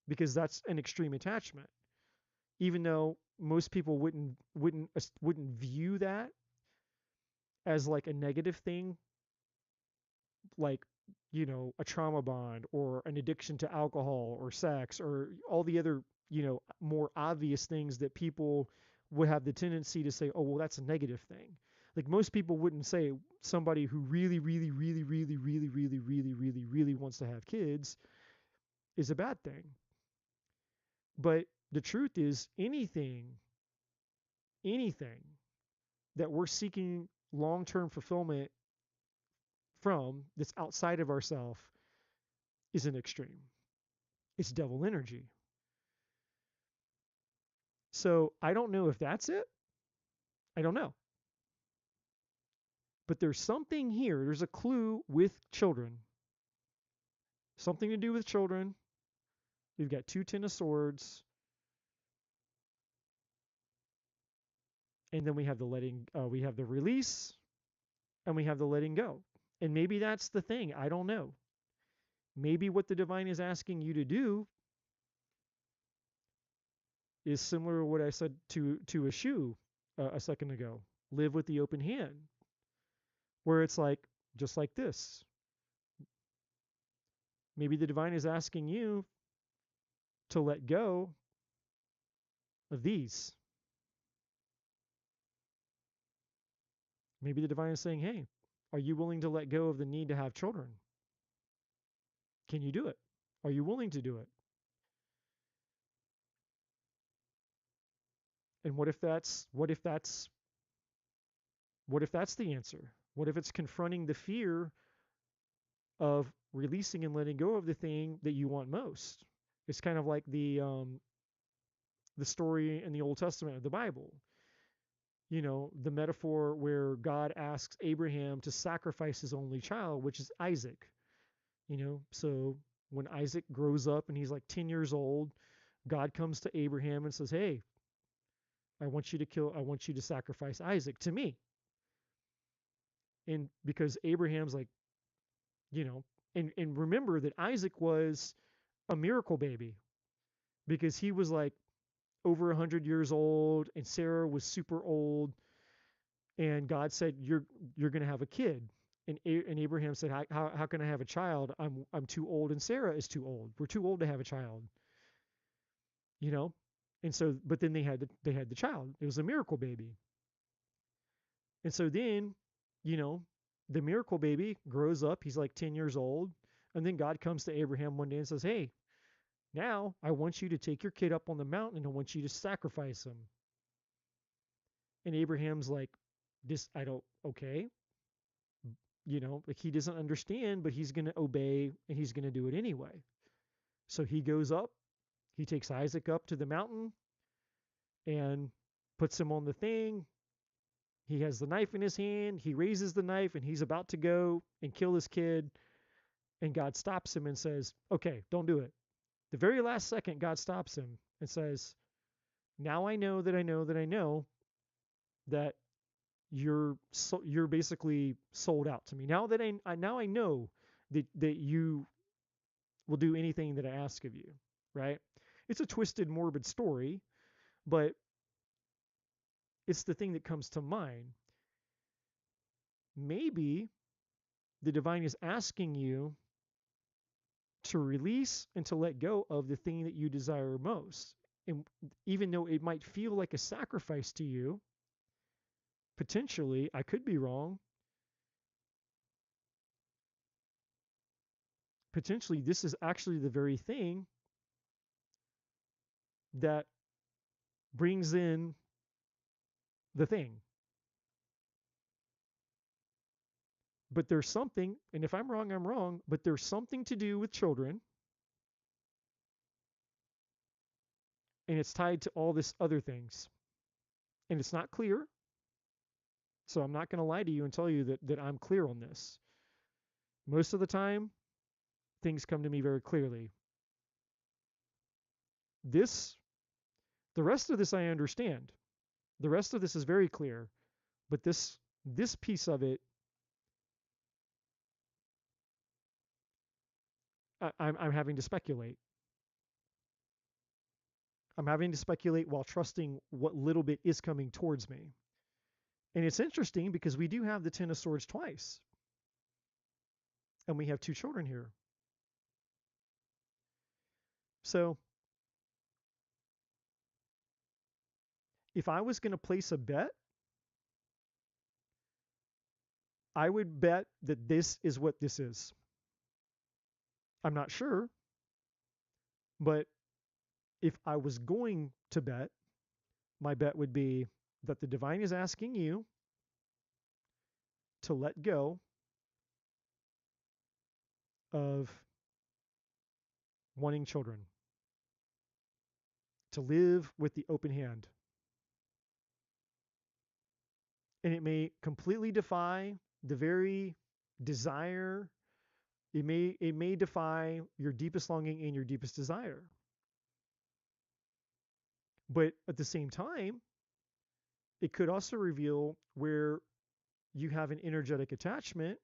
because that's an extreme attachment. Even though most people wouldn't view that as like a negative thing, like, a trauma bond or an addiction to alcohol or sex or all the other, more obvious things that people would have the tendency to say, oh, well, that's a negative thing. Like, most people wouldn't say somebody who really, really, really, really, really, really, really, really, really wants to have kids is a bad thing. But the truth is, anything that we're seeking long-term fulfillment from that's outside of ourself is an extreme. It's devil energy. So I don't know if that's it. I don't know. But there's something here. There's a clue with children. Something to do with children. We've got 2 Ten of Swords. And then we have we have the release, and we have the letting go. And maybe that's the thing. I don't know. Maybe what the divine is asking you to do is similar to what I said to a shoe a second ago. Live with the open hand, where it's like just like this. Maybe the divine is asking you to let go of these. Maybe the divine is saying, "Hey, are you willing to let go of the need to have children? Can you do it? Are you willing to do it?" And what if that's the answer? What if it's confronting the fear of releasing and letting go of the thing that you want most? It's kind of like the story in the Old Testament of the Bible. The metaphor where God asks Abraham to sacrifice his only child, which is Isaac. So when Isaac grows up and he's like 10 years old, God comes to Abraham and says, "Hey, I want you to sacrifice Isaac to me." And because Abraham's like, you know, and remember that Isaac was a miracle baby because he was like over 100 years old and Sarah was super old, and God said, "You're going to have a kid." And Abraham said, "How can I have a child? I'm too old, and Sarah is too old. We're too old to have a child." You know, and so but then they had the child. It was a miracle baby. And so then, you know, the miracle baby grows up. He's like 10 years old. And then God comes to Abraham one day and says, "Hey, now I want you to take your kid up on the mountain and I want you to sacrifice him." And Abraham's like, I don't, okay. Like he doesn't understand, but he's going to obey and he's going to do it anyway. So he goes up, he takes Isaac up to the mountain and puts him on the thing. He has the knife in his hand. He raises the knife and he's about to go and kill his kid. And God stops him and says, "Okay, don't do it." The very last second, God stops him and says, "Now I know that I know that I know that you're basically sold out to me. Now that I know that you will do anything that I ask of you." Right? It's a twisted, morbid story, but it's the thing that comes to mind. Maybe the divine is asking you to release and to let go of the thing that you desire most. And even though it might feel like a sacrifice to you, potentially, I could be wrong, potentially this is actually the very thing that brings in the thing. But there's something, and if I'm wrong, I'm wrong, but there's something to do with children, and it's tied to all this other things. And it's not clear, so I'm not going to lie to you and tell you that I'm clear on this. Most of the time, things come to me very clearly. This, the rest of this I understand. The rest of this is very clear, but this piece of it, I'm having to speculate. I'm having to speculate while trusting what little bit is coming towards me. And it's interesting because we do have the Ten of Swords twice, and we have 2 children here. So if I was going to place a bet, I would bet that this is what this is. I'm not sure, but if I was going to bet, my bet would be that the divine is asking you to let go of wanting children, to live with the open hand. And it may completely defy the very desire. It may defy your deepest longing and your deepest desire. But at the same time, it could also reveal where you have an energetic attachment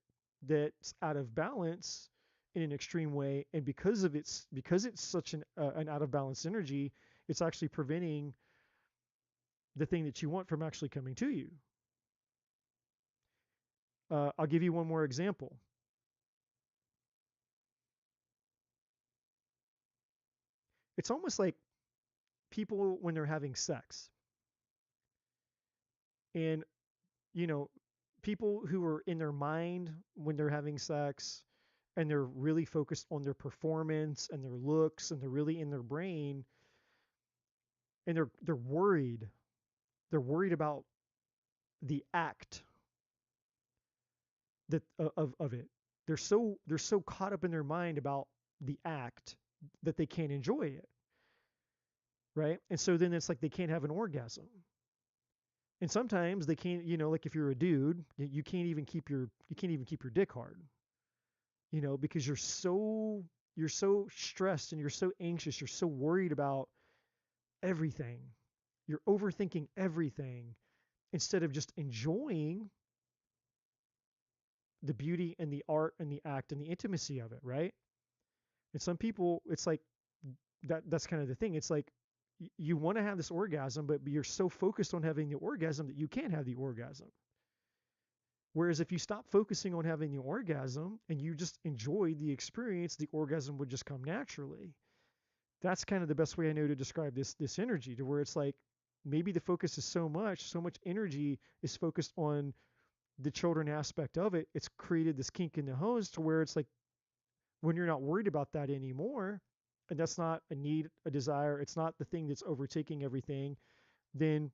that's out of balance in an extreme way, and because it's such an out of balance energy, it's actually preventing the thing that you want from actually coming to you. I'll give you one more example. It's almost like people when they're having sex, and you know, people who are in their mind when they're having sex and they're really focused on their performance and their looks and they're really in their brain, and they're worried. They're worried about the act that of it. They're so caught up in their mind about the act that they can't enjoy it, right? And so then it's like they can't have an orgasm. And sometimes they can't, like if you're a dude, you can't even keep your dick hard, because you're so stressed and you're so anxious, you're so worried about everything. You're overthinking everything instead of just enjoying the beauty and the art and the act and the intimacy of it, right? And some people, it's like that's kind of the thing. It's like you want to have this orgasm, but you're so focused on having the orgasm that you can't have the orgasm. Whereas if you stop focusing on having the orgasm and you just enjoy the experience, the orgasm would just come naturally. That's kind of the best way I know to describe this energy, to where it's like maybe the focus is so much energy is focused on the children aspect of it. It's created this kink in the hose to where it's like when you're not worried about that anymore, and that's not a need, a desire, it's not the thing that's overtaking everything, then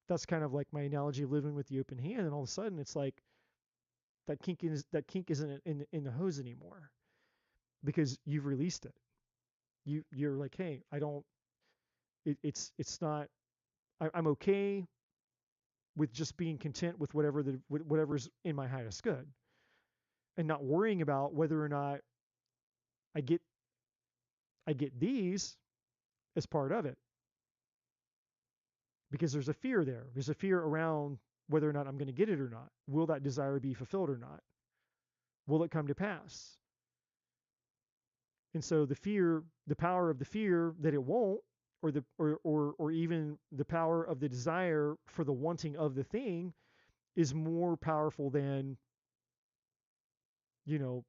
that's kind of like my analogy of living with the open hand. And all of a sudden it's like that kink isn't in the hose anymore because you've released it. You're like, hey, I don't. It's not. I'm okay with just being content with whatever's in my highest good, and not worrying about whether or not I get I get these as part of it, because there's a fear there. There's a fear around whether or not I'm going to get it or not. Will that desire be fulfilled or not? Will it come to pass? And so the power of the fear that it won't, or even the power of the desire for the wanting of the thing is more powerful than, you know,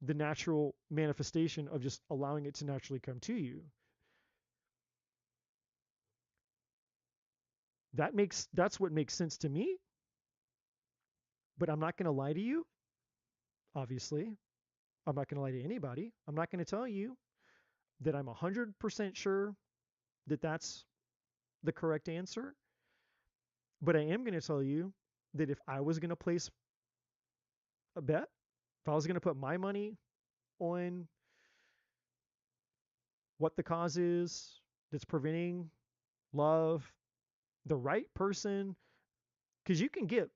the natural manifestation of just allowing it to naturally come to you. That's what makes sense to me, but I'm not going to lie to you, obviously. I'm not going to lie to anybody. I'm not going to tell you that I'm 100% sure that that's the correct answer, but I am going to tell you that if I was going to place a bet, if I was going to put my money on what the cause is that's preventing love, the right person, because you can get,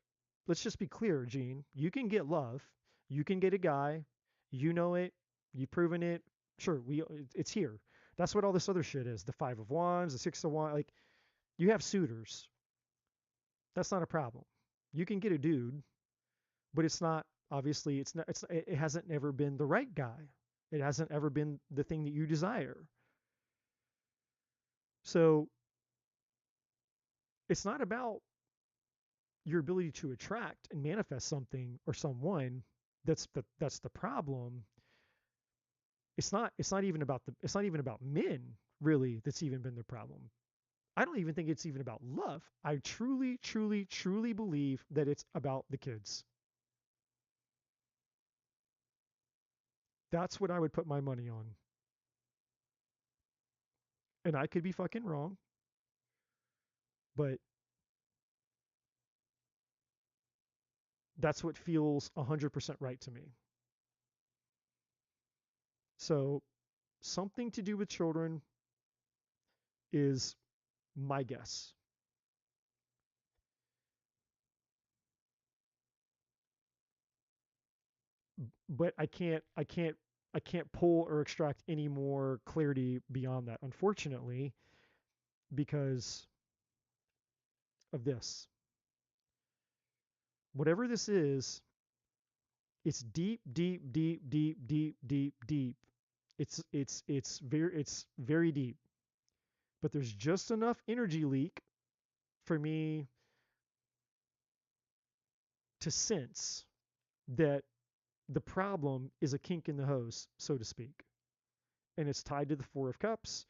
let's just be clear, Gene, you can get love, you can get a guy, you know it, you've proven it. Sure, it's here. That's what all this other shit is. The 5 of Wands, the 6 of Wands. Like, you have suitors. That's not a problem. You can get a dude, but it's not, obviously, it's not, it hasn't ever been the right guy. It hasn't ever been the thing that you desire. So it's not about your ability to attract and manifest something or someone. That's the problem. It's not even about men, really, that's even been the problem. I don't even think it's even about love. I truly, truly, truly believe that it's about the kids. That's what I would put my money on. And I could be fucking wrong, but That's what feels 100% right to me. So something to do with children is my guess. But I can't pull or extract any more clarity beyond that, unfortunately, because of this. Whatever this is, it's deep, deep, deep, deep, deep, deep, deep. It's very deep. But there's just enough energy leak for me to sense that the problem is a kink in the hose, so to speak. And it's tied to the Four of Cups.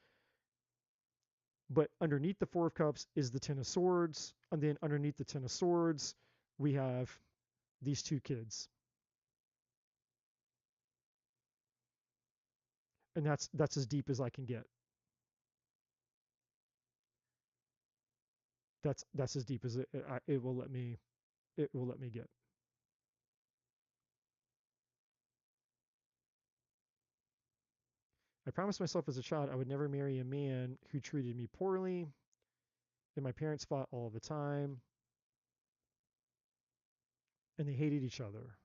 But underneath the Four of Cups is the Ten of Swords. And then underneath the Ten of Swords, we have these two kids. And that's as deep as I can get. That's as deep as it will let me get. I promised myself as a child I would never marry a man who treated me poorly, and my parents fought all the time, and they hated each other,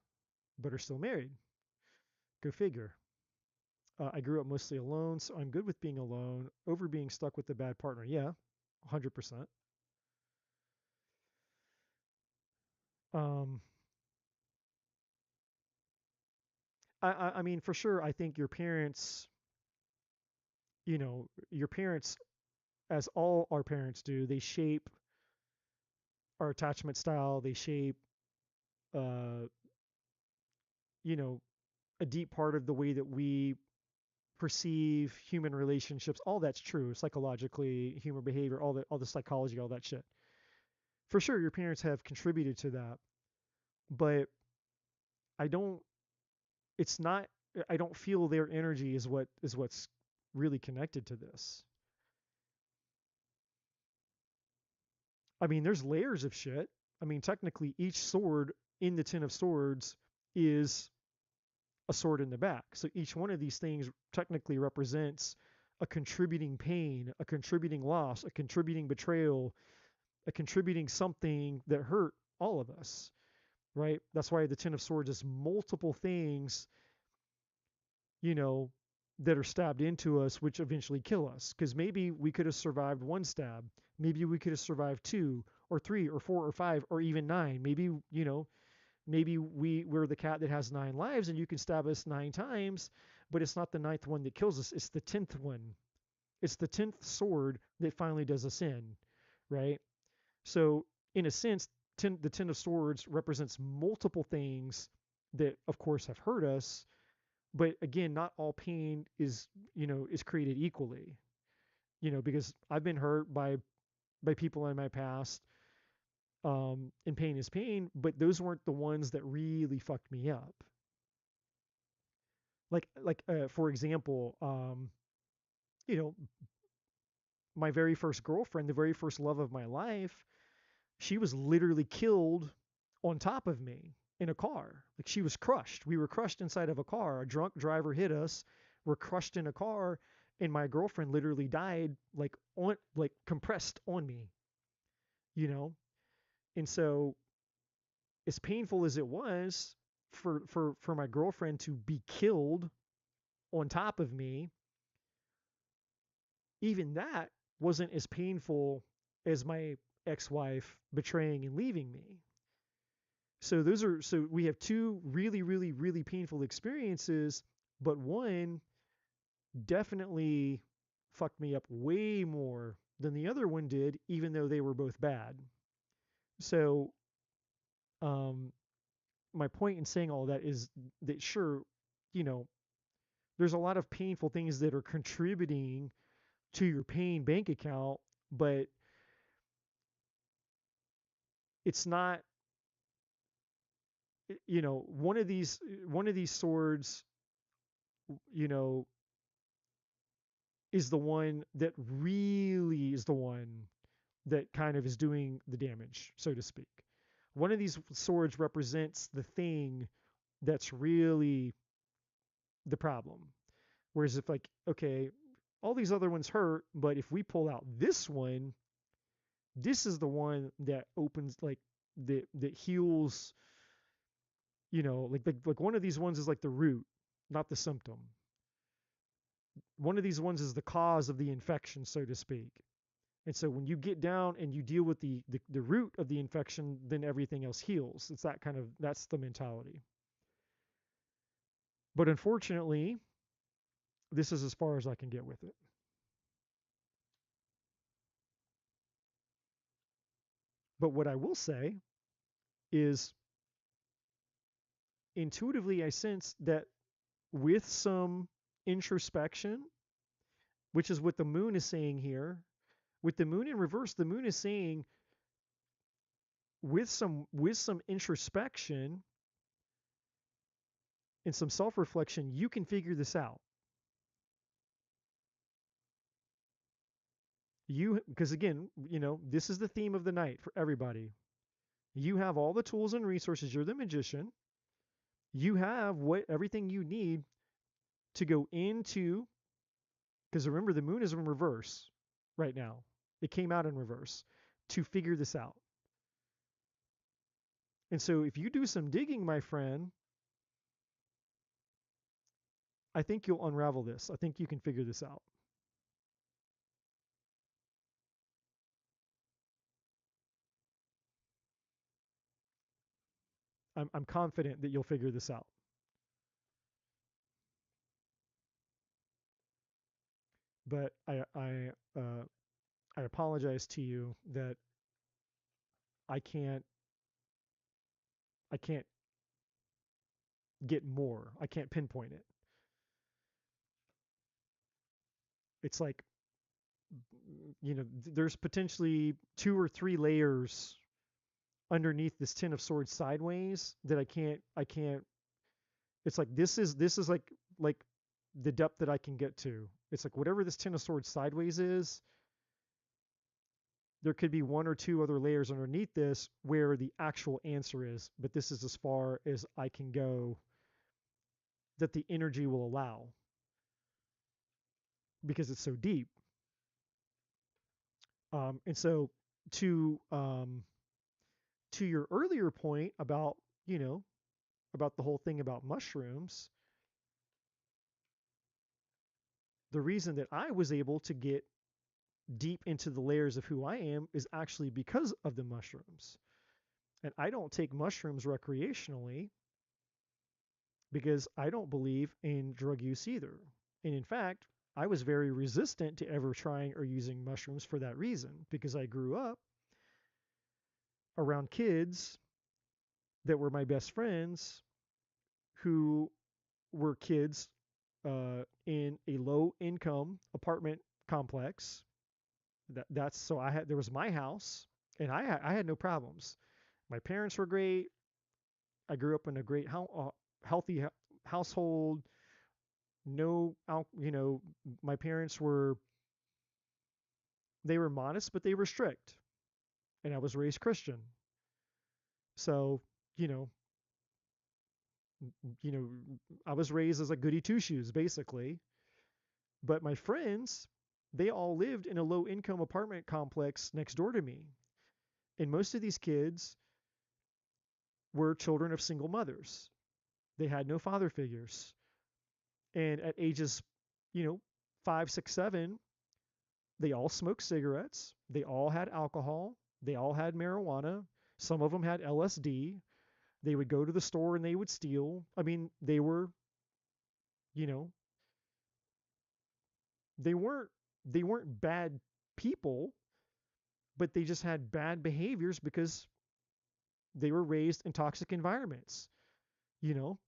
but are still married. Go figure. I grew up mostly alone, so I'm good with being alone over being stuck with a bad partner. Yeah, 100%. Um, I mean, for sure, I think your parents, as all our parents do, they shape our attachment style. They shape, uh, you know, a deep part of the way that we perceive human relationships. All that's true, psychologically, human behavior, all the psychology, all that shit. For sure, your parents have contributed to that, but I don't. It's not. I don't feel their energy is what's really connected to this. I mean, there's layers of shit. I mean, technically, each sword in the Ten of Swords is a sword in the back. So each one of these things technically represents a contributing pain, a contributing loss, a contributing betrayal, a contributing something that hurt all of us, right? That's why the Ten of Swords is multiple things, you know, that are stabbed into us, which eventually kill us. Because maybe we could have survived one stab. Maybe we could have survived two or three or four or five or even nine. Maybe we're the cat that has 9 lives and you can stab us 9 times, but it's not the ninth one that kills us. It's the 10th one. It's the 10th sword that finally does us in, right? So in a sense, the Ten of Swords represents multiple things that, of course, have hurt us. But again, not all pain is created equally. Because I've been hurt by people in my past, and pain is pain, but those weren't the ones that really fucked me up. Like for example, you know, my very first girlfriend, the very first love of my life, she was literally killed on top of me in a car. Like she was crushed. We were crushed inside of a car. A drunk driver hit us. We're crushed in a car, and my girlfriend literally died like compressed on me. You know, and so as painful as it was for my girlfriend to be killed on top of me, even that wasn't as painful as my ex-wife betraying and leaving me. So we have two really, really, really painful experiences, but one definitely fucked me up way more than the other one did, even though they were both bad. So, um, my point in saying all that is that sure, you know, there's a lot of painful things that are contributing to your pain bank account, but it's not, one of these swords, you know, is the one that really is the one that kind of is doing the damage, so to speak. one of these swords represents the thing that's really the problem. Whereas if like, okay, all these other ones hurt, but if we pull out this one, this is the one that opens like that heals, like one of these ones is like the root, not the symptom. One of these ones is the cause of the infection, so to speak. And so when you get down and you deal with the root of the infection, then everything else heals. It's that kind of, that's the mentality. But unfortunately, this is as far as I can get with it. But what I will say is intuitively, I sense that with some introspection, which is what the moon is saying here, with the moon in reverse, the moon is saying with some introspection and some self-reflection, you can figure this out. Because again, this is the theme of the night for everybody. You have all the tools and resources. You're the magician. You have everything you need to go into, because remember, the moon is in reverse right now. It came out in reverse to figure this out. And so if you do some digging, my friend, I think you'll unravel this. I think you can figure this out. I'm confident that you'll figure this out. But I apologize to you that I can't I can't get more. I can't pinpoint it. It's like, there's potentially 2 or 3 layers underneath this 10 of swords sideways that I can't. It's like this is like the depth that I can get to. It's like whatever this 10 of swords sideways is, there could be 1 or 2 other layers underneath this where the actual answer is, but this is as far as I can go that the energy will allow because it's so deep. And so to to your earlier point about about the whole thing about mushrooms, the reason that I was able to get deep into the layers of who I am is actually because of the mushrooms. And I don't take mushrooms recreationally because I don't believe in drug use either. And in fact, I was very resistant to ever trying or using mushrooms for that reason because I grew up around kids that were my best friends who were kids in a low income apartment complex. That's so I had there was my house and I had no problems. My parents were great. I grew up in a great healthy household. No, my parents they were modest, but they were strict, and I was raised Christian. So, you know, you know, I was raised as a goody two shoes, basically. But my friends, they all lived in a low income apartment complex next door to me. And most of these kids were children of single mothers. They had no father figures. And at ages, you know, 5, 6, 7, they all smoked cigarettes. They all had alcohol. They all had marijuana. Some of them had LSD. They would go to the store and they would steal. I mean, you know, they weren't they weren't bad people, but they just had bad behaviors because they were raised in toxic environments. You know,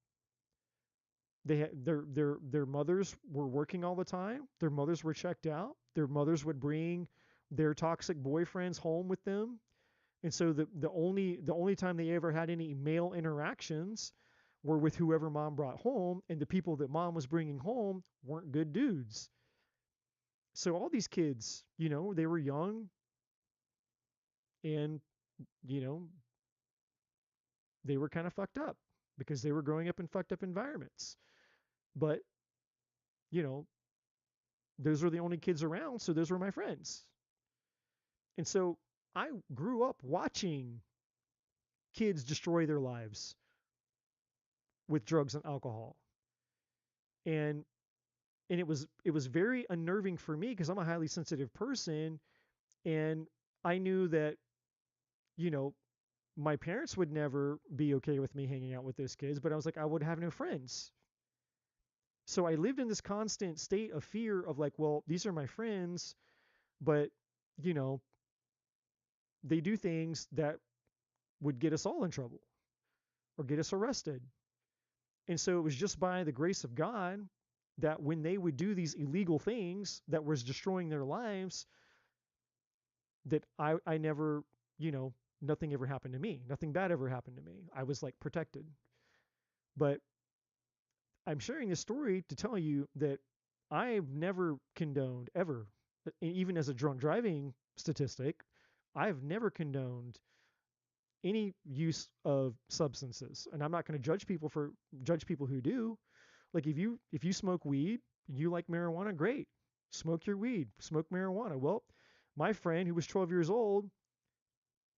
they had their mothers were working all the time. Their mothers were checked out. Their mothers would bring their toxic boyfriends home with them. And so the only time they ever had any male interactions were with whoever mom brought home, and the people that mom was bringing home weren't good dudes. So all these kids, they were young and you know they were kind of fucked up because they were growing up in fucked up environments. But, you know, those were the only kids around, so those were my friends. And so I grew up watching kids destroy their lives with drugs and alcohol. And it was very unnerving for me because I'm a highly sensitive person, and I knew that, you know, my parents would never be okay with me hanging out with those kids, but I was like, I would have no friends. So I lived in this constant state of fear of like, well, these are my friends, but, you know, they do things that would get us all in trouble or get us arrested. And so it was just by the grace of God that when they would do these illegal things that was destroying their lives, that I never, you know, nothing ever happened to me. Nothing bad ever happened to me. I was like protected. But I'm sharing this story to tell you that I've never condoned ever, even as a drunk driving statistic, I've never condoned any use of substances. And I'm not going to judge people who do. Like if you smoke weed, you like marijuana, great. Smoke your weed, smoke marijuana. Well, my friend who was 12 years old,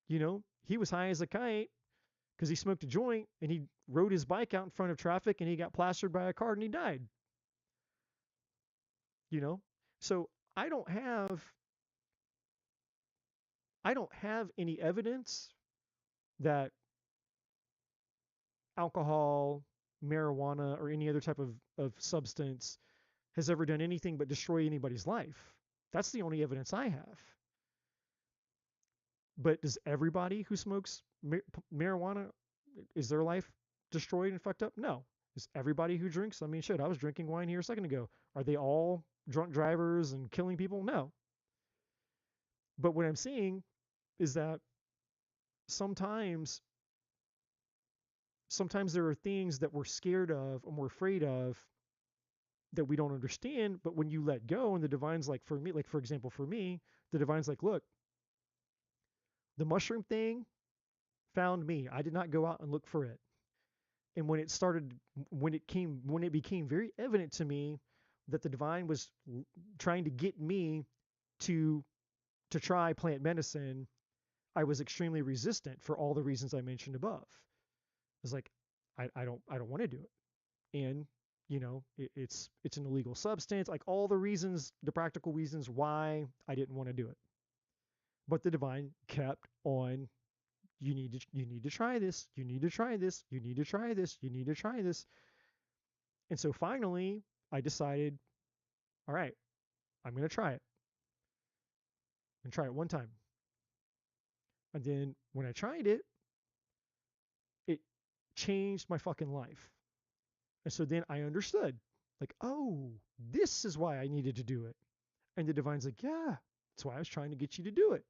he was high as a kite because he smoked a joint and he rode his bike out in front of traffic and he got plastered by a car and he died. You know? So I don't have I don't have any evidence that alcohol, marijuana, or any other type of substance has ever done anything but destroy anybody's life. That's the only evidence I have. But does everybody who smokes marijuana, is their life destroyed and fucked up? No. Is everybody who drinks? I mean, shit, I was drinking wine here a second ago. Are they all drunk drivers and killing people? No. But what I'm seeing is that sometimes sometimes there are things that we're scared of and we're afraid of that we don't understand, but when you let go and the divine's like, for me, like for example for me, the divine's like, look, the mushroom thing found me. I did not go out and look for it. And when it became very evident to me that the divine was trying to get me to try plant medicine, I was extremely resistant for all the reasons I mentioned above. I was like, I don't want to do it. And it's an illegal substance, like all the reasons, the practical reasons why I didn't want to do it. But the divine kept on, you need to try this, you need to try this, you need to try this, you need to try this. And so finally I decided, all right, I'm going to try it. And try it one time. And then when I tried it, it changed my fucking life. And so then I understood, like, oh, this is why I needed to do it. And the divine's like, yeah, that's why I was trying to get you to do it.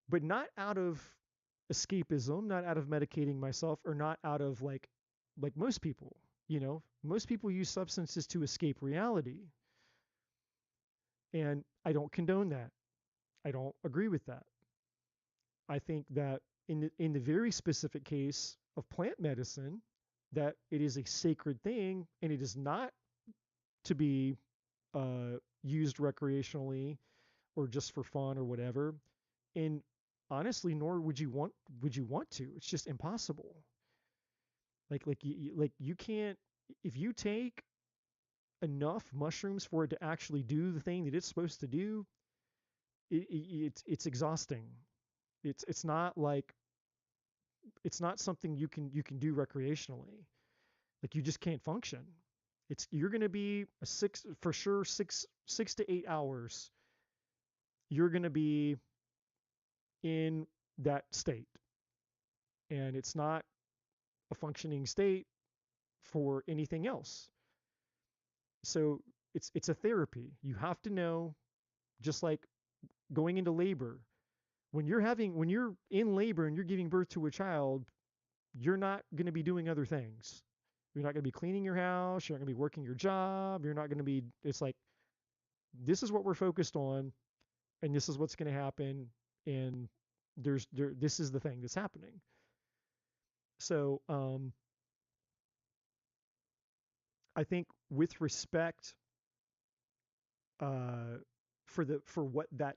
But not out of escapism, not out of medicating myself, or not out of like most people. Most people use substances to escape reality. And I don't condone that. I don't agree with that. I think that in the very specific case of plant medicine, that it is a sacred thing and it is not to be used recreationally or just for fun or whatever. And honestly, nor would you want to. It's just impossible. Like you can't, if you take enough mushrooms for it to actually do the thing that it's supposed to do. It's exhausting. It's not like it's not something you can do recreationally. Like you just can't function. You're going to be a 6 to 8 hours. You're going to be in that state, and it's not a functioning state for anything else. So it's a therapy. You have to know, just like going into labor. When you're in labor and you're giving birth to a child, you're not going to be doing other things. You're not going to be cleaning your house. You're not going to be working your job. You're not going to be, it's like, this is what we're focused on, and this is what's going to happen. And This is the thing that's happening. So I think with respect uh, for what the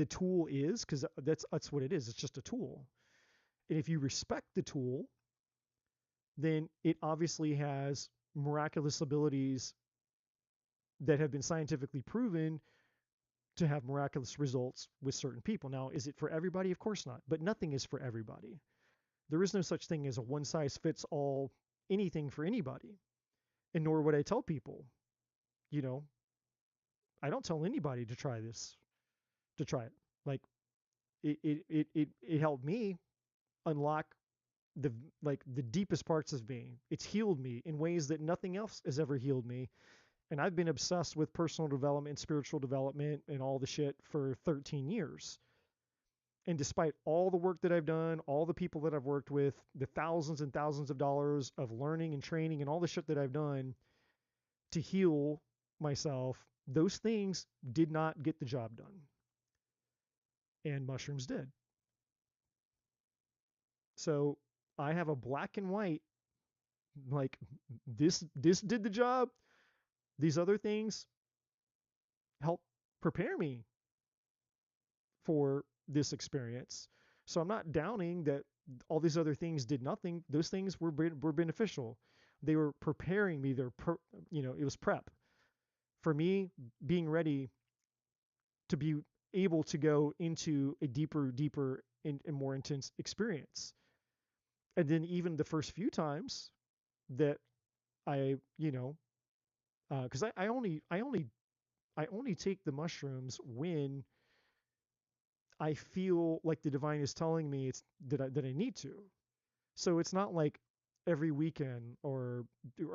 tool is, because that's what it is. It's just a tool. And if you respect the tool, then it obviously has miraculous abilities that have been scientifically proven to have miraculous results with certain people. Now, is it for everybody? Of course not. But nothing is for everybody. There is no such thing as a one size fits all anything for anybody. And nor would I tell people, you know, I don't tell anybody to try this, to try it. Like it helped me unlock the the deepest parts of me. It's healed me in ways that nothing else has ever healed me. And I've been obsessed with personal development, spiritual development, and all the shit for 13 years. And despite all the work that I've done, all the people that I've worked with, the thousands and thousands of dollars of learning and training and all the shit that I've done to heal myself, those things did not get the job done. And mushrooms did. So I have a black and white, like this did the job. These other things help prepare me for this experience. So I'm not downing that all these other things did nothing. Those things were beneficial. They were preparing me. It was prep for me, being ready to be able to go into a deeper and more intense experience. And then even the first few times that I, because I only take the mushrooms when I feel like the divine is telling me it's that I need to. So it's not like every weekend or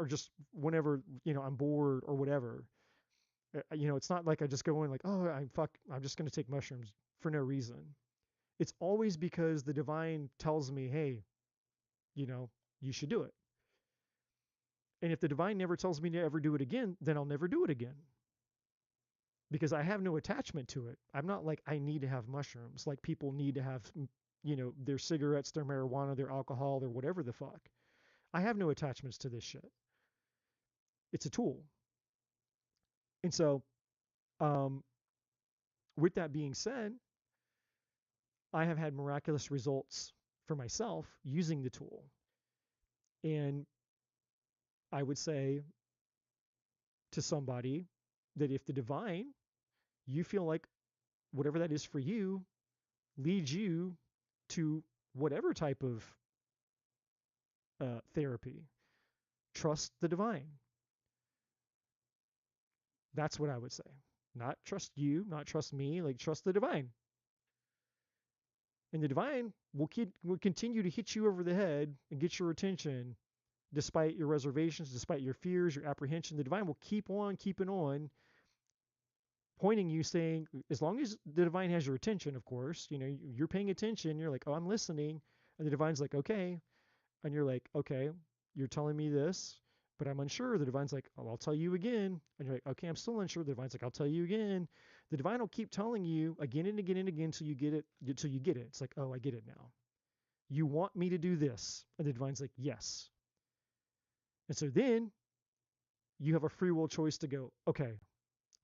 just whenever I'm bored or whatever. It's not like I just go in like, oh, I'm just gonna take mushrooms for no reason. It's always because the divine tells me, hey, you know, you should do it. And if the divine never tells me to ever do it again, then I'll never do it again. Because I have no attachment to it. I'm not like I need to have mushrooms, like people need to have, their cigarettes, their marijuana, their alcohol, their whatever the fuck. I have no attachments to this shit. It's a tool. And so, um, with that being said, I have had miraculous results for myself using the tool. And I would say to somebody that if the divine, you feel like whatever that is for you, leads you to whatever type of therapy, trust the divine. That's what I would say. Not trust you, not trust me, like trust the divine. And the divine will continue to hit you over the head and get your attention despite your reservations, despite your fears, your apprehension. The divine will keep on keeping on, pointing you, saying, as long as the divine has your attention, of course, you're paying attention, you're like, oh, I'm listening. And the divine's like, okay. And you're like, okay, you're telling me this, but I'm unsure. The divine's like, oh, I'll tell you again. And you're like, okay, I'm still unsure. The divine's like, I'll tell you again. The divine will keep telling you again and again and again until you get it, until you get it. It's like, oh, I get it now. You want me to do this? And the divine's like, yes. And so then you have a free will choice to go, okay,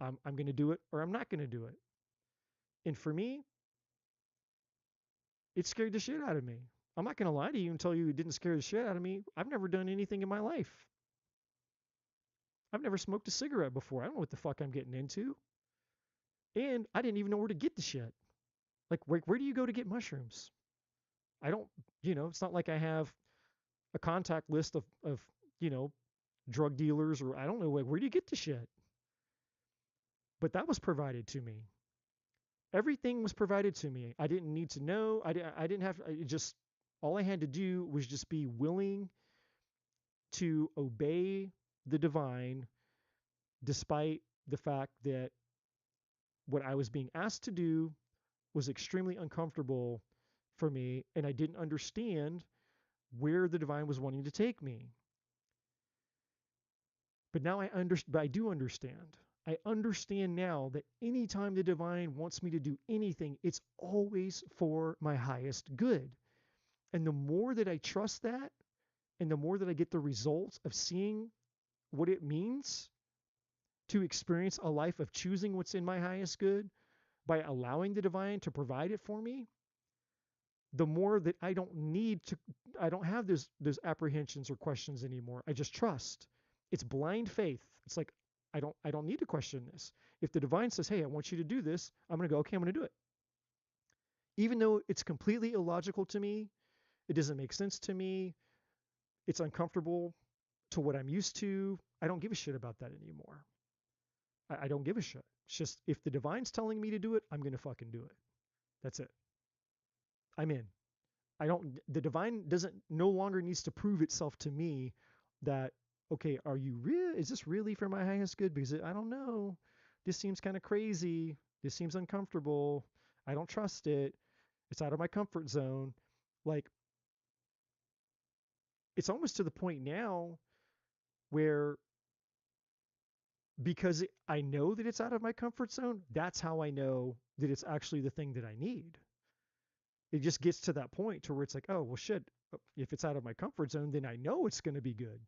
I'm going to do it or I'm not going to do it. And for me, it scared the shit out of me. I'm not going to lie to you and tell you it didn't scare the shit out of me. I've never done anything in my life. I've never smoked a cigarette before. I don't know what the fuck I'm getting into. And I didn't even know where to get the shit. Like, where do you go to get mushrooms? I don't, it's not like I have a contact list of you know, drug dealers or I don't know, like, where do you get the shit? But that was provided to me. Everything was provided to me. I didn't need to know. I didn't have, it just, all I had to do was just be willing to obey the divine despite the fact that what I was being asked to do was extremely uncomfortable for me, and I didn't understand where the divine was wanting to take me. But now but I do understand. I understand now that anytime the divine wants me to do anything, it's always for my highest good. And the more that I trust that, and the more that I get the results of seeing what it means to experience a life of choosing what's in my highest good by allowing the divine to provide it for me, the more that I don't have those apprehensions or questions anymore. I just trust. It's blind faith. It's like I don't need to question this. If the divine says, "Hey, I want you to do this," I'm going to go, "Okay, I'm going to do it." Even though it's completely illogical to me, it doesn't make sense to me, it's uncomfortable to what I'm used to, I don't give a shit about that anymore. I don't give a shit. It's just if the divine's telling me to do it, I'm going to fucking do it. That's it. I'm in. I don't the divine doesn't no longer needs to prove itself to me that okay, are you real? Is this really for my highest good? Because I don't know. This seems kind of crazy. This seems uncomfortable. I don't trust it. It's out of my comfort zone. Like it's almost to the point now where because I know that it's out of my comfort zone, that's how I know that it's actually the thing that I need. It just gets to that point to where it's like, oh, well, shit, if it's out of my comfort zone, then I know it's going to be good.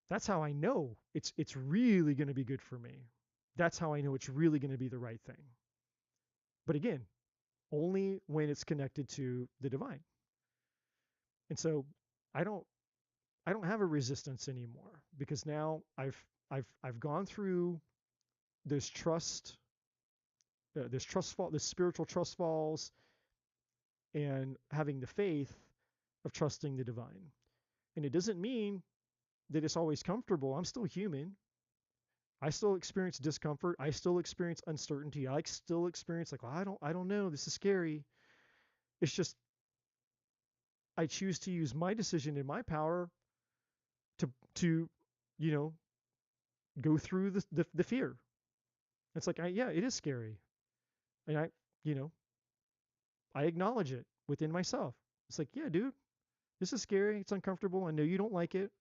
That's how I know it's really going to be good for me. That's how I know it's really going to be the right thing. But again, only when it's connected to the divine. And so I don't I don't have a resistance anymore because now I've gone through this this spiritual trust falls, and having the faith of trusting the divine. And it doesn't mean that it's always comfortable. I'm still human. I still experience discomfort. I still experience uncertainty. I still experience like, well, I don't know. This is scary. It's just I choose to use my decision and my power to you know go through the fear. It's like yeah, it is scary, and you know I acknowledge it within myself. It's like yeah, dude, this is scary. It's uncomfortable. I know you don't like it,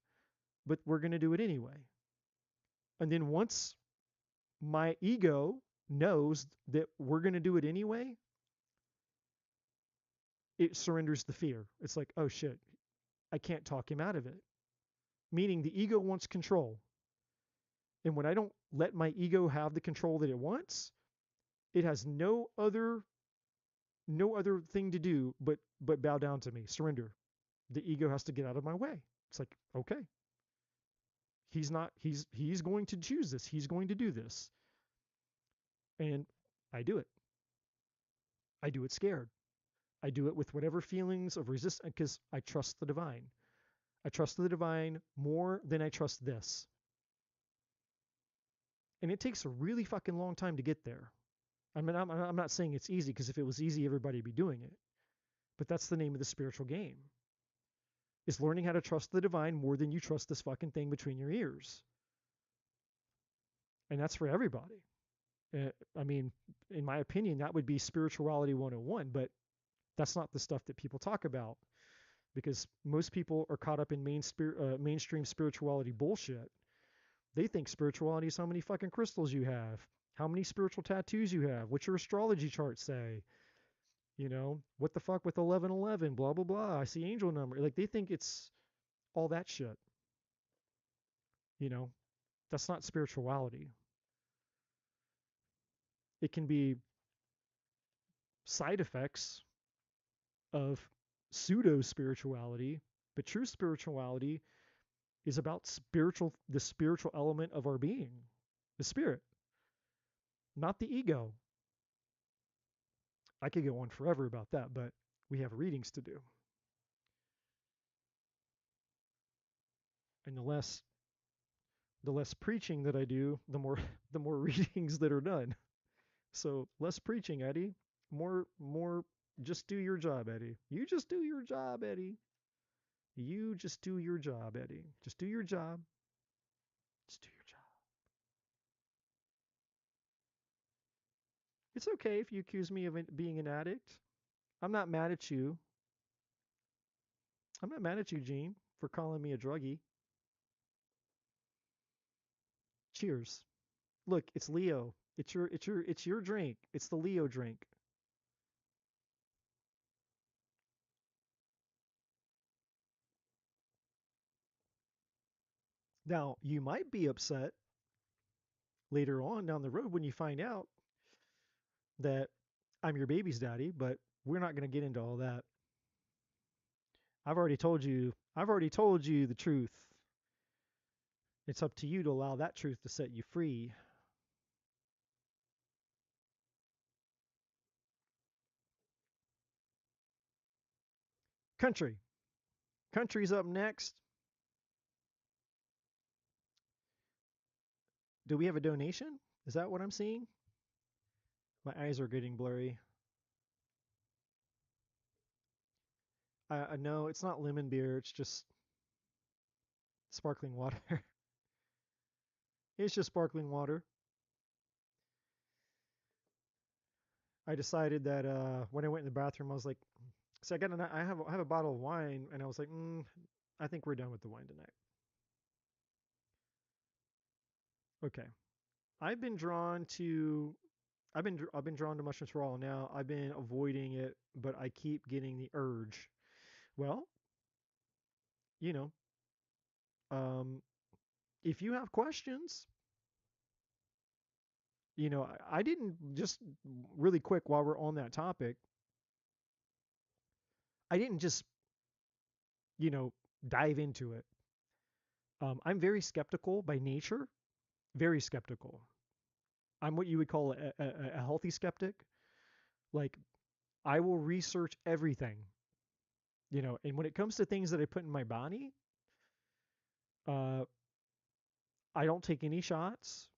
but we're gonna do it anyway. And then once my ego knows that we're going to do it anyway, it surrenders the fear. It's like, oh shit, I can't talk him out of it. Meaning the ego wants control. And when I don't let my ego have the control that it wants, it has no other thing to do but bow down to me, surrender. The ego has to get out of my way. It's like, okay. He's going to choose this. He's going to do this. And I do it. I do it scared. I do it with whatever feelings of resistance because I trust the divine. I trust the divine more than I trust this. And it takes a really fucking long time to get there. I mean, I'm not saying it's easy because if it was easy, everybody would be doing it. But that's the name of the spiritual game. Is learning how to trust the divine more than you trust this fucking thing between your ears. And that's for everybody. I mean, in my opinion, that would be spirituality 101, but that's not the stuff that people talk about because most people are caught up in mainstream spirituality bullshit. They think spirituality is how many fucking crystals you have, how many spiritual tattoos you have, what your astrology charts say. What the fuck with 1111, blah, blah, blah. I see angel number. Like, they think it's all that shit. You know, that's not spirituality. It can be side effects of pseudo spirituality, but true spirituality is about the spiritual element of our being, the spirit, not the ego. I could go on forever about that, but we have readings to do. And the less preaching that I do, the more the more readings that are done. So less preaching, Eddie. More just do your job, Eddie. You just do your job, Eddie. You just do your job, Eddie. Just do your job. Just do your job. It's okay if you accuse me of being an addict. I'm not mad at you. I'm not mad at you, Gene, for calling me a druggie. Cheers. Look, it's Leo. It's your drink. It's the Leo drink. Now, you might be upset later on down the road when you find out that I'm your baby's daddy, but we're not going to get into all that. I've already told you the truth. It's up to you to allow that truth to set you free. Country. Country's up next. Do we have a donation? Is that what I'm seeing? My eyes are getting blurry. I know it's not lemon beer, it's just sparkling water. It's just sparkling water. I decided that when I went in the bathroom, I was like, so I have a bottle of wine, and I was like, I think we're done with the wine tonight. Okay. I've been drawn to I've been drawn to mushrooms for a while now. I've been avoiding it, but I keep getting the urge. Well, you know, um, if you have questions, I didn't just really quick while we're on that topic. I didn't just you know dive into it. I'm very skeptical by nature, very skeptical. I'm what you would call a healthy skeptic. Like I will research everything, and when it comes to things that I put in my body, uh, I don't take any shots.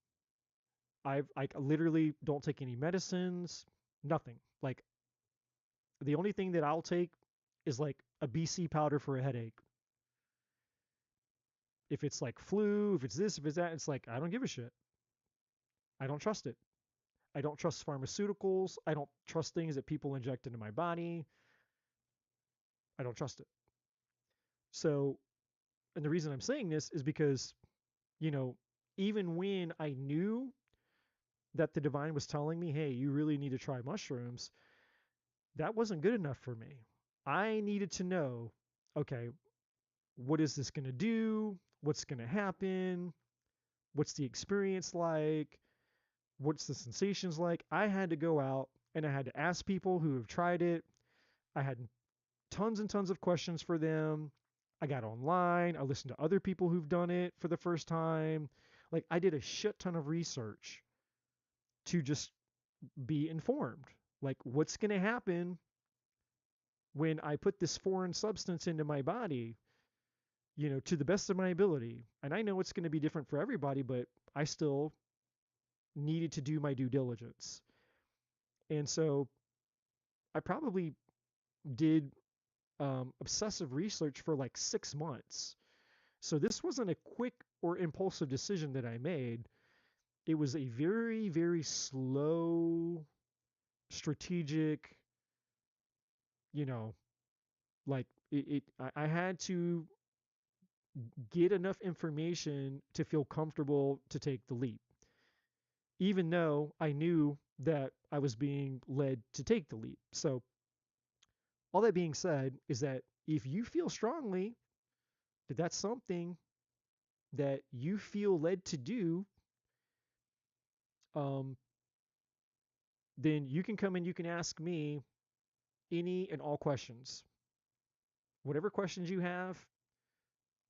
I literally don't take any medicines, nothing. Like the only thing that I'll take is like a BC powder for a headache. If it's like flu, if it's this, if it's that, it's like I don't give a shit. I don't trust it. I don't trust pharmaceuticals. I don't trust things that people inject into my body. I don't trust it. So, and the reason I'm saying this is because, you know, even when I knew that the divine was telling me, hey, you really need to try mushrooms, that wasn't good enough for me. I needed to know, okay, what is this going to do? What's going to happen? What's the experience like? What's the sensations like? I had to go out and I had to ask people who have tried it. I had tons and tons of questions for them. I got online. I listened to other people who've done it for the first time. Like I did a shit ton of research to just be informed. Like what's going to happen when I put this foreign substance into my body, to the best of my ability. And I know it's going to be different for everybody, but I still needed to do my due diligence. And so I probably did obsessive research for like 6 months. So this wasn't a quick or impulsive decision that I made. It was a very, very slow, strategic, you know, like I had to get enough information to feel comfortable to take the leap, even though I knew that I was being led to take the leap. So, all that being said, is that if you feel strongly that that's something that you feel led to do, um, then you can come and you can ask me any and all questions. Whatever questions you have,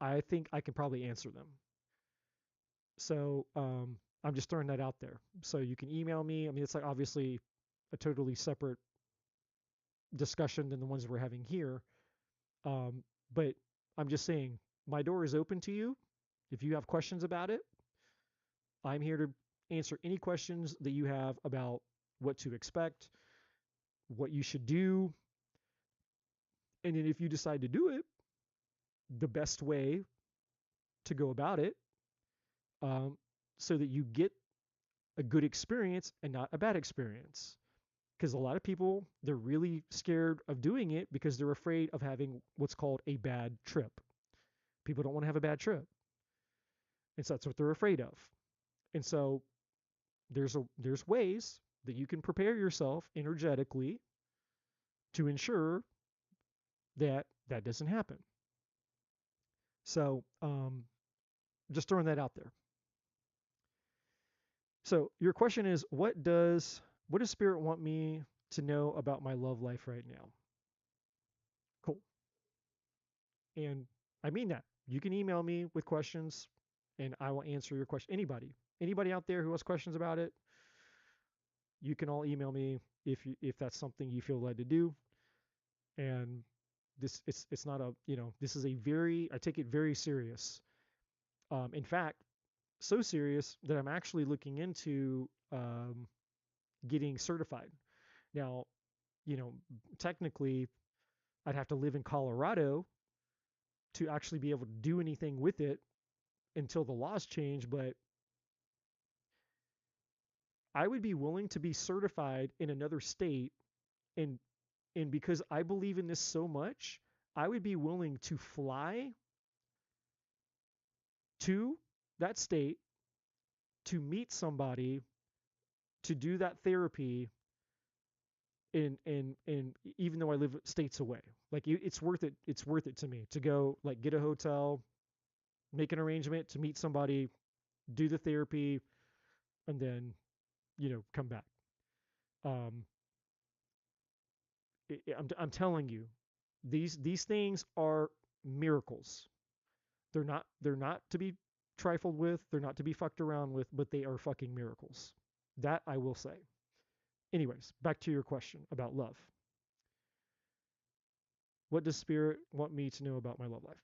I think I can probably answer them. So I'm just throwing that out there. So you can email me. I mean, it's like obviously a totally separate discussion than the ones we're having here. But I'm just saying, my door is open to you. If you have questions about it, I'm here to answer any questions that you have about what to expect, what you should do. And then if you decide to do it, the best way to go about it, um, so that you get a good experience and not a bad experience. Because a lot of people, they're really scared of doing it because they're afraid of having what's called a bad trip. People don't want to have a bad trip. And so that's what they're afraid of. And so there's ways that you can prepare yourself energetically to ensure that that doesn't happen. So just throwing that out there. So your question is, what does spirit want me to know about my love life right now? Cool. And I mean that. You can email me with questions and I will answer your question. Anybody out there who has questions about it, you can all email me if that's something you feel led to do. And it's not a, this is a very, I take it very serious. In fact, so serious that I'm actually looking into getting certified. Now, you know, technically I'd have to live in Colorado to actually be able to do anything with it until the laws change, but I would be willing to be certified in another state, and because I believe in this so much, I would be willing to fly to that state to meet somebody to do that therapy in even though I live states away. Like it's worth it. It's worth it to me to go like get a hotel, make an arrangement to meet somebody, do the therapy, and then come back. Um, I'm telling you, these things are miracles. They're not to be trifled with. They're not to be fucked around with, but they are fucking miracles. That I will say. Anyways, back to your question about love. What does spirit want me to know about my love life?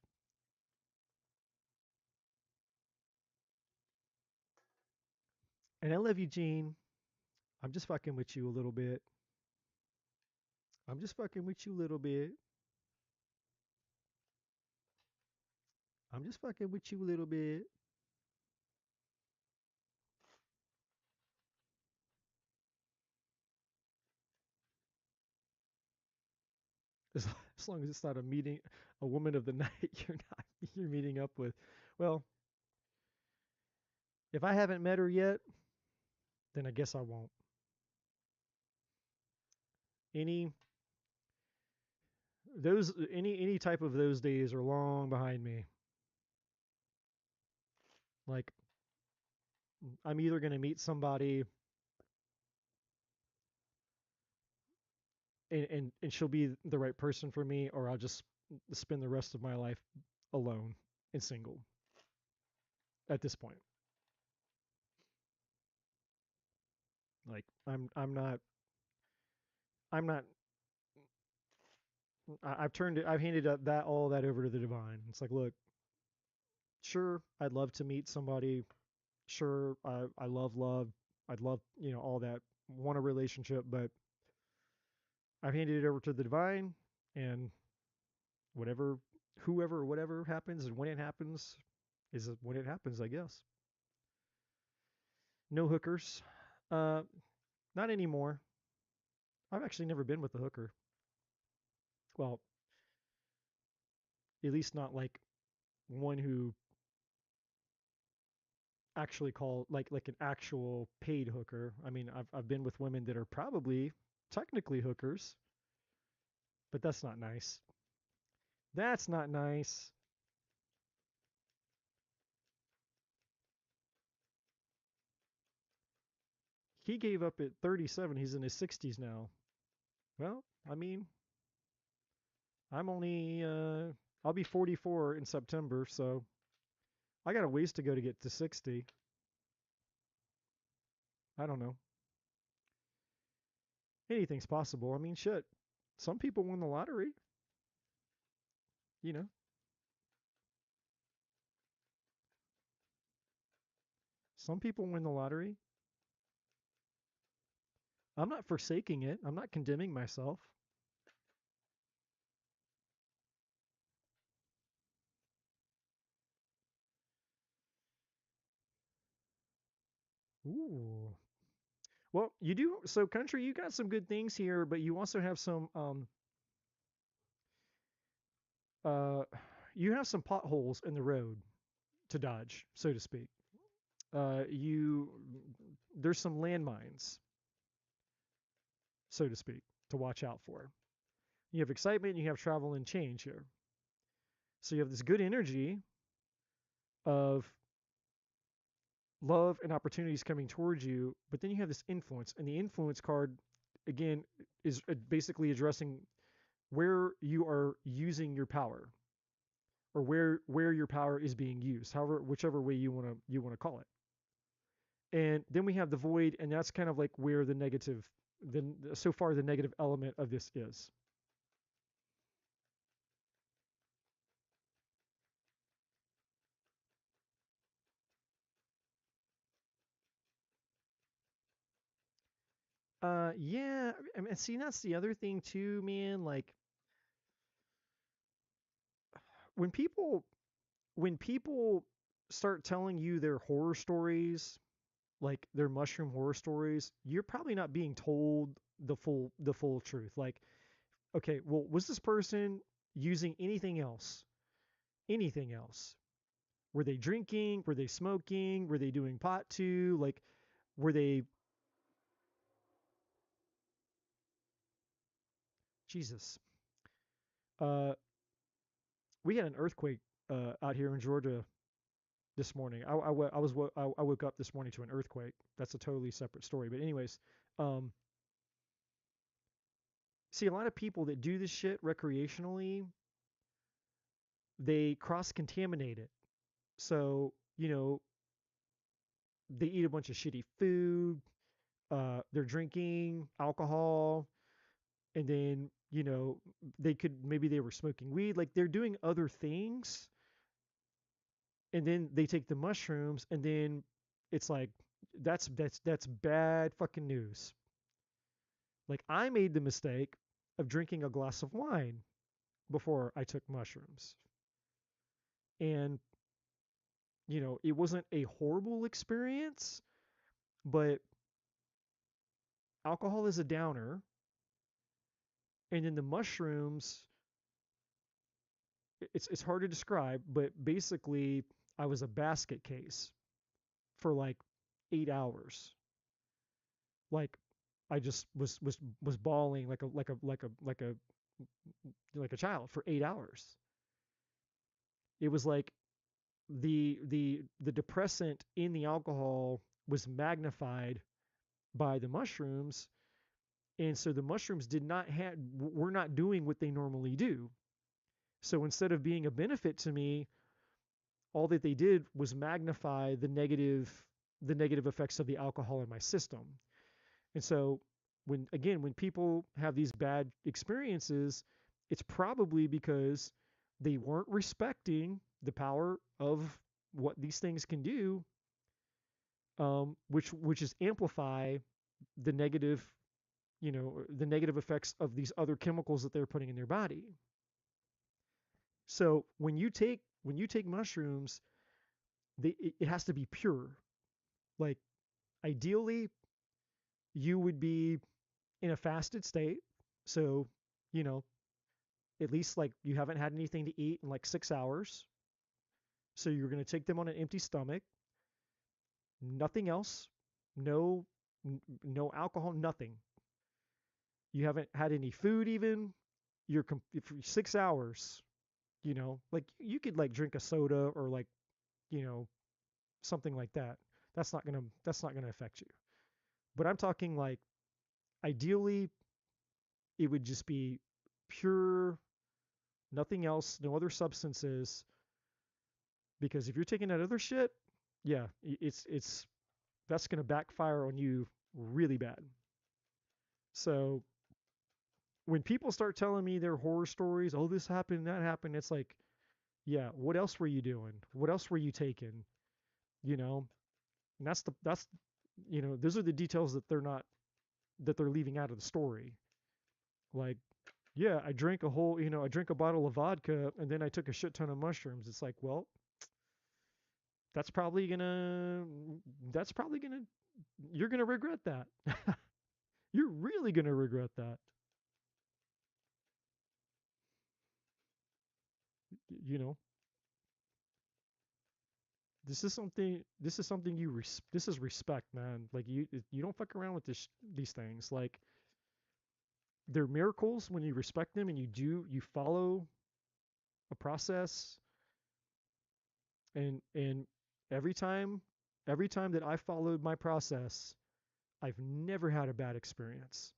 And I love you, Gene. I'm just fucking with you a little bit. I'm just fucking with you a little bit. I'm just fucking with you a little bit. As long as it's not a woman of the night you're meeting up with. Well, if I haven't met her yet, then I guess I won't. Any any type of those days are long behind me. Like I'm either going to meet somebody and she'll be the right person for me, or I'll just spend the rest of my life alone and single at this point. Like I'm not I've handed up that all that over to the divine. It's like, look, sure, I'd love to meet somebody. Sure, I love love. I'd love, all that. Want a relationship, but I've handed it over to the divine, and whatever, whoever, whatever happens, and when it happens, is when it happens, I guess. No hookers. Uh, Not anymore. I've actually never been with a hooker. Well, at least not like one who actually call like an actual paid hooker. I mean, I've been with women that are probably technically hookers, but that's not nice. That's not nice. He gave up at 37. He's in his 60s now. Well, I mean, I'm only I'll be 44 in September, so I got a ways to go to get to 60. I don't know. Anything's possible. I mean, shit. Some people win the lottery, you know. Some people win the lottery. I'm not forsaking it. I'm not condemning myself. Ooh. Well, you do. So, country, you got some good things here, but you also have some uh you have some potholes in the road to dodge, so to speak. you there's some landmines, so to speak, to watch out for. You have excitement, you have travel and change here. So you have this good energy of love and opportunities coming towards you, but then you have this influence, and the influence card again is basically addressing where you are using your power, or where your power is being used, however whichever way you want to call it. And then we have the void, and that's kind of like where the negative, then so far the negative element of this is. Yeah, I mean, see, that's the other thing too, man. Like when people when people start telling you their horror stories, like their mushroom horror stories, you're probably not being told the full truth. Like, okay, well, was this person using anything else? Anything else? Were they drinking? Were they smoking? Were they doing pot too? Like, were they Jesus? Uh, we had an earthquake out here in Georgia this morning. I woke up this morning to an earthquake. That's a totally separate story. But anyways, um, see a lot of people that do this shit recreationally, they cross contaminate it. So they eat a bunch of shitty food. They're drinking alcohol, and then maybe they were smoking weed. Like they're doing other things, and then they take the mushrooms, and then it's like that's bad fucking news. Like I made the mistake of drinking a glass of wine before I took mushrooms. And it wasn't a horrible experience, but alcohol is a downer, and then the mushrooms, it's hard to describe, but basically I was a basket case for like 8 hours. Like I just was bawling like a child for 8 hours. It was like the depressant in the alcohol was magnified by the mushrooms, and so the mushrooms did not have were not doing what they normally do. So instead of being a benefit to me, all that they did was magnify the negative effects of the alcohol in my system. And so when people have these bad experiences, it's probably because they weren't respecting the power of what these things can do, which is amplify the negative, the negative effects of these other chemicals that they're putting in their body. So when you take mushrooms, it has to be pure. Like ideally, you would be in a fasted state. So, you know, at least like you haven't had anything to eat in like 6 hours. So you're going to take them on an empty stomach, nothing else, no, no alcohol, nothing. You haven't had any food even. For 6 hours. Like you could like drink a soda or like you know something like that. That's not gonna affect you. But I'm talking like ideally it would just be pure, nothing else, no other substances. Because if you're taking that other shit, yeah, it's that's gonna backfire on you really bad. So when people start telling me their horror stories, oh this happened, that happened, it's like, yeah, what else were you doing? What else were you taking? You know, and those are the details that they're leaving out of the story. Like, yeah, I drank a bottle of vodka and then I took a shit ton of mushrooms. It's like, well, that's probably gonna, that's probably gonna, you're gonna regret that. You're really gonna regret that. You know, This is something this is respect, man. Like you don't fuck around with these things. Like they're miracles when you respect them and you follow a process. And every time that I followed my process, I've never had a bad experience.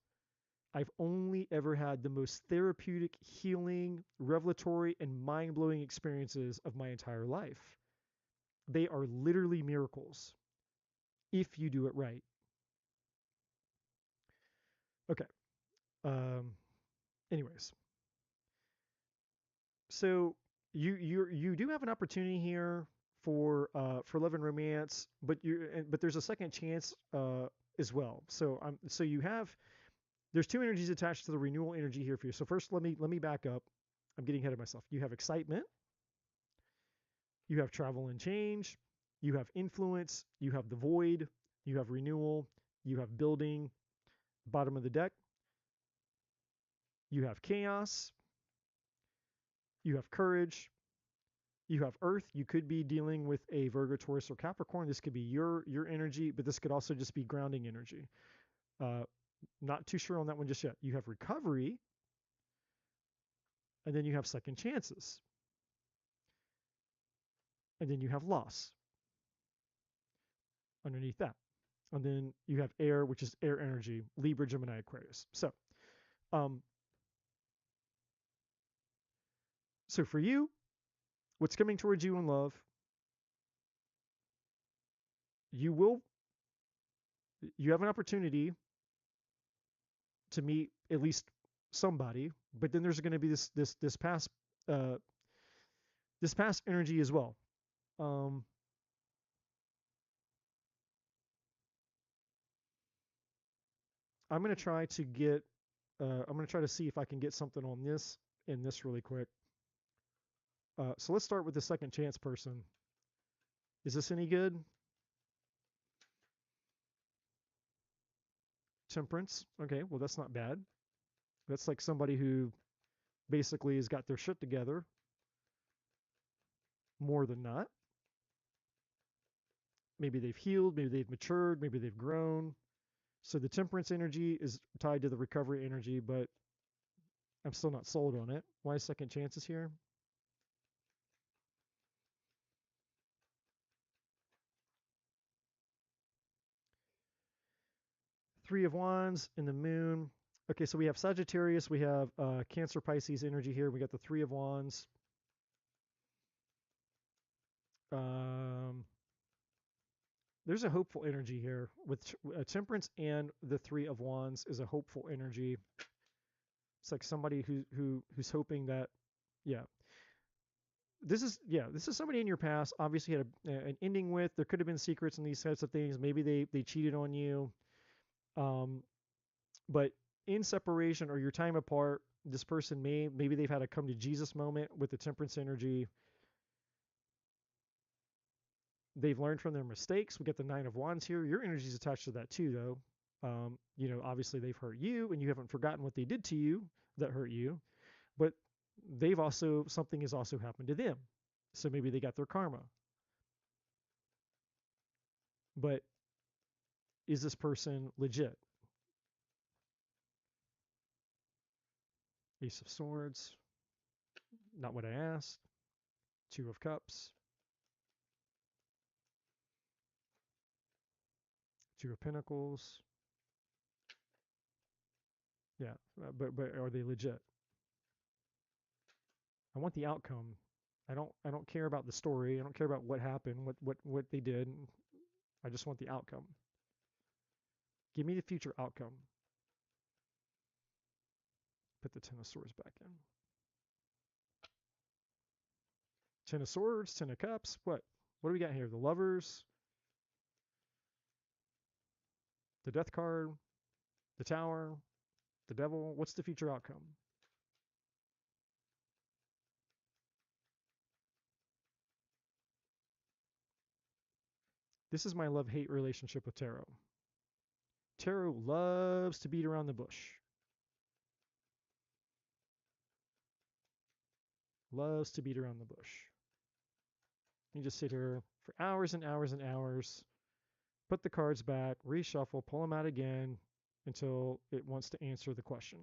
I've only ever had the most therapeutic, healing, revelatory, and mind blowing experiences of my entire life. They are literally miracles if you do it right. Okay. Um, anyways, so you do have an opportunity here for love and romance, but there's a second chance as well. So you have there's two energies attached to the renewal energy here for you. So first, let me back up. I'm getting ahead of myself. You have excitement, you have travel and change, you have influence, you have the void, you have renewal, you have building, bottom of the deck, you have chaos, you have courage, you have earth. You could be dealing with a Virgo, Taurus, or Capricorn. This could be your energy, but this could also just be grounding energy. Uh, not too sure on that one just yet. You have recovery, and then you have second chances, and then you have loss underneath that. And then you have air, which is air energy, Libra, Gemini, Aquarius. Um, so for you, what's coming towards you in love, you will you have an opportunity to meet at least somebody, but then there's going to be uh, this past energy as well. Um, I'm going to try to get I'm going to try to see if I can get something on this and this really quick. So let's start with the second chance person. Is this any good? Temperance. Okay, well that's not bad. That's like somebody who basically has got their shit together more than not. Maybe they've healed, maybe they've matured, maybe they've grown. So the temperance energy is tied to the recovery energy, but I'm still not sold on it. Why second chances here? Three of Wands in the moon. Okay, so we have Sagittarius, we have Cancer, Pisces energy here. We got the Three of Wands. Um, there's a hopeful energy here with Temperance, and the Three of Wands is a hopeful energy. It's like somebody who's hoping that, yeah. This is somebody in your past. Obviously had an ending with. There could have been secrets and these types of things. Maybe they cheated on you. Um, but in separation or your time apart, this person maybe they've had a come to Jesus moment with the temperance energy. They've learned from their mistakes. We get the Nine of Wands here. Your energy is attached to that too, though. Obviously they've hurt you, and you haven't forgotten what they did to you that hurt you. But something has also happened to them. So maybe they got their karma. But is this person legit? Ace of Swords. Not what I asked. Two of Cups. Two of Pentacles. Yeah, but are they legit? I want the outcome. I don't care about the story. I don't care about what happened, what they did. I just want the outcome. Give me the future outcome. Put the Ten of Swords back in. Ten of Swords, Ten of Cups. What do we got here? The Lovers, the Death card, the Tower, the Devil. What's the future outcome? This is my love-hate relationship with tarot. Tarot loves to beat around the bush. Loves to beat around the bush. You just sit here for hours and hours and hours, put the cards back, reshuffle, pull them out again until it wants to answer the question.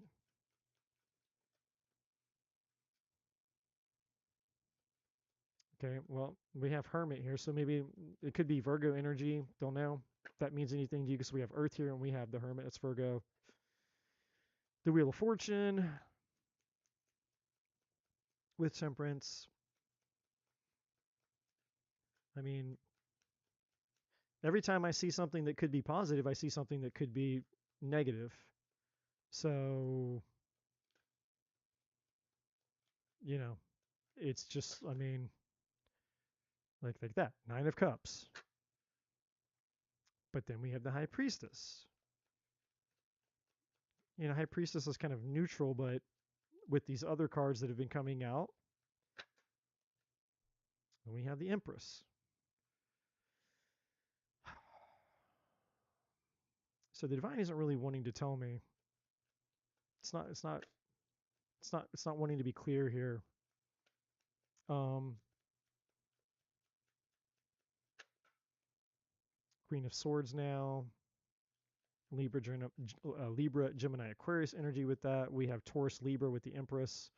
Okay, well, we have Hermit here, so maybe it could be Virgo energy. Don't know if that means anything to you because we have Earth here and we have the Hermit. That's Virgo. The Wheel of Fortune with Temperance. I mean, every time I see something that could be positive, I see something that could be negative. So, you know, it's just, I mean, like that. Nine of Cups. But then we have the High Priestess. You know, High Priestess is kind of neutral, but with these other cards that have been coming out, and we have the Empress. So the divine isn't really wanting to tell me. It's not wanting to be clear here. Queen of Swords now. Libra, Gemini, Aquarius energy with that. We have Taurus, Libra with the Empress.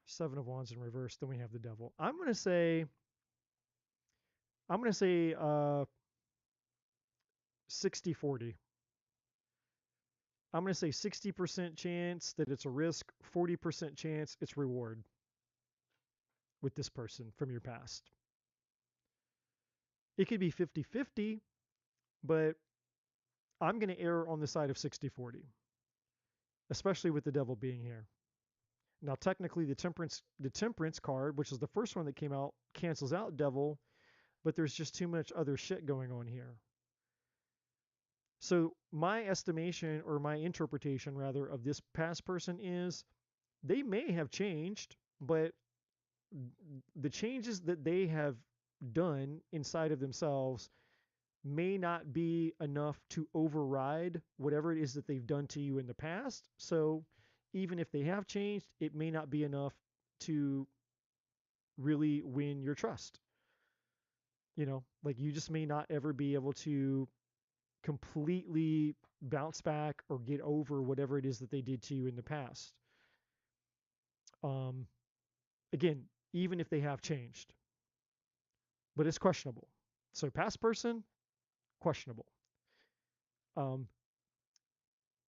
Seven of Wands in reverse. Then we have the Devil. I'm gonna say 60-40. I'm gonna say 60% chance that it's a risk, 40% chance it's reward with this person from your past. It could be 50-50, but I'm going to err on the side of 60-40, especially with the Devil being here. Now, technically, the Temperance card, which is the first one that came out, cancels out Devil, but there's just too much other shit going on here. So my estimation, or my interpretation rather, of this past person is they may have changed, but the changes that they have done inside of themselves may not be enough to override whatever it is that they've done to you in the past. So even if they have changed, it may not be enough to really win your trust. You know, like you just may not ever be able to completely bounce back or get over whatever it is that they did to you in the past. Again, even if they have changed, but it's questionable. So past person, questionable.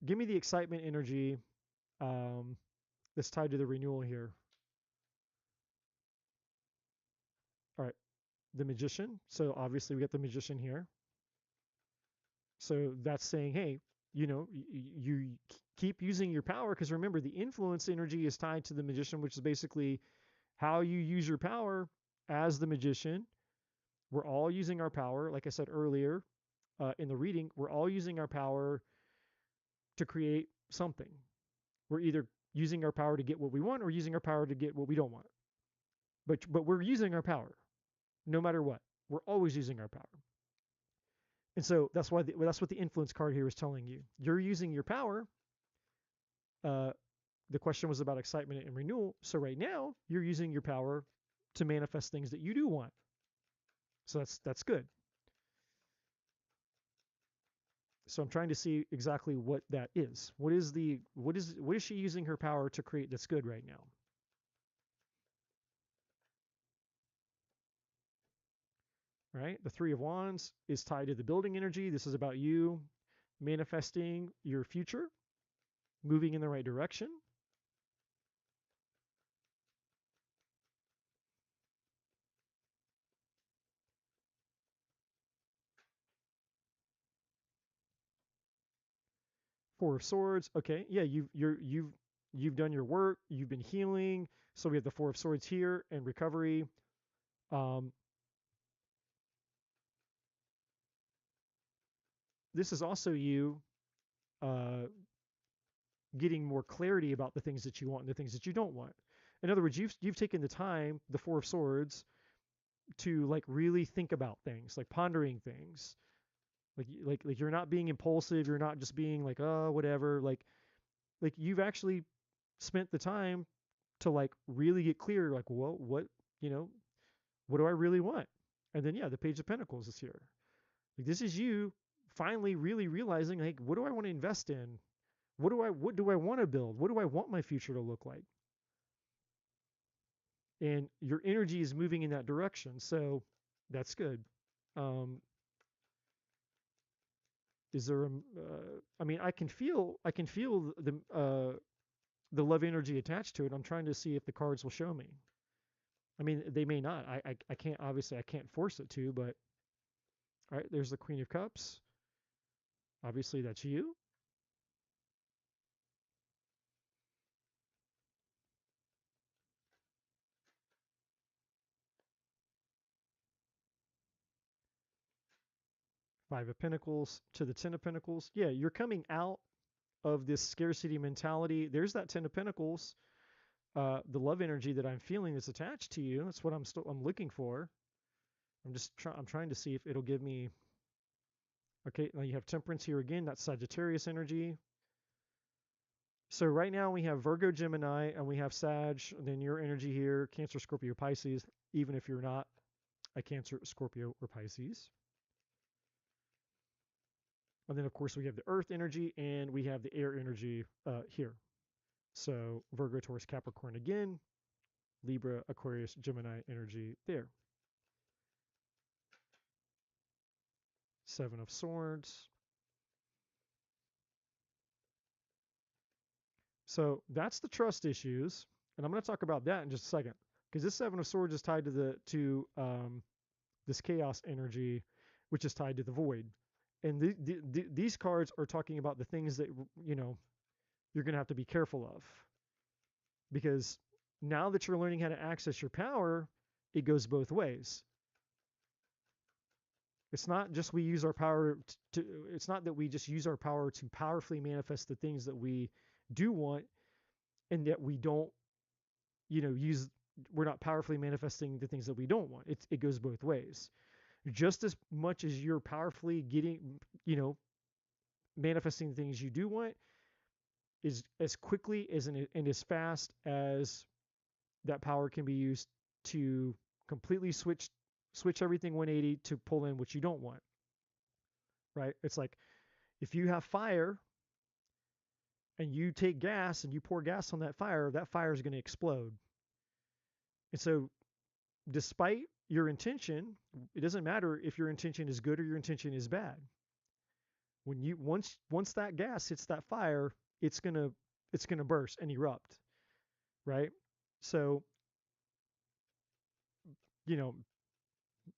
Give me the excitement energy that's tied to the renewal here. All right, the Magician. So obviously we got the Magician here. So that's saying, hey, you know, you keep using your power, because remember, the influence energy is tied to the Magician, which is basically how you use your power as the Magician. We're all using our power, like I said earlier in the reading, we're all using our power to create something. We're either using our power to get what we want or using our power to get what we don't want. But we're using our power no matter what. We're always using our power. And so that's what the influence card here is telling you. You're using your power. The question was about excitement and renewal. So right now, you're using your power to manifest things that you do want. So that's good. So I'm trying to see exactly what that is. What is she using her power to create that's good right now? Right? The Three of Wands is tied to the building energy. This is about you manifesting your future, moving in the right direction. Four of Swords. Okay, yeah, you've done your work. You've been healing. So we have the Four of Swords here and recovery. This is also you getting more clarity about the things that you want and the things that you don't want. In other words, you've taken the time, the Four of Swords, to like really think about things, like pondering things. Like you're not being impulsive. You're not just being like, oh, whatever. Like you've actually spent the time to like really get clear. Like, well, what What do I really want? And then, yeah, the Page of Pentacles is here. Like, this is you finally really realizing, like, what do I want to invest in? What do I want to build? What do I want my future to look like? And your energy is moving in that direction. So that's good. Um, is there I mean, I can feel the love energy attached to it. I'm trying to see if the cards will show me. I mean, they may not. I can't, obviously I can't force it to, but all right, there's the Queen of Cups. Obviously that's you. Five of Pentacles to the Ten of Pentacles. Yeah, you're coming out of this scarcity mentality. There's that Ten of Pentacles. The love energy that I'm feeling that's attached to you. That's what I'm looking for. I'm trying to see if it'll give me. Okay, now you have Temperance here again. That's Sagittarius energy. So right now we have Virgo, Gemini, and we have Sag. And then your energy here, Cancer, Scorpio, Pisces. Even if you're not a Cancer, Scorpio, or Pisces. And then of course we have the Earth energy and we have the air energy here. So Virgo, Taurus, Capricorn again, Libra, Aquarius, Gemini energy there. Seven of Swords. So that's the trust issues, and I'm going to talk about that in just a second, because this Seven of Swords is tied to this chaos energy, which is tied to the void, and these cards are talking about the things that you're going to have to be careful of, because now that you're learning how to access your power, it goes both ways. It's not just we use our power it's not that we just use our power to powerfully manifest the things that we do want, and that we don't, use, we're not powerfully manifesting the things that we don't want. It goes both ways. Just as much as you're powerfully getting, manifesting the things you do want, is as quickly and as fast as that power can be used to completely switch everything 180 to pull in what you don't want. Right? It's like if you have fire and you take gas and you pour gas on that fire is going to explode. And so despite your intention, it doesn't matter if your intention is good or your intention is bad. When you once that gas hits that fire, it's going to burst and erupt, right? So, the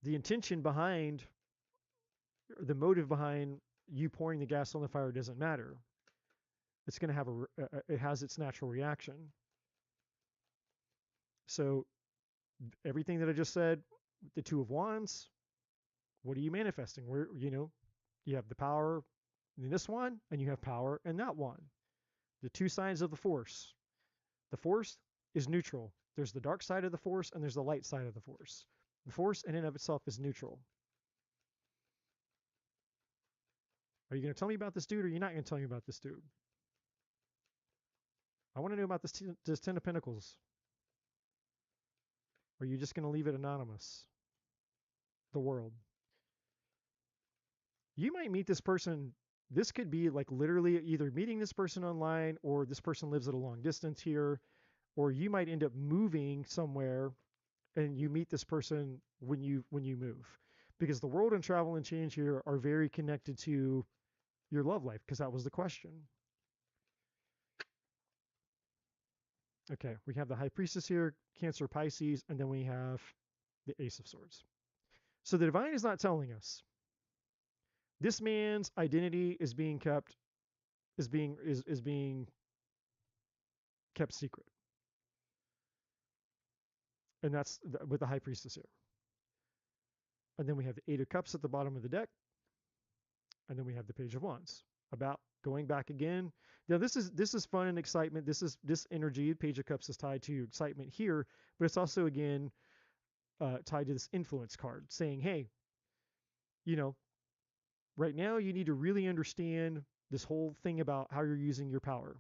intention behind, the motive behind you pouring the gas on the fire doesn't matter. It's going to have it has its natural reaction. So everything that I just said, the Two of Wands, what are you manifesting? Where, you have the power in this one and you have power in that one. The two sides of the Force. The Force is neutral. There's the dark side of the Force and there's the light side of the Force. The Force in and of itself is neutral. Are you going to tell me about this dude, or are you not going to tell me about this dude? I want to know about this Ten of Pentacles. Or are you just going to leave it anonymous? The world. You might meet this person. This could be like literally either meeting this person online, or this person lives at a long distance here, or you might end up moving somewhere and you meet this person when you move, because the world and travel and change here are very connected to your love life, because that was the question. Okay, we have the High Priestess here, Cancer, Pisces, and then we have the Ace of Swords. So the divine is not telling us. This man's identity is being kept secret. And that's with the High Priestess here. And then we have the Eight of Cups at the bottom of the deck. And then we have the Page of Wands. About going back again. Now this is fun and excitement. This energy, Page of Cups, is tied to excitement here, but it's also again tied to this influence card, saying, hey, right now you need to really understand this whole thing about how you're using your power.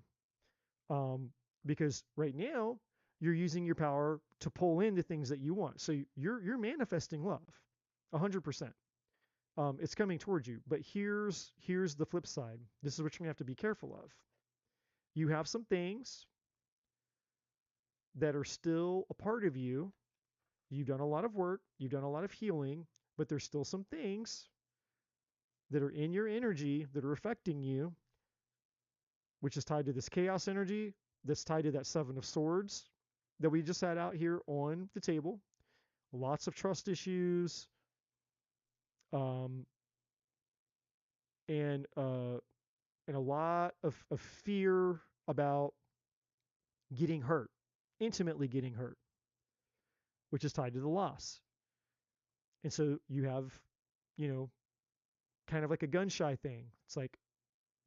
Because right now you're using your power to pull in the things that you want. So you're manifesting love, 100%. It's coming towards you. But here's the flip side. This is what you're gonna have to be careful of. You have some things that are still a part of you. You've done a lot of work, you've done a lot of healing, but there's still some things that are in your energy that are affecting you, which is tied to this chaos energy, that's tied to that Seven of Swords that we just had out here on the table. Lots of trust issues, um, and and a lot of fear about getting hurt, intimately getting hurt, which is tied to the loss. And so you have, you know, kind of like a gun shy thing. It's like,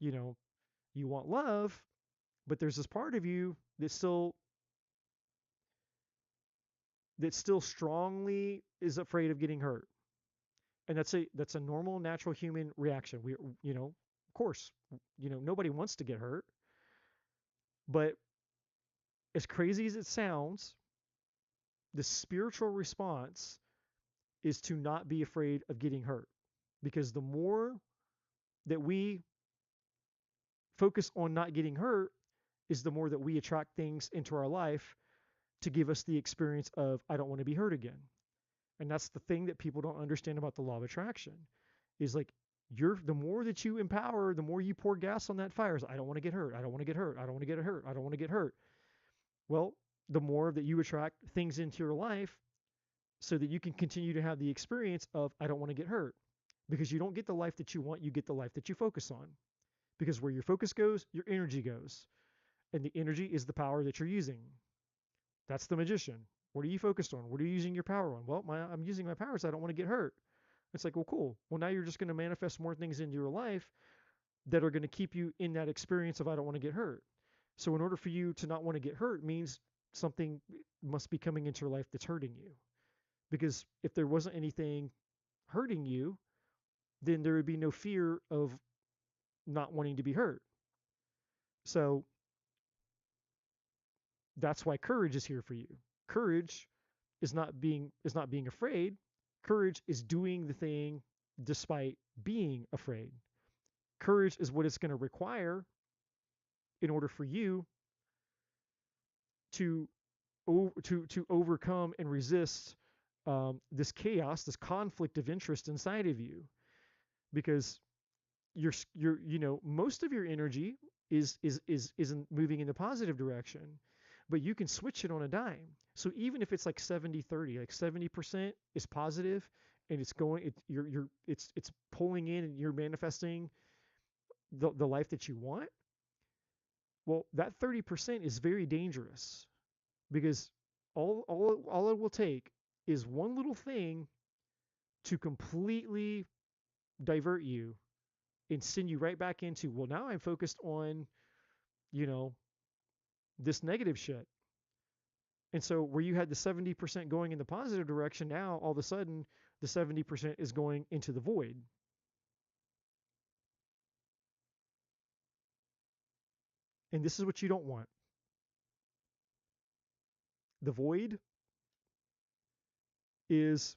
you know, you want love, but there's this part of you that still strongly is afraid of getting hurt. And that's a normal natural human reaction. We, of course, nobody wants to get hurt, but as crazy as it sounds, the spiritual response is to not be afraid of getting hurt, because the more that we focus on not getting hurt is the more that we attract things into our life to give us the experience of, I don't want to be hurt again. And that's the thing that people don't understand about the law of attraction, is like, the more that you empower, the more you pour gas on that fire. Is, I don't want to get hurt. I don't want to get hurt. I don't want to get hurt. I don't want to get hurt. Well, the more that you attract things into your life so that you can continue to have the experience of, I don't want to get hurt. Because you don't get the life that you want, you get the life that you focus on. Because where your focus goes, your energy goes. And the energy is the power that you're using. That's the magician. What are you focused on? What are you using your power on? Well, I'm using my power so I don't want to get hurt. It's like, well, cool. Well, now you're just going to manifest more things into your life that are going to keep you in that experience of, I don't want to get hurt. So in order for you to not want to get hurt means something must be coming into your life that's hurting you. Because if there wasn't anything hurting you, then there would be no fear of not wanting to be hurt. So that's why courage is here for you. Courage is not being afraid. Courage is doing the thing despite being afraid. Courage is what it's going to require in order for you to to overcome and resist this chaos, this conflict of interest inside of you, because most of your energy isn't moving in the positive direction, but you can switch it on a dime. So even if it's like 70-30, like 70% is positive and it's going, it's pulling in and you're manifesting the life that you want. Well, that 30% is very dangerous, because all it will take is one little thing to completely divert you and send you right back into, well, now I'm focused on, you know, this negative shit. And so where you had the 70% going in the positive direction, now all of a sudden the 70% is going into the void. And this is what you don't want. The void is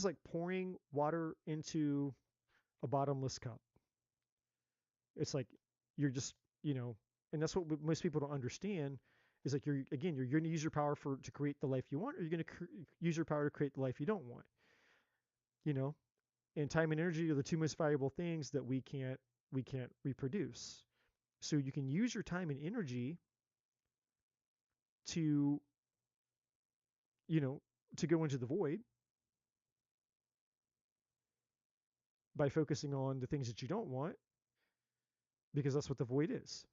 like pouring water into a bottomless cup. It's like you're just, and that's what most people don't understand, is like you're going to use your power to create the life you want, or you're going to use your power to create the life you don't want. You know, and time and energy are the two most valuable things that we can't reproduce. So you can use your time and energy to, to go into the void by focusing on the things that you don't want, because that's what the void is.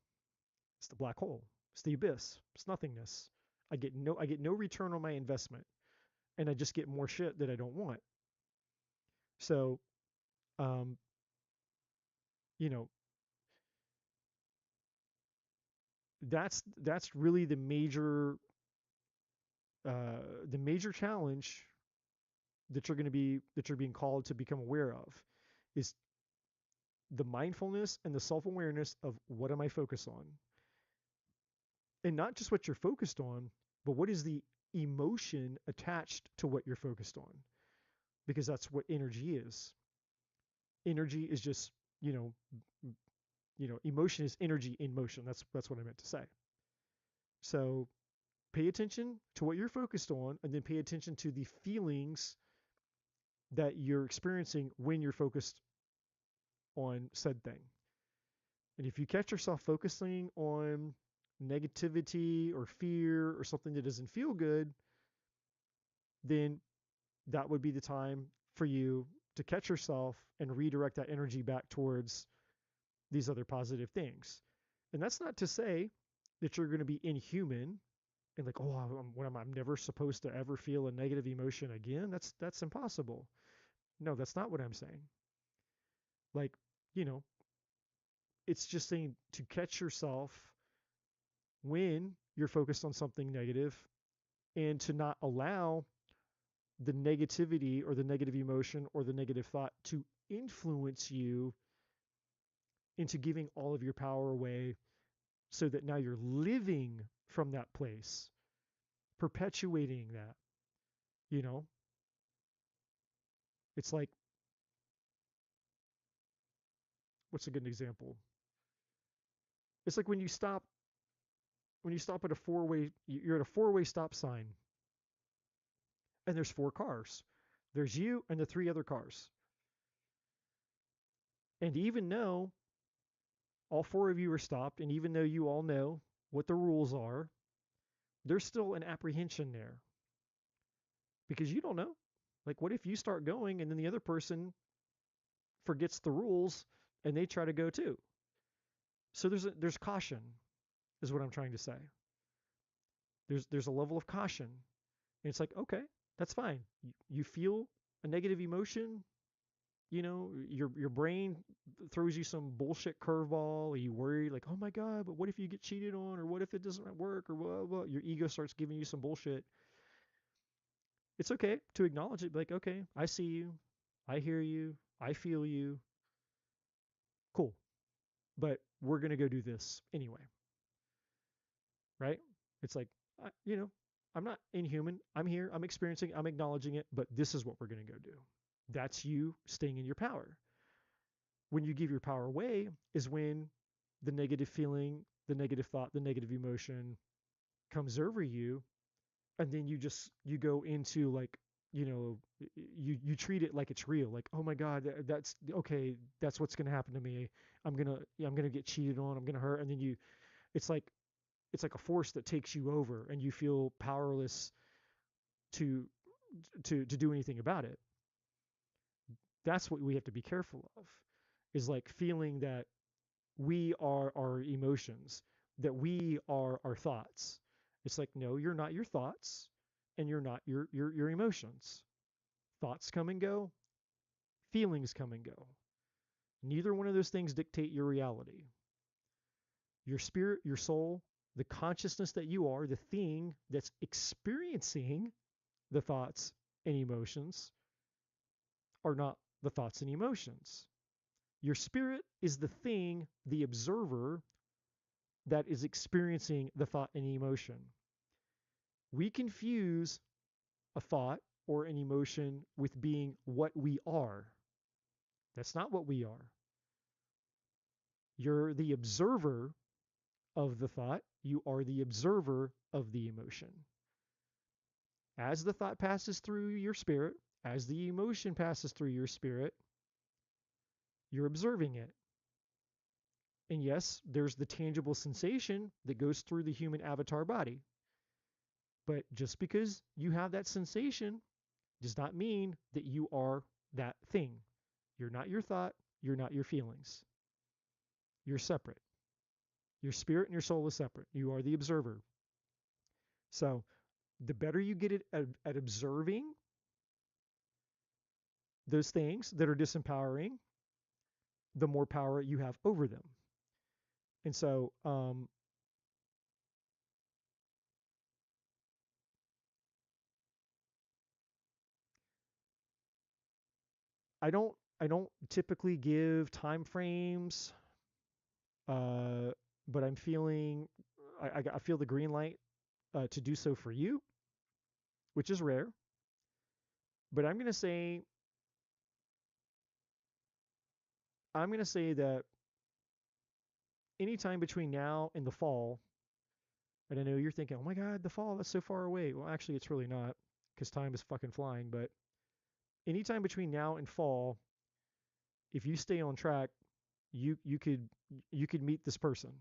It's the black hole. It's the abyss. It's nothingness. I get no return on my investment, and I just get more shit that I don't want. So, um, you know, that's really the major challenge that you're being called to become aware of, is the mindfulness and the self-awareness of, what am I focused on? And not just what you're focused on, but what is the emotion attached to what you're focused on? Because that's what energy is. Energy is just, you know, emotion is energy in motion. That's what I meant to say. So pay attention to what you're focused on, and then pay attention to the feelings that you're experiencing when you're focused on said thing. And if you catch yourself focusing on negativity or fear or something that doesn't feel good, then that would be the time for you to catch yourself and redirect that energy back towards these other positive things. And that's not to say that you're going to be inhuman and like, oh, I'm never supposed to ever feel a negative emotion again. That's impossible. No, that's not what I'm saying. Like, you know, it's just saying to catch yourself when you're focused on something negative and to not allow the negativity or the negative emotion or the negative thought to influence you into giving all of your power away so that now you're living from that place, perpetuating that. You know, it's like, what's a good example? It's like when you stop at a four-way, you're at a four-way stop sign and there's four cars. There's you and the three other cars. And even though all four of you are stopped, and even though you all know what the rules are, there's still an apprehension there because you don't know. Like, what if you start going and then the other person forgets the rules and they try to go too? So there's caution, is what I'm trying to say. There's a level of caution, and it's like, okay, that's fine. You feel a negative emotion, your brain throws you some bullshit curveball. Are you worried like, oh my god, but what if you get cheated on, or what if it doesn't work, or blah, blah. Your ego starts giving you some bullshit. It's okay to acknowledge it, like, okay, I see you, I hear you, I feel you, cool, but we're gonna go do this anyway, right? It's like, you know, I'm not inhuman. I'm here, I'm experiencing, I'm acknowledging it, but this is what we're gonna go do. That's you staying in your power. When you give your power away is when the negative feeling, the negative thought, the negative emotion comes over you, and then you go into like, you treat it like it's real. Like, oh my god, that's okay. That's what's gonna happen to me. I'm gonna get cheated on. I'm gonna hurt. And then it's like it's like a force that takes you over, and you feel powerless to to do anything about it. That's what we have to be careful of. Is like feeling that we are our emotions, that we are our thoughts. It's like, no, you're not your thoughts, and you're not your emotions. Thoughts come and go, feelings come and go. Neither one of those things dictate your reality. Your spirit, your soul, the consciousness that you are, the thing that's experiencing the thoughts and emotions, are not the thoughts and emotions. Your spirit is the thing, the observer, that is experiencing the thought and emotion. We confuse a thought or an emotion with being what we are. That's not what we are. You're the observer of the thought. You are the observer of the emotion. As the thought passes through your spirit, as the emotion passes through your spirit, you're observing it. And yes, there's the tangible sensation that goes through the human avatar body. But just because you have that sensation does not mean that you are that thing. You're not your thought. You're not your feelings. You're separate. Your spirit and your soul is separate. You are the observer. So the better you get at observing those things that are disempowering, the more power you have over them. And so I don't typically give time frames, but I'm feeling I feel the green light to do so for you, which is rare. But I'm gonna say that anytime between now and the fall, and I know you're thinking, oh my God, the fall, that's so far away. Well, actually, it's really not because time is fucking flying. But anytime between now and fall, if you stay on track, you you could you could meet this person.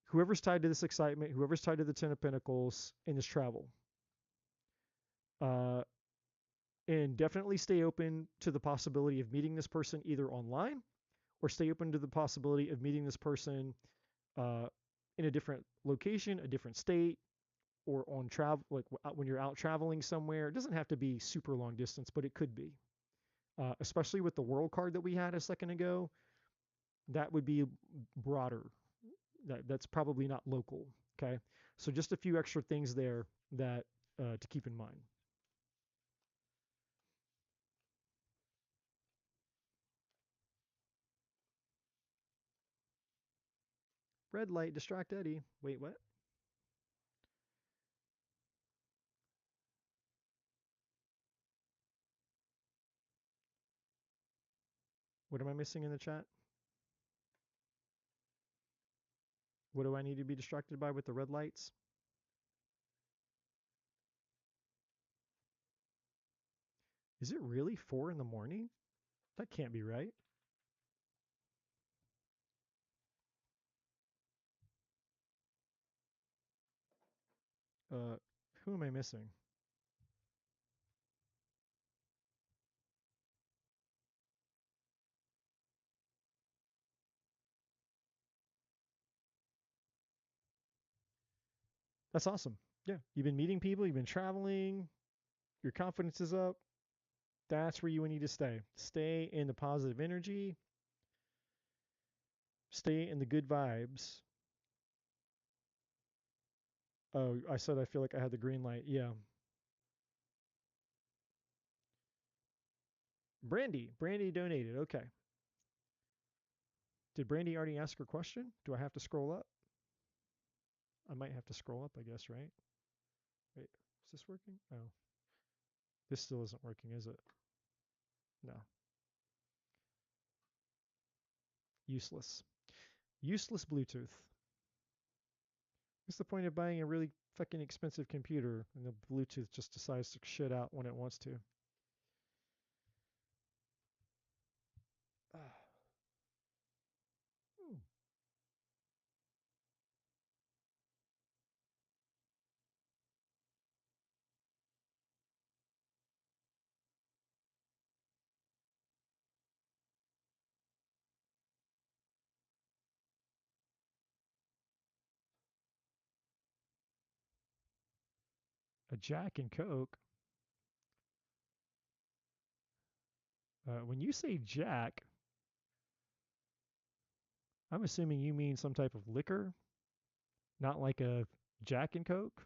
Whoever's tied to this excitement, whoever's tied to the Ten of Pentacles in this travel. Uh, and definitely stay open to the possibility of meeting this person either online or stay open to the possibility of meeting this person uh, in a different location, a different state, or on travel, like when you're out traveling somewhere. It doesn't have to be super long distance, but it could be. Especially with the world card that we had a second ago, that would be broader. That's probably not local. Okay, so just a few extra things there that to keep in mind. Red light, distract Eddie. Wait, what? What am I missing in the chat? What do I need to be distracted by with the red lights? Is it really 4 in the morning? That can't be right. Uh, who am I missing? That's awesome. Yeah, you've been meeting people, you've been traveling, your confidence is up. That's where you need to stay. Stay in the positive energy, stay in the good vibes. Oh, I said I feel like I had the green light. Yeah. Brandy donated. Okay. Did Brandy already ask her question? Do I have to scroll up? I might have to scroll up, I guess, right? Wait, is this working? Oh, this still isn't working, is it? No. Useless. Useless Bluetooth. What's the point of buying a really fucking expensive computer and the Bluetooth just decides to shit out when it wants to? Ah, hmm. A Jack and Coke. When you say Jack, I'm assuming you mean some type of liquor, not like a Jack and Coke.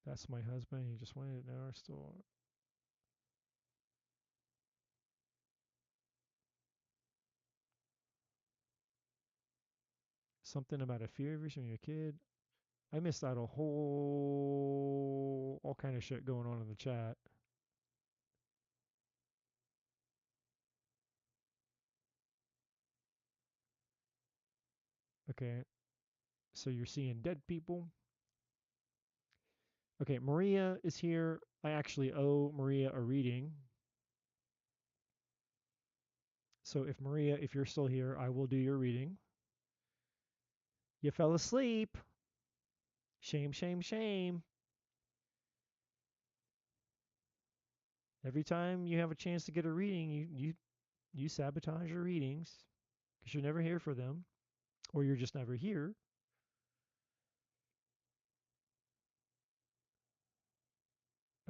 That's my husband. He just wanted to know our store. Something about a fear of when you're a kid. I missed out a whole all kind of shit going on in the chat. Okay, so you're seeing dead people. Okay, Maria is here. I actually owe Maria a reading. So if Maria, if you're still here, I will do your reading. You fell asleep. Shame, shame, shame. Every time you have a chance to get a reading, you sabotage your readings because you're never here for them, or you're just never here.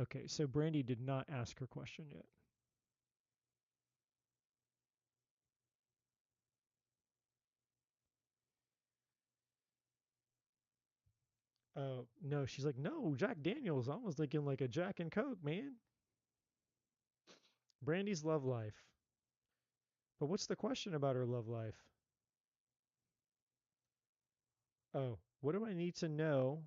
Okay, so Brandy did not ask her question yet. No, she's like, no, Jack Daniels. I was thinking like a Jack and Coke, man. Brandy's love life. But what's the question about her love life? Oh, what do I need to know?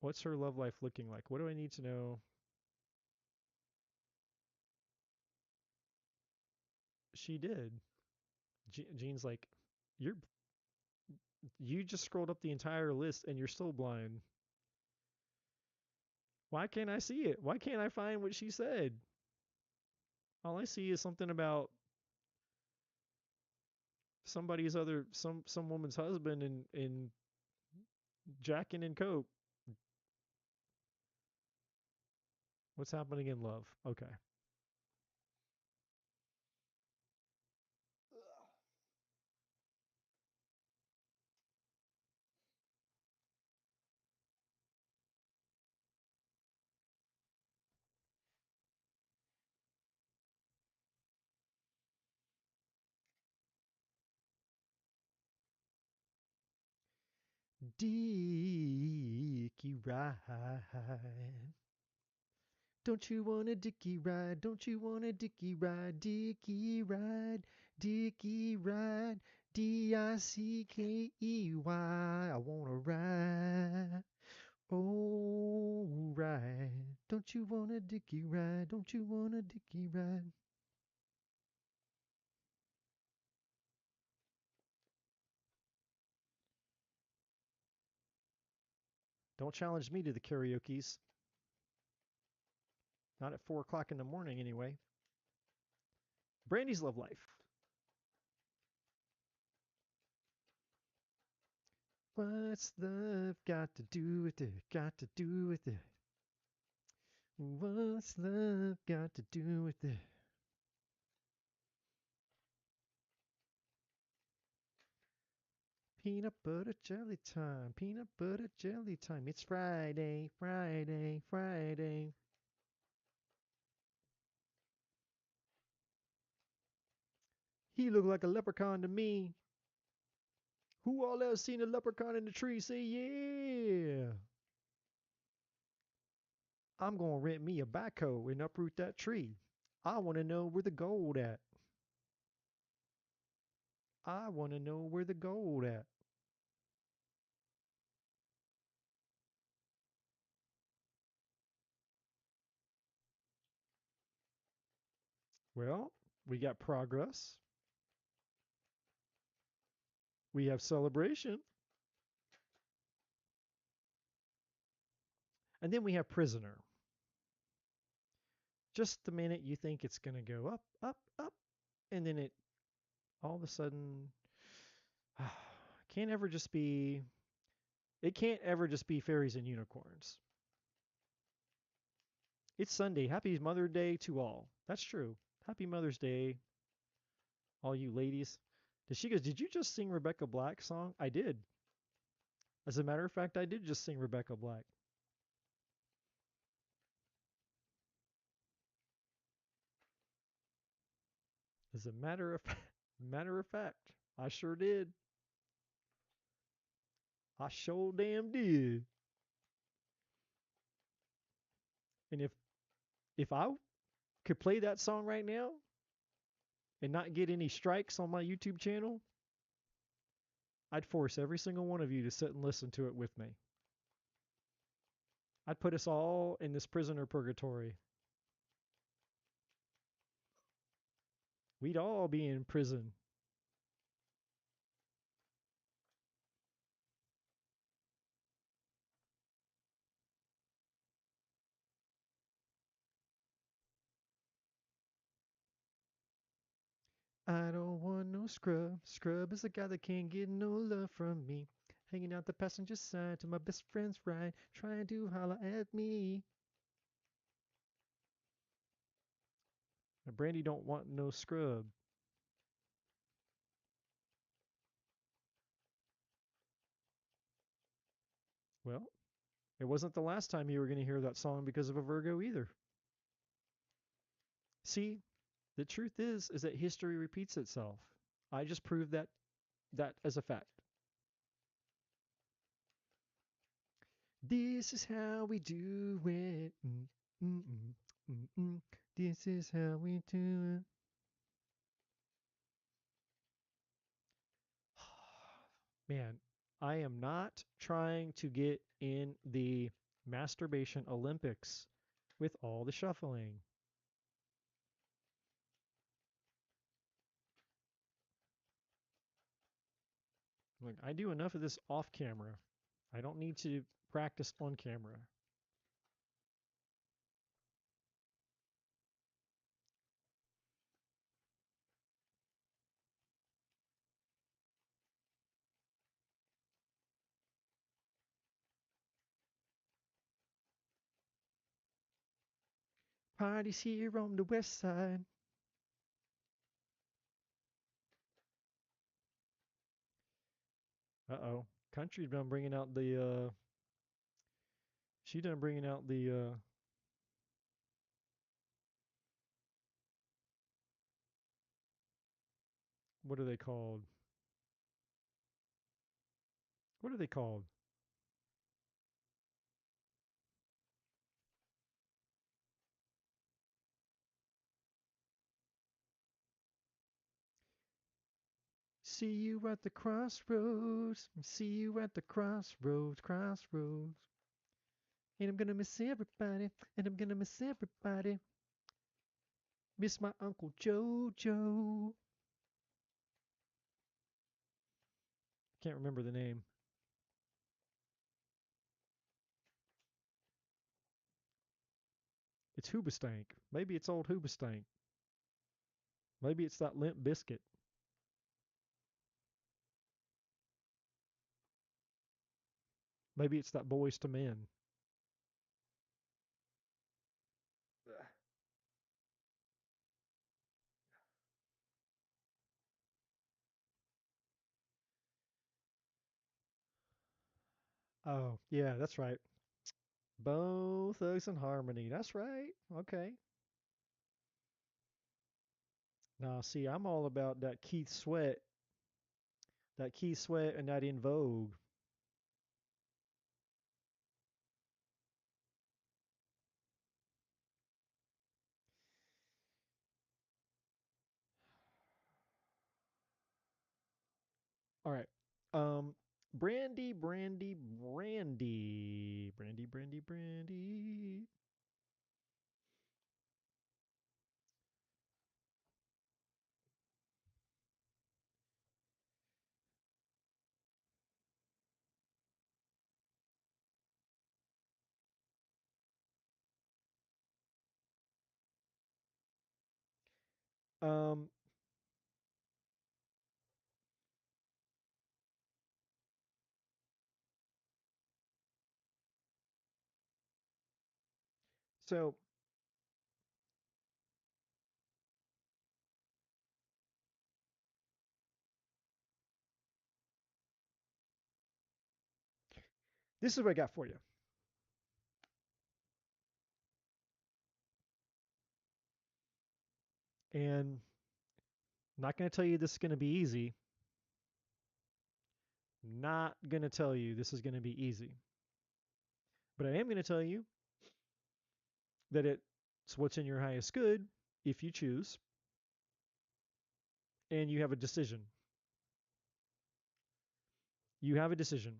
What's her love life looking like? What do I need to know? She did. Jean's like, you're you just scrolled up the entire list and you're still blind. Why can't I see it? Why can't I find what she said? All I see is something about somebody's other some woman's husband and jacking and coke. What's happening in love? Okay. Dicky ride. Don't you want a dicky ride? Don't you want a dicky ride? Dicky ride, dicky ride, Dickey. I want to ride. Oh, ride. Don't you want a dicky ride? Don't you want a dicky ride? Don't challenge me to the karaoke's. Not at 4 o'clock in the morning, anyway. Brandy's love life. What's love got to do with it? Got to do with it. What's love got to do with it? Peanut butter jelly time. Peanut butter jelly time. It's Friday, Friday, Friday. He looked like a leprechaun to me. Who all else seen a leprechaun in the tree? Say yeah. I'm gonna rent me a backhoe and uproot that tree. I wanna know where the gold at. I wanna know where the gold at. Well, we got progress. We have celebration. And then we have prisoner. Just the minute you think it's gonna go up, up, up, and then it all of a sudden can't ever just be it can't ever just be fairies and unicorns. It's Sunday. Happy Mother's Day to all. That's true. Happy Mother's Day, all you ladies. She goes, did you just sing Rebecca Black's song? I did. As a matter of fact, I did just sing Rebecca Black. As a matter of fact, I sure did. I sure damn did. And if I could play that song right now and not get any strikes on my YouTube channel, I'd force every single one of you to sit and listen to it with me. I'd put us all in this prisoner purgatory. We'd all be in prison. I don't want no scrub. Scrub is a guy that can't get no love from me. Hanging out the passenger side to my best friend's right, trying to holler at me. Now, Brandy don't want no scrub. Well, it wasn't the last time you were going to hear that song because of a Virgo either. See, the truth is that history repeats itself. I just proved that that as a fact. This is how we do it. Mm, mm, mm, mm. This is how we do it. Man, I am not trying to get in the masturbation Olympics with all the shuffling. Like, I do enough of this off camera. I don't need to practice on camera. Parties here on the west side. Uh-oh. Country done bringing out the she done bringing out the what are they called? What are they called? See you at the crossroads. See you at the crossroads, crossroads. And I'm gonna miss everybody. And I'm gonna miss everybody. Miss my Uncle Jojo. Can't remember the name. It's Hoobastank. Maybe it's old Hoobastank. Maybe it's that Limp Biscuit. Maybe it's that Boys to Men. Oh, yeah, that's right. Bone Thugs and Harmony. That's right. Okay. Now, see, I'm all about that Keith Sweat, and that In Vogue. All right. Brandy, Brandy, Brandy, Brandy, Brandy, Brandy. Um, so this is what I got for you, and I'm not going to tell you this is going to be easy. Not going to tell you this is going to be easy, but I am going to tell you that it's what's in your highest good if you choose, and you have a decision. You have a decision,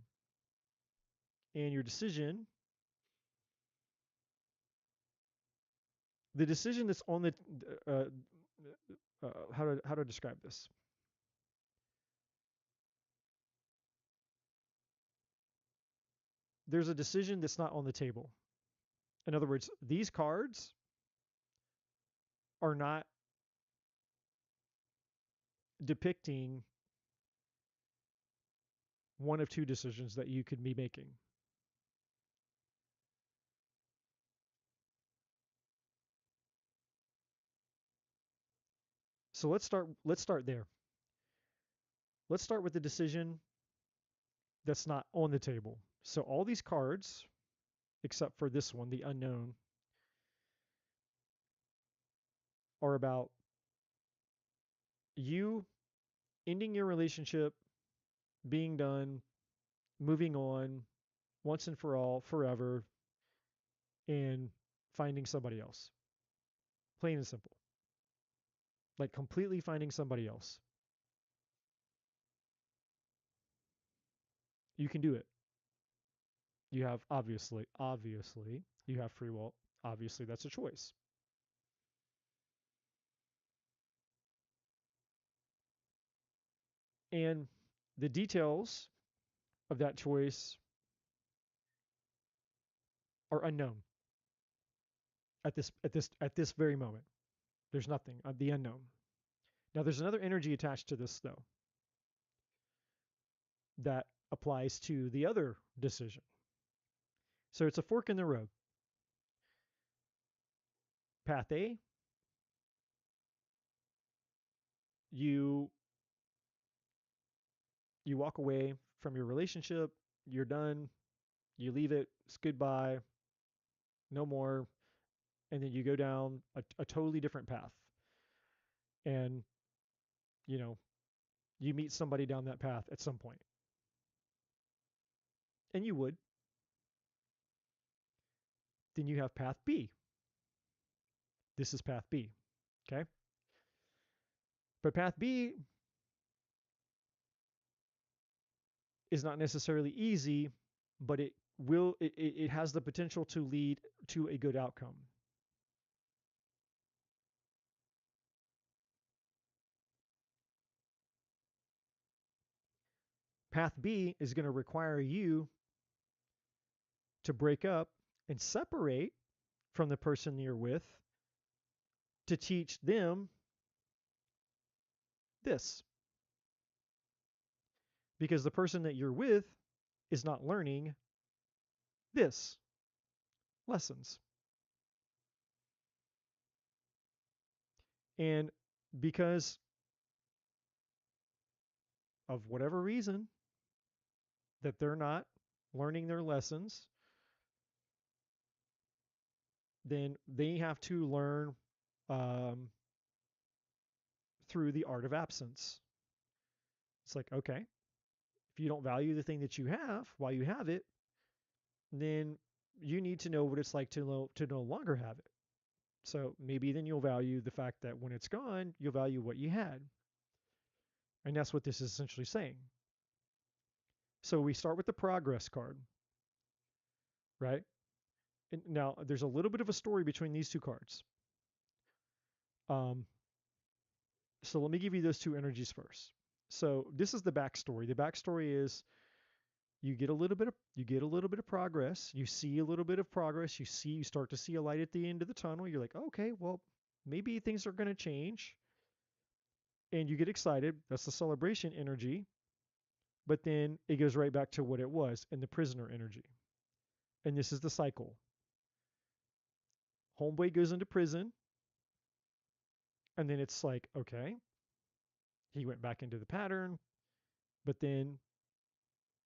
and your decision, the decision that's on the, how to describe this? There's a decision that's not on the table. In other words, these cards are not depicting one of two decisions that you could be making. So let's start there. Let's start with the decision that's not on the table. So all these cards, except for this one, the unknown, are about you ending your relationship being done, moving on once and for all, forever, and finding somebody else. Plain and simple. Like completely finding somebody else. You can do it. You have obviously, you have free will. Obviously, that's a choice. And the details of that choice are unknown at this very moment. There's nothing the unknown. Now there's another energy attached to this though that applies to the other decision. So it's a fork in the road. Path A, you you walk away from your relationship, you're done, you leave it, it's goodbye, no more, and then you go down a totally different path. And you know, you meet somebody down that path at some point. And you would. Then you have path B. This is path B. Okay? But path B is not necessarily easy, but it has the potential to lead to a good outcome. Path B is going to require you to break up and separate from the person you're with to teach them this. Because the person that you're with is not learning this lessons. And because of whatever reason that they're not learning their lessons, then they have to learn um, through the art of absence. It's like, okay, if you don't value the thing that you have while you have it, then you need to know what it's like to no longer have it. So maybe then you'll value the fact that when it's gone, you'll value what you had. And that's what this is essentially saying. So we start with the progress card, right? And now there's a little bit of a story between these two cards. Um, so let me give you those two energies first. So this is the backstory. The backstory is you get a little bit of progress. You see a little bit of progress. You start to see a light at the end of the tunnel. You're like, okay, well, maybe things are going to change. And you get excited. That's the celebration energy. But then it goes right back to what it was in the prisoner energy. And this is the cycle. Homeboy goes into prison. And then it's like, okay, he went back into the pattern. But then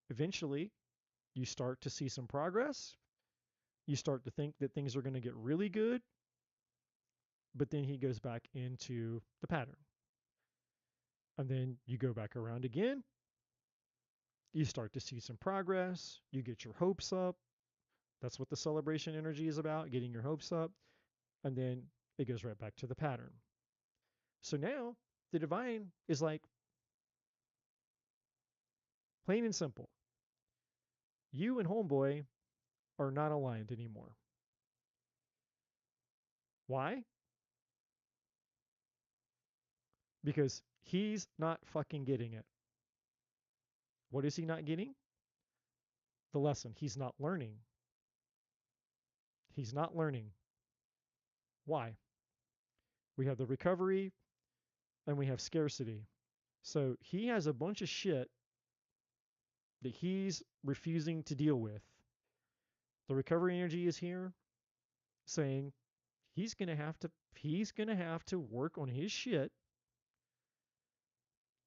eventually you start to see some progress. You start to think that things are going to get really good. But then he goes back into the pattern. And then you go back around again. You start to see some progress. You get your hopes up. That's what the celebration energy is about, getting your hopes up. And then it goes right back to the pattern. So now the divine is like, plain and simple. You and homeboy are not aligned anymore. Why? Because he's not fucking getting it. What is he not getting? The lesson. He's not learning. He's not learning. Why? We have the recovery and we have scarcity. So he has a bunch of shit that he's refusing to deal with. The recovery energy is here saying he's going to have to work on his shit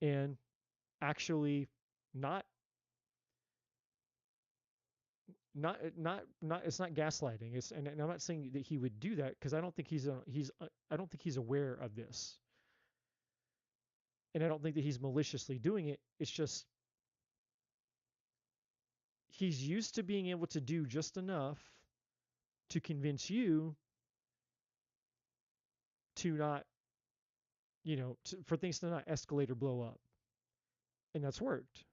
and actually not it's not gaslighting. And I'm not saying that he would do that because I don't think I don't think he's aware of this. And I don't think that he's maliciously doing it. It's just He's used to being able to do just enough to convince you to not, for things to not escalate or blow up. And that's worked.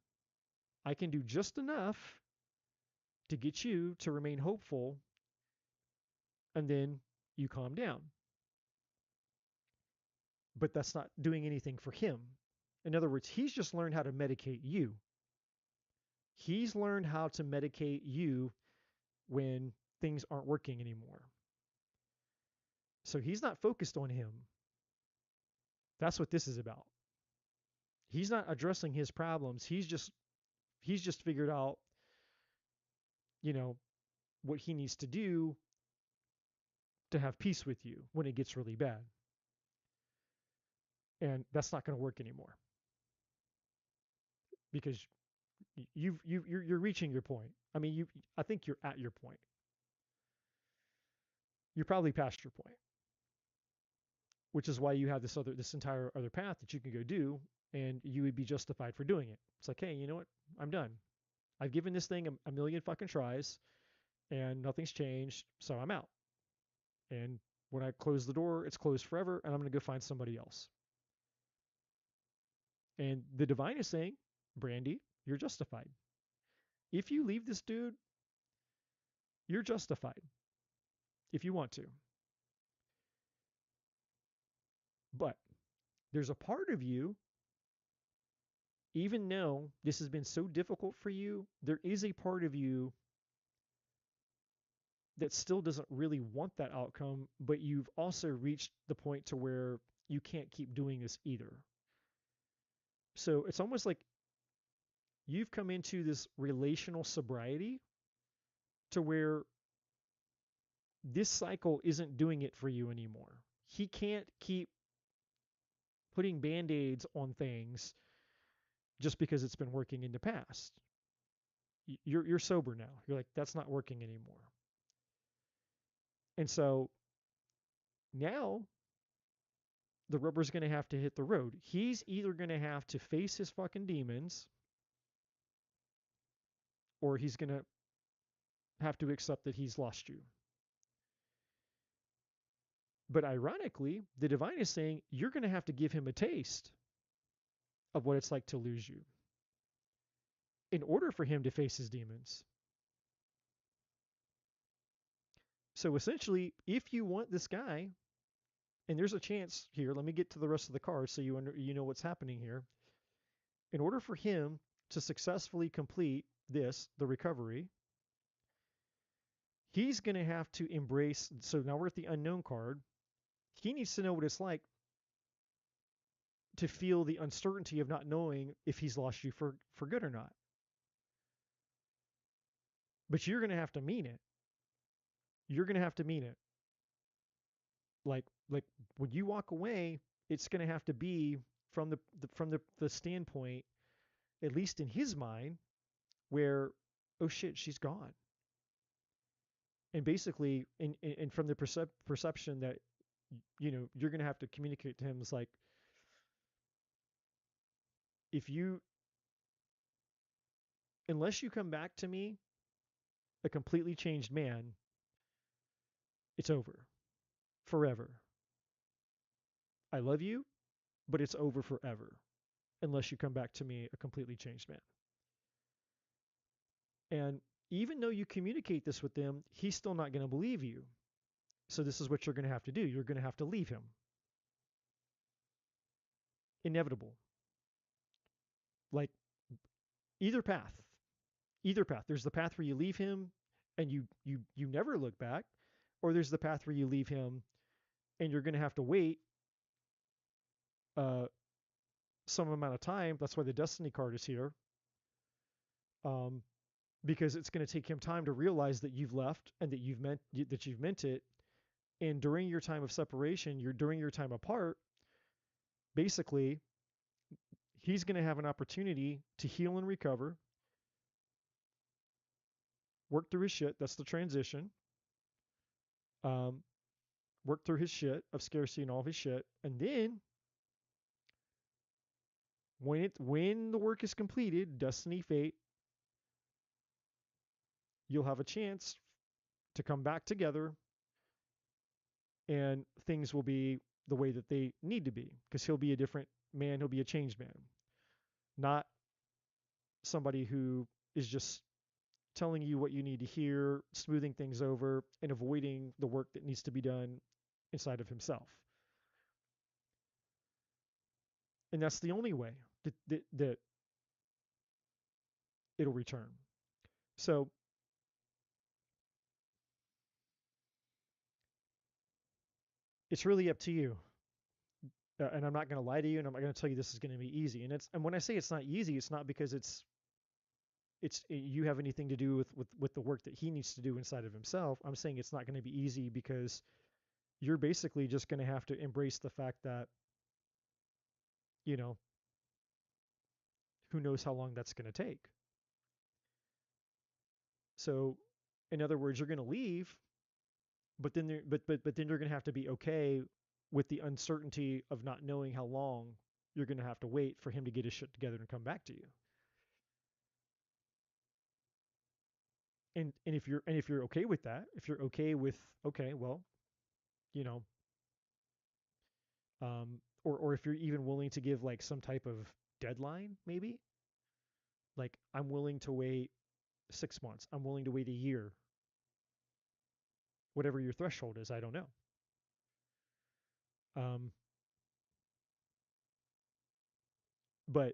I can do just enough to get you to remain hopeful, and then you calm down. But that's not doing anything for him. In other words, he's just learned how to medicate you. He's learned how to medicate you when things aren't working anymore. So he's not focused on him. That's what this is about. He's not addressing his problems. He's just figured out, you know, what he needs to do to have peace with you when it gets really bad. And that's not going to work anymore because you're reaching your point. I mean, I think you're at your point. You're probably past your point, which is why you have this entire other path that you can go do, and you would be justified for doing it. It's like, hey, you know what? I'm done. I've given this thing a million fucking tries, and nothing's changed, so I'm out. And when I close the door, it's closed forever, and I'm going to go find somebody else. And the divine is saying, Brandy, you're justified. If you leave this dude, you're justified if you want to. But there's a part of you, even though this has been so difficult for you, there is a part of you that still doesn't really want that outcome, but you've also reached the point to where you can't keep doing this either. So it's almost like you've come into this relational sobriety to where this cycle isn't doing it for you anymore. He can't keep putting band-aids on things just because it's been working in the past. You're sober now. You're like, that's not working anymore. And so now the rubber's going to have to hit the road. He's either going to have to face his fucking demons, or he's going to have to accept that he's lost you. But ironically, the divine is saying you're going to have to give him a taste of what it's like to lose you in order for him to face his demons. So essentially, if you want this guy, and there's a chance here, let me get to the rest of the cards so you know what's happening here. In order for him to successfully complete the recovery, he's going to have to embrace, so now we're at the unknown card. He needs to know what it's like to feel the uncertainty of not knowing if he's lost you for good or not. But you're going to have to mean it. You're going to have to mean it. Like when you walk away, it's going to have to be from the standpoint, at least in his mind, where, oh shit, she's gone. And basically, and from the perception that, you're going to have to communicate to him, it's like, unless you come back to me a completely changed man, it's over. Forever. I love you, but it's over forever. Unless you come back to me a completely changed man. And even though you communicate this with them, he's still not going to believe you. So this is what you're going to have to do. You're going to have to leave him. Inevitable. Like either path. Either path. There's the path where you leave him and you never look back, or there's the path where you leave him and you're going to have to wait some amount of time. That's why the destiny card is here. Because it's going to take him time to realize that you've left and that you've meant it. And during your time of separation, during your time apart, basically, he's going to have an opportunity to heal and recover, work through his shit. That's the transition. Work through his shit of scarcity and all of his shit, and then when the work is completed, destiny, fate, you'll have a chance to come back together and things will be the way that they need to be because he'll be a different man, he'll be a changed man, not somebody who is just telling you what you need to hear, smoothing things over, and avoiding the work that needs to be done inside of himself. And that's the only way that it'll return. So it's really up to you. And I'm not going to lie to you, and I'm not going to tell you this is going to be easy. And when I say it's not easy, it's not because it's you have anything to do with the work that he needs to do inside of himself. I'm saying it's not going to be easy because you're basically just going to have to embrace the fact that you know who knows how long that's going to take. So, in other words, you're going to leave, but then you're going to have to be okay with the uncertainty of not knowing how long you're going to have to wait for him to get his shit together and come back to you. And if you're okay with that, if you're okay with okay, well, you know, or if you're even willing to give like some type of deadline, maybe like I'm willing to wait 6 months, I'm willing to wait a year, whatever your threshold is, I don't know. Um, but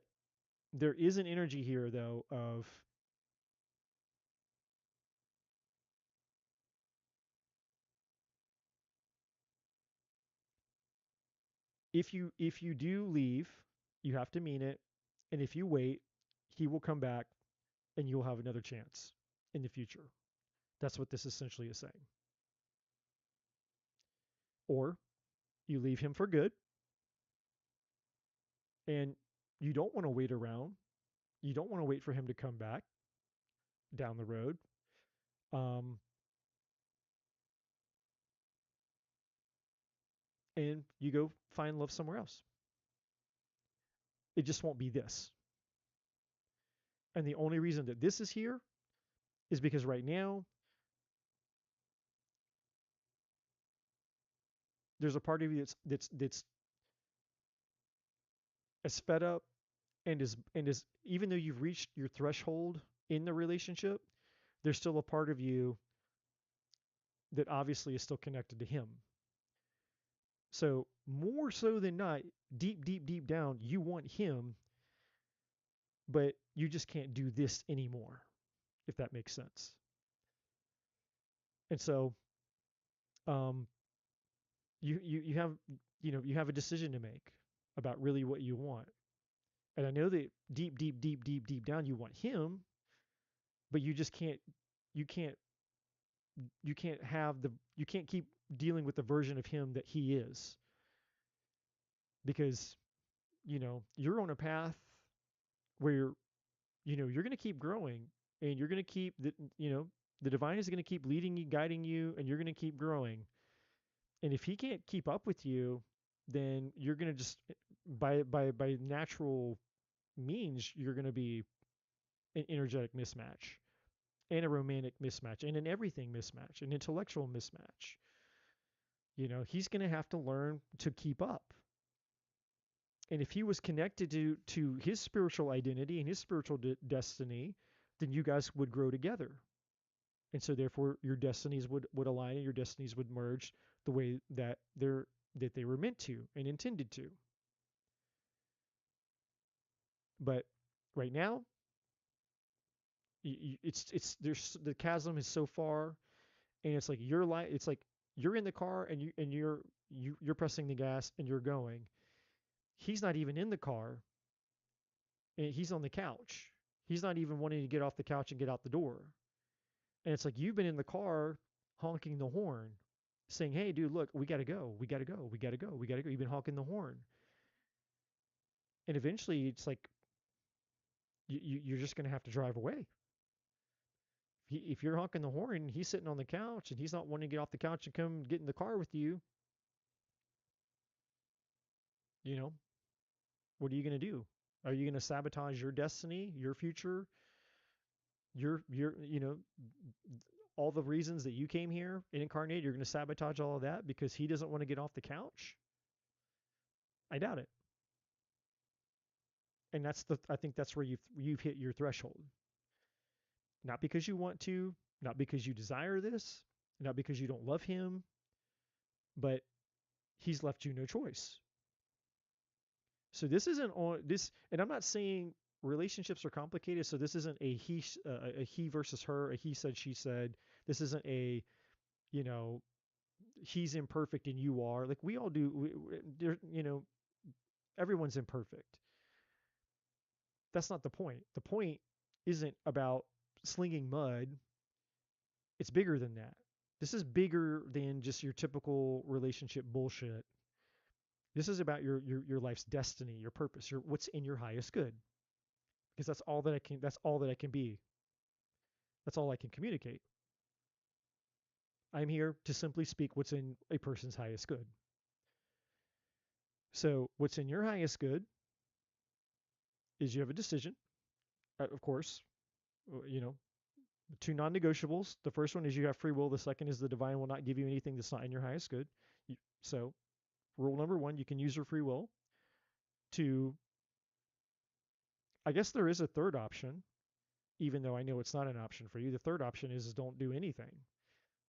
there is an energy here though of if you do leave, you have to mean it, and if you wait, he will come back and you'll have another chance in the future. That's what this essentially is saying. Or you leave him for good and you don't want to wait around. You don't want to wait for him to come back down the road. Um, and you go find love somewhere else. It just won't be this. And the only reason that this is here is because right now there's a part of you that's as fed up and is even though you've reached your threshold in the relationship, there's still a part of you that obviously is still connected to him. So more so than not, deep down, you want him, but you just can't do this anymore, if that makes sense. And so um, you have you have a decision to make about really what you want. And I know that deep down you want him, but you just can't you can't you can't keep dealing with the version of him that he is because you're on a path where you're going to keep growing and you're going to keep the divine is going to keep leading you, guiding you, and you're going to keep growing. And if he can't keep up with you, then you're going to just by natural means you're going to be an energetic mismatch and a romantic mismatch and an everything mismatch, an intellectual mismatch. He's going to have to learn to keep up. And if he was connected to his spiritual identity and his spiritual destiny, then you guys would grow together. And so therefore your destinies would align and your destinies would merge the way that they were meant to and intended to. But right now, it's there's the chasm is so far, and it's like it's like you're in the car and you're pressing the gas and you're going. He's not even in the car, and he's on the couch. He's not even wanting to get off the couch and get out the door. And it's like you've been in the car honking the horn, saying, "Hey, dude, look, we gotta go, we gotta go, we gotta go, we gotta go." You've been honking the horn, and eventually, it's like you're just gonna have to drive away. If you're honking the horn, he's sitting on the couch and he's not wanting to get off the couch and come get in the car with you. You know, what are you gonna do? Are you gonna sabotage your destiny, your future, you're all the reasons that you came here and incarnated, you're going to sabotage all of that because he doesn't want to get off the couch? I doubt it. And I think that's where you've hit your threshold. Not because you want to, not because you desire this, not because you don't love him, but he's left you no choice. So this isn't on this, and I'm not saying relationships are complicated. So this isn't a he versus her, a he said she said. This isn't a you know he's imperfect and you are, like we all do. Everyone's imperfect. That's not the point. The point isn't about slinging mud. It's bigger than that. This is bigger than just your typical relationship bullshit. This is about your life's destiny, your purpose, what's in your highest good. Because that's all that I can be. That's all I can communicate. I'm here to simply speak what's in a person's highest good. So, what's in your highest good is you have a decision, of course, you know, two non-negotiables. The first one is you have free will. The second is the divine will not give you anything that's not in your highest good. So, rule number one, you can use your free will to, I guess there is a third option, even though I know it's not an option for you. The third option is don't do anything.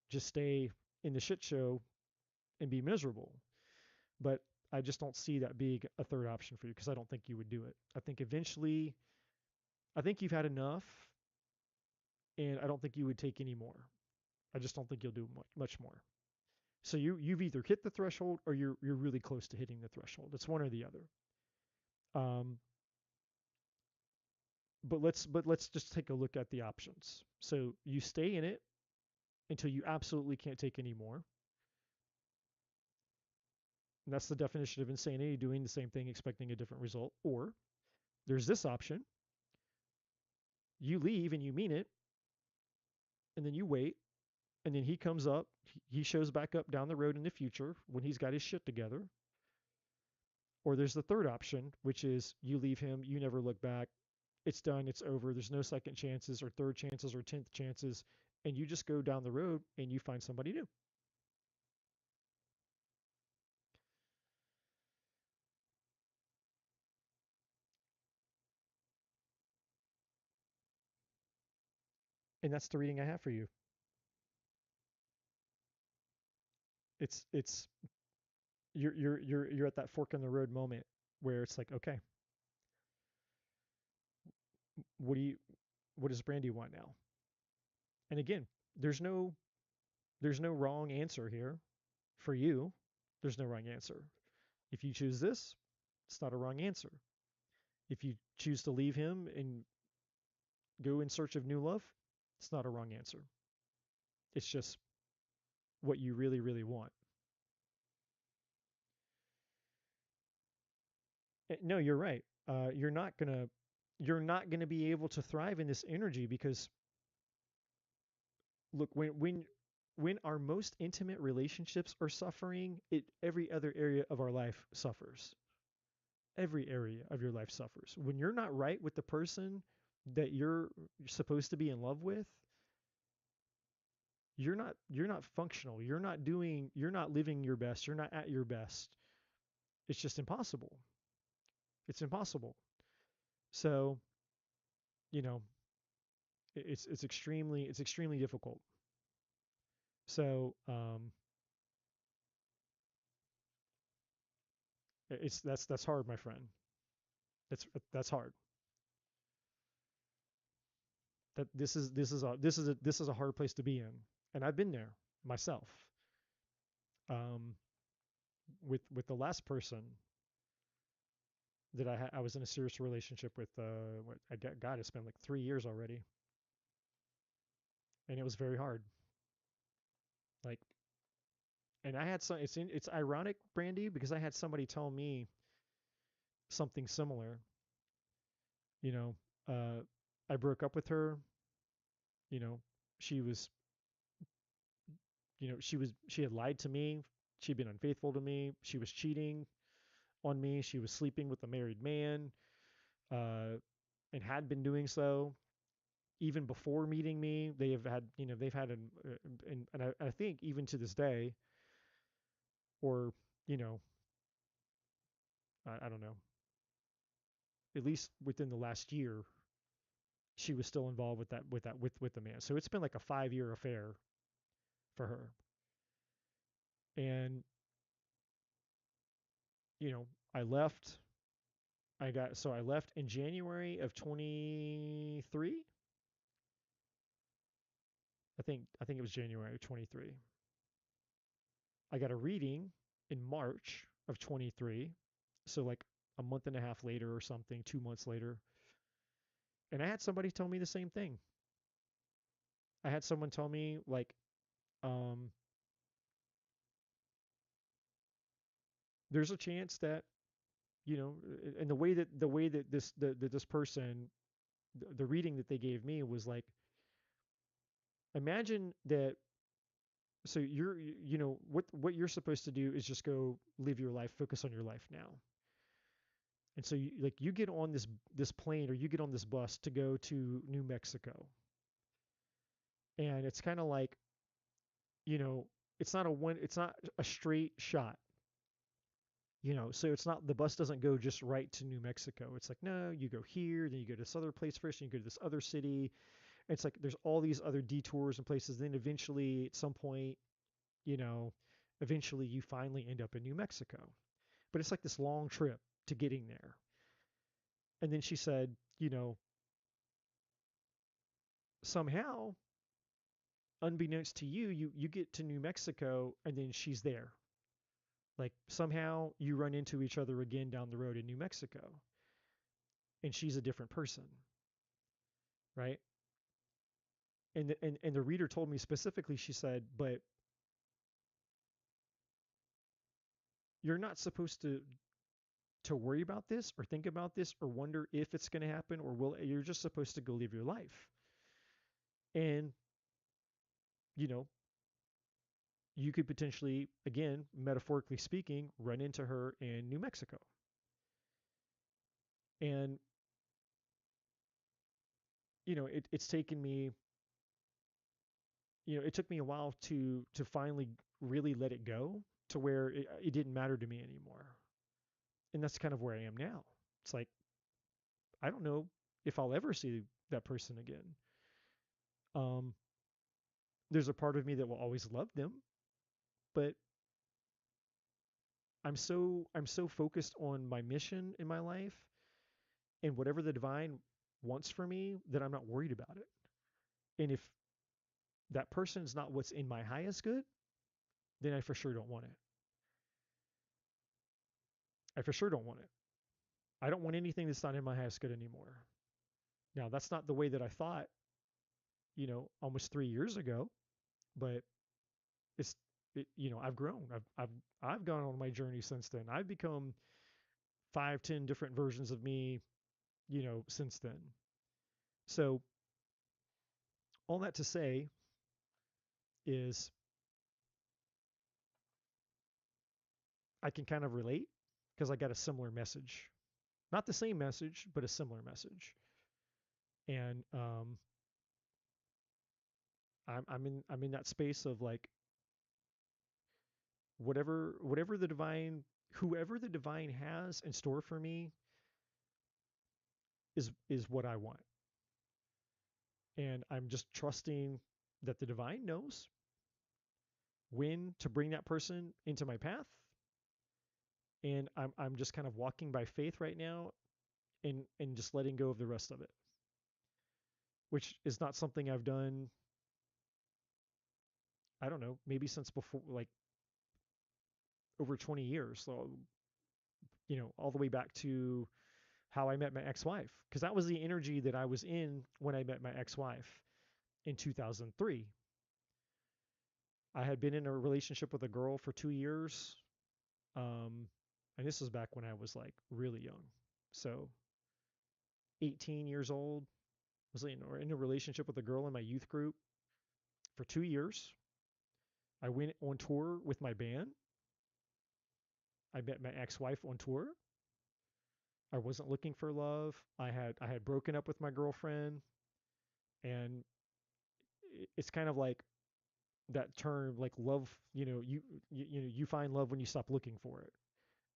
Just stay in the shit show and be miserable. But I just don't see that being a third option for you because I don't think you would do it. I think eventually, I think you've had enough, and I don't think you would take any more. I just don't think you'll do much more. So you've either hit the threshold or you're really close to hitting the threshold. It's one or the other. Um, but let's just take a look at the options. So you stay in it until you absolutely can't take any more. And that's the definition of insanity, doing the same thing, expecting a different result. Or there's this option. You leave and you mean it, and then you wait, and then he comes up, he shows back up down the road in the future when he's got his shit together. Or there's the third option, which is you leave him, you never look back, it's done, it's over, there's no second chances or third chances or 10th chances, and you just go down the road and you find somebody new. And that's the reading I have for you. It's you're at that fork in the road moment where it's like, okay, what do you what does Brandy want now? And again, there's no there's no wrong answer here for you. There's no wrong answer. If you choose this, it's not a wrong answer. If you choose to leave him and go in search of new love, it's not a wrong answer. It's just what you really, really want. No, you're right. You're not gonna be able to thrive in this energy because look, when our most intimate relationships are suffering, every other area of our life suffers. Every area of your life suffers. When you're not right with the person that you're supposed to be in love with, you're not functional. You're not living your best. You're not at your best. It's just impossible. It's impossible. So, you know, it's extremely difficult. So, it's that's hard, my friend. That's hard. That this is a hard place to be in, and I've been there myself. Um, with the last person that I was in a serious relationship with. What I got, God, it's been like 3 years already, and it was very hard. Like, and I had some. It's ironic, Brandy, because I had somebody tell me something similar. You know, I broke up with her. You know, she was she had lied to me. She'd been unfaithful to me. She was cheating on me. She was sleeping with a married man, uh, and had been doing so. even before meeting me, they have had, they've had and I think even to this day, or, you know, I don't know, at least within the last year, she was still involved with the man. So it's been like a 5 year affair for her. And, you know, I left. I left in January of 23. I think it was January of 23. I got a reading in March of 23. So like a month and a half later or something, 2 months later. And I had somebody tell me the same thing. I had someone tell me like, um, there's a chance that, and the way that this person, the reading that they gave me was like, imagine that. So what you're supposed to do is just go live your life, focus on your life now. And so you get on this plane or you get on this bus to go to New Mexico. And it's kind of like, you know, it's not a straight shot. So it's not, the bus doesn't go just right to New Mexico. It's like, no, you go here, then you go to this other place first, and you go to this other city. It's like there's all these other detours and places. Then eventually, at some point, you know, eventually you finally end up in New Mexico. But it's like this long trip to getting there. And then she said, somehow, unbeknownst to you, you get to New Mexico and then she's there. Like somehow you run into each other again down the road in New Mexico and she's a different person, right? And the reader told me specifically, she said, but you're not supposed to worry about this or think about this or wonder if it's going to happen or will. You're just supposed to go live your life. And you know, you could potentially, again, metaphorically speaking, run into her in New Mexico. And it's taken me, it took me a while to finally really let it go to where it didn't matter to me anymore. And that's kind of where I am now. It's like I don't know if I'll ever see that person again. Um, there's a part of me that will always love them, but I'm so focused on my mission in my life and whatever the divine wants for me that I'm not worried about it. And if that person is not what's in my highest good, then I for sure don't want it. I for sure don't want it. I don't want anything that's not in my highest good anymore. Now, that's not the way that I thought, almost 3 years ago, but it's, I've grown. I've gone on my journey since then. I've become 5, 10 different versions of me, since then. So all that to say is I can kind of relate because I got a similar message. Not the same message, but a similar message. And I'm in that space of like whatever the divine, whoever the divine has in store for me is what I want. And I'm just trusting that the divine knows when to bring that person into my path. And I'm just kind of walking by faith right now and just letting go of the rest of it, which is not something I've done. I don't know, maybe since before, like over 20 years. So, all the way back to how I met my ex-wife, because that was the energy that I was in when I met my ex-wife in 2003. I had been in a relationship with a girl for 2 years, and this was back when I was like really young, so 18 years old. Was in a relationship with a girl in my youth group for 2 years. I went on tour with my band. I met my ex-wife on tour. I wasn't looking for love. I had broken up with my girlfriend, And it's kind of like that term, like love, you find love when you stop looking for it.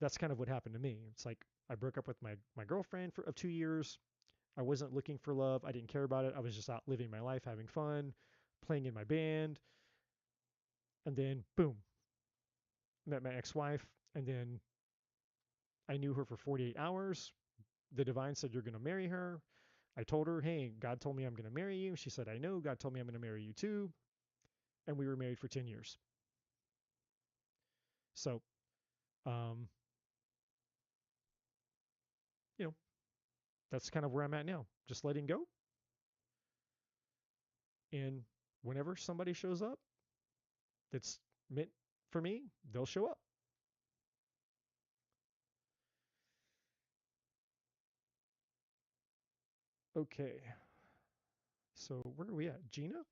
That's kind of what happened to me. It's like I broke up with my girlfriend of 2 years. I wasn't looking for love. I didn't care about it. I was just out living my life, having fun, playing in my band. And then, boom, met my ex wife. And then I knew her for 48 hours. The divine said, "You're going to marry her." I told her, "Hey, God told me I'm going to marry you." She said, "I know. God told me I'm going to marry you too." And we were married for 10 years. So, um, you know, that's kind of where I'm at now. Just letting go. And whenever somebody shows up that's meant for me, they'll show up. Okay. So where are we at? Gina?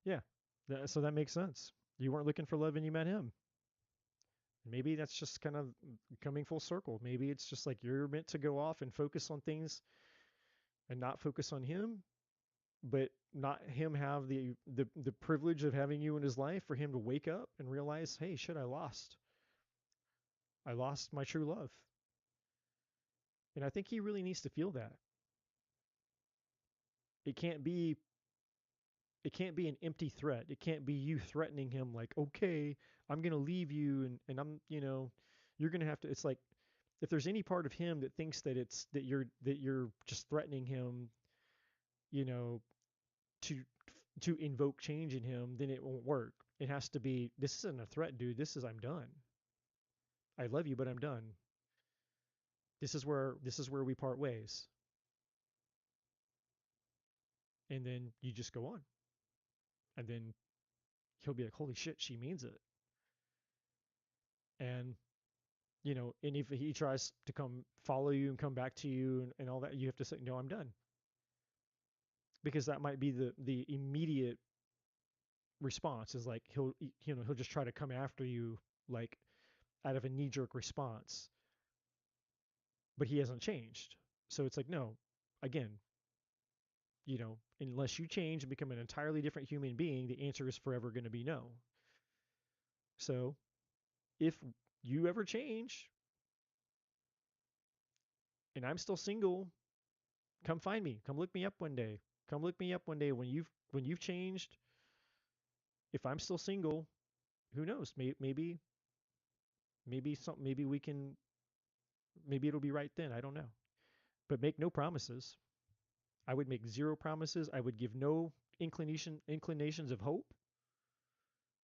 Yeah. So that makes sense. You weren't looking for love and you met him. Maybe that's just kind of coming full circle. Maybe it's just like you're meant to go off and focus on things and not focus on him, but not him have the privilege of having you in his life for him to wake up and realize, hey, shit, I lost my true love. And I think he really needs to feel that. It can't be it can't be an empty threat. It can't be you threatening him like, okay, I'm gonna leave you and I'm you're gonna have to it's like if there's any part of him that thinks that it's that you're just threatening him, you know, to to invoke change in him, then it won't work. It has to be this isn't a threat, dude. This is I'm done. I love you, but I'm done. This is where we part ways. And then you just go on. And then he'll be like, holy shit, she means it. And and if he tries to come follow you and come back to you and all that, you have to say, no, I'm done. Because that might be the immediate response is like he'll just try to come after you like out of a knee jerk response, but he hasn't changed. So it's like, no, again, unless you change and become an entirely different human being, the answer is forever going to be no. So if you ever change and I'm still single, come find me. Come look me up one day. Come look me up one day when you've changed. If I'm still single, who knows? Maybe we can maybe it'll be right then. I don't know. But make no promises. I would make zero promises. I would give no inclinations of hope.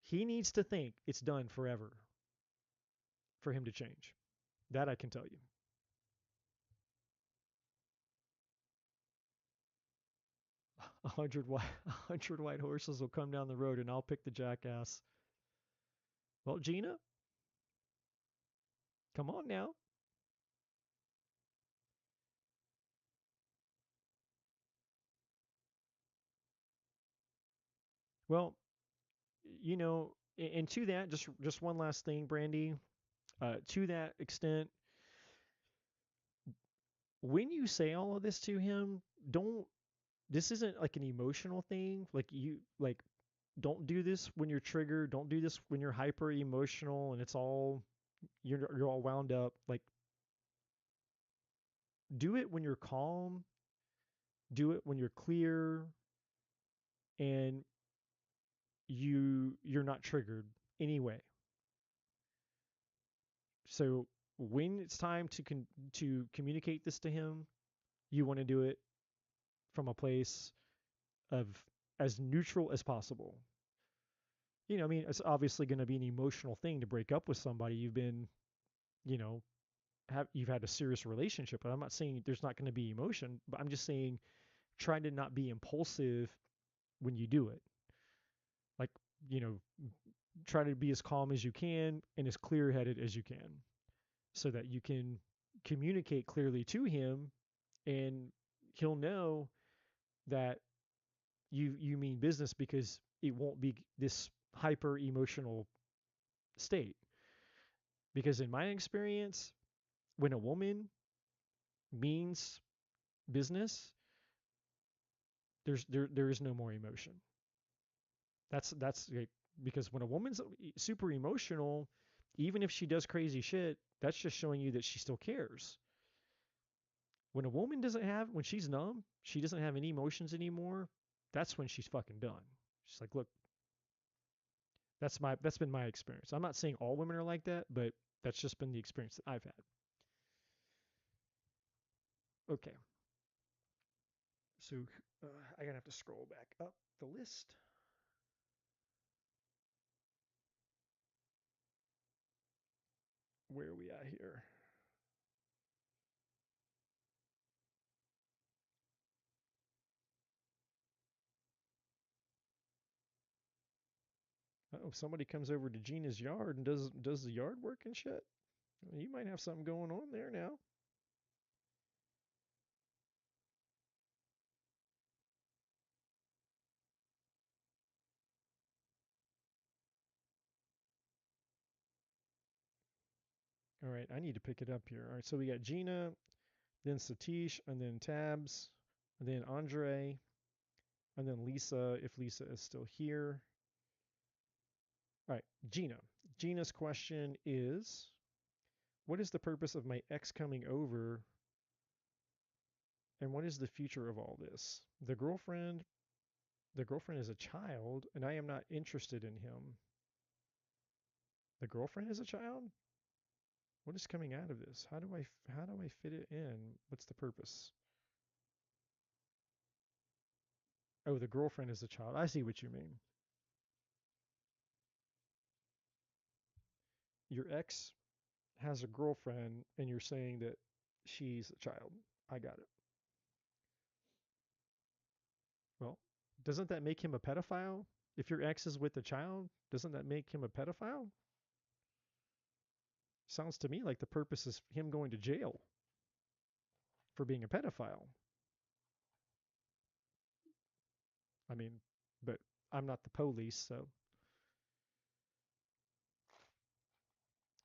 He needs to think it's done forever for him to change. That I can tell you. 100 white horses will come down the road and I'll pick the jackass. Well, Gina, come on now. Well, and to that, just one last thing, Brandy. To that extent, when you say all of this to him, don't. This isn't like an emotional thing. Like don't do this when you're triggered. Don't do this when you're hyper emotional and it's all you're all wound up. Like do it when you're calm. Do it when you're clear and you're not triggered anyway. So when it's time to communicate this to him, you want to do it from a place of as neutral as possible. I mean, it's obviously going to be an emotional thing to break up with somebody you've been, you know, you've had a serious relationship. But I'm not saying there's not going to be emotion, but I'm just saying try to not be impulsive when you do it. Like, you know, try to be as calm as you can and as clear-headed as you can so that you can communicate clearly to him and he'll know that you mean business because it won't be this hyper emotional state. Because in my experience, when a woman means business, there is no more emotion. That's like, because when a woman's super emotional, even if she does crazy shit, that's just showing you that she still cares. When a woman doesn't have, when she's numb, she doesn't have any emotions anymore. That's when she's fucking done. She's like, look, that's been my experience. I'm not saying all women are like that, but that's just been the experience that I've had. Okay, so I'm gonna have to scroll back up the list. Where are we at here? Oh, somebody comes over to Gina's yard and does the yard work and shit. You might have something going on there now. All right, I need to pick it up here. All right, so we got Gina, then Satish, and then Tabs, and then Andre, and then Lisa, if Lisa is still here. All right, Gina. Gina's question is, what is the purpose of my ex coming over, and what is the future of all this? The girlfriend is a child, and I am not interested in him. The girlfriend is a child? What is coming out of this? How do I fit it in? What's the purpose? Oh, the girlfriend is a child. I see what you mean. Your ex has a girlfriend and you're saying that she's a child. I got it. Well, doesn't that make him a pedophile? If your ex is with a child, doesn't that make him a pedophile? Sounds to me like the purpose is him going to jail for being a pedophile. I mean, but I'm not the police, so.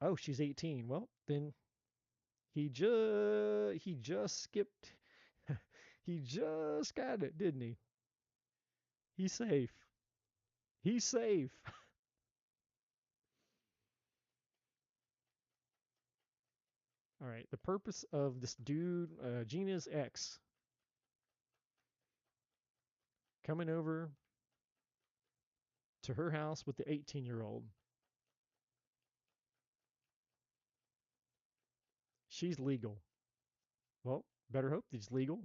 Oh, she's 18. Well, then he just skipped. He just got it, didn't he? He's safe. He's safe. All right. The purpose of this dude, Gina's ex, coming over to her house with the 18-year-old. She's legal. Well, better hope that he's legal.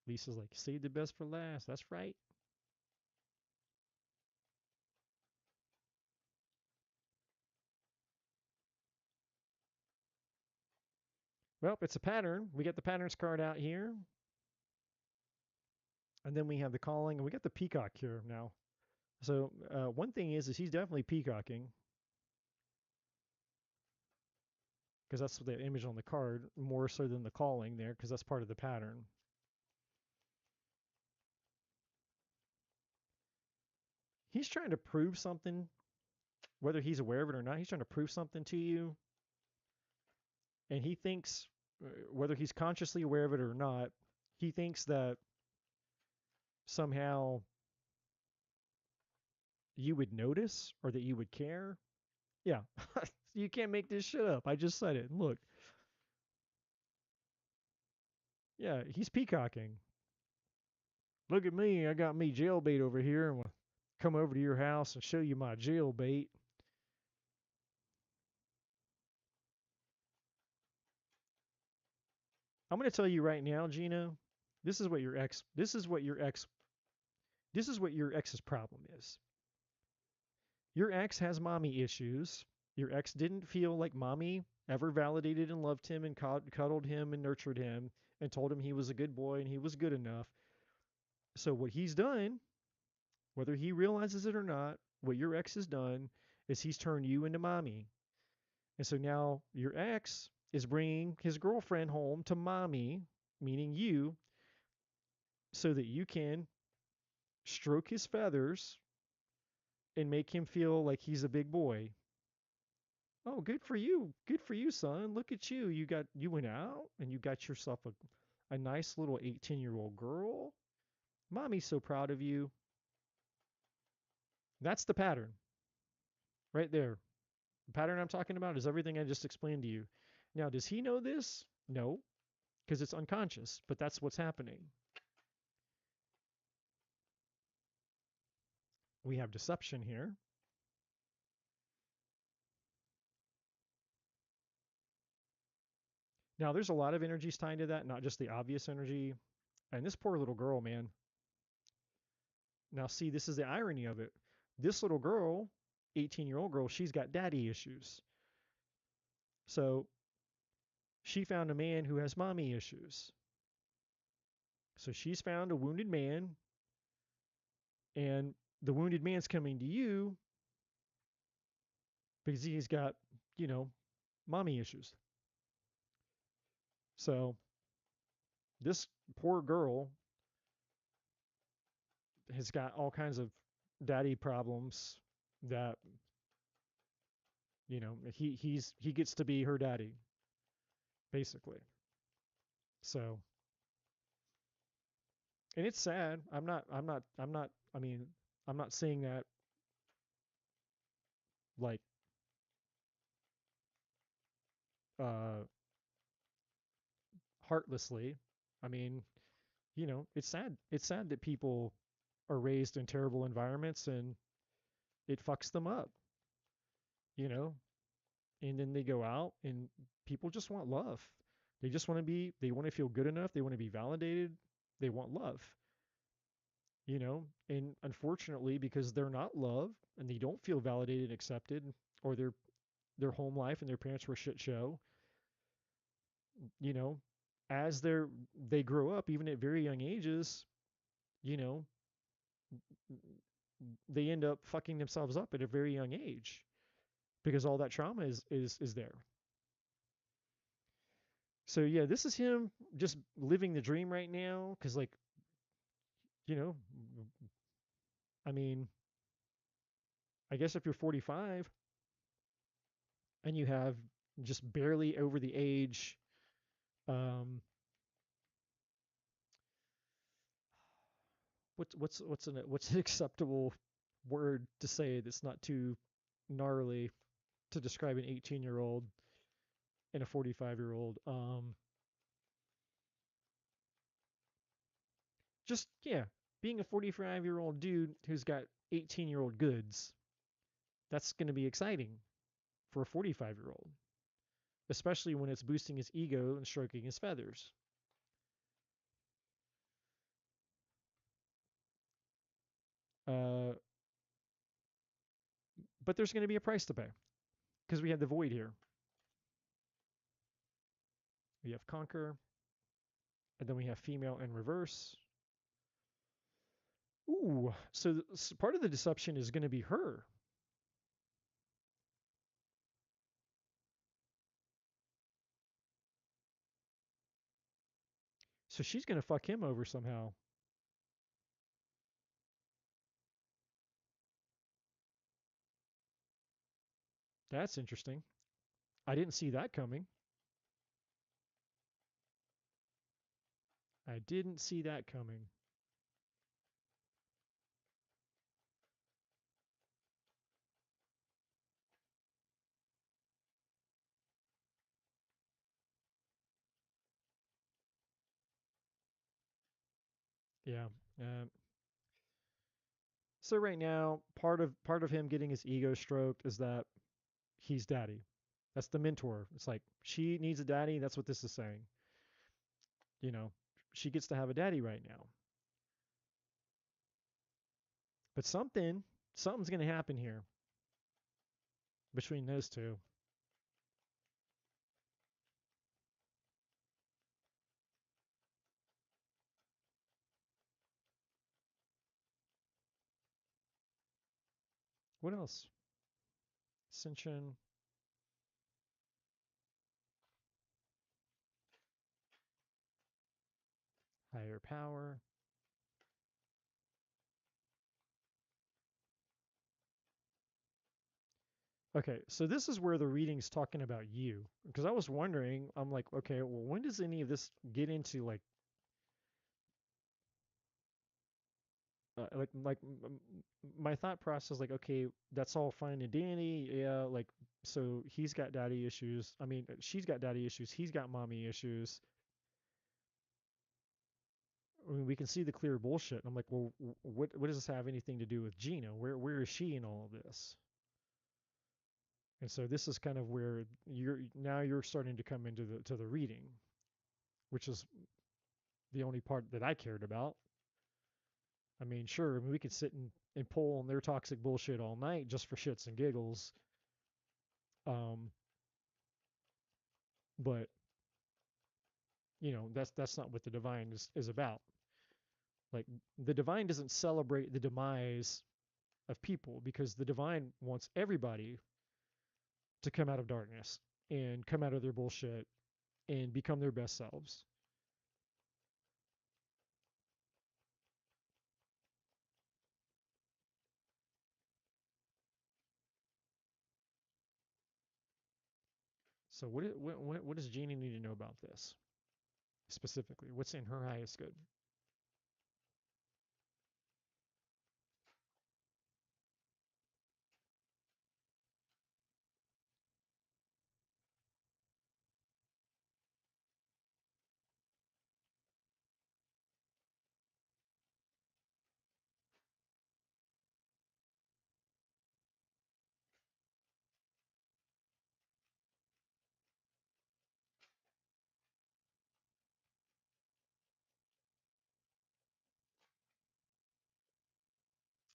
Lisa's like, save the best for last. That's right. Well, it's a pattern. We got the patterns card out here. And then we have the calling, and we got the peacock here now. So one thing is he's definitely peacocking because that's the image on the card more so than the calling there because that's part of the pattern. He's trying to prove something, whether he's aware of it or not. He's trying to prove something to you, and he thinks, whether he's consciously aware of it or not, he thinks that somehow you would notice or that you would care. Yeah, you can't make this shit up. I just said it. Look, yeah, he's peacocking. Look at me. I got me jailbait over here and we'll come over to your house and show you my jailbait. I'm going to tell you right now, Gina, this is what your ex this is what your ex this is what your ex's problem is. Your ex has mommy issues. Your ex didn't feel like mommy ever validated and loved him and cuddled him and nurtured him and told him he was a good boy and he was good enough. So what he's done, whether he realizes it or not, what your ex has done is he's turned you into mommy. And so now your ex is bringing his girlfriend home to mommy, meaning you, so that you can stroke his feathers and make him feel like he's a big boy. Oh, good for you. Good for you, son. Look at you. You went out and you got yourself a nice little 18-year-old girl. Mommy's so proud of you. That's the pattern right there. The pattern I'm talking about is everything I just explained to you. Now, does he know this? No, because it's unconscious, but that's what's happening. We have deception here. Now, there's a lot of energies tied to that, not just the obvious energy. And this poor little girl, man. Now, see, this is the irony of it. This little girl, 18-year-old girl, she's got daddy issues. So she found a man who has mommy issues. So she's found a wounded man, and the wounded man's coming to you because he's got, you know, mommy issues. So this poor girl has got all kinds of daddy problems that, he gets to be her daddy basically. So, and it's sad. I mean, I'm not saying that like uh heartlessly. I mean, it's sad. It's sad that people are raised in terrible environments and it fucks them up, you know? And then they go out and people just want love. They want to feel good enough, they want to be validated, they want love, And unfortunately, because they're not loved and they don't feel validated and accepted, or their home life and their parents were a shit show, you know, as they grow up, even at very young ages, you know, they end up fucking themselves up at a very young age because all that trauma is there. So yeah, this is him just living the dream right now cuz like, you know, I mean, I guess if you're 45 and you have just barely over the age um what's an acceptable word to say that's not too gnarly to describe an 18-year-old and a 45-year-old. Just yeah, being a 45-year-old dude who's got 18-year-old goods, that's going to be exciting for a 45-year-old, especially when it's boosting his ego and stroking his feathers. Uh, but there's going to be a price to pay because we have the void here. We have conquer, and then we have female in reverse. Ooh, so part of the deception is going to be her. So she's going to fuck him over somehow. That's interesting. I didn't see that coming. I didn't see that coming. Yeah. Um, so right now, part of him getting his ego stroked is that he's daddy. That's the mentor. It's like she needs a daddy. That's what this is saying. You know, she gets to have a daddy right now. But something's going to happen here between those two. What else? Ascension, higher power. Okay, so this is where the reading's talking about you. Because I was wondering, I'm like, okay, well, when does any of this get into like, my thought process, like, okay, that's all fine and dandy, yeah, like, so he's got daddy issues. I mean, she's got daddy issues. He's got mommy issues. I mean, we can see the clear bullshit. I'm like, well, what does this have anything to do with Gina? Where is she in all of this? And so this is kind of where you're starting to come into the reading, which is the only part that I cared about. I mean, sure, I mean, we could sit and pull on their toxic bullshit all night just for shits and giggles. Um, but that's not what the divine is about. Like, the divine doesn't celebrate the demise of people, because the divine wants everybody to come out of darkness and come out of their bullshit and become their best selves. So what does Jeannie need to know about this specifically? What's in her highest good?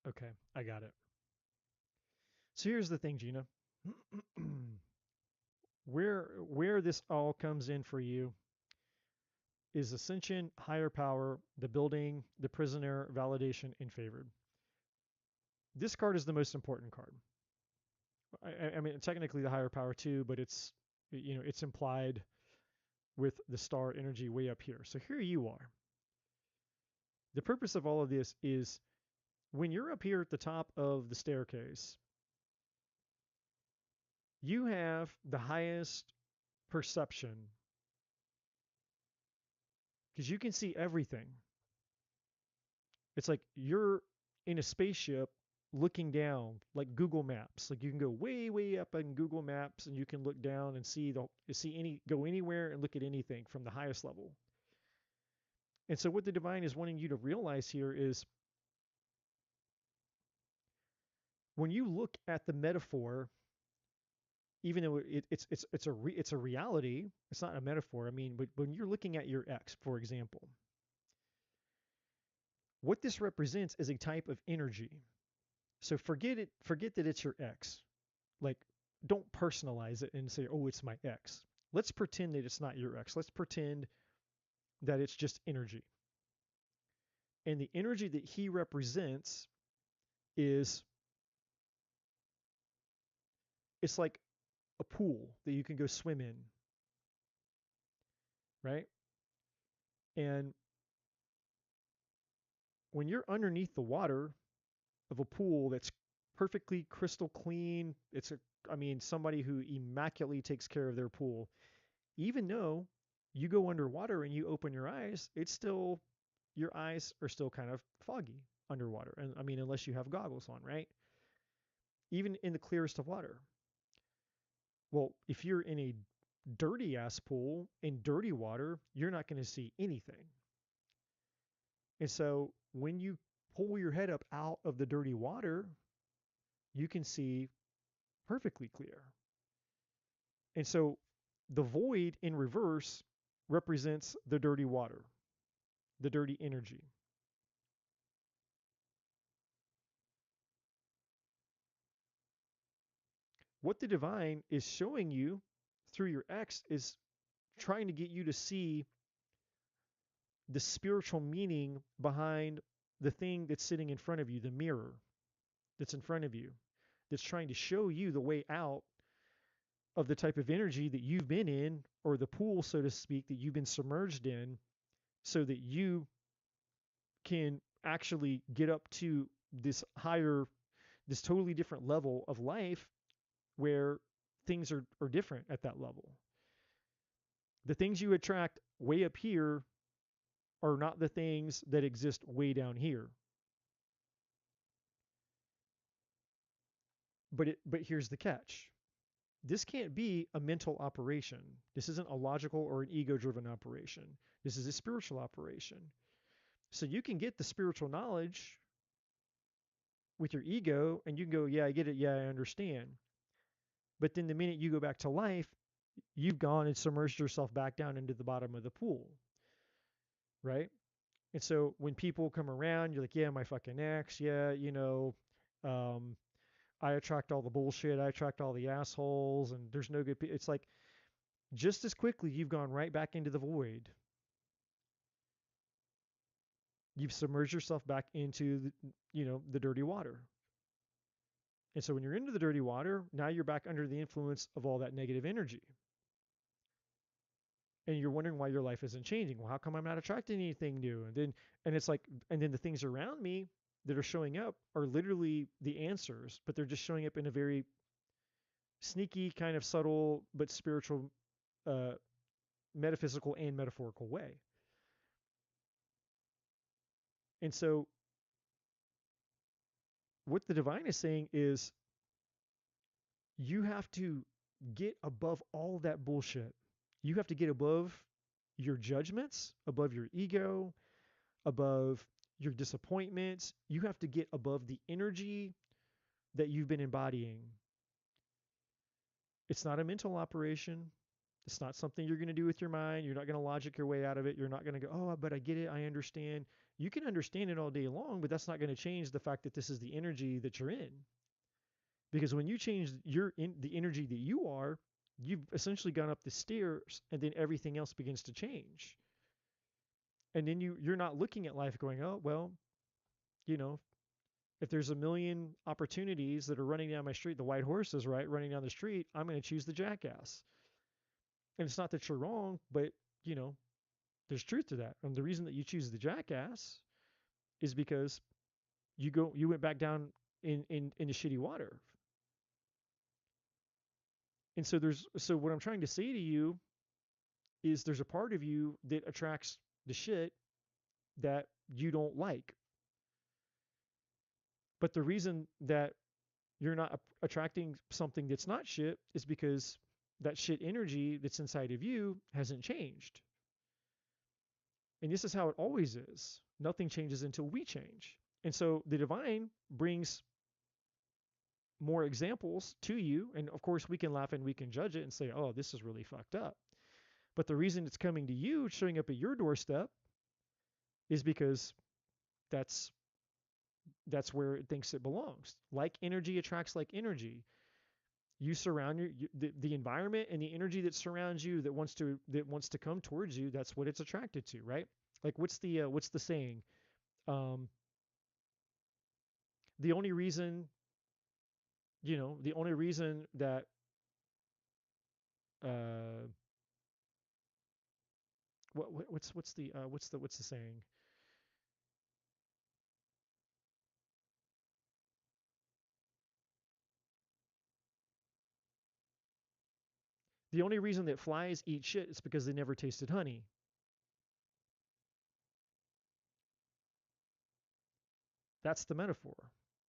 Okay, I got it. So here's the thing, Gina. Where this all comes in for you is ascension, higher power, the building, the prisoner, validation, and favored. This card is the most important card. I mean, technically the higher power too, but it's implied with the star energy way up here. So here you are. The purpose of all of this is, when you're up here at the top of the staircase, you have the highest perception because you can see everything. It's like you're in a spaceship looking down, like Google Maps. Like, you can go way, way up in Google Maps and you can look down and go anywhere and look at anything from the highest level. And so what the divine is wanting you to realize here is, when you look at the metaphor, even though it's a reality, it's not a metaphor. I mean, but when you're looking at your ex, for example, what this represents is a type of energy. So forget that it's your ex. Like, don't personalize it and say, oh, it's my ex. Let's pretend that it's not your ex. Let's pretend that it's just energy. And the energy that he represents is, it's like a pool that you can go swim in, right? And when you're underneath the water of a pool that's perfectly crystal clean, I mean, somebody who immaculately takes care of their pool, even though you go underwater and you open your eyes, your eyes are still kind of foggy underwater. And I mean, unless you have goggles on, right? Even in the clearest of water. Well, if you're in a dirty ass pool in dirty water, you're not going to see anything. And so when you pull your head up out of the dirty water, you can see perfectly clear. And so the void in reverse represents the dirty water, the dirty energy. What the divine is showing you through your ex is trying to get you to see the spiritual meaning behind the thing that's sitting in front of you, the mirror that's in front of you, that's trying to show you the way out of the type of energy that you've been in, or the pool, so to speak, that you've been submerged in, so that you can actually get up to this totally different level of life where things are different at that level. The things you attract way up here are not the things that exist way down here. But here's the catch. This can't be a mental operation. This isn't a logical or an ego-driven operation. This is a spiritual operation. So you can get the spiritual knowledge with your ego and you can go, yeah, I get it. Yeah, I understand. But then the minute you go back to life, you've gone and submerged yourself back down into the bottom of the pool, right? And so when people come around, you're like, yeah, my fucking ex, yeah, um, I attract all the bullshit, I attract all the assholes, and there's no good people. It's like just as quickly you've gone right back into the void. You've submerged yourself back into the dirty water. And so when you're into the dirty water, now you're back under the influence of all that negative energy. And you're wondering why your life isn't changing. Well, how come I'm not attracting anything new? And it's like, and then the things around me that are showing up are literally the answers, but they're just showing up in a very sneaky, kind of subtle but spiritual, uh, metaphysical and metaphorical way. And so what the divine is saying is you have to get above all that bullshit. You have to get above your judgments, above your ego, above your disappointments. You have to get above the energy that you've been embodying. It's not a mental operation. It's not something you're going to do with your mind. You're not going to logic your way out of it. You're not going to go, oh, but I get it. I understand. You can understand it all day long, but that's not going to change the fact that this is the energy that you're in. Because when you change the energy that you are, you've essentially gone up the stairs and then everything else begins to change. And then you're not looking at life going, oh, well, you know, if there's a million opportunities that are running down my street, the white horse is right running down the street, I'm going to choose the jackass. And it's not that you're wrong, but you know, there's truth to that. And the reason that you choose the jackass is because you went back down in the shitty water. And so what I'm trying to say to you is there's a part of you that attracts the shit that you don't like. But the reason that you're not attracting something that's not shit is because that shit energy that's inside of you hasn't changed. And this is how it always is. Nothing changes until we change. And so the divine brings more examples to you. And of course, we can laugh and we can judge it and say, oh, this is really fucked up. But the reason it's coming to you, showing up at your doorstep, is because that's where it thinks it belongs. Like energy attracts like energy. You surround the environment and the energy that surrounds you that wants to come towards you. That's what it's attracted to, right? Like what's the saying? Um, the only reason the only reason that uh, what's the saying? The only reason that flies eat shit is because they never tasted honey. That's the metaphor.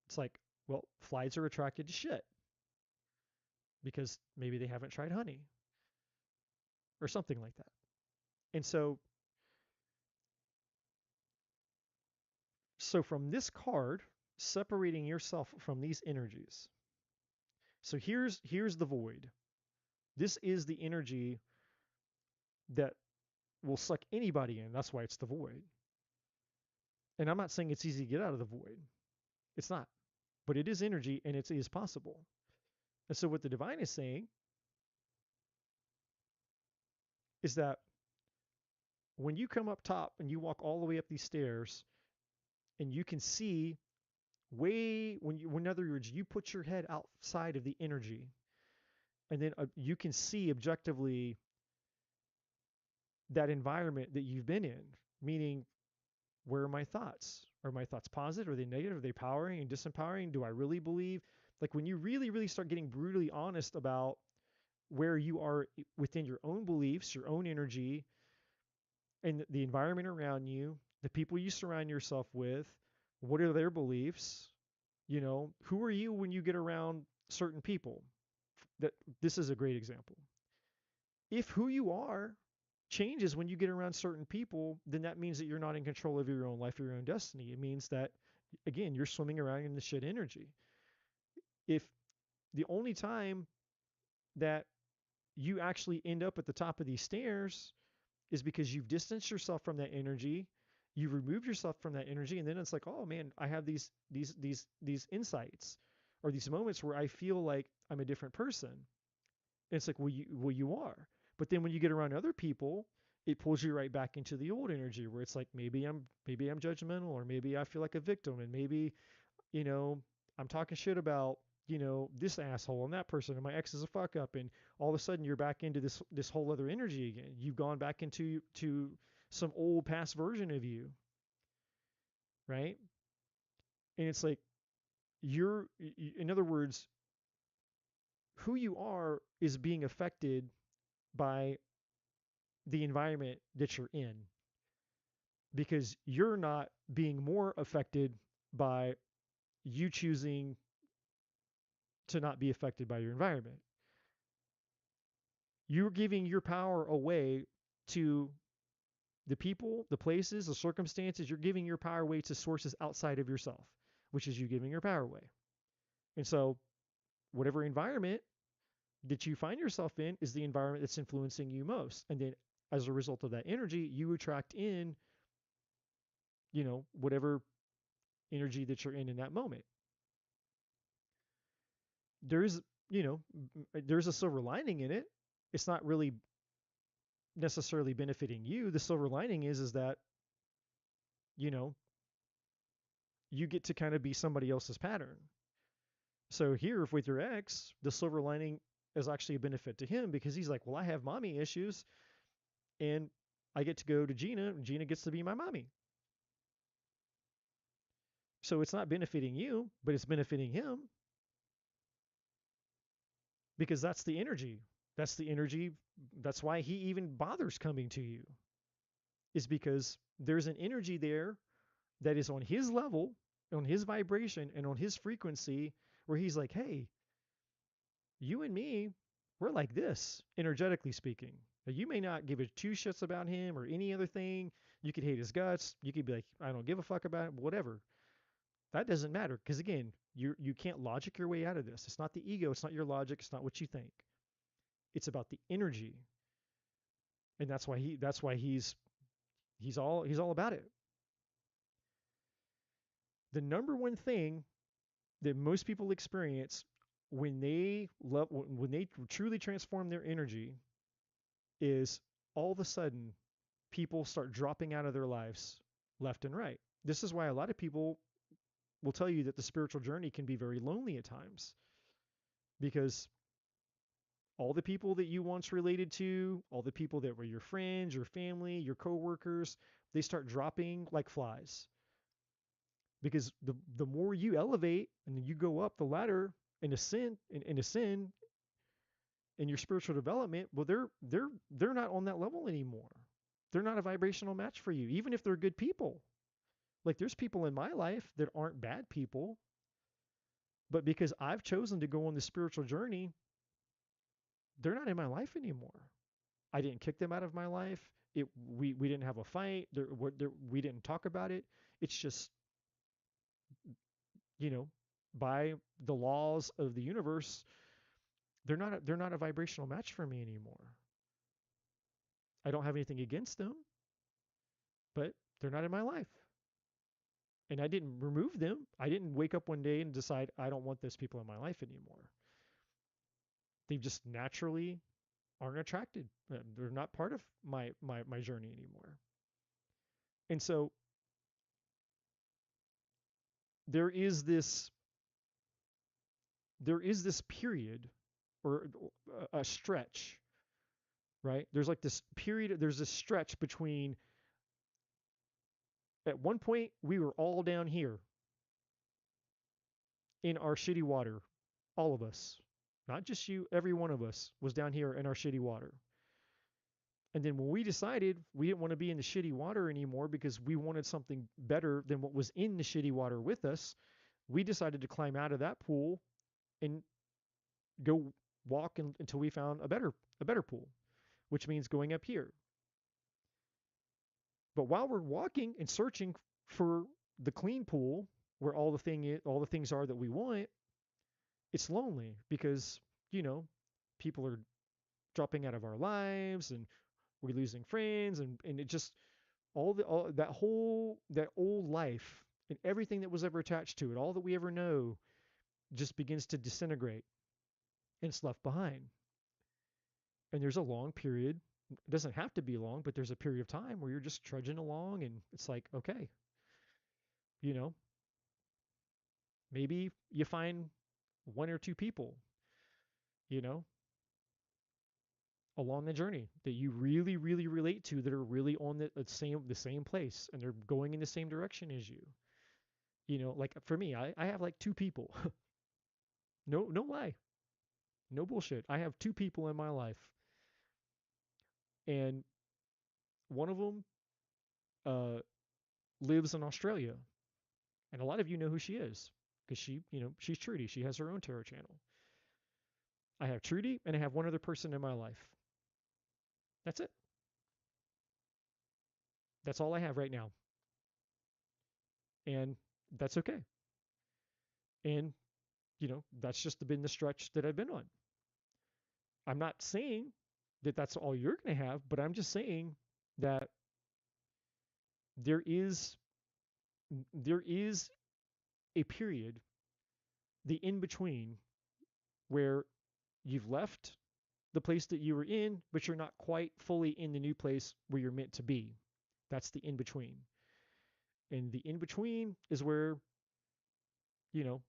It's like, well, flies are attracted to shit because maybe they haven't tried honey or something like that. And so from this card, separating yourself from these energies. So here's the void. This is the energy that will suck anybody in. That's why it's the void. And I'm not saying it's easy to get out of the void. It's not. But it is energy and it is possible. And so what the divine is saying is that when you come up top and you walk all the way up these stairs and you can see in other words, you put your head outside of the energy and then you can see objectively that environment that you've been in, meaning where are my thoughts? Are my thoughts positive? Are they negative? Are they powering and disempowering? Do I really believe Like when you really, really start getting brutally honest about where you are within your own beliefs, your own energy, and the environment around you, the people you surround yourself with, what are their beliefs? You know, who are you when you get around certain people? That this is a great example. If who you are changes when you get around certain people, then that means that you're not in control of your own life or your own destiny. It means that again, you're swimming around in the shit energy. If the only time that you actually end up at the top of these stairs is because you've distanced yourself from that energy, you've removed yourself from that energy, and then it's like, oh man, I have these insights or these moments where I feel like I'm a different person. And it's like, well you are. But then when you get around other people, it pulls you right back into the old energy where it's like maybe I'm judgmental, or maybe I feel like a victim, and maybe you know, I'm talking shit about, this asshole and that person, and my ex is a fuck up, and all of a sudden you're back into this whole other energy again. You've gone back into some old past version of you, right? And it's like in other words, who you are is being affected by the environment that you're in, because you're not being more affected by you choosing to not be affected by your environment. You're giving your power away to the people, the places, the circumstances. You're giving your power away to sources outside of yourself, which is you giving your power away. And so, whatever environment that you find yourself in is the environment that's influencing you most. And then, as a result of that energy, you attract in, whatever energy that you're in that moment. There's, there's a silver lining in it. It's not really necessarily benefiting you. The silver lining is that, you know, you get to kind of be somebody else's pattern. So here with your ex, the silver lining is actually a benefit to him because he's like, well, I have mommy issues and I get to go to Gina and Gina gets to be my mommy. So it's not benefiting you, but it's benefiting him because that's the energy. That's the energy. That's why he even bothers coming to you, is because there's an energy there that is on his level, on his vibration, and on his frequency where he's like, hey, you and me, we're like this, energetically speaking. Now, you may not give a two shits about him or any other thing. You could hate his guts. You could be like, I don't give a fuck about it, whatever. That doesn't matter because again, you can't logic your way out of this. It's not the ego. It's not your logic. It's not what you think. It's about the energy, and that's why he's all about it. The number one thing that most people experience when they truly transform their energy is all of a sudden people start dropping out of their lives left and right. This is why a lot of people will tell you that the spiritual journey can be very lonely at times, because all the people that you once related to, all the people that were your friends, your family, your coworkers, they start dropping like flies. Because the more you elevate and you go up the ladder and ascend in your spiritual development, well, they're not on that level anymore. They're not a vibrational match for you, even if they're good people. Like there's people in my life that aren't bad people, but because I've chosen to go on the spiritual journey, they're not in my life anymore. I didn't kick them out of my life. We didn't have a fight. We didn't talk about it. It's just, you know, by the laws of the universe, they're not a vibrational match for me anymore. I don't have anything against them, but they're not in my life. And I didn't remove them. I didn't wake up one day and decide I don't want those people in my life anymore. They just naturally aren't attracted. They're not part of my journey anymore. And so there is this there is this period or a stretch, right? There's like this period, there's this stretch between at one point we were all down here in our shitty water. All of us, not just you, every one of us was down here in our shitty water. And then when we decided we didn't want to be in the shitty water anymore because we wanted something better than what was in the shitty water with us, we decided to climb out of that pool and go walk until we found a better pool, which means going up here. But while we're walking and searching for the clean pool where all the things are that we want, it's lonely because, you know, people are dropping out of our lives and we're losing friends and it just all that old life and everything that was ever attached to it, all that we ever know just begins to disintegrate and it's left behind. And there's a long period, it doesn't have to be long, but there's a period of time where you're just trudging along and it's like, okay, you know, maybe you find one or two people, you know, along the journey that you really, really relate to that are really on the same place and they're going in the same direction as you. You know, like for me, I have like two people. No lie. No bullshit. I have two people in my life. And one of them uh, lives in Australia. And a lot of you know who she is because she's Trudy. She has her own tarot channel. I have Trudy and I have one other person in my life. That's it. That's all I have right now. And that's okay. And, that's just been the stretch that I've been on. I'm not saying that that's all you're going to have, but I'm just saying that there is there is a period, the in between, where you've left the place that you were in, but you're not quite fully in the new place where you're meant to be. That's the in between. And the in between is where, you know,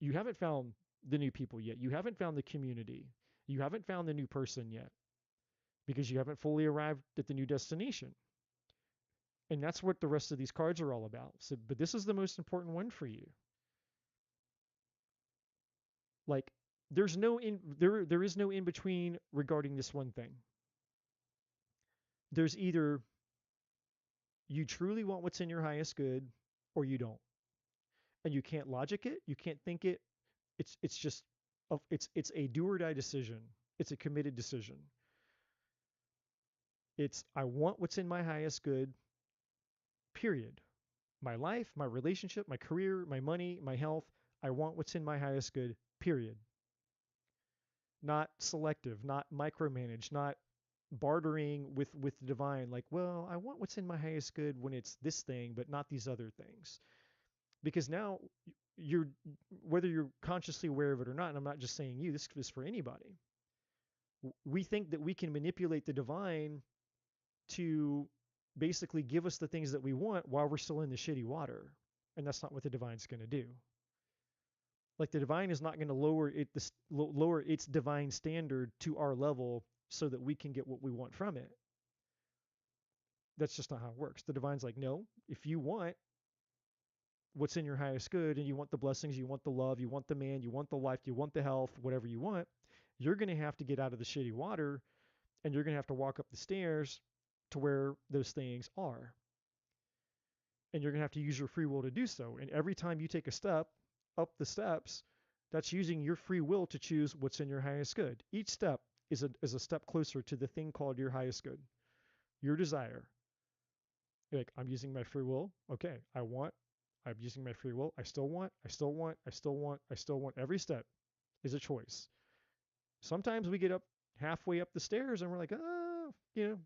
you haven't found the new people yet. You haven't found the community. You haven't found the new person yet because you haven't fully arrived at the new destination. And that's what the rest of these cards are all about. So, but this is the most important one for you. Like there is no in between regarding this one thing. There's either you truly want what's in your highest good or you don't. And you can't logic it, you can't think it. It's just it's a do or die decision. It's a committed decision. It's I want what's in my highest good. Period. My life, my relationship, my career, my money, my health, I want what's in my highest good. Period. Not selective, not micromanaged, not bartering with the divine like, well, I want what's in my highest good when it's this thing but not these other things. Because now you're whether you're consciously aware of it or not, and I'm not just saying you, this is for anybody. We think that we can manipulate the divine to basically give us the things that we want while we're still in the shitty water. And that's not what the divine's going to do. Like the divine is not going to lower its divine standard to our level so that we can get what we want from it. That's just not how it works. The divine's like, no, if you want what's in your highest good and you want the blessings, you want the love, you want the man, you want the life, you want the health, whatever you want, you're going to have to get out of the shitty water and you're going to have to walk up the stairs to where those things are. And you're going to have to use your free will to do so. And every time you take a step up the steps, that's using your free will to choose what's in your highest good. Each step is a step closer to the thing called your highest good, your desire. You're like, I'm using my free will. Okay, I'm using my free will. I still want. Every step is a choice. Sometimes we get up halfway up the stairs and we're like, and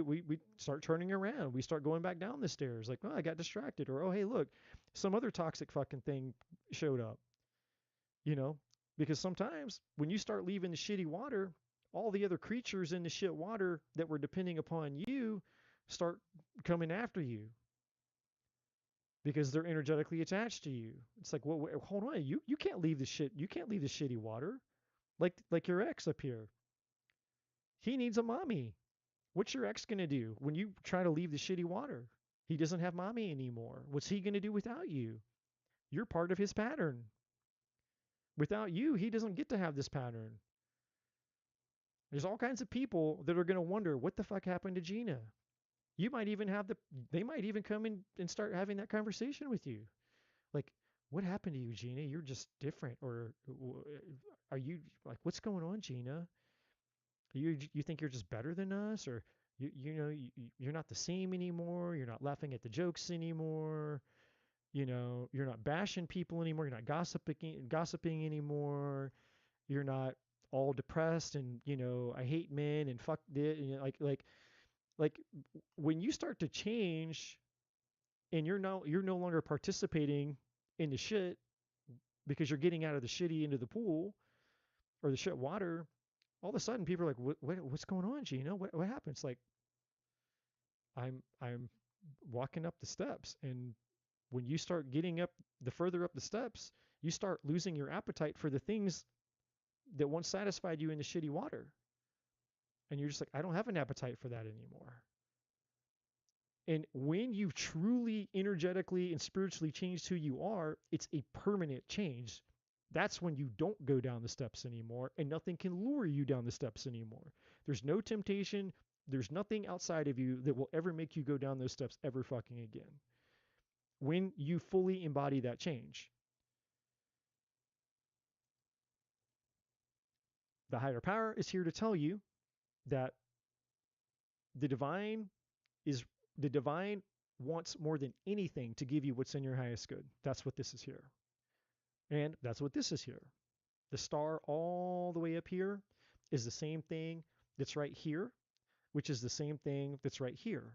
we start turning around. We start going back down the stairs. Like, oh, I got distracted. Or, oh, hey, look, some other toxic fucking thing showed up. Because sometimes when you start leaving the shitty water, all the other creatures in the shit water that were depending upon you start coming after you because they're energetically attached to you. It's like, well, hold on, you can't leave the shit. You can't leave the shitty water, like your ex up here. He needs a mommy. What's your ex gonna do when you try to leave the shitty water? He doesn't have mommy anymore. What's he gonna do without you? You're part of his pattern. Without you, he doesn't get to have this pattern. There's all kinds of people that are going to wonder what the fuck happened to Gina. You might even have they might even come in and start having that conversation with you. Like, what happened to you, Gina? You're just different. Or are you, like, what's going on, Gina? You think you're just better than us? Or you're not the same anymore. You're not laughing at the jokes anymore. You're not bashing people anymore. You're not gossiping anymore. You're not all depressed and I hate men and fuck it. Like when you start to change and you're no longer participating in the shit because you're getting out of the shitty into the pool or the shit water, all of a sudden people are like, what's going on, Gina? What happened? It's like I'm walking up the steps, and when you start getting up the further up the steps, you start losing your appetite for the things that once satisfied you in the shitty water. And you're just like, I don't have an appetite for that anymore. And when you've truly energetically and spiritually changed who you are, it's a permanent change. That's when you don't go down the steps anymore, and nothing can lure you down the steps anymore. There's no temptation, there's nothing outside of you that will ever make you go down those steps ever fucking again. When you fully embody that change, the higher power is here to tell you that the divine is the divine wants more than anything to give you what's in your highest good. That's what this is here. And that's what this is here. The star all the way up here is the same thing that's right here, which is the same thing that's right here.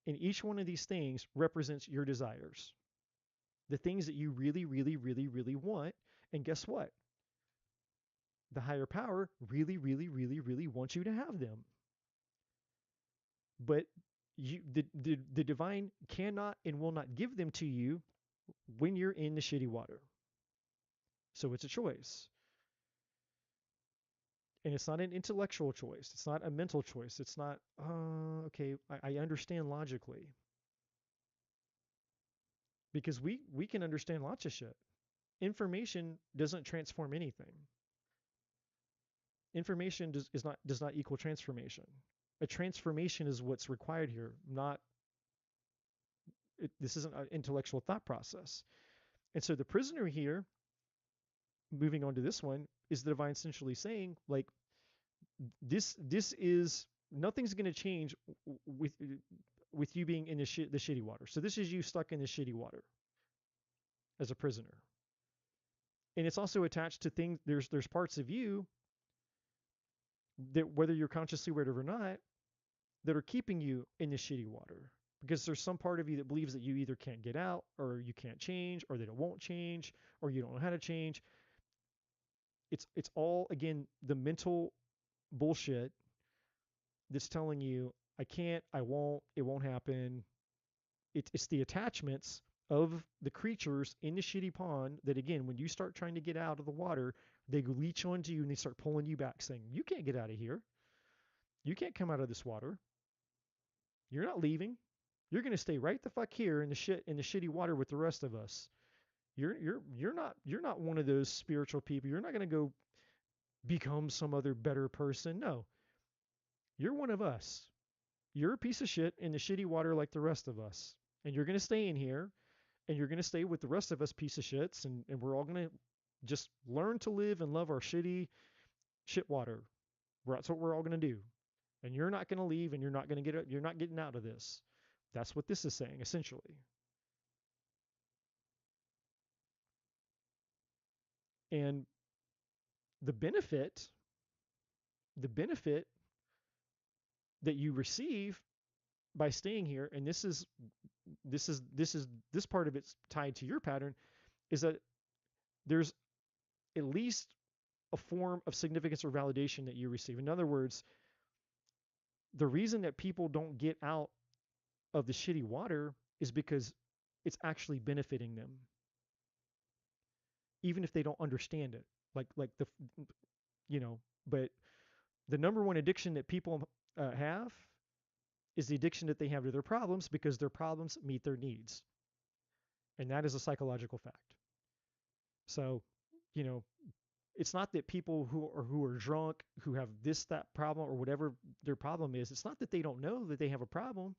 And each one of these things represents your desires, the things that you really, really, really, really want. And guess what? The higher power really, really, really, really wants you to have them. But the divine cannot and will not give them to you when you're in the shitty water. So it's a choice. And it's not an intellectual choice. It's not a mental choice. It's not, okay, I understand logically. Because we can understand lots of shit. Information doesn't transform anything. Information does not equal transformation. A transformation is what's required here, not this isn't an intellectual thought process. And so the prisoner here, moving on to this one, is the divine essentially saying, like, this is nothing's going to change with you being in the shitty water. So this is you stuck in the shitty water as a prisoner. And it's also attached to things, there's parts of you that, whether you're consciously aware of it or not, that are keeping you in the shitty water. Because there's some part of you that believes that you either can't get out, or you can't change, or that it won't change, or you don't know how to change. It's all, again, the mental bullshit that's telling you, I can't, I won't, it won't happen. It's the attachments of the creatures in the shitty pond that, again, when you start trying to get out of the water, they leech onto you and they start pulling you back, saying, you can't get out of here. You can't come out of this water. You're not leaving. You're going to stay right the fuck here in the shitty water with the rest of us. You're not one of those spiritual people. You're not going to go become some other better person. No. You're one of us. You're a piece of shit in the shitty water like the rest of us. And you're going to stay in here, and you're going to stay with the rest of us piece of shits, and we're all going to just learn to live and love our shitty shit water. That's what we're all going to do. And you're not going to leave, and you're not getting out of this. That's what this is saying, essentially. And the benefit that you receive by staying here, and this part of it's tied to your pattern, is that there's at least a form of significance or validation that you receive. In other words, the reason that people don't get out of the shitty water is because it's actually benefiting them, even if they don't understand it. Like the but the number one addiction that people have is the addiction that they have to their problems, because their problems meet their needs. And that is a psychological fact. So you know, it's not that people who are drunk, who have this, that problem, or whatever their problem is, it's not that they don't know that they have a problem.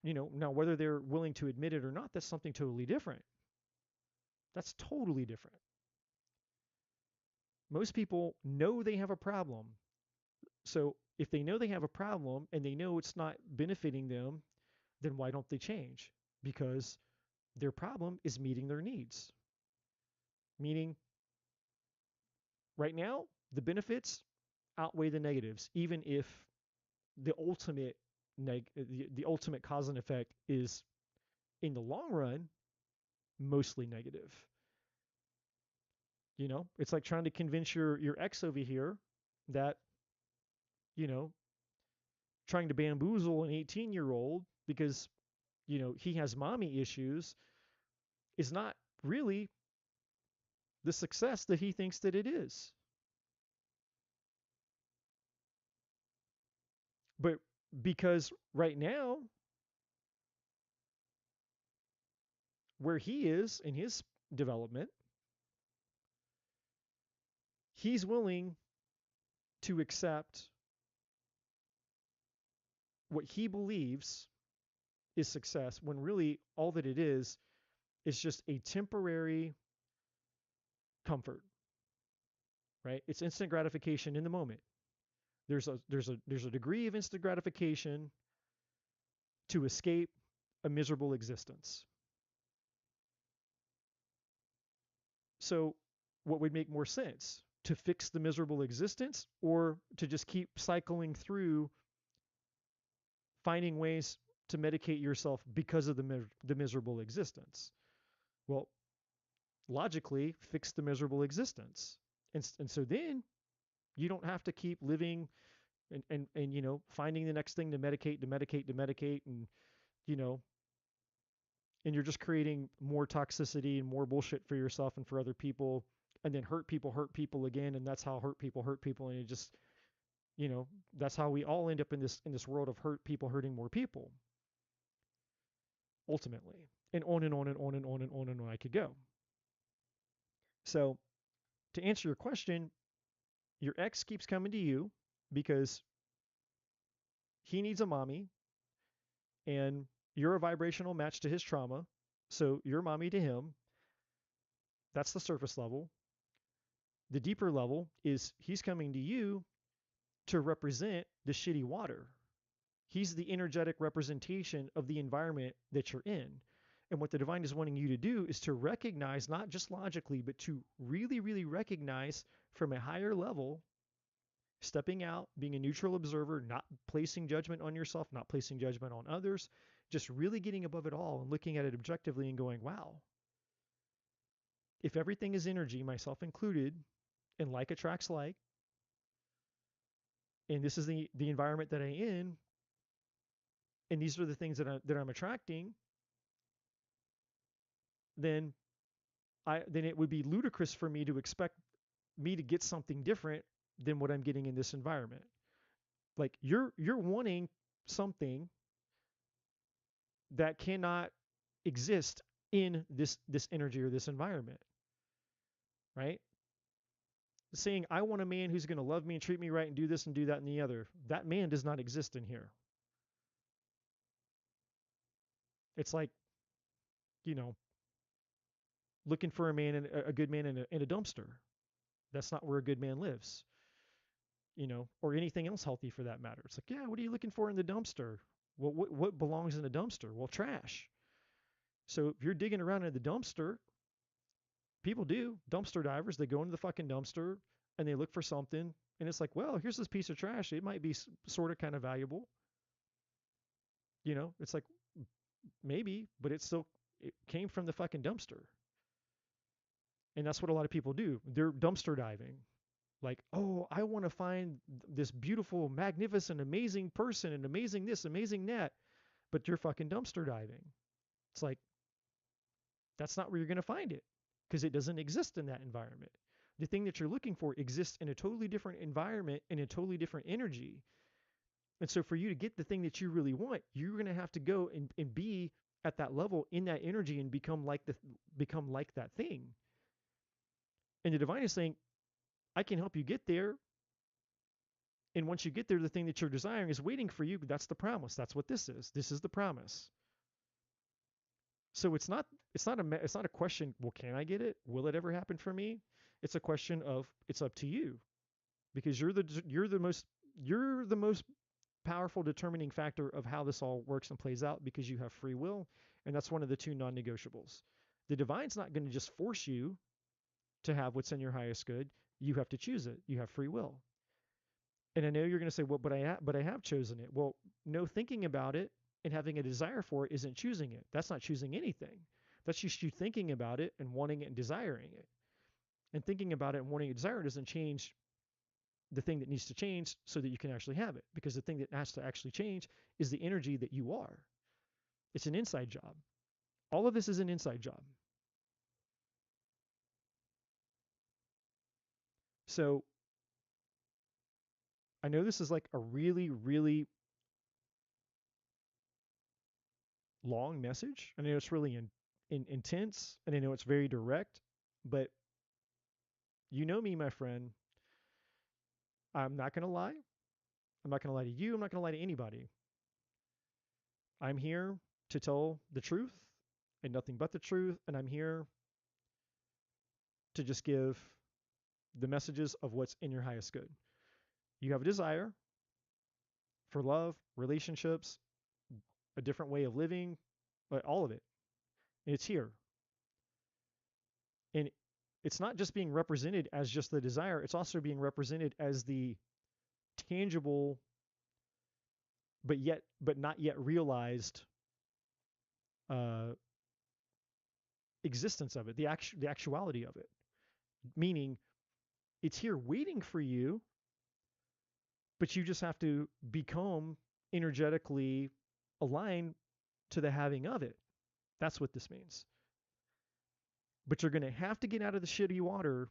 Now whether they're willing to admit it or not, that's something totally different. That's totally different. Most people know they have a problem. So if they know they have a problem and they know it's not benefiting them, then why don't they change? Because their problem is meeting their needs. Meaning, right now, the benefits outweigh the negatives, even if the ultimate the ultimate cause and effect is in the long run mostly negative. It's like trying to convince your ex over here that, you know, trying to bamboozle an 18-year-old because, he has mommy issues is not really the success that he thinks that it is. But because right now, where he is in his development, he's willing to accept what he believes is success when really all that it is just a temporary comfort, right? It's instant gratification in the moment. There's a degree of instant gratification to escape a miserable existence. So what would make more sense? To fix the miserable existence or to just keep cycling through finding ways to medicate yourself because of the miserable existence? Well, logically, fix the miserable existence. And so then you don't have to keep living and finding the next thing to medicate and you know and you're just creating more toxicity and more bullshit for yourself and for other people, and then hurt people again, and that's how hurt people, and it just you know that's how we all end up in this world of hurt people hurting more people ultimately, and on and on and on and on and on and on I could go. So to answer your question, your ex keeps coming to you because he needs a mommy and you're a vibrational match to his trauma. So you're mommy to him. That's the surface level. The deeper level is he's coming to you to represent the shitty water. He's the energetic representation of the environment that you're in. And what the divine is wanting you to do is to recognize, not just logically, but to really, really recognize from a higher level, stepping out, being a neutral observer, not placing judgment on yourself, not placing judgment on others, just really getting above it all and looking at it objectively and going, wow, if everything is energy, myself included, and like attracts like, and this is the environment that I'm in, and these are the things that I'm attracting, then then it would be ludicrous for me to expect me to get something different than what I'm getting in this environment. Like you're wanting something that cannot exist in this energy or this environment, right? Saying I want a man who's going to love me and treat me right and do this and do that and the other. That man does not exist in here. It's like, you know, looking for a man and a good man in a dumpster. That's not where a good man lives, or anything else healthy for that matter. It's like, yeah, what are you looking for in the dumpster? Well, what belongs in a dumpster? Well, trash. So if you're digging around in the dumpster, people do. Dumpster divers, they go into the fucking dumpster and they look for something. And it's like, well, here's this piece of trash. It might be sort of kind of valuable. It's like, maybe, but it came from the fucking dumpster. And that's what a lot of people do. They're dumpster diving. Like, oh, I want to find this beautiful, magnificent, amazing person and amazing this, amazing that. But you're fucking dumpster diving. It's like, that's not where you're going to find it because it doesn't exist in that environment. The thing that you're looking for exists in a totally different environment and a totally different energy. And so for you to get the thing that you really want, you're going to have to go and be at that level in that energy and become like that thing. And the divine is saying, I can help you get there. And once you get there, the thing that you're desiring is waiting for you. But that's the promise. That's what this is. This is the promise. So it's not a question, well, can I get it? Will it ever happen for me? It's a question of it's up to you, because you're the most powerful determining factor of how this all works and plays out, because you have free will, and that's one of the two non-negotiables. The divine's not going to just force you to have what's in your highest good. You have to choose it. You have free will. And I know you're going to say, well, but I have chosen it. Well, no, thinking about it and having a desire for it isn't choosing it. That's not choosing anything. That's just you thinking about it and wanting it and desiring it. And thinking about it and wanting it and desiring it doesn't change the thing that needs to change so that you can actually have it. Because the thing that has to actually change is the energy that you are. It's an inside job. All of this is an inside job. So I know this is like a really, really long message. I know it's really intense, and I know it's very direct, but you know me, my friend. I'm not going to lie. I'm not going to lie to you. I'm not going to lie to anybody. I'm here to tell the truth and nothing but the truth, and I'm here to just give the messages of what's in your highest good. You have a desire for love, relationships, a different way of living, but all of it. And it's here. And it's not just being represented as just the desire, it's also being represented as the tangible but not yet realized uh, existence of it, the actuality of it. Meaning, it's here waiting for you, but you just have to become energetically aligned to the having of it. That's what this means. But you're going to have to get out of the shitty water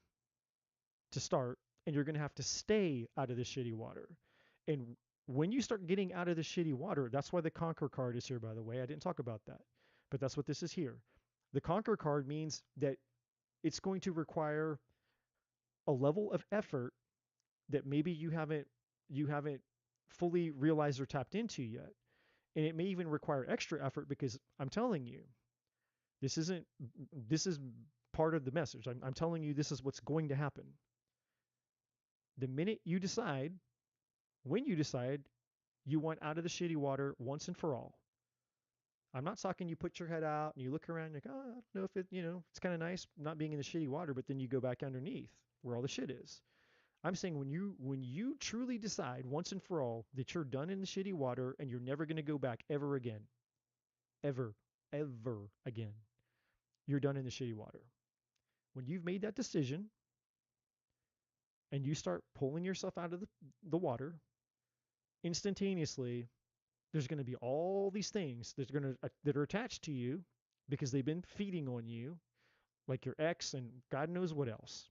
to start, and you're going to have to stay out of the shitty water. And when you start getting out of the shitty water, that's why the Conquer card is here, by the way. I didn't talk about that, but that's what this is here. The Conquer card means that it's going to require a level of effort that maybe you haven't fully realized or tapped into yet. And it may even require extra effort, because I'm telling you, this is part of the message. I'm telling you, this is what's going to happen. The minute you decide, when you decide you want out of the shitty water once and for all. I'm not talking you put your head out and you look around and you're like, oh, I don't know if it's kind of nice not being in the shitty water, but then you go back underneath where all the shit is. I'm saying when you truly decide once and for all that you're done in the shitty water and you're never going to go back ever again, ever again, you're done in the shitty water. When you've made that decision and you start pulling yourself out of the water, instantaneously, there's going to be all these things that are attached to you because they've been feeding on you, like your ex and God knows what else.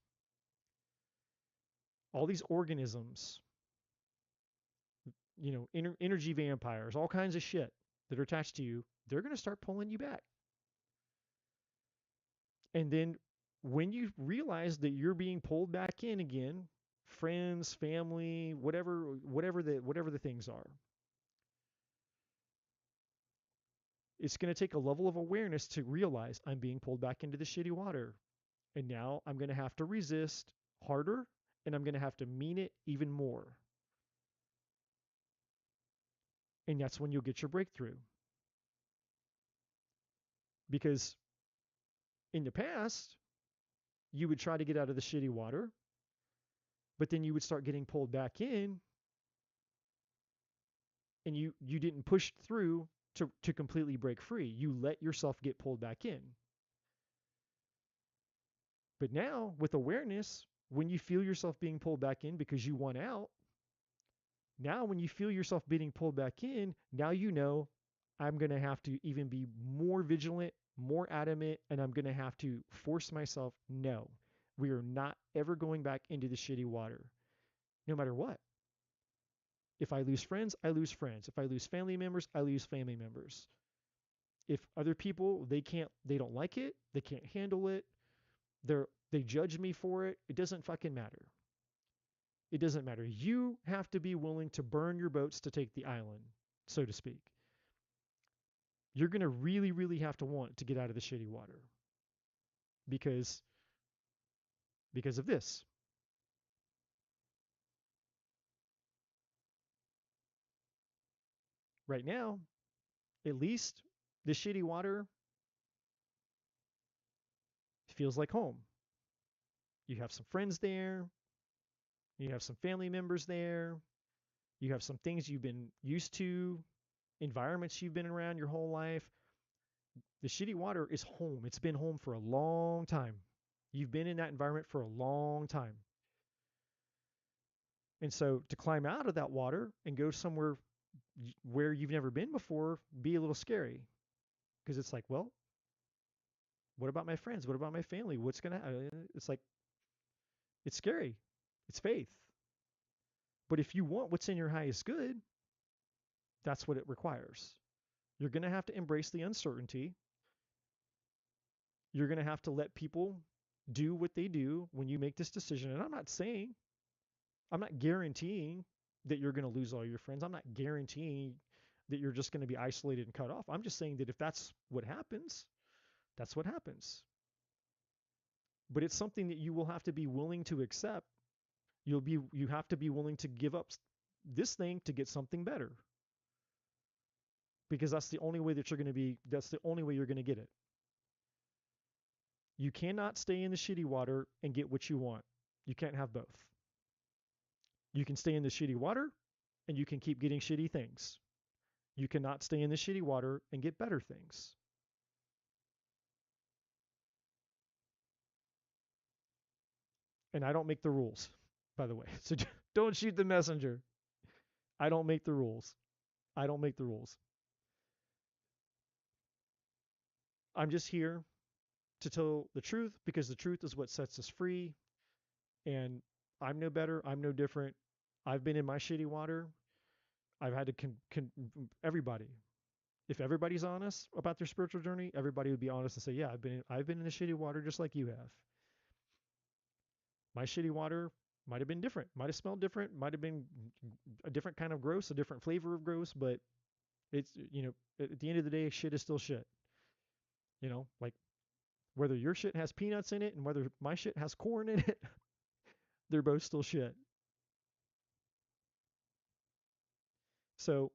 All these organisms, energy vampires, all kinds of shit that are attached to you, they're going to start pulling you back. And then when you realize that you're being pulled back in again, friends, family, whatever the things are, it's going to take a level of awareness to realize I'm being pulled back into the shitty water. And now I'm going to have to resist harder, and I'm going to have to mean it even more. And that's when you'll get your breakthrough. Because in the past, you would try to get out of the shitty water, but then you would start getting pulled back in, and you didn't push through to completely break free. You let yourself get pulled back in. But now, with awareness, when you feel yourself being pulled back in because you want out, now when you feel yourself being pulled back in, now you know I'm going to have to even be more vigilant, more adamant, and I'm going to have to force myself, no, we are not ever going back into the shitty water, no matter what. If I lose friends, I lose friends. If I lose family members, I lose family members. If other people, they don't like it, they can't handle it, They judge me for it. It doesn't fucking matter. It doesn't matter. You have to be willing to burn your boats to take the island, so to speak. You're going to really, really have to want to get out of the shitty water because because of this. Right now, at least the shitty water feels like home. You have some friends there, you have some family members there, you have some things you've been used to, environments you've been around your whole life. The shitty water is home. It's been home for a long time. You've been in that environment for a long time. And so to climb out of that water and go somewhere where you've never been before be a little scary because it's like, well, what about my friends? What about my family? What's going to happen? It's like, it's scary. It's faith. But if you want what's in your highest good, that's what it requires. You're going to have to embrace the uncertainty. You're going to have to let people do what they do when you make this decision. And I'm not guaranteeing that you're going to lose all your friends. I'm not guaranteeing that you're just going to be isolated and cut off. I'm just saying that if that's what happens, that's what happens. But it's something that you will have to be willing to accept. You have to be willing to give up this thing to get something better. Because that's the only way that that's the only way you're going to get it. You cannot stay in the shitty water and get what you want. You can't have both. You can stay in the shitty water and you can keep getting shitty things. You cannot stay in the shitty water and get better things. And I don't make the rules, by the way. So don't shoot the messenger. I don't make the rules. I don't make the rules. I'm just here to tell the truth because the truth is what sets us free. And I'm no better. I'm no different. I've been in my shitty water. I've had to everybody. If everybody's honest about their spiritual journey, everybody would be honest and say, "Yeah, I've been in the shitty water just like you have." My shitty water might have been different, might have smelled different, might have been a different kind of gross, a different flavor of gross, but it's, at the end of the day, shit is still shit. Like whether your shit has peanuts in it and whether my shit has corn in it, they're both still shit. So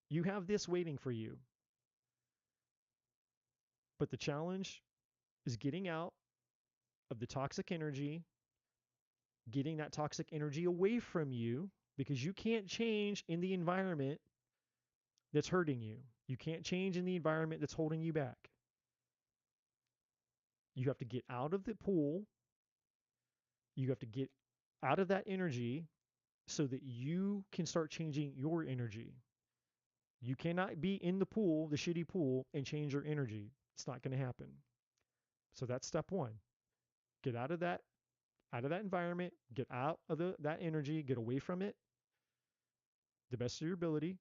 you have this waiting for you. But the challenge is getting out of the toxic energy, getting that toxic energy away from you because you can't change in the environment that's hurting you. You can't change in the environment that's holding you back. You have to get out of the pool. You have to get out of that energy so that you can start changing your energy. You cannot be in the pool, the shitty pool, and change your energy. It's not going to happen. So that's step one. Get out of that environment, get out of that energy, get away from it the best of your ability,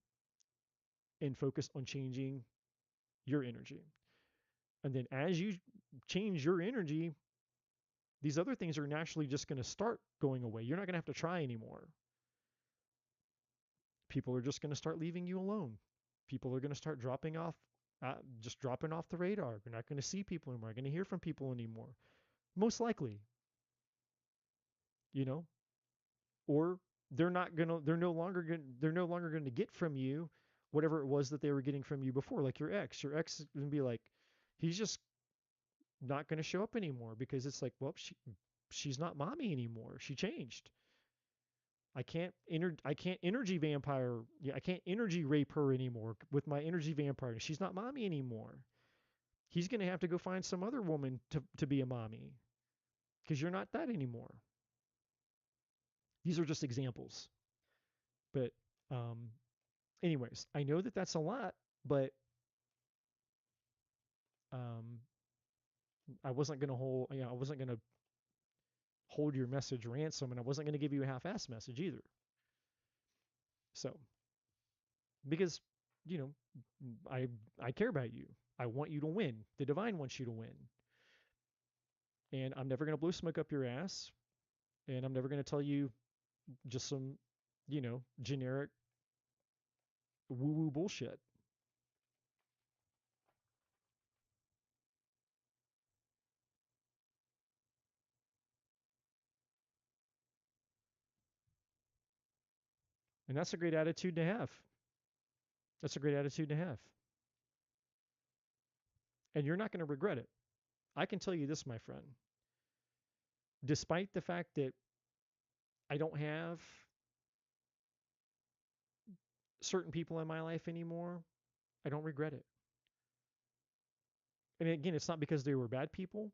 and focus on changing your energy. And then as you change your energy, these other things are naturally just going to start going away. You're not going to have to try anymore. People are just going to start leaving you alone. People are going to start dropping off, just dropping off the radar. You're not going to see people anymore. You're going to hear from people anymore. Most likely, you know, or they're no longer going to get from you whatever it was that they were getting from you before, like your ex. Your ex is going to be like, he's just not going to show up anymore because it's like, well, she's not mommy anymore. She changed. I can't energy vampire. Yeah, I can't energy rape her anymore with my energy vampire. She's not mommy anymore. He's going to have to go find some other woman to be a mommy because you're not that anymore. These are just examples. But anyways, I know that that's a lot, but um, I wasn't gonna hold your message ransom, and I wasn't gonna give you a half-ass message either. So, because you know, I care about you. I want you to win. The divine wants you to win. And I'm never going to blow smoke up your ass. And I'm never going to tell you just some, generic woo woo bullshit. And that's a great attitude to have. That's a great attitude to have. And you're not going to regret it. I can tell you this, my friend. Despite the fact that I don't have certain people in my life anymore, I don't regret it. And again, it's not because they were bad people.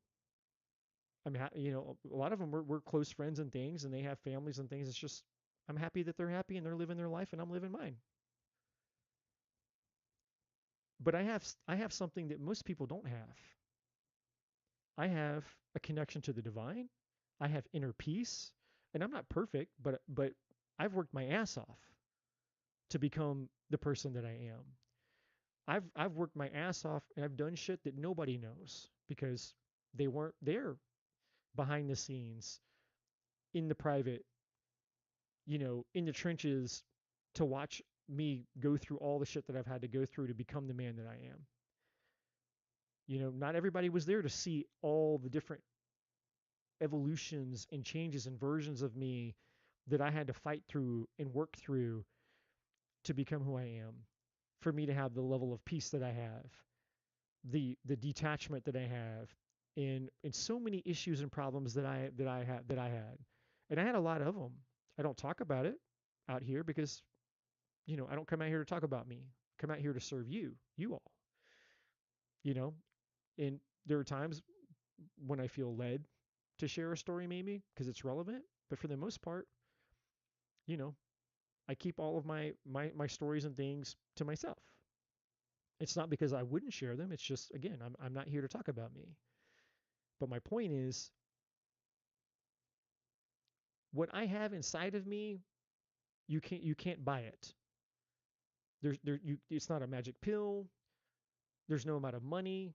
I mean, a lot of them were close friends and things, and they have families and things. It's just I'm happy that they're happy and they're living their life, and I'm living mine. But I have something that most people don't have. I have a connection to the divine. I have inner peace, and I'm not perfect, but I've worked my ass off to become the person that I am. I've worked my ass off and I've done shit that nobody knows because they weren't there behind the scenes in the private, in the trenches to watch me go through all the shit that I've had to go through to become the man that I am. Not everybody was there to see all the different evolutions and changes and versions of me that I had to fight through and work through to become who I am. For me to have the level of peace that I have, the detachment that I have, in so many issues and problems that I had, and I had a lot of them. I don't talk about it out here because I don't come out here to talk about me. I come out here to serve you all. You know, and there are times when I feel led to share a story maybe because it's relevant, but for the most part, you know, I keep all of my stories and things to myself. It's not because I wouldn't share them. It's just again, I'm not here to talk about me. But my point is, what I have inside of me, you can't buy it. It's not a magic pill. There's no amount of money.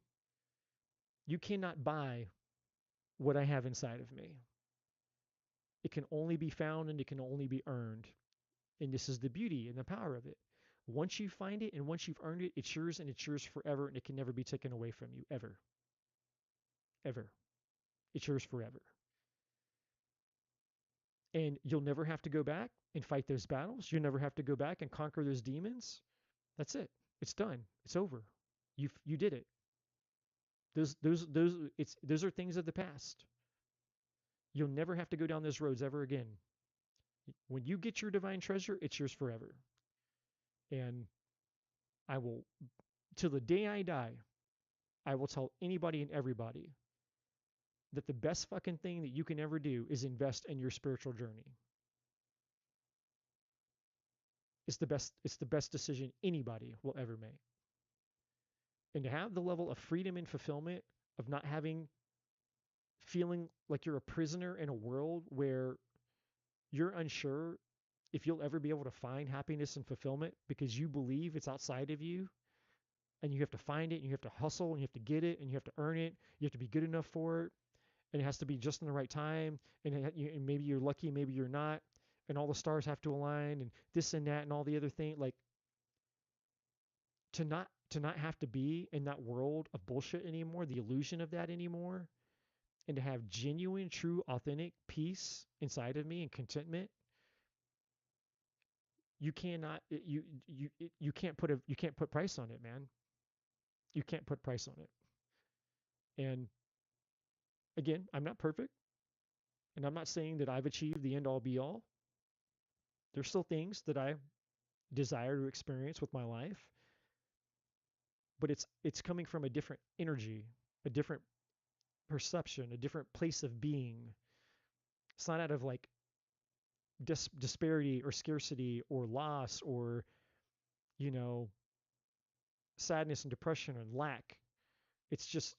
You cannot buy what I have inside of me. It can only be found and it can only be earned. And this is the beauty and the power of it. Once you find it and once you've earned it, it's yours and it's yours forever and it can never be taken away from you ever. Ever. It's yours forever. And you'll never have to go back and fight those battles. You'll never have to go back and conquer those demons. That's it. It's done. It's over. You did it. Those are things of the past. You'll never have to go down those roads ever again. When you get your divine treasure, it's yours forever. And I will, till the day I die, I will tell anybody and everybody that the best fucking thing that you can ever do is invest in your spiritual journey. It's the best decision anybody will ever make. And to have the level of freedom and fulfillment of not feeling like you're a prisoner in a world where you're unsure if you'll ever be able to find happiness and fulfillment because you believe it's outside of you and you have to find it and you have to hustle and you have to get it and you have to earn it. You have to be good enough for it and it has to be just in the right time and maybe you're lucky, maybe you're not, and all the stars have to align and this and that and all the other things. Like to not have to be in that world of bullshit anymore, the illusion of that anymore, and to have genuine, true, authentic peace inside of me and contentment. You cannot you can't put price on it, man. You can't put price on it. And again, I'm not perfect, and I'm not saying that I've achieved the end all be all. There's still things that I desire to experience with my life, but it's coming from a different energy, a different perception, a different place of being. It's not out of like disparity or scarcity or loss or you know sadness and depression and lack. It's just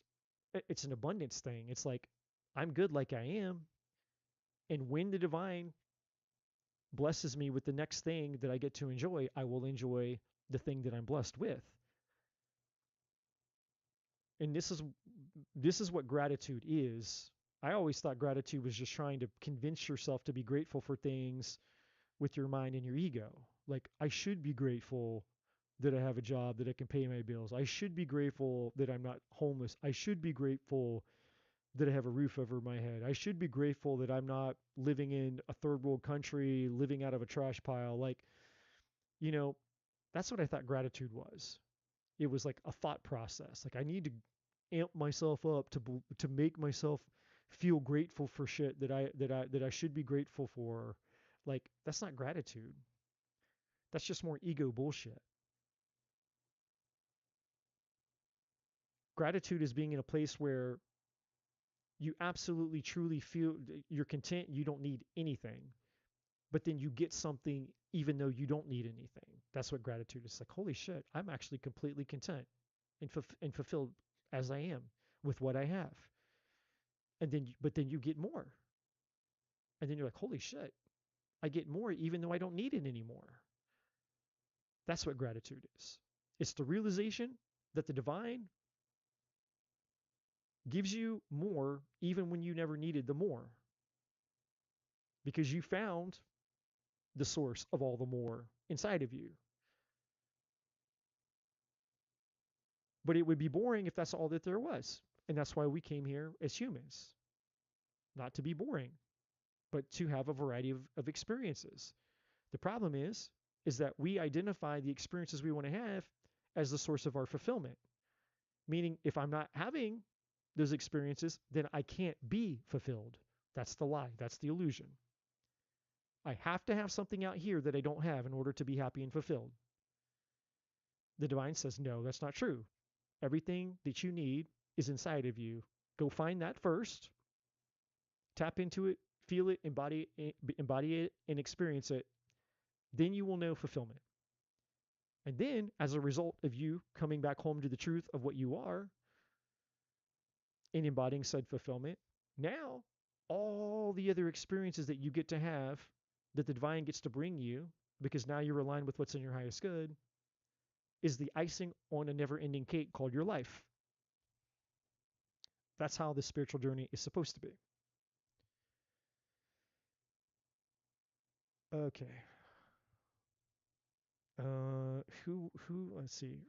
it's an abundance thing. It's like I'm good like I am, and when the divine blesses me with the next thing that I get to enjoy, I will enjoy the thing that I'm blessed with. And this is what gratitude is. I always thought gratitude was just trying to convince yourself to be grateful for things with your mind and your ego. Like, I should be grateful that I have a job, that I can pay my bills. I should be grateful that I'm not homeless. I should be grateful that I have a roof over my head. I should be grateful that I'm not living in a third world country, living out of a trash pile. Like, you know, that's what I thought gratitude was. It was like a thought process. Like, I need to amp myself up to make myself feel grateful for shit that I should be grateful for. Like, that's not gratitude. That's just more ego bullshit. Gratitude is being in a place where you absolutely truly feel you're content, you don't need anything, but then you get something even though you don't need anything. That's what gratitude is. Like, holy shit, I'm actually completely content and fulfilled as I am with what I have. And then, but then you get more. And then you're like, holy shit, I get more even though I don't need it anymore. That's what gratitude is. It's the realization that the divine gives you more even when you never needed the more because you found the source of all the more inside of you. But it would be boring if that's all that there was. And that's why we came here as humans, not to be boring, but to have a variety of experiences. The problem is that we identify the experiences we want to have as the source of our fulfillment. Meaning, if I'm not having those experiences, then I can't be fulfilled. That's the lie. That's the illusion. I have to have something out here that I don't have in order to be happy and fulfilled. The divine says, no, that's not true. Everything that you need is inside of you. Go find that first, tap into it, feel it, embody it, and experience it. Then you will know fulfillment. And then, as a result of you coming back home to the truth of what you are and embodying said fulfillment, now all the other experiences that you get to have that the divine gets to bring you, because now you're aligned with what's in your highest good, is the icing on a never ending cake called your life. That's how the spiritual journey is supposed to be. Okay. Let's see.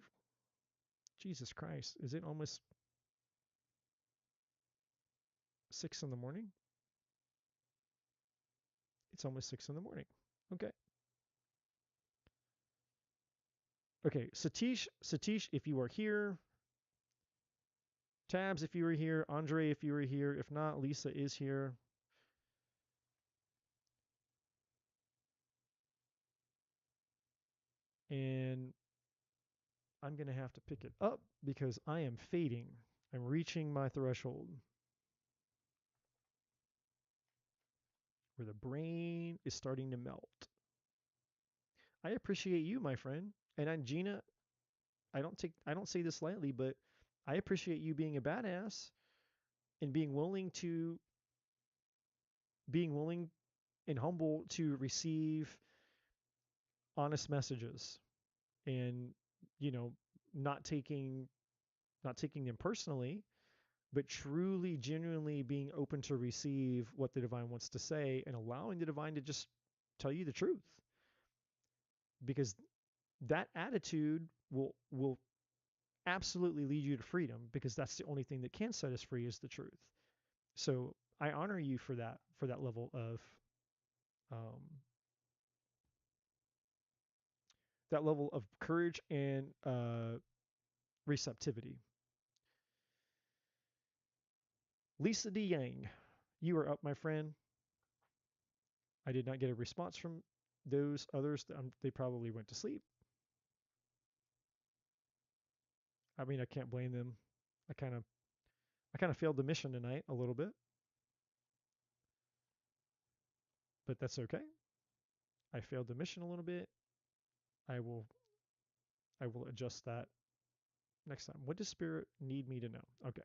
Jesus Christ. Is it almost 6 in the morning? It's almost 6 in the morning. Okay. Okay. Satish, if you are here. Tabs, if you are here. Andre, if you are here. If not, Lisa is here. And I'm going to have to pick it up because I am fading. I'm reaching my threshold where the brain is starting to melt. I appreciate you, my friend. And I'm Gina. I don't say this lightly, but I appreciate you being a badass and being willing and humble to receive honest messages and you know not taking them personally, but truly genuinely being open to receive what the divine wants to say and allowing the divine to just tell you the truth, because that attitude will absolutely lead you to freedom, because that's the only thing that can set us free is the truth. So I honor you for that level of um, courage and receptivity. Lisa D. Yang, you are up, my friend. I did not get a response from those others. They probably went to sleep. I mean, I can't blame them. I kind of failed the mission tonight a little bit, but that's okay. I failed the mission a little bit. I will adjust that next time. What does spirit need me to know? Okay.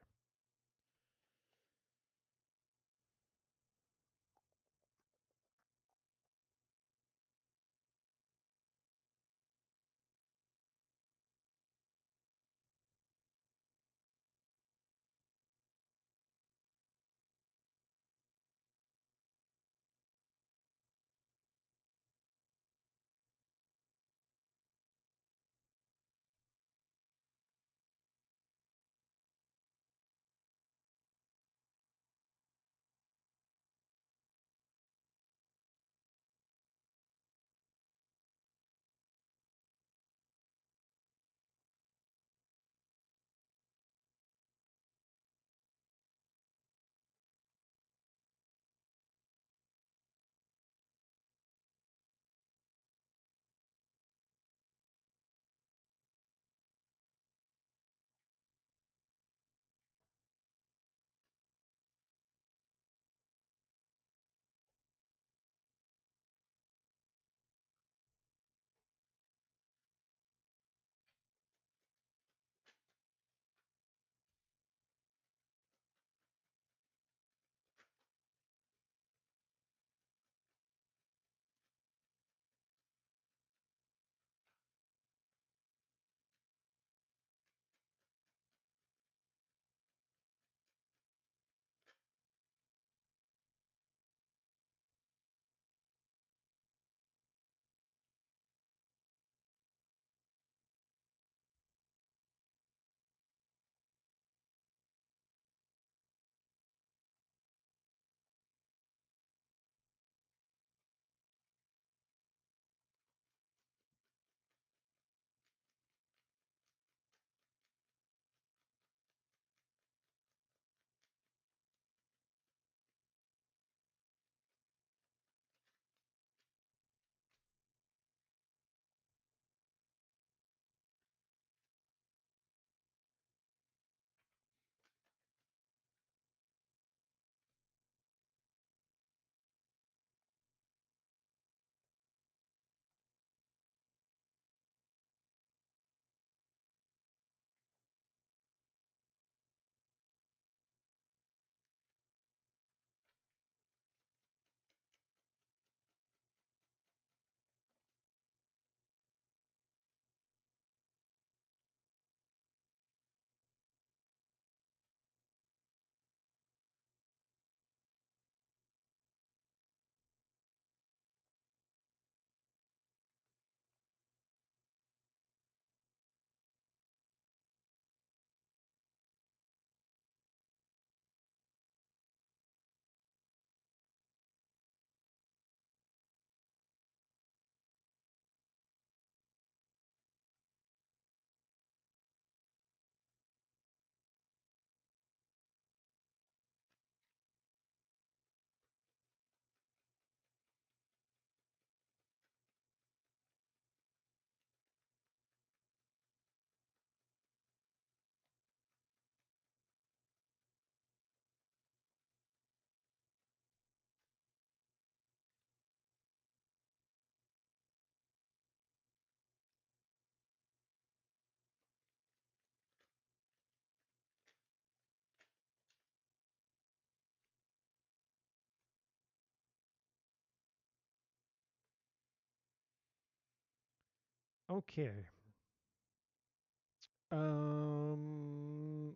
Okay.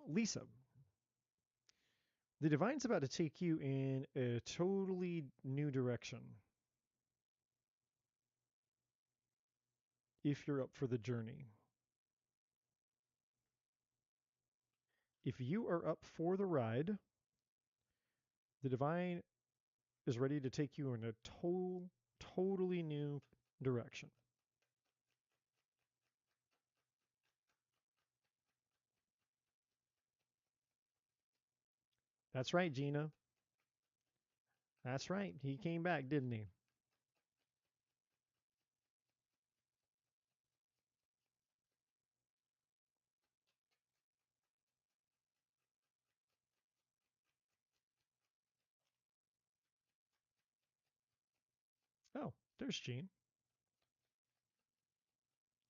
Lisa, the divine's about to take you in a totally new direction if you're up for the journey. If you are up for the ride, the divine is ready to take you in a totally new direction. That's right, Gina. That's right. He came back, didn't he? Oh, there's Gene.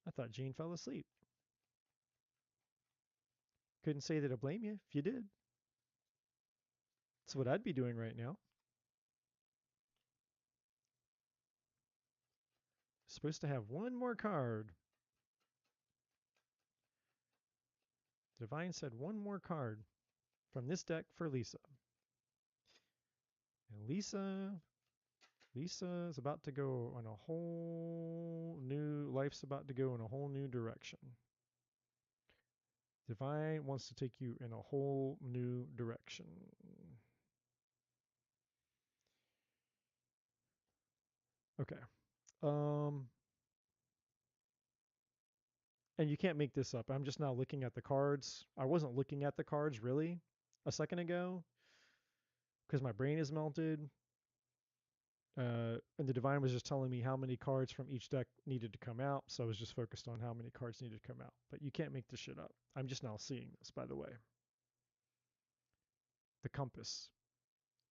I thought Gene fell asleep. Couldn't say that I blame you if you did. That's what I'd be doing right now. Supposed to have one more card. Divine said one more card from this deck for Lisa. And Lisa is about to go on a whole new life's about to go in a whole new direction. Divine wants to take you in a whole new direction. Okay. Um and you can't make this up. I'm just now looking at the cards. I wasn't looking at the cards really a second ago because my brain is melted. And the divine was just telling me how many cards from each deck needed to come out, so I was just focused on how many cards needed to come out. But you can't make this shit up. I'm just now seeing this, by the way. The compass.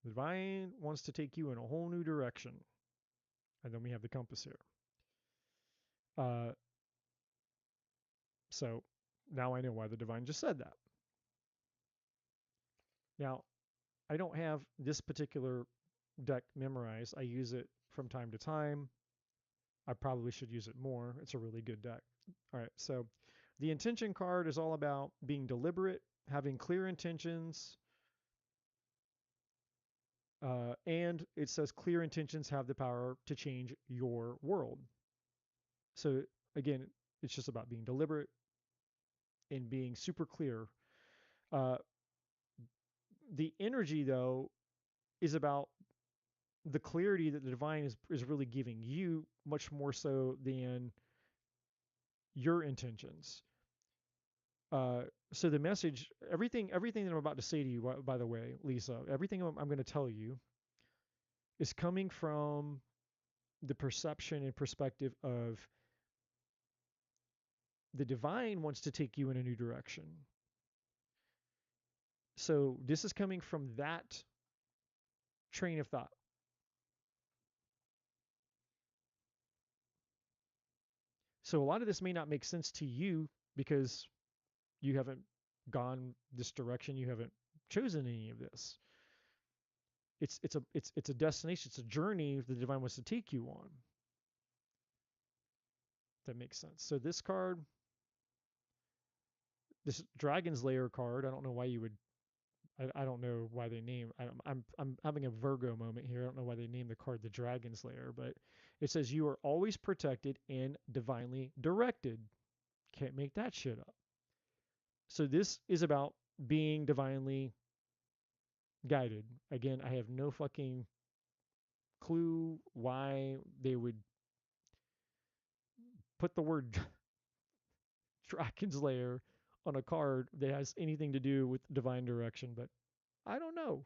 The divine wants to take you in a whole new direction. And then we have the compass here. Uh, so now I know why the divine just said that. Now, I don't have this particular deck memorized. I use it from time to time. I probably should use it more. It's a really good deck. All right, so the intention card is all about being deliberate, having clear intentions, and it says clear intentions have the power to change your world. So again, it's just about being deliberate and being super clear. Uh, the energy, though, is about the clarity that the divine is really giving you much more so than your intentions. So the message, everything that I'm about to say to you, by the way, Lisa, everything I'm going to tell you is coming from the perception and perspective of the divine wants to take you in a new direction. So this is coming from that train of thought. So a lot of this may not make sense to you because you haven't gone this direction, you haven't chosen any of this. It's a destination, it's a journey the divine wants to take you on. That makes sense. So this card, this Dragon's Lair card, I don't know why you would. I don't know why they name. I'm having a Virgo moment here. I don't know why they named the card the Dragon's Lair, but it says you are always protected and divinely directed. Can't make that shit up. So this is about being divinely guided. Again, I have no fucking clue why they would put the word Dragon's Lair on a card that has anything to do with divine direction, but I don't know.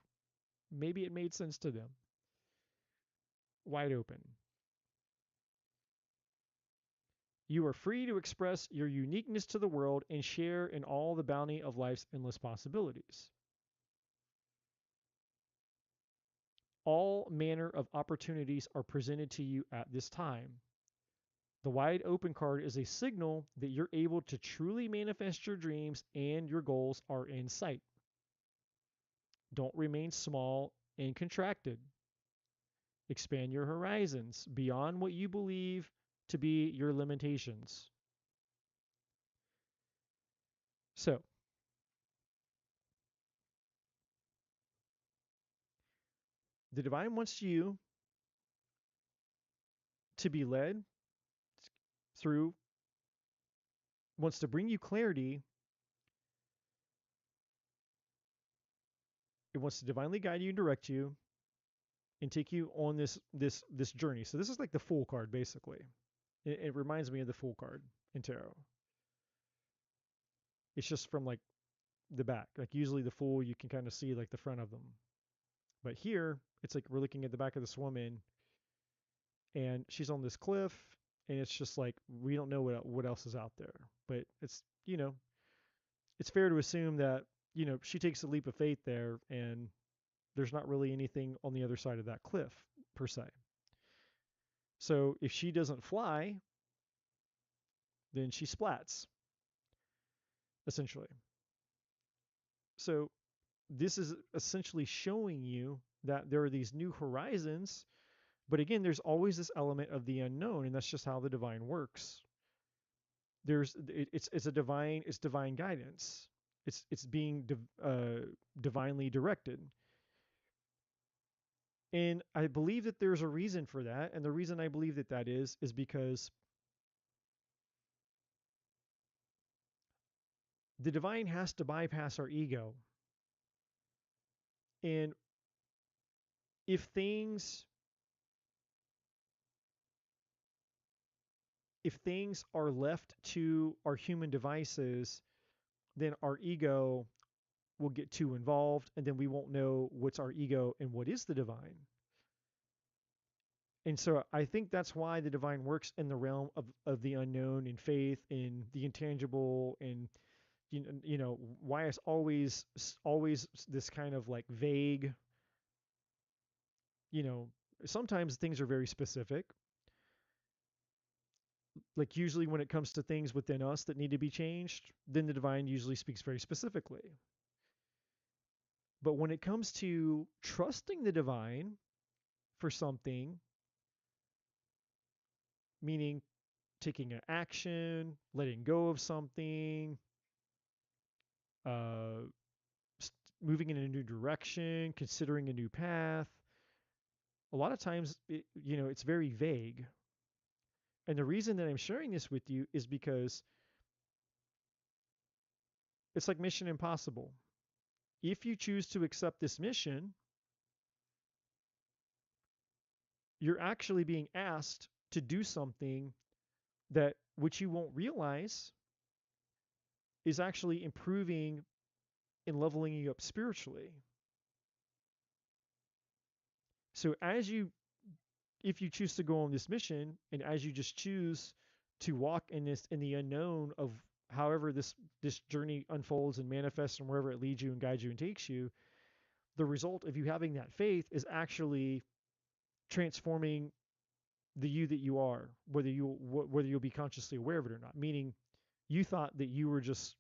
Maybe it made sense to them. Wide open. You are free to express your uniqueness to the world and share in all the bounty of life's endless possibilities. All manner of opportunities are presented to you at this time. The wide open card is a signal that you're able to truly manifest your dreams and your goals are in sight. Don't remain small and contracted. Expand your horizons beyond what you believe to be your limitations. So the divine wants you to be led through, wants to bring you clarity. It wants to divinely guide you and direct you and take you on this journey. So this is like the Fool card, basically. It reminds me of the Fool card in tarot. It's just from like the back. Like usually the Fool, you can kind of see like the front of them, but here it's like we're looking at the back of this woman, and she's on this cliff, and it's just like we don't know what else is out there. But it's, it's fair to assume that she takes a leap of faith there, and there's not really anything on the other side of that cliff per se. So if she doesn't fly, then she splats, essentially. So this is essentially showing you that there are these new horizons, but again, there's always this element of the unknown, and that's just how the divine works. It's divine guidance. It's being divinely directed. And I believe that there's a reason for that, and the reason I believe that that is because the divine has to bypass our ego. And if things if things are left to our human devices, then our ego will get too involved, and then we won't know what's our ego and what is the divine. And so I think that's why the divine works in the realm of the unknown and faith and the intangible, and why it's always this kind of like vague. you know Sometimes things are very specific, like usually when it comes to things within us that need to be changed, then the divine usually speaks very specifically. But when it comes to trusting the divine for something, meaning taking an action, letting go of something, uh, moving in a new direction, considering a new path, a lot of times it's very vague. And the reason that I'm sharing this with you is because it's like Mission Impossible. If you choose to accept this mission, you're actually being asked to do something that which you won't realize is actually improving and leveling you up spiritually. So if you choose to go on this mission, and as you just choose to walk in the unknown of however this journey unfolds and manifests and wherever it leads you and guides you and takes you, the result of you having that faith is actually transforming the you that you are, whether you'll be consciously aware of it or not. Meaning, you thought that you were just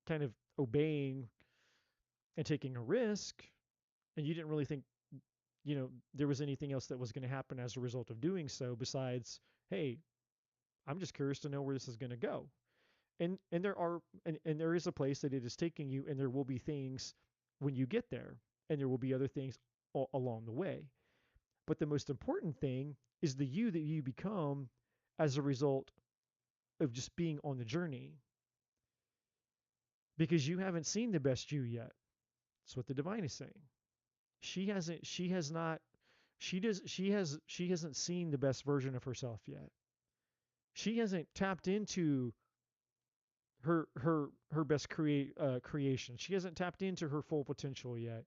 kind of obeying and taking a risk, and you didn't really think there was anything else that was going to happen as a result of doing so besides, hey, I'm just curious to know where this is going to go. And there is a place that it is taking you, and there will be things when you get there, and there will be other things along the way. But the most important thing is the you that you become as a result of just being on the journey, because you haven't seen the best you yet. That's what the divine is saying. She has not she hasn't seen the best version of herself yet. She hasn't tapped into her best creation. She hasn't tapped into her full potential yet.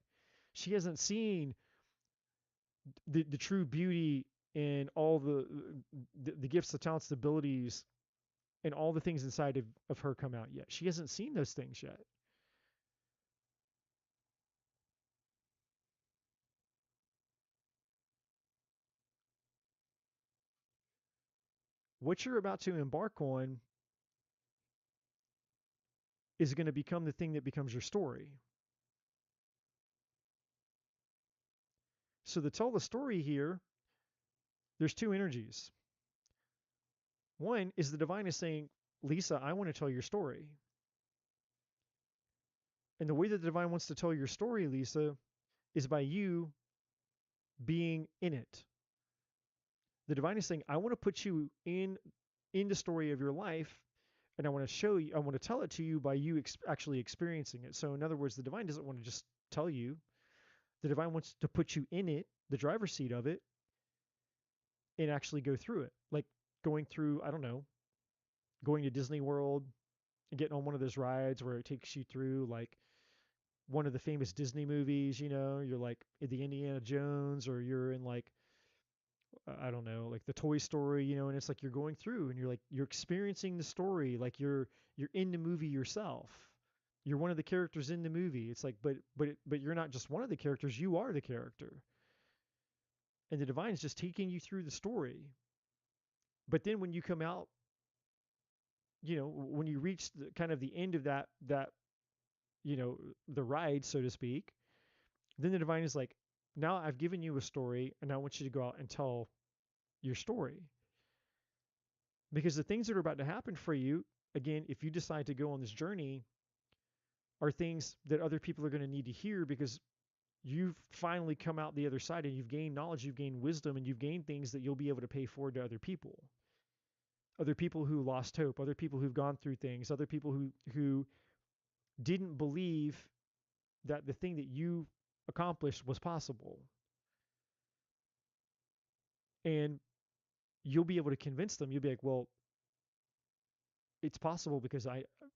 She hasn't seen the true beauty and all the gifts, the talents, the abilities, and all the things inside of her come out yet. She hasn't seen those things yet. What you're about to embark on is going to become the thing that becomes your story. So to tell the story here, there's two energies. One is the divine is saying, Lisa, I want to tell your story. And the way that the divine wants to tell your story, Lisa, is by you being in it. The divine is saying, I want to put you in the story of your life, and I want to show you, I want to tell it to you by you actually experiencing it. So in other words, the divine doesn't want to just tell you. The divine wants to put you in it, the driver's seat of it, and actually go through it. Like going through, I don't know, going to Disney World and getting on one of those rides where it takes you through like one of the famous Disney movies, you're like in the Indiana Jones, or you're in like, I don't know, like the Toy Story, and it's like you're going through and you're like you're experiencing the story, like you're in the movie yourself. You're one of the characters in the movie. It's like, but you're not just one of the characters. You are the character, and the divine is just taking you through the story. But then when you come out, when you reach the kind of the end of that the ride, so to speak, then the divine is like, now I've given you a story, and I want you to go out and tell your story. Because the things that are about to happen for you, again, if you decide to go on this journey, are things that other people are going to need to hear, because you've finally come out the other side and you've gained knowledge, you've gained wisdom, and you've gained things that you'll be able to pay forward to other people. Other people who lost hope, other people who've gone through things, other people who didn't believe that the thing that you accomplished was possible. And you'll be able to convince them. You'll be like, well, it's possible because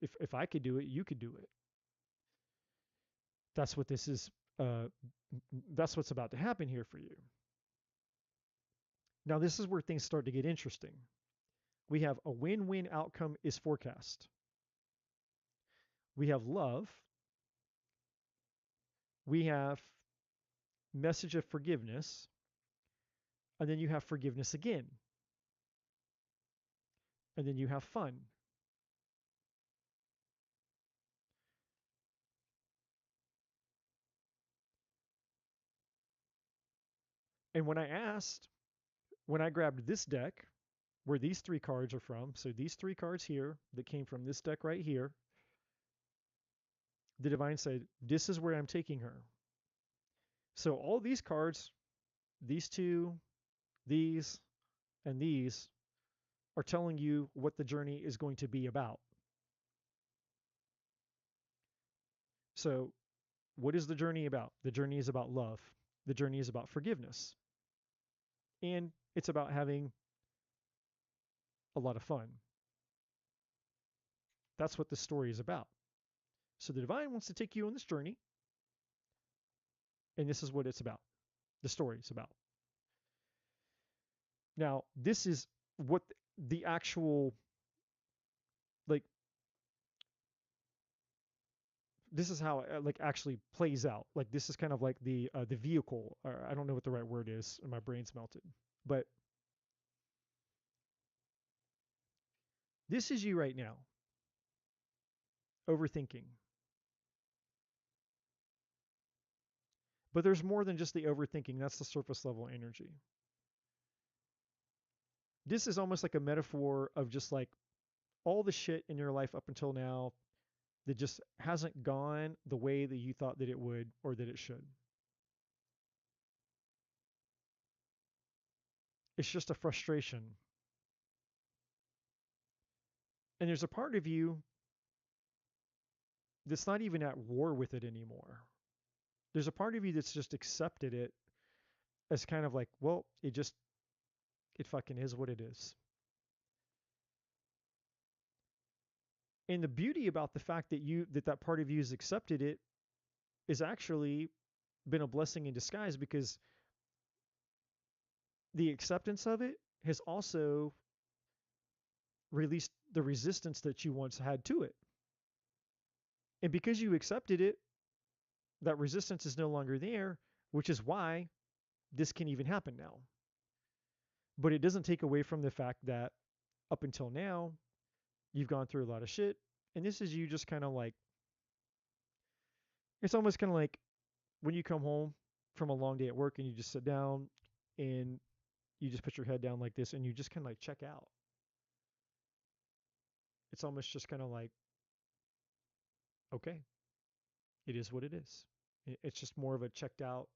if I could do it, you could do it. That's what this is. Uh, that's what's about to happen here for you. Now, this is where things start to get interesting. We have a win-win outcome is forecast. We have love. We have message of forgiveness. And then you have forgiveness again. And then you have fun. And when I grabbed this deck, where these three cards are from, so these three cards here that came from this deck right here, the divine said, this is where I'm taking her. So all these cards, these two, these, and these, are telling you what the journey is going to be about. So what is the journey about? The journey is about love. The journey is about forgiveness. And it's about having a lot of fun. That's what the story is about. So the divine wants to take you on this journey, and this is what it's about. The story is about. Now, this is what the actual, like, this is how it like actually plays out. Like, this is kind of like the vehicle. Or I don't know what the right word is, and my brain's melted. But this is you right now, overthinking. But there's more than just the overthinking. That's the surface level energy. This is almost like a metaphor of just like all the shit in your life up until now that just hasn't gone the way that you thought that it would or that it should. It's just a frustration. And there's a part of you that's not even at war with it anymore. There's a part of you that's just accepted it as kind of like, well, it fucking is what it is. And the beauty about the fact that that part of you has accepted it is actually been a blessing in disguise, because the acceptance of it has also released the resistance that you once had to it. And because you accepted it, that resistance is no longer there, which is why this can even happen now. But it doesn't take away from the fact that up until now, you've gone through a lot of shit. And this is you just kind of like, it's almost kind of like when you come home from a long day at work and you just sit down and you just put your head down like this and you just kind of like check out. It's almost just kind of like, okay, It is what it is. It's just more of a checked out.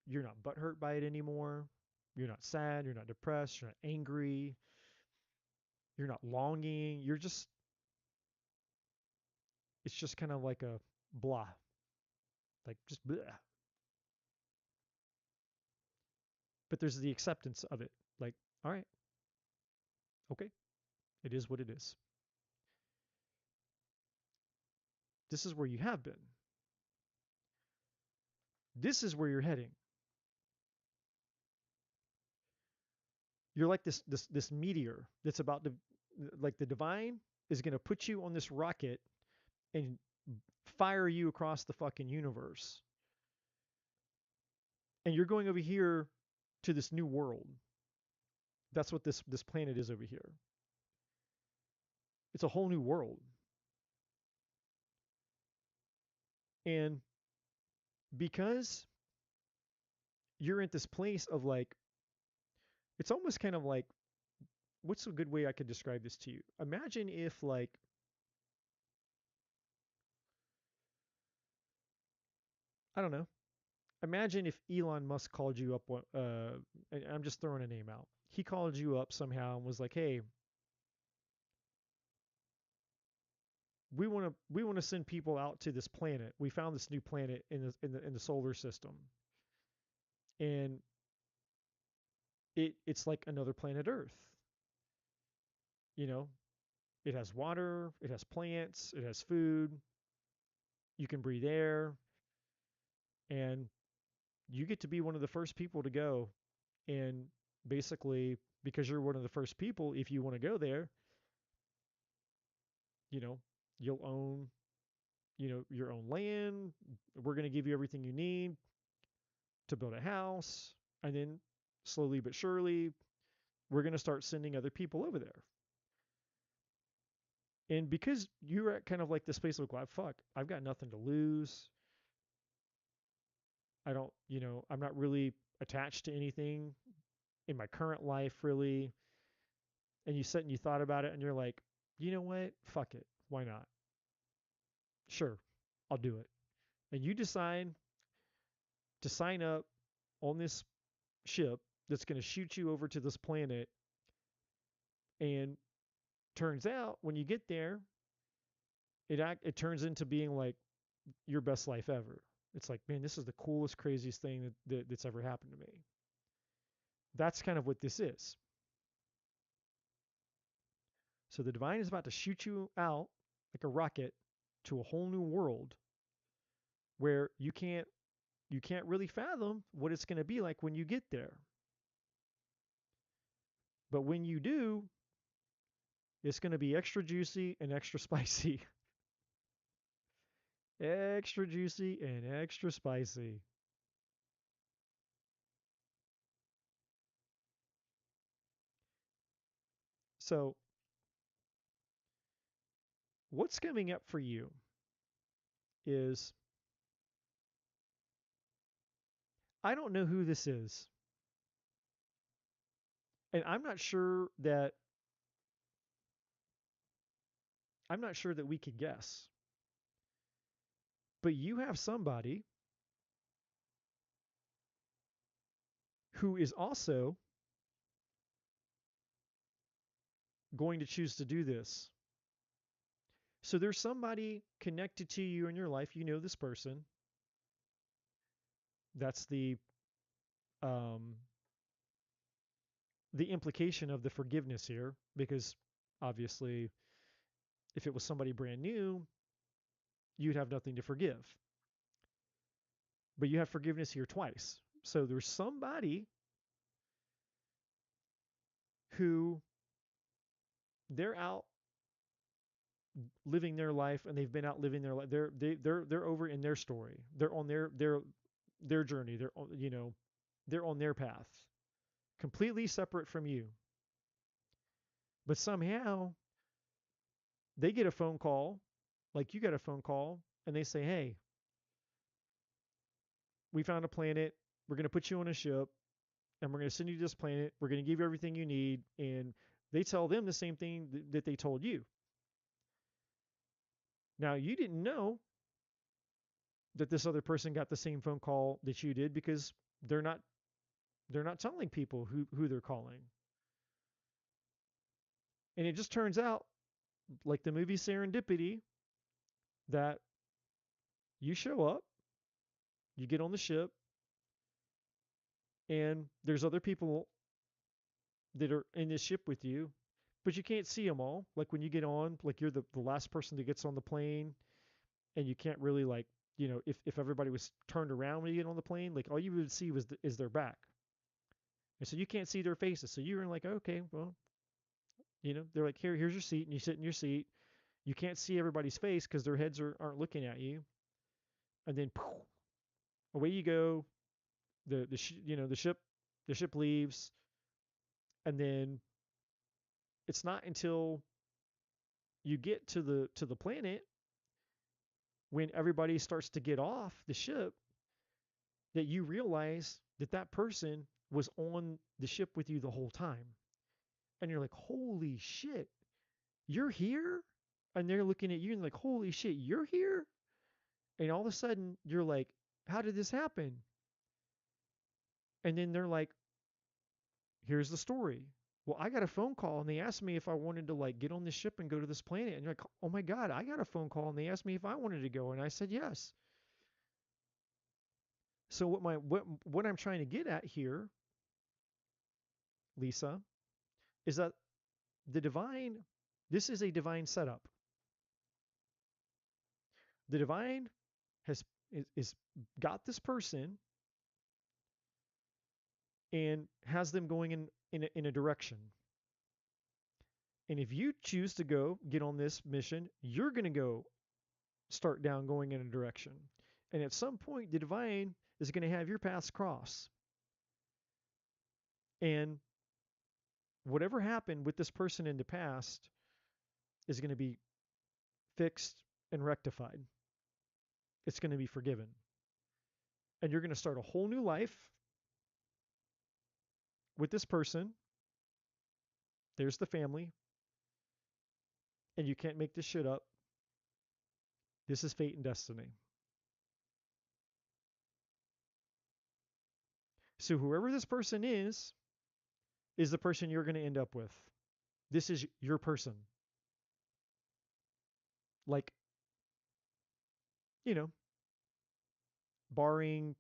You're not butthurt by it anymore. You're not sad. You're not depressed. You're not angry. You're not longing. You're just, it's just kind of like a blah, like just blah. But there's the acceptance of it. Like, all right, okay, it is what it is. This is where you have been. This is where you're heading. You're like this meteor that's about to, like the divine is going to put you on this rocket and fire you across the fucking universe. And you're going over here to this new world. That's what this planet is over here. It's a whole new world. And because you're at this place of like, it's almost kind of like, what's a good way I could describe this to you? Imagine if like, I don't know. Imagine if Elon Musk called you up, and I'm just throwing a name out. He called you up somehow and was like, "Hey, we want to send people out to this planet. We found this new planet in the solar system, and it's like another planet Earth. You know, it has water, it has plants, it has food. You can breathe air, and you get to be one of the first people to go. And basically, because you're one of the first people, if you want to go there, you know, you'll own, your own land. We're going to give you everything you need to build a house. And then slowly but surely, we're going to start sending other people over there. And because you're at kind of like this place of like, fuck, I've got nothing to lose. I don't, I'm not really attached to anything in my current life, really. And you sit and you thought about it and you're like, you know what? Fuck it. Why not? Sure, I'll do it. And you decide to sign up on this ship that's going to shoot you over to this planet. And turns out when you get there, it turns into being like your best life ever. It's like, man, this is the coolest, craziest thing that's ever happened to me. That's kind of what this is. So the divine is about to shoot you out like a rocket to a whole new world where you can't really fathom what it's going to be like when you get there. But when you do, it's going to be extra juicy and extra spicy. Extra juicy and extra spicy. So, what's coming up for you is I don't know who this is. And I'm not sure that we could guess. But you have somebody who is also going to choose to do this. So there's somebody connected to you in your life. You know this person. That's um, the implication of the forgiveness here, because obviously, if it was somebody brand new, you'd have nothing to forgive. But you have forgiveness here twice. So there's somebody who they're out living their life and they've been out living their life. They're over in their story. They're on their journey. They're on their path, completely separate from you. But somehow they get a phone call, like you got a phone call, and they say, "Hey, we found a planet. We're going to put you on a ship and we're going to send you to this planet. We're going to give you everything you need." And they tell them the same thing that they told you. Now, you didn't know that this other person got the same phone call that you did because they're not they're not telling people who they're calling. And it just turns out, like the movie Serendipity, that you show up, you get on the ship, and there's other people that are in this ship with you, but you can't see them all. Like when you get on, like you're the last person that gets on the plane, and you can't really like, if everybody was turned around when you get on the plane, like all you would see is their back. And so you can't see their faces. So you're like, okay, well, they're like, here's your seat, and you sit in your seat. You can't see everybody's face because their heads aren't looking at you. And then poof, away you go. The ship leaves, and then it's not until you get to the planet when everybody starts to get off the ship that you realize that that person was on the ship with you the whole time. And you're like, holy shit, you're here? And they're looking at you and like, holy shit, you're here? And all of a sudden, you're like, how did this happen? And then they're like, here's the story. Well, I got a phone call and they asked me if I wanted to like get on this ship and go to this planet. And you're like, oh my God, I got a phone call and they asked me if I wanted to go. And I said yes. So what I'm trying to get at here, Lisa, is that the divine, this is a divine setup. The divine has is got this person and has them going in a direction. And if you choose to go get on this mission, you're going to go start down going in a direction. And at some point, the divine is going to have your paths cross. And whatever happened with this person in the past is going to be fixed and rectified. It's going to be forgiven. And you're going to start a whole new life with this person. There's the family. And you can't make this shit up. This is fate and destiny. So whoever this person is the person you're going to end up with. This is your person. Like, you know, barring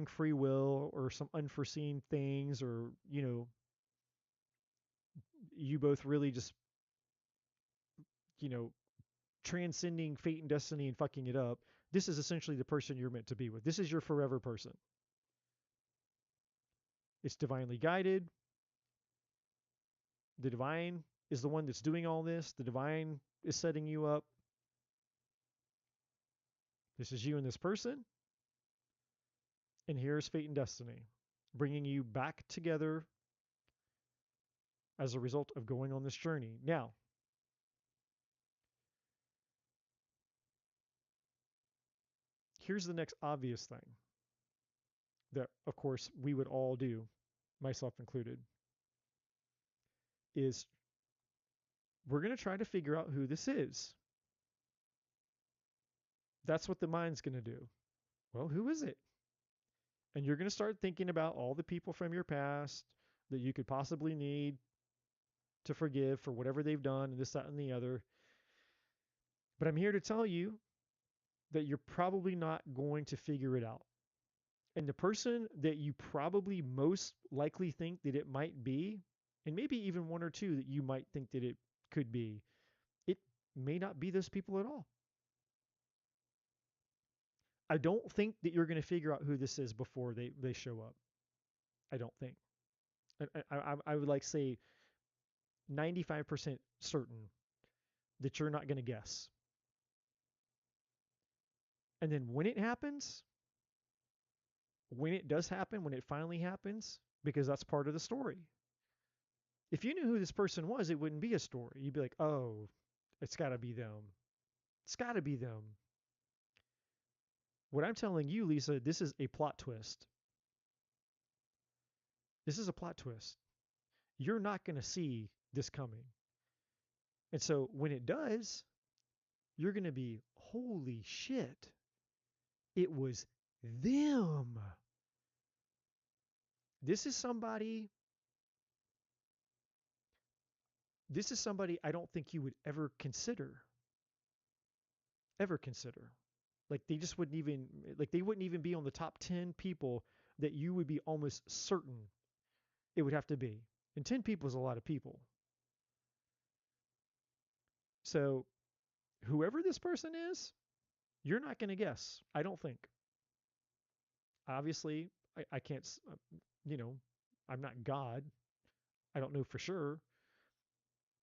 free will or some unforeseen things, or you both really just you know transcending fate and destiny and fucking it up. This is essentially the person you're meant to be with. This is your forever person. It's divinely guided. The divine is the one that's doing all this. The divine is setting you up. This is you and this person. And here's fate and destiny bringing you back together as a result of going on this journey. Now, here's the next obvious thing that, of course, we would all do, myself included, is we're going to try to figure out who this is. That's what the mind's going to do. Well, who is it? And you're going to start thinking about all the people from your past that you could possibly need to forgive for whatever they've done, and this, that, and the other. But I'm here to tell you that you're probably not going to figure it out. And the person that you probably most likely think that it might be, and maybe even one or two that you might think that it could be, it may not be those people at all. I don't think that you're going to figure out who this is before they show up. I don't think. I would like say 95% certain that you're not going to guess. And then when it happens, when it does happen, when it finally happens, because that's part of the story. If you knew who this person was, it wouldn't be a story. You'd be like, oh, it's got to be them. It's got to be them. What I'm telling you, Lisa, this is a plot twist. This is a plot twist. You're not going to see this coming. And so when it does, you're going to be, holy shit, it was them. This is somebody, this is somebody I don't think you would ever consider. Like they just wouldn't even, like they wouldn't even be on the top 10 people that you would be almost certain it would have to be. And 10 people is a lot of people. So whoever this person is, you're not going to guess. I don't think. Obviously, I can't, you know, I'm not God. I don't know for sure.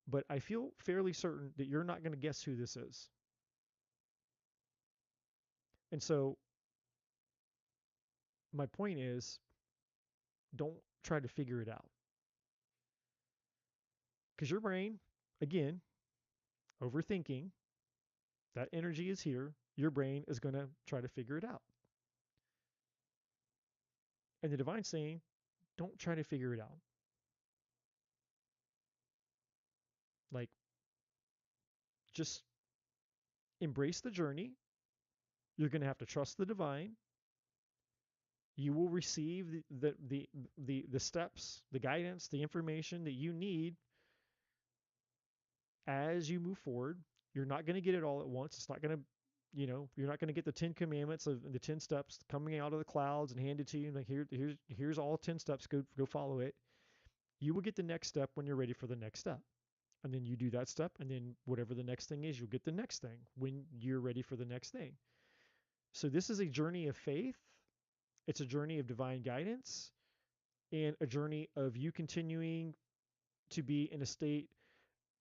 But I feel fairly certain that you're not going to guess who this is. And so my point is, don't try to figure it out. Because your brain, again, overthinking, that energy is here. Your brain is going to try to figure it out. And the divine's saying, don't try to figure it out. Like, just embrace the journey. You're going to have to trust the divine. You will receive the steps, the guidance, the information that you need as you move forward. You're not going to get it all at once. It's not going to, you're not going to get the 10 commandments of the 10 steps coming out of the clouds and handed to you. Like here's all 10 steps. Go follow it. You will get the next step when you're ready for the next step. And then you do that step, and then whatever the next thing is, you'll get the next thing when you're ready for the next thing. So this is a journey of faith. It's a journey of divine guidance and a journey of you continuing to be in a state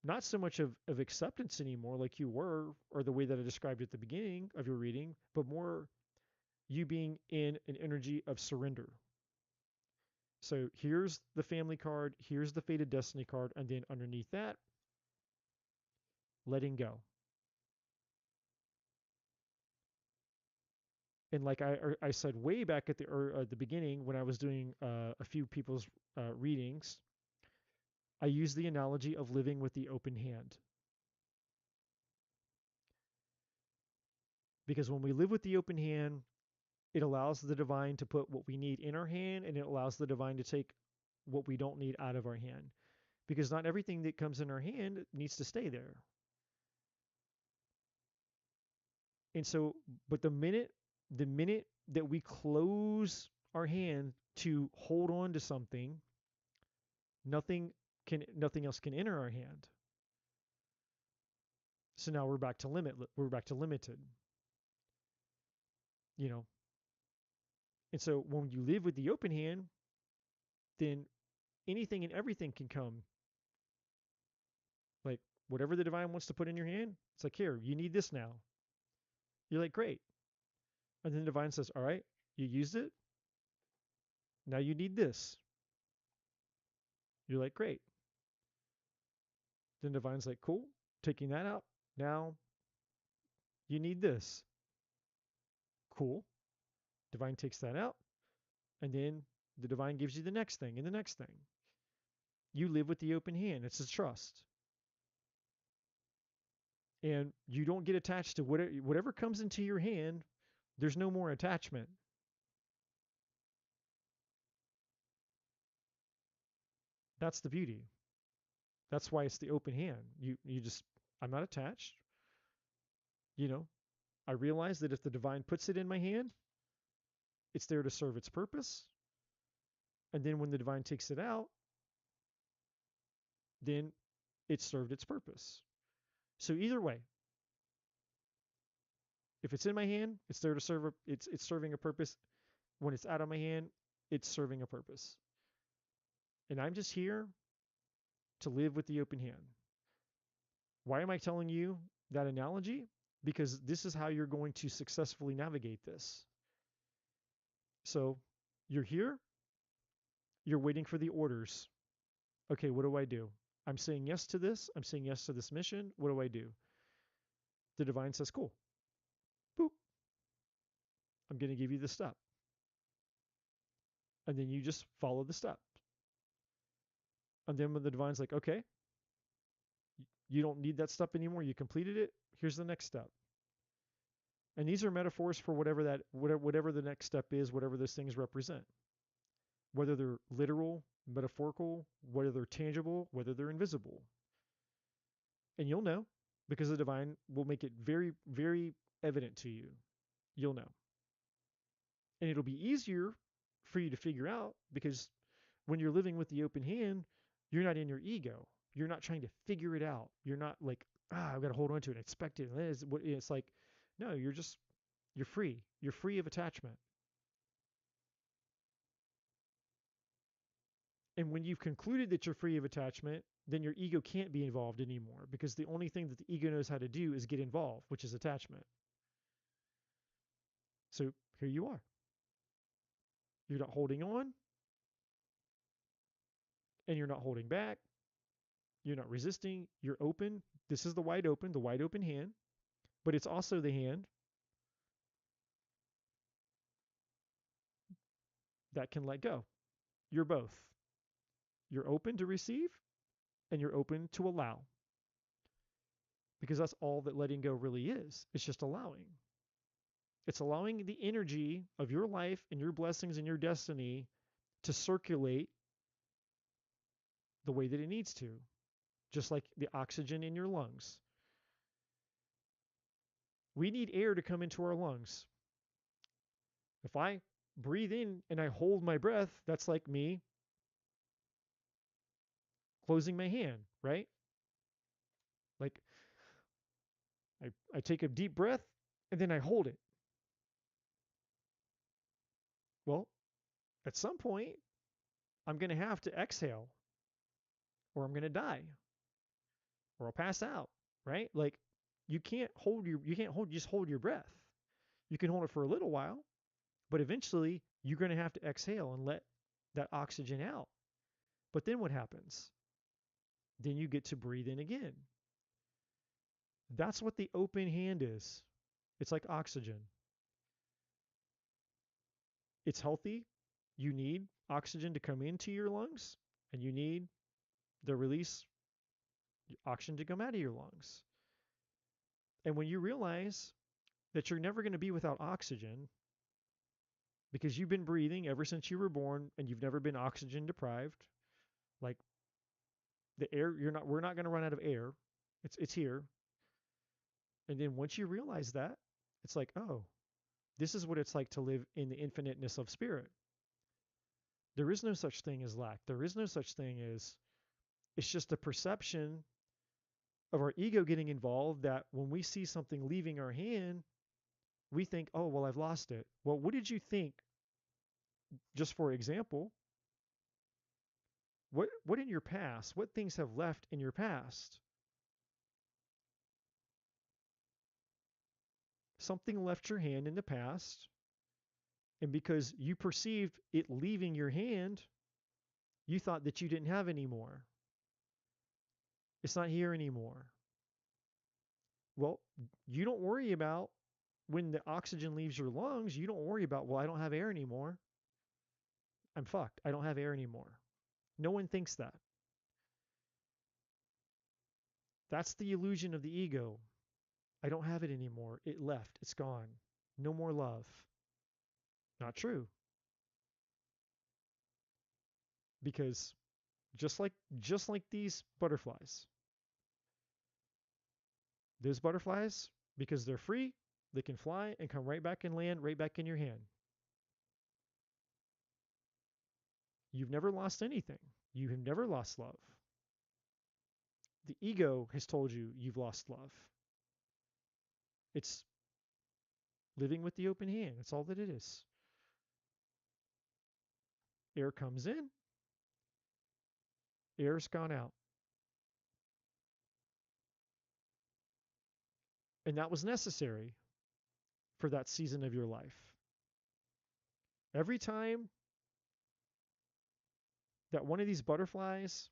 not so much of acceptance anymore like you were, or the way that I described at the beginning of your reading, but more you being in an energy of surrender. So here's the family card, here's the fated destiny card, and then underneath that, letting go. And like I said way back at the beginning when I was doing a few people's readings, I use the analogy of living with the open hand. Because when we live with the open hand, it allows the divine to put what we need in our hand, and it allows the divine to take what we don't need out of our hand. Because not everything that comes in our hand needs to stay there. And so, but the minute that we close our hand to hold on to something, nothing else can enter our hand. So now we're back to limited. You know. And so when you live with the open hand, then anything and everything can come. Like whatever the divine wants to put in your hand, it's like, here, you need this now. You're like, great. And then the divine says, all right, you used it. Now you need this. You're like, great. Then the divine's like, cool, taking that out. Now you need this. Cool. Divine takes that out. And then the divine gives you the next thing and the next thing. You live with the open hand. It's a trust. And you don't get attached to whatever comes into your hand. There's no more attachment. That's the beauty. That's why it's the open hand. You just, I'm not attached. You know, I realize that if the divine puts it in my hand, it's there to serve its purpose. And then when the divine takes it out, then it served its purpose. So either way, if it's in my hand, it's there to serve it's serving a purpose. When it's out of my hand, it's serving a purpose. And I'm just here to live with the open hand. Why am I telling you that analogy? Because this is how you're going to successfully navigate this. So you're here, you're waiting for the orders. Okay, what do I do? I'm saying yes to this. I'm saying yes to this mission. What do I do? The divine says, cool. Boop. I'm going to give you the step. And then you just follow the step. And then when the divine's like, okay, you don't need that step anymore. You completed it. Here's the next step. And these are metaphors for whatever the next step is, whatever those things represent. Whether they're literal, metaphorical, whether they're tangible, whether they're invisible. And you'll know because the divine will make it very, very evident to you. You'll know. And it'll be easier for you to figure out because when you're living with the open hand, you're not in your ego. You're not trying to figure it out. You're not like, I've got to hold on to it and expect it. It's like, no, you're free. You're free of attachment. And when you've concluded that you're free of attachment, then your ego can't be involved anymore because the only thing that the ego knows how to do is get involved, which is attachment. So here you are. You're not holding on and you're not holding back. You're not resisting. You're open. This is the wide open hand, but it's also the hand that can let go. You're both. You're open to receive and you're open to allow because that's all that letting go really is. It's just allowing. It's allowing the energy of your life and your blessings and your destiny to circulate the way that it needs to, just like the oxygen in your lungs. We need air to come into our lungs. If I breathe in and I hold my breath, that's like me closing my hand, right? Like I take a deep breath and then I hold it. Well, at some point, I'm going to have to exhale or I'm going to die or I'll pass out, right? Like you can't just hold your breath. You can hold it for a little while, but eventually you're going to have to exhale and let that oxygen out. But then what happens? Then you get to breathe in again. That's what the open hand is. It's like oxygen. It's healthy. You need oxygen to come into your lungs, and you need the release oxygen to come out of your lungs. And when you realize that you're never going to be without oxygen because you've been breathing ever since you were born and you've never been oxygen deprived, like the air, we're not going to run out of air. It's here. And then once you realize that, it's like, oh, this is what it's like to live in the infiniteness of spirit. There is no such thing as lack. There is no such thing as, it's just a perception of our ego getting involved that when we see something leaving our hand, we think, oh, well, I've lost it. Well, what did you think? Just for example, what in your past, what things have left in your past? Something left your hand in the past, and because you perceived it leaving your hand, you thought that you didn't have any more. It's not here anymore. Well, you don't worry about when the oxygen leaves your lungs, you don't worry about, well, I don't have air anymore. I'm fucked. I don't have air anymore. No one thinks that. That's the illusion of the ego. I don't have it anymore. It left. It's gone. No more love. Not true. Because just like these butterflies, those butterflies, because they're free, they can fly and come right back and land right back in your hand. You've never lost anything. You have never lost love. The ego has told you you've lost love. It's living with the open hand. That's all that it is. Air comes in, air's gone out. And that was necessary for that season of your life. Every time that one of these butterflies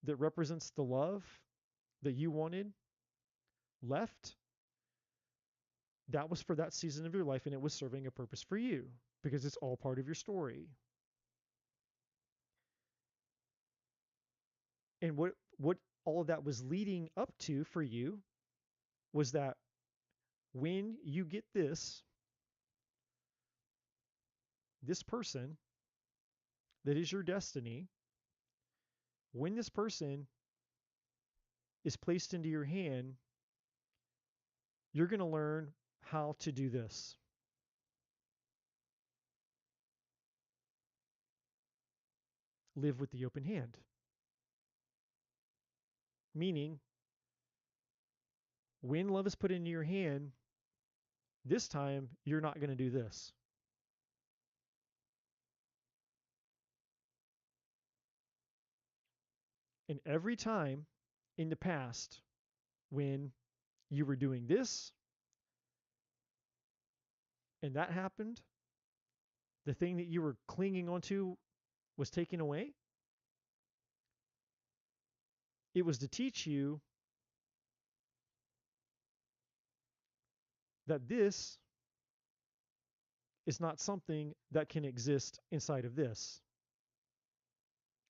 that represents the love that you wanted left, that was for that season of your life and it was serving a purpose for you because it's all part of your story. And what all of that was leading up to for you was that when you get this person that is your destiny, when this person is placed into your hand, you're going to learn how to do this. Live with the open hand. Meaning, when love is put into your hand, this time you're not going to do this. And every time in the past when you were doing this and that happened, the thing that you were clinging onto was taken away, it was to teach you that this is not something that can exist inside of this,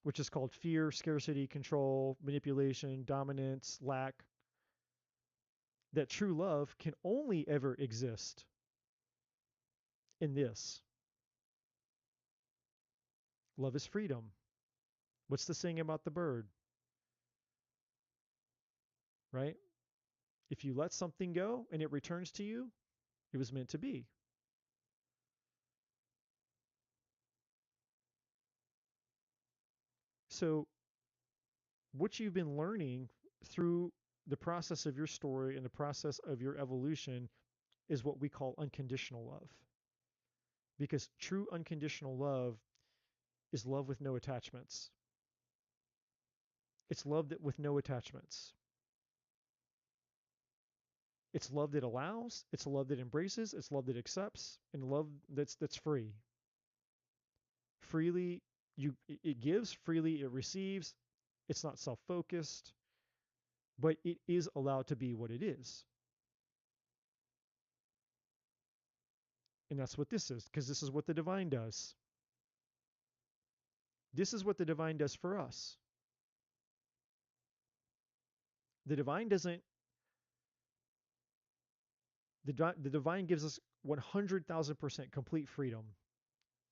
which is called fear, scarcity, control, manipulation, dominance, lack. That true love can only ever exist in this. Love is freedom. What's the saying about the bird? Right? If you let something go and it returns to you, it was meant to be. So, what you've been learning through the process of your story and the process of your evolution is what we call unconditional love. Because true unconditional love is love with no attachments. It's love that with no attachments. It's love that allows, it's love that embraces, it's love that accepts, and love that's free. Freely it gives, freely it receives. It's not self-focused, but it is allowed to be what it is. And that's what this is, because this is what the divine does. This is what the divine does for us. The divine doesn't, the divine gives us 100,000% complete freedom.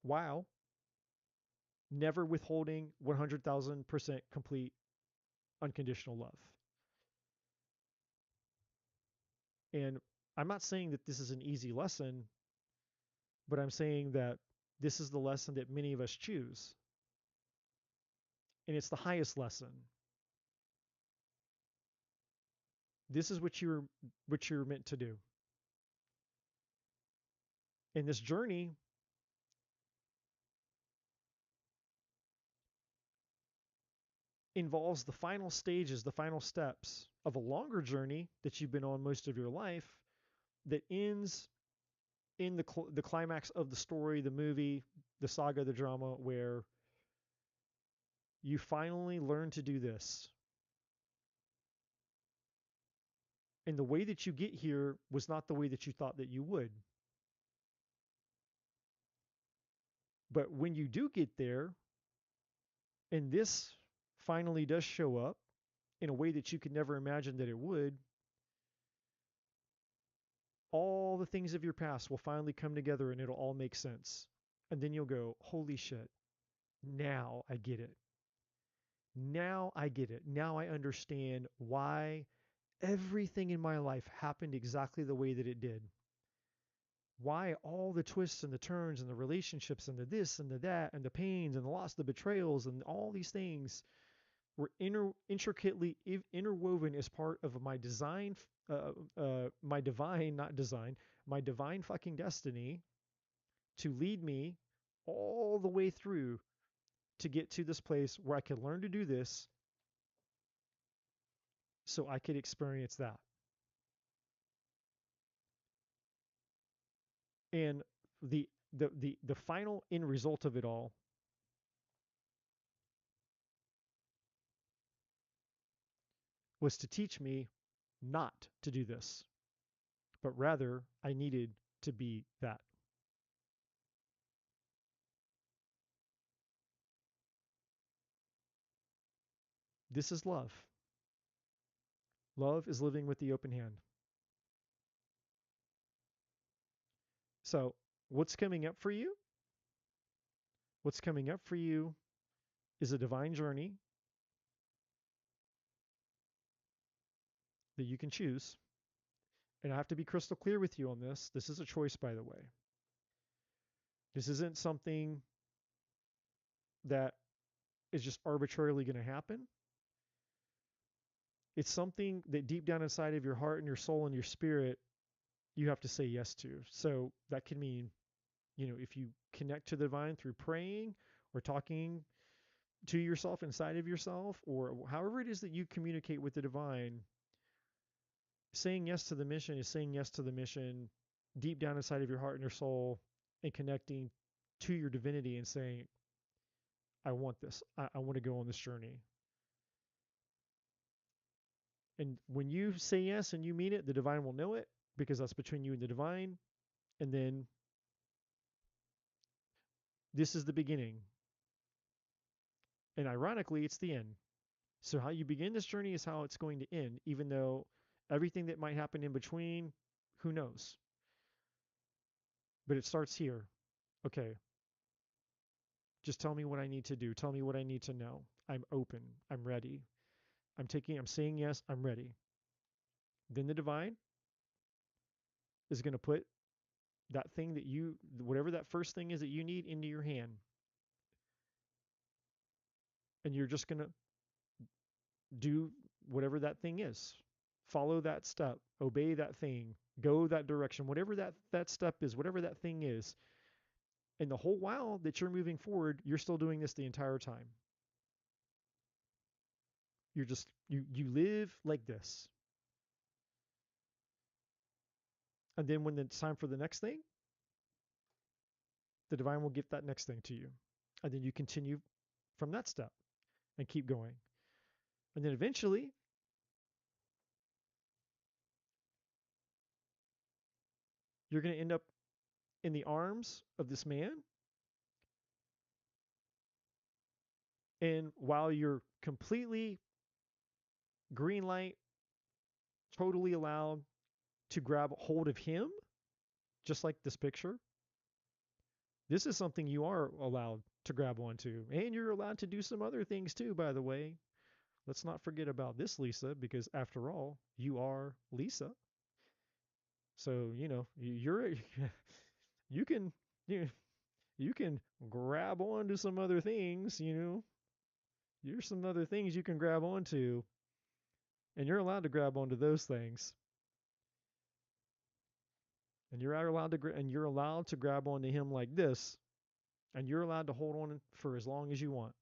Wow. Never withholding 100,000% complete unconditional love. And I'm not saying that this is an easy lesson, but I'm saying that this is the lesson that many of us choose. And it's the highest lesson. This is what you're meant to do. And this journey involves the final stages, the final steps of a longer journey that you've been on most of your life that ends in the climax of the story, the movie, the saga, the drama, where you finally learn to do this. And the way that you get here was not the way that you thought that you would. But when you do get there, and this finally does show up in a way that you could never imagine that it would, all the things of your past will finally come together and it'll all make sense. And then you'll go, holy shit, now I get it. Now I get it. Now I understand why everything in my life happened exactly the way that it did. Why all the twists and the turns and the relationships and the this and the that and the pains and the loss, the betrayals and all these things were intricately interwoven as part of my design, my divine, not design, my divine fucking destiny to lead me all the way through to get to this place where I could learn to do this so I could experience that. And the final end result of it all was to teach me not to do this, but rather I needed to be that. This is love. Love is living with the open hand. So, what's coming up for you? What's coming up for you is a divine journey that you can choose. And I have to be crystal clear with you on this. This is a choice, by the way. This isn't something that is just arbitrarily going to happen. It's something that deep down inside of your heart and your soul and your spirit, you have to say yes to. So that can mean, if you connect to the divine through praying or talking to yourself inside of yourself, or however it is that you communicate with the divine, saying yes to the mission is saying yes to the mission deep down inside of your heart and your soul, and connecting to your divinity and saying, I want this. I want to go on this journey. And when you say yes and you mean it, the divine will know it, because that's between you and the divine. And then this is the beginning. And ironically, it's the end. So how you begin this journey is how it's going to end, even though everything that might happen in between, who knows? But it starts here. Okay, just tell me what I need to do. Tell me what I need to know. I'm open. I'm ready. I'm saying yes, I'm ready. Then the divine is going to put that thing that whatever that first thing is that you need, into your hand. And you're just going to do whatever that thing is. Follow that step, obey that thing, go that direction, whatever that step is, whatever that thing is. And the whole while that you're moving forward, you're still doing this the entire time. You're just, you live like this. And then when it's time for the next thing, the divine will give that next thing to you. And then you continue from that step and keep going. And then eventually, you're going to end up in the arms of this man. And while you're completely green light, totally allowed to grab hold of him, just like this picture, this is something you are allowed to grab onto. And you're allowed to do some other things too, by the way. Let's not forget about this, Lisa, because after all, you are Lisa. So, you're you can you can grab onto some other things, There's some other things you can grab onto, and you're allowed to grab onto those things. And you're allowed to grab onto him like this, and you're allowed to hold on for as long as you want.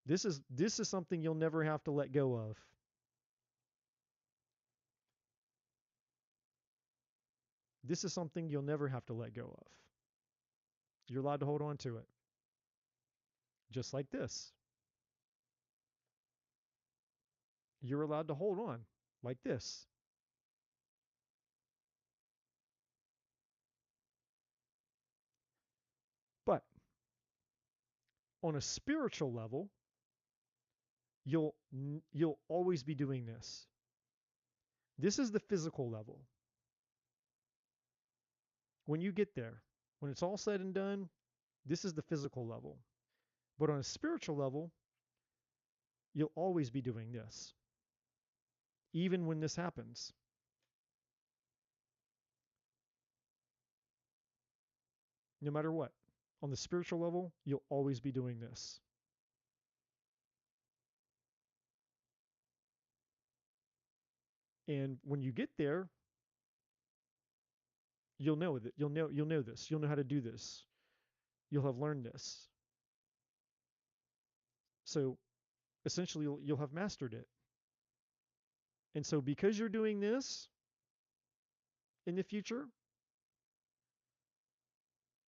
This is something you'll never have to let go of. This is something you'll never have to let go of. You're allowed to hold on to it. Just like this. You're allowed to hold on like this. But on a spiritual level, you'll you'll always be doing this. This is the physical level. When you get there, when it's all said and done, this is the physical level. But on a spiritual level, you'll always be doing this, even when this happens. No matter what. On the spiritual level, you'll always be doing this. And when you get there, you'll know that you'll know this. You'll know how to do this. You'll have learned this. So essentially, you'll have mastered it. And so because you're doing this in the future,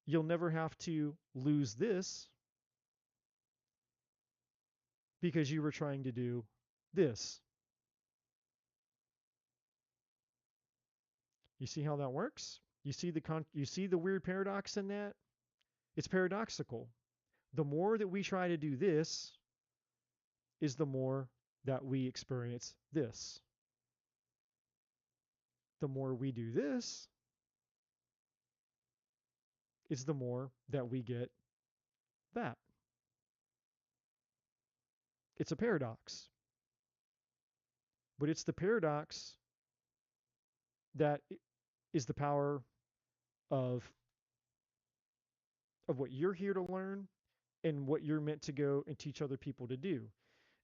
you'll never have to lose this, because you were trying to do this. You see how that works? You see the weird paradox in that? It's paradoxical. The more that we try to do this is the more that we experience this. The more we do this is the more that we get that. It's a paradox, but it's the paradox that is the power of what you're here to learn and what you're meant to go and teach other people to do.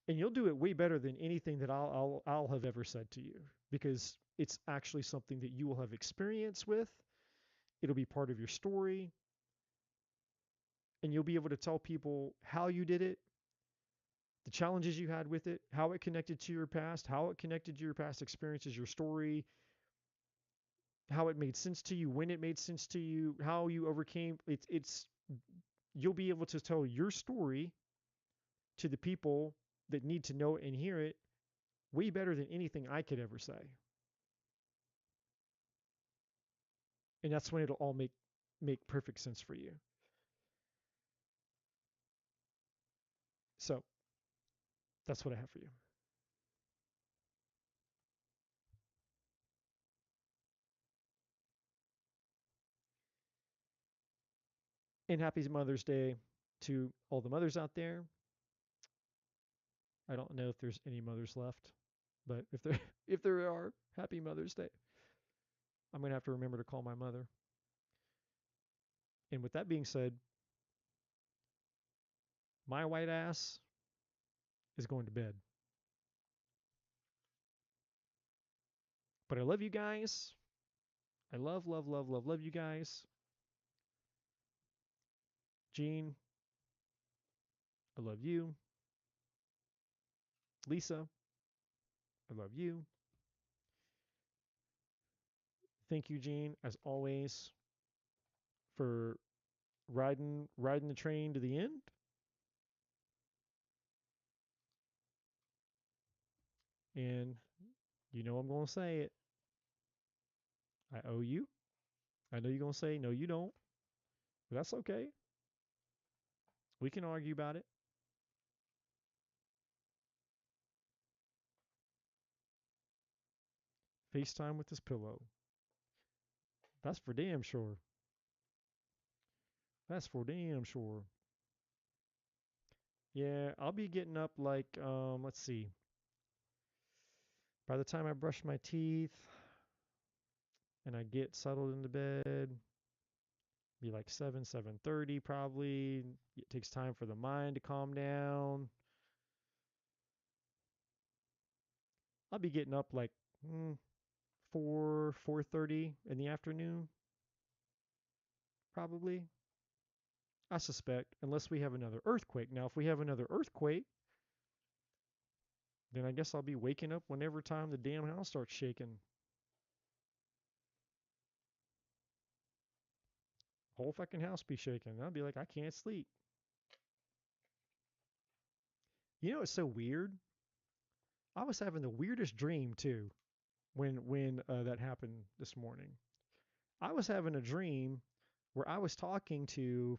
And you'll do it way better than anything that I'll have ever said to you, because it's actually something that you will have experience with. It'll be part of your story, and you'll be able to tell people how you did it, the challenges you had with it, how it connected to your past, how it connected to your past experiences, your story, how it made sense to you, when it made sense to you, how you overcame. It's you'll be able to tell your story to the people that need to know it and hear it way better than anything I could ever say. And that's when it'll all make perfect sense for you. So that's what I have for you. And happy Mother's Day to all the mothers out there. I don't know if there's any mothers left, but if there if there are, happy Mother's Day. I'm gonna have to remember to call my mother. And with that being said, my white ass is going to bed. But I love you guys. I love, love, love, love, love you guys. Gene, I love you. Lisa, I love you. Thank you, Gene, as always, for riding the train to the end. And you know I'm gonna say it. I owe you. I know you're gonna say no, you don't. But that's okay. We can argue about it. FaceTime with this pillow. That's for damn sure. That's for damn sure. Yeah, I'll be getting up like let's see. By the time I brush my teeth and I get settled into bed, be like 7:30 probably. It takes time for the mind to calm down. I'll be getting up like 4:30 in the afternoon probably. I suspect, unless we have another earthquake. Now, if we have another earthquake, then I guess I'll be waking up whenever time the damn house starts shaking. Whole fucking house be shaking. I'll be like, I can't sleep. You know, it's so weird. I was having the weirdest dream too when that happened this morning. I was having a dream where I was talking to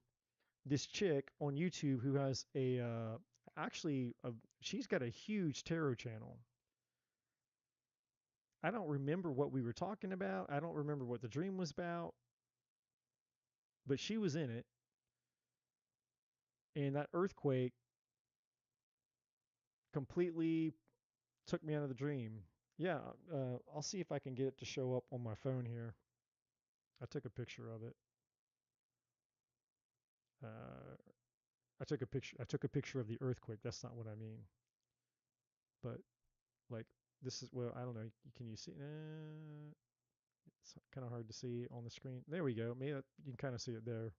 this chick on YouTube who has actually she's got a huge tarot channel. I don't remember what we were talking about. I don't remember what the dream was about, but she was in it. And that earthquake completely took me out of the dream. Yeah, I'll see if I can get it to show up on my phone here. I took a picture of it. Uh, I took a picture. I took a picture of the earthquake. That's not what I mean. But like this is, well, I don't know. Can you see? It's kind of hard to see on the screen. There we go. Maybe you can kind of see it there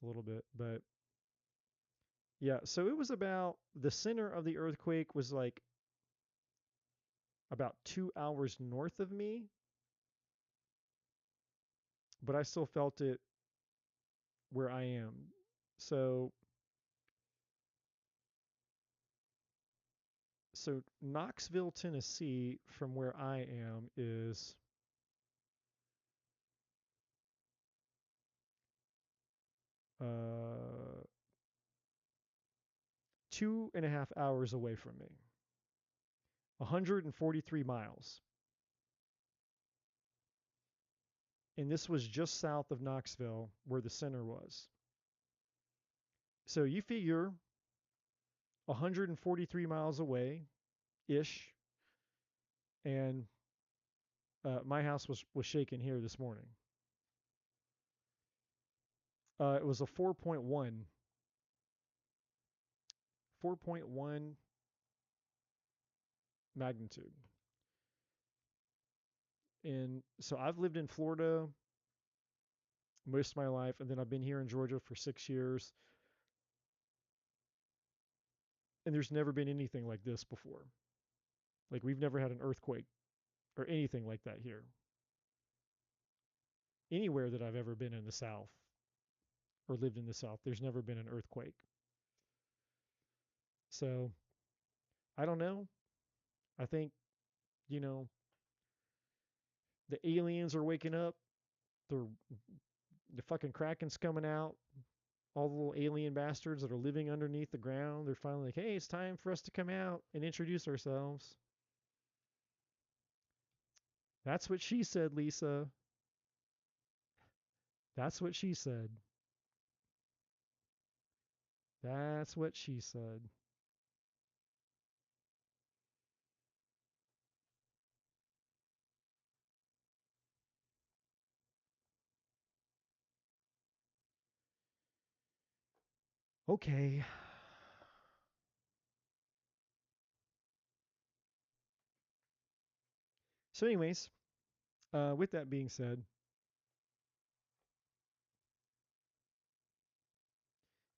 a little bit. But yeah, so it was about the center of the earthquake was like about 2 hours north of me, but I still felt it where I am. So Knoxville, Tennessee, from where I am, is 2.5 hours away from me. 143 miles. And this was just south of Knoxville where the center was. So you figure 143 miles away ish, and my house was shaken here this morning. It was a 4.1 magnitude. And so I've lived in Florida most of my life, and then I've been here in Georgia for 6 years, and there's never been anything like this before. Like, we've never had an earthquake or anything like that here. Anywhere that I've ever been in the South or lived in the South, there's never been an earthquake. So I don't know. I think, you know, the aliens are waking up. They're, the fucking Kraken's coming out. All the little alien bastards that are living underneath the ground, they're finally like, hey, it's time for us to come out and introduce ourselves. That's what she said, Lisa. That's what she said. That's what she said. Okay. So, anyways, with that being said,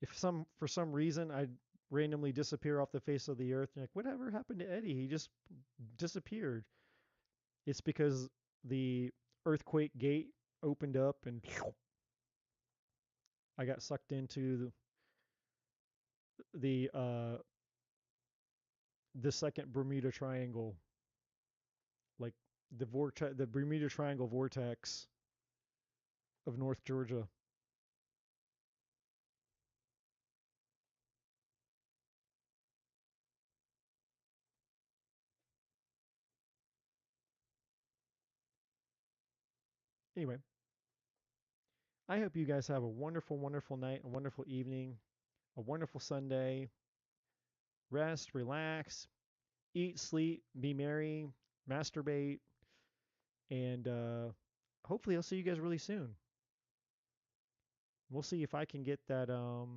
if for some reason I randomly disappear off the face of the earth, you're like, whatever happened to Eddie? He just disappeared. It's because the earthquake gate opened up and I got sucked into the the second Bermuda Triangle, like the Bermuda Triangle vortex of North Georgia. Anyway, I hope you guys have a wonderful, wonderful night, a wonderful evening, a wonderful Sunday. Rest, relax, eat, sleep, be merry, masturbate, and hopefully I'll see you guys really soon. We'll see if I can get that. I'll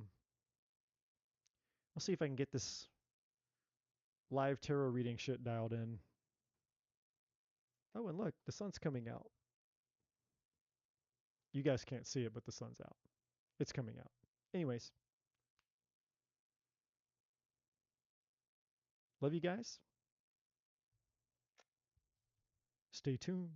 see if I can get this live tarot reading shit dialed in. Oh, and look, the sun's coming out. You guys can't see it, but the sun's out. It's coming out. Anyways, love you guys. Stay tuned.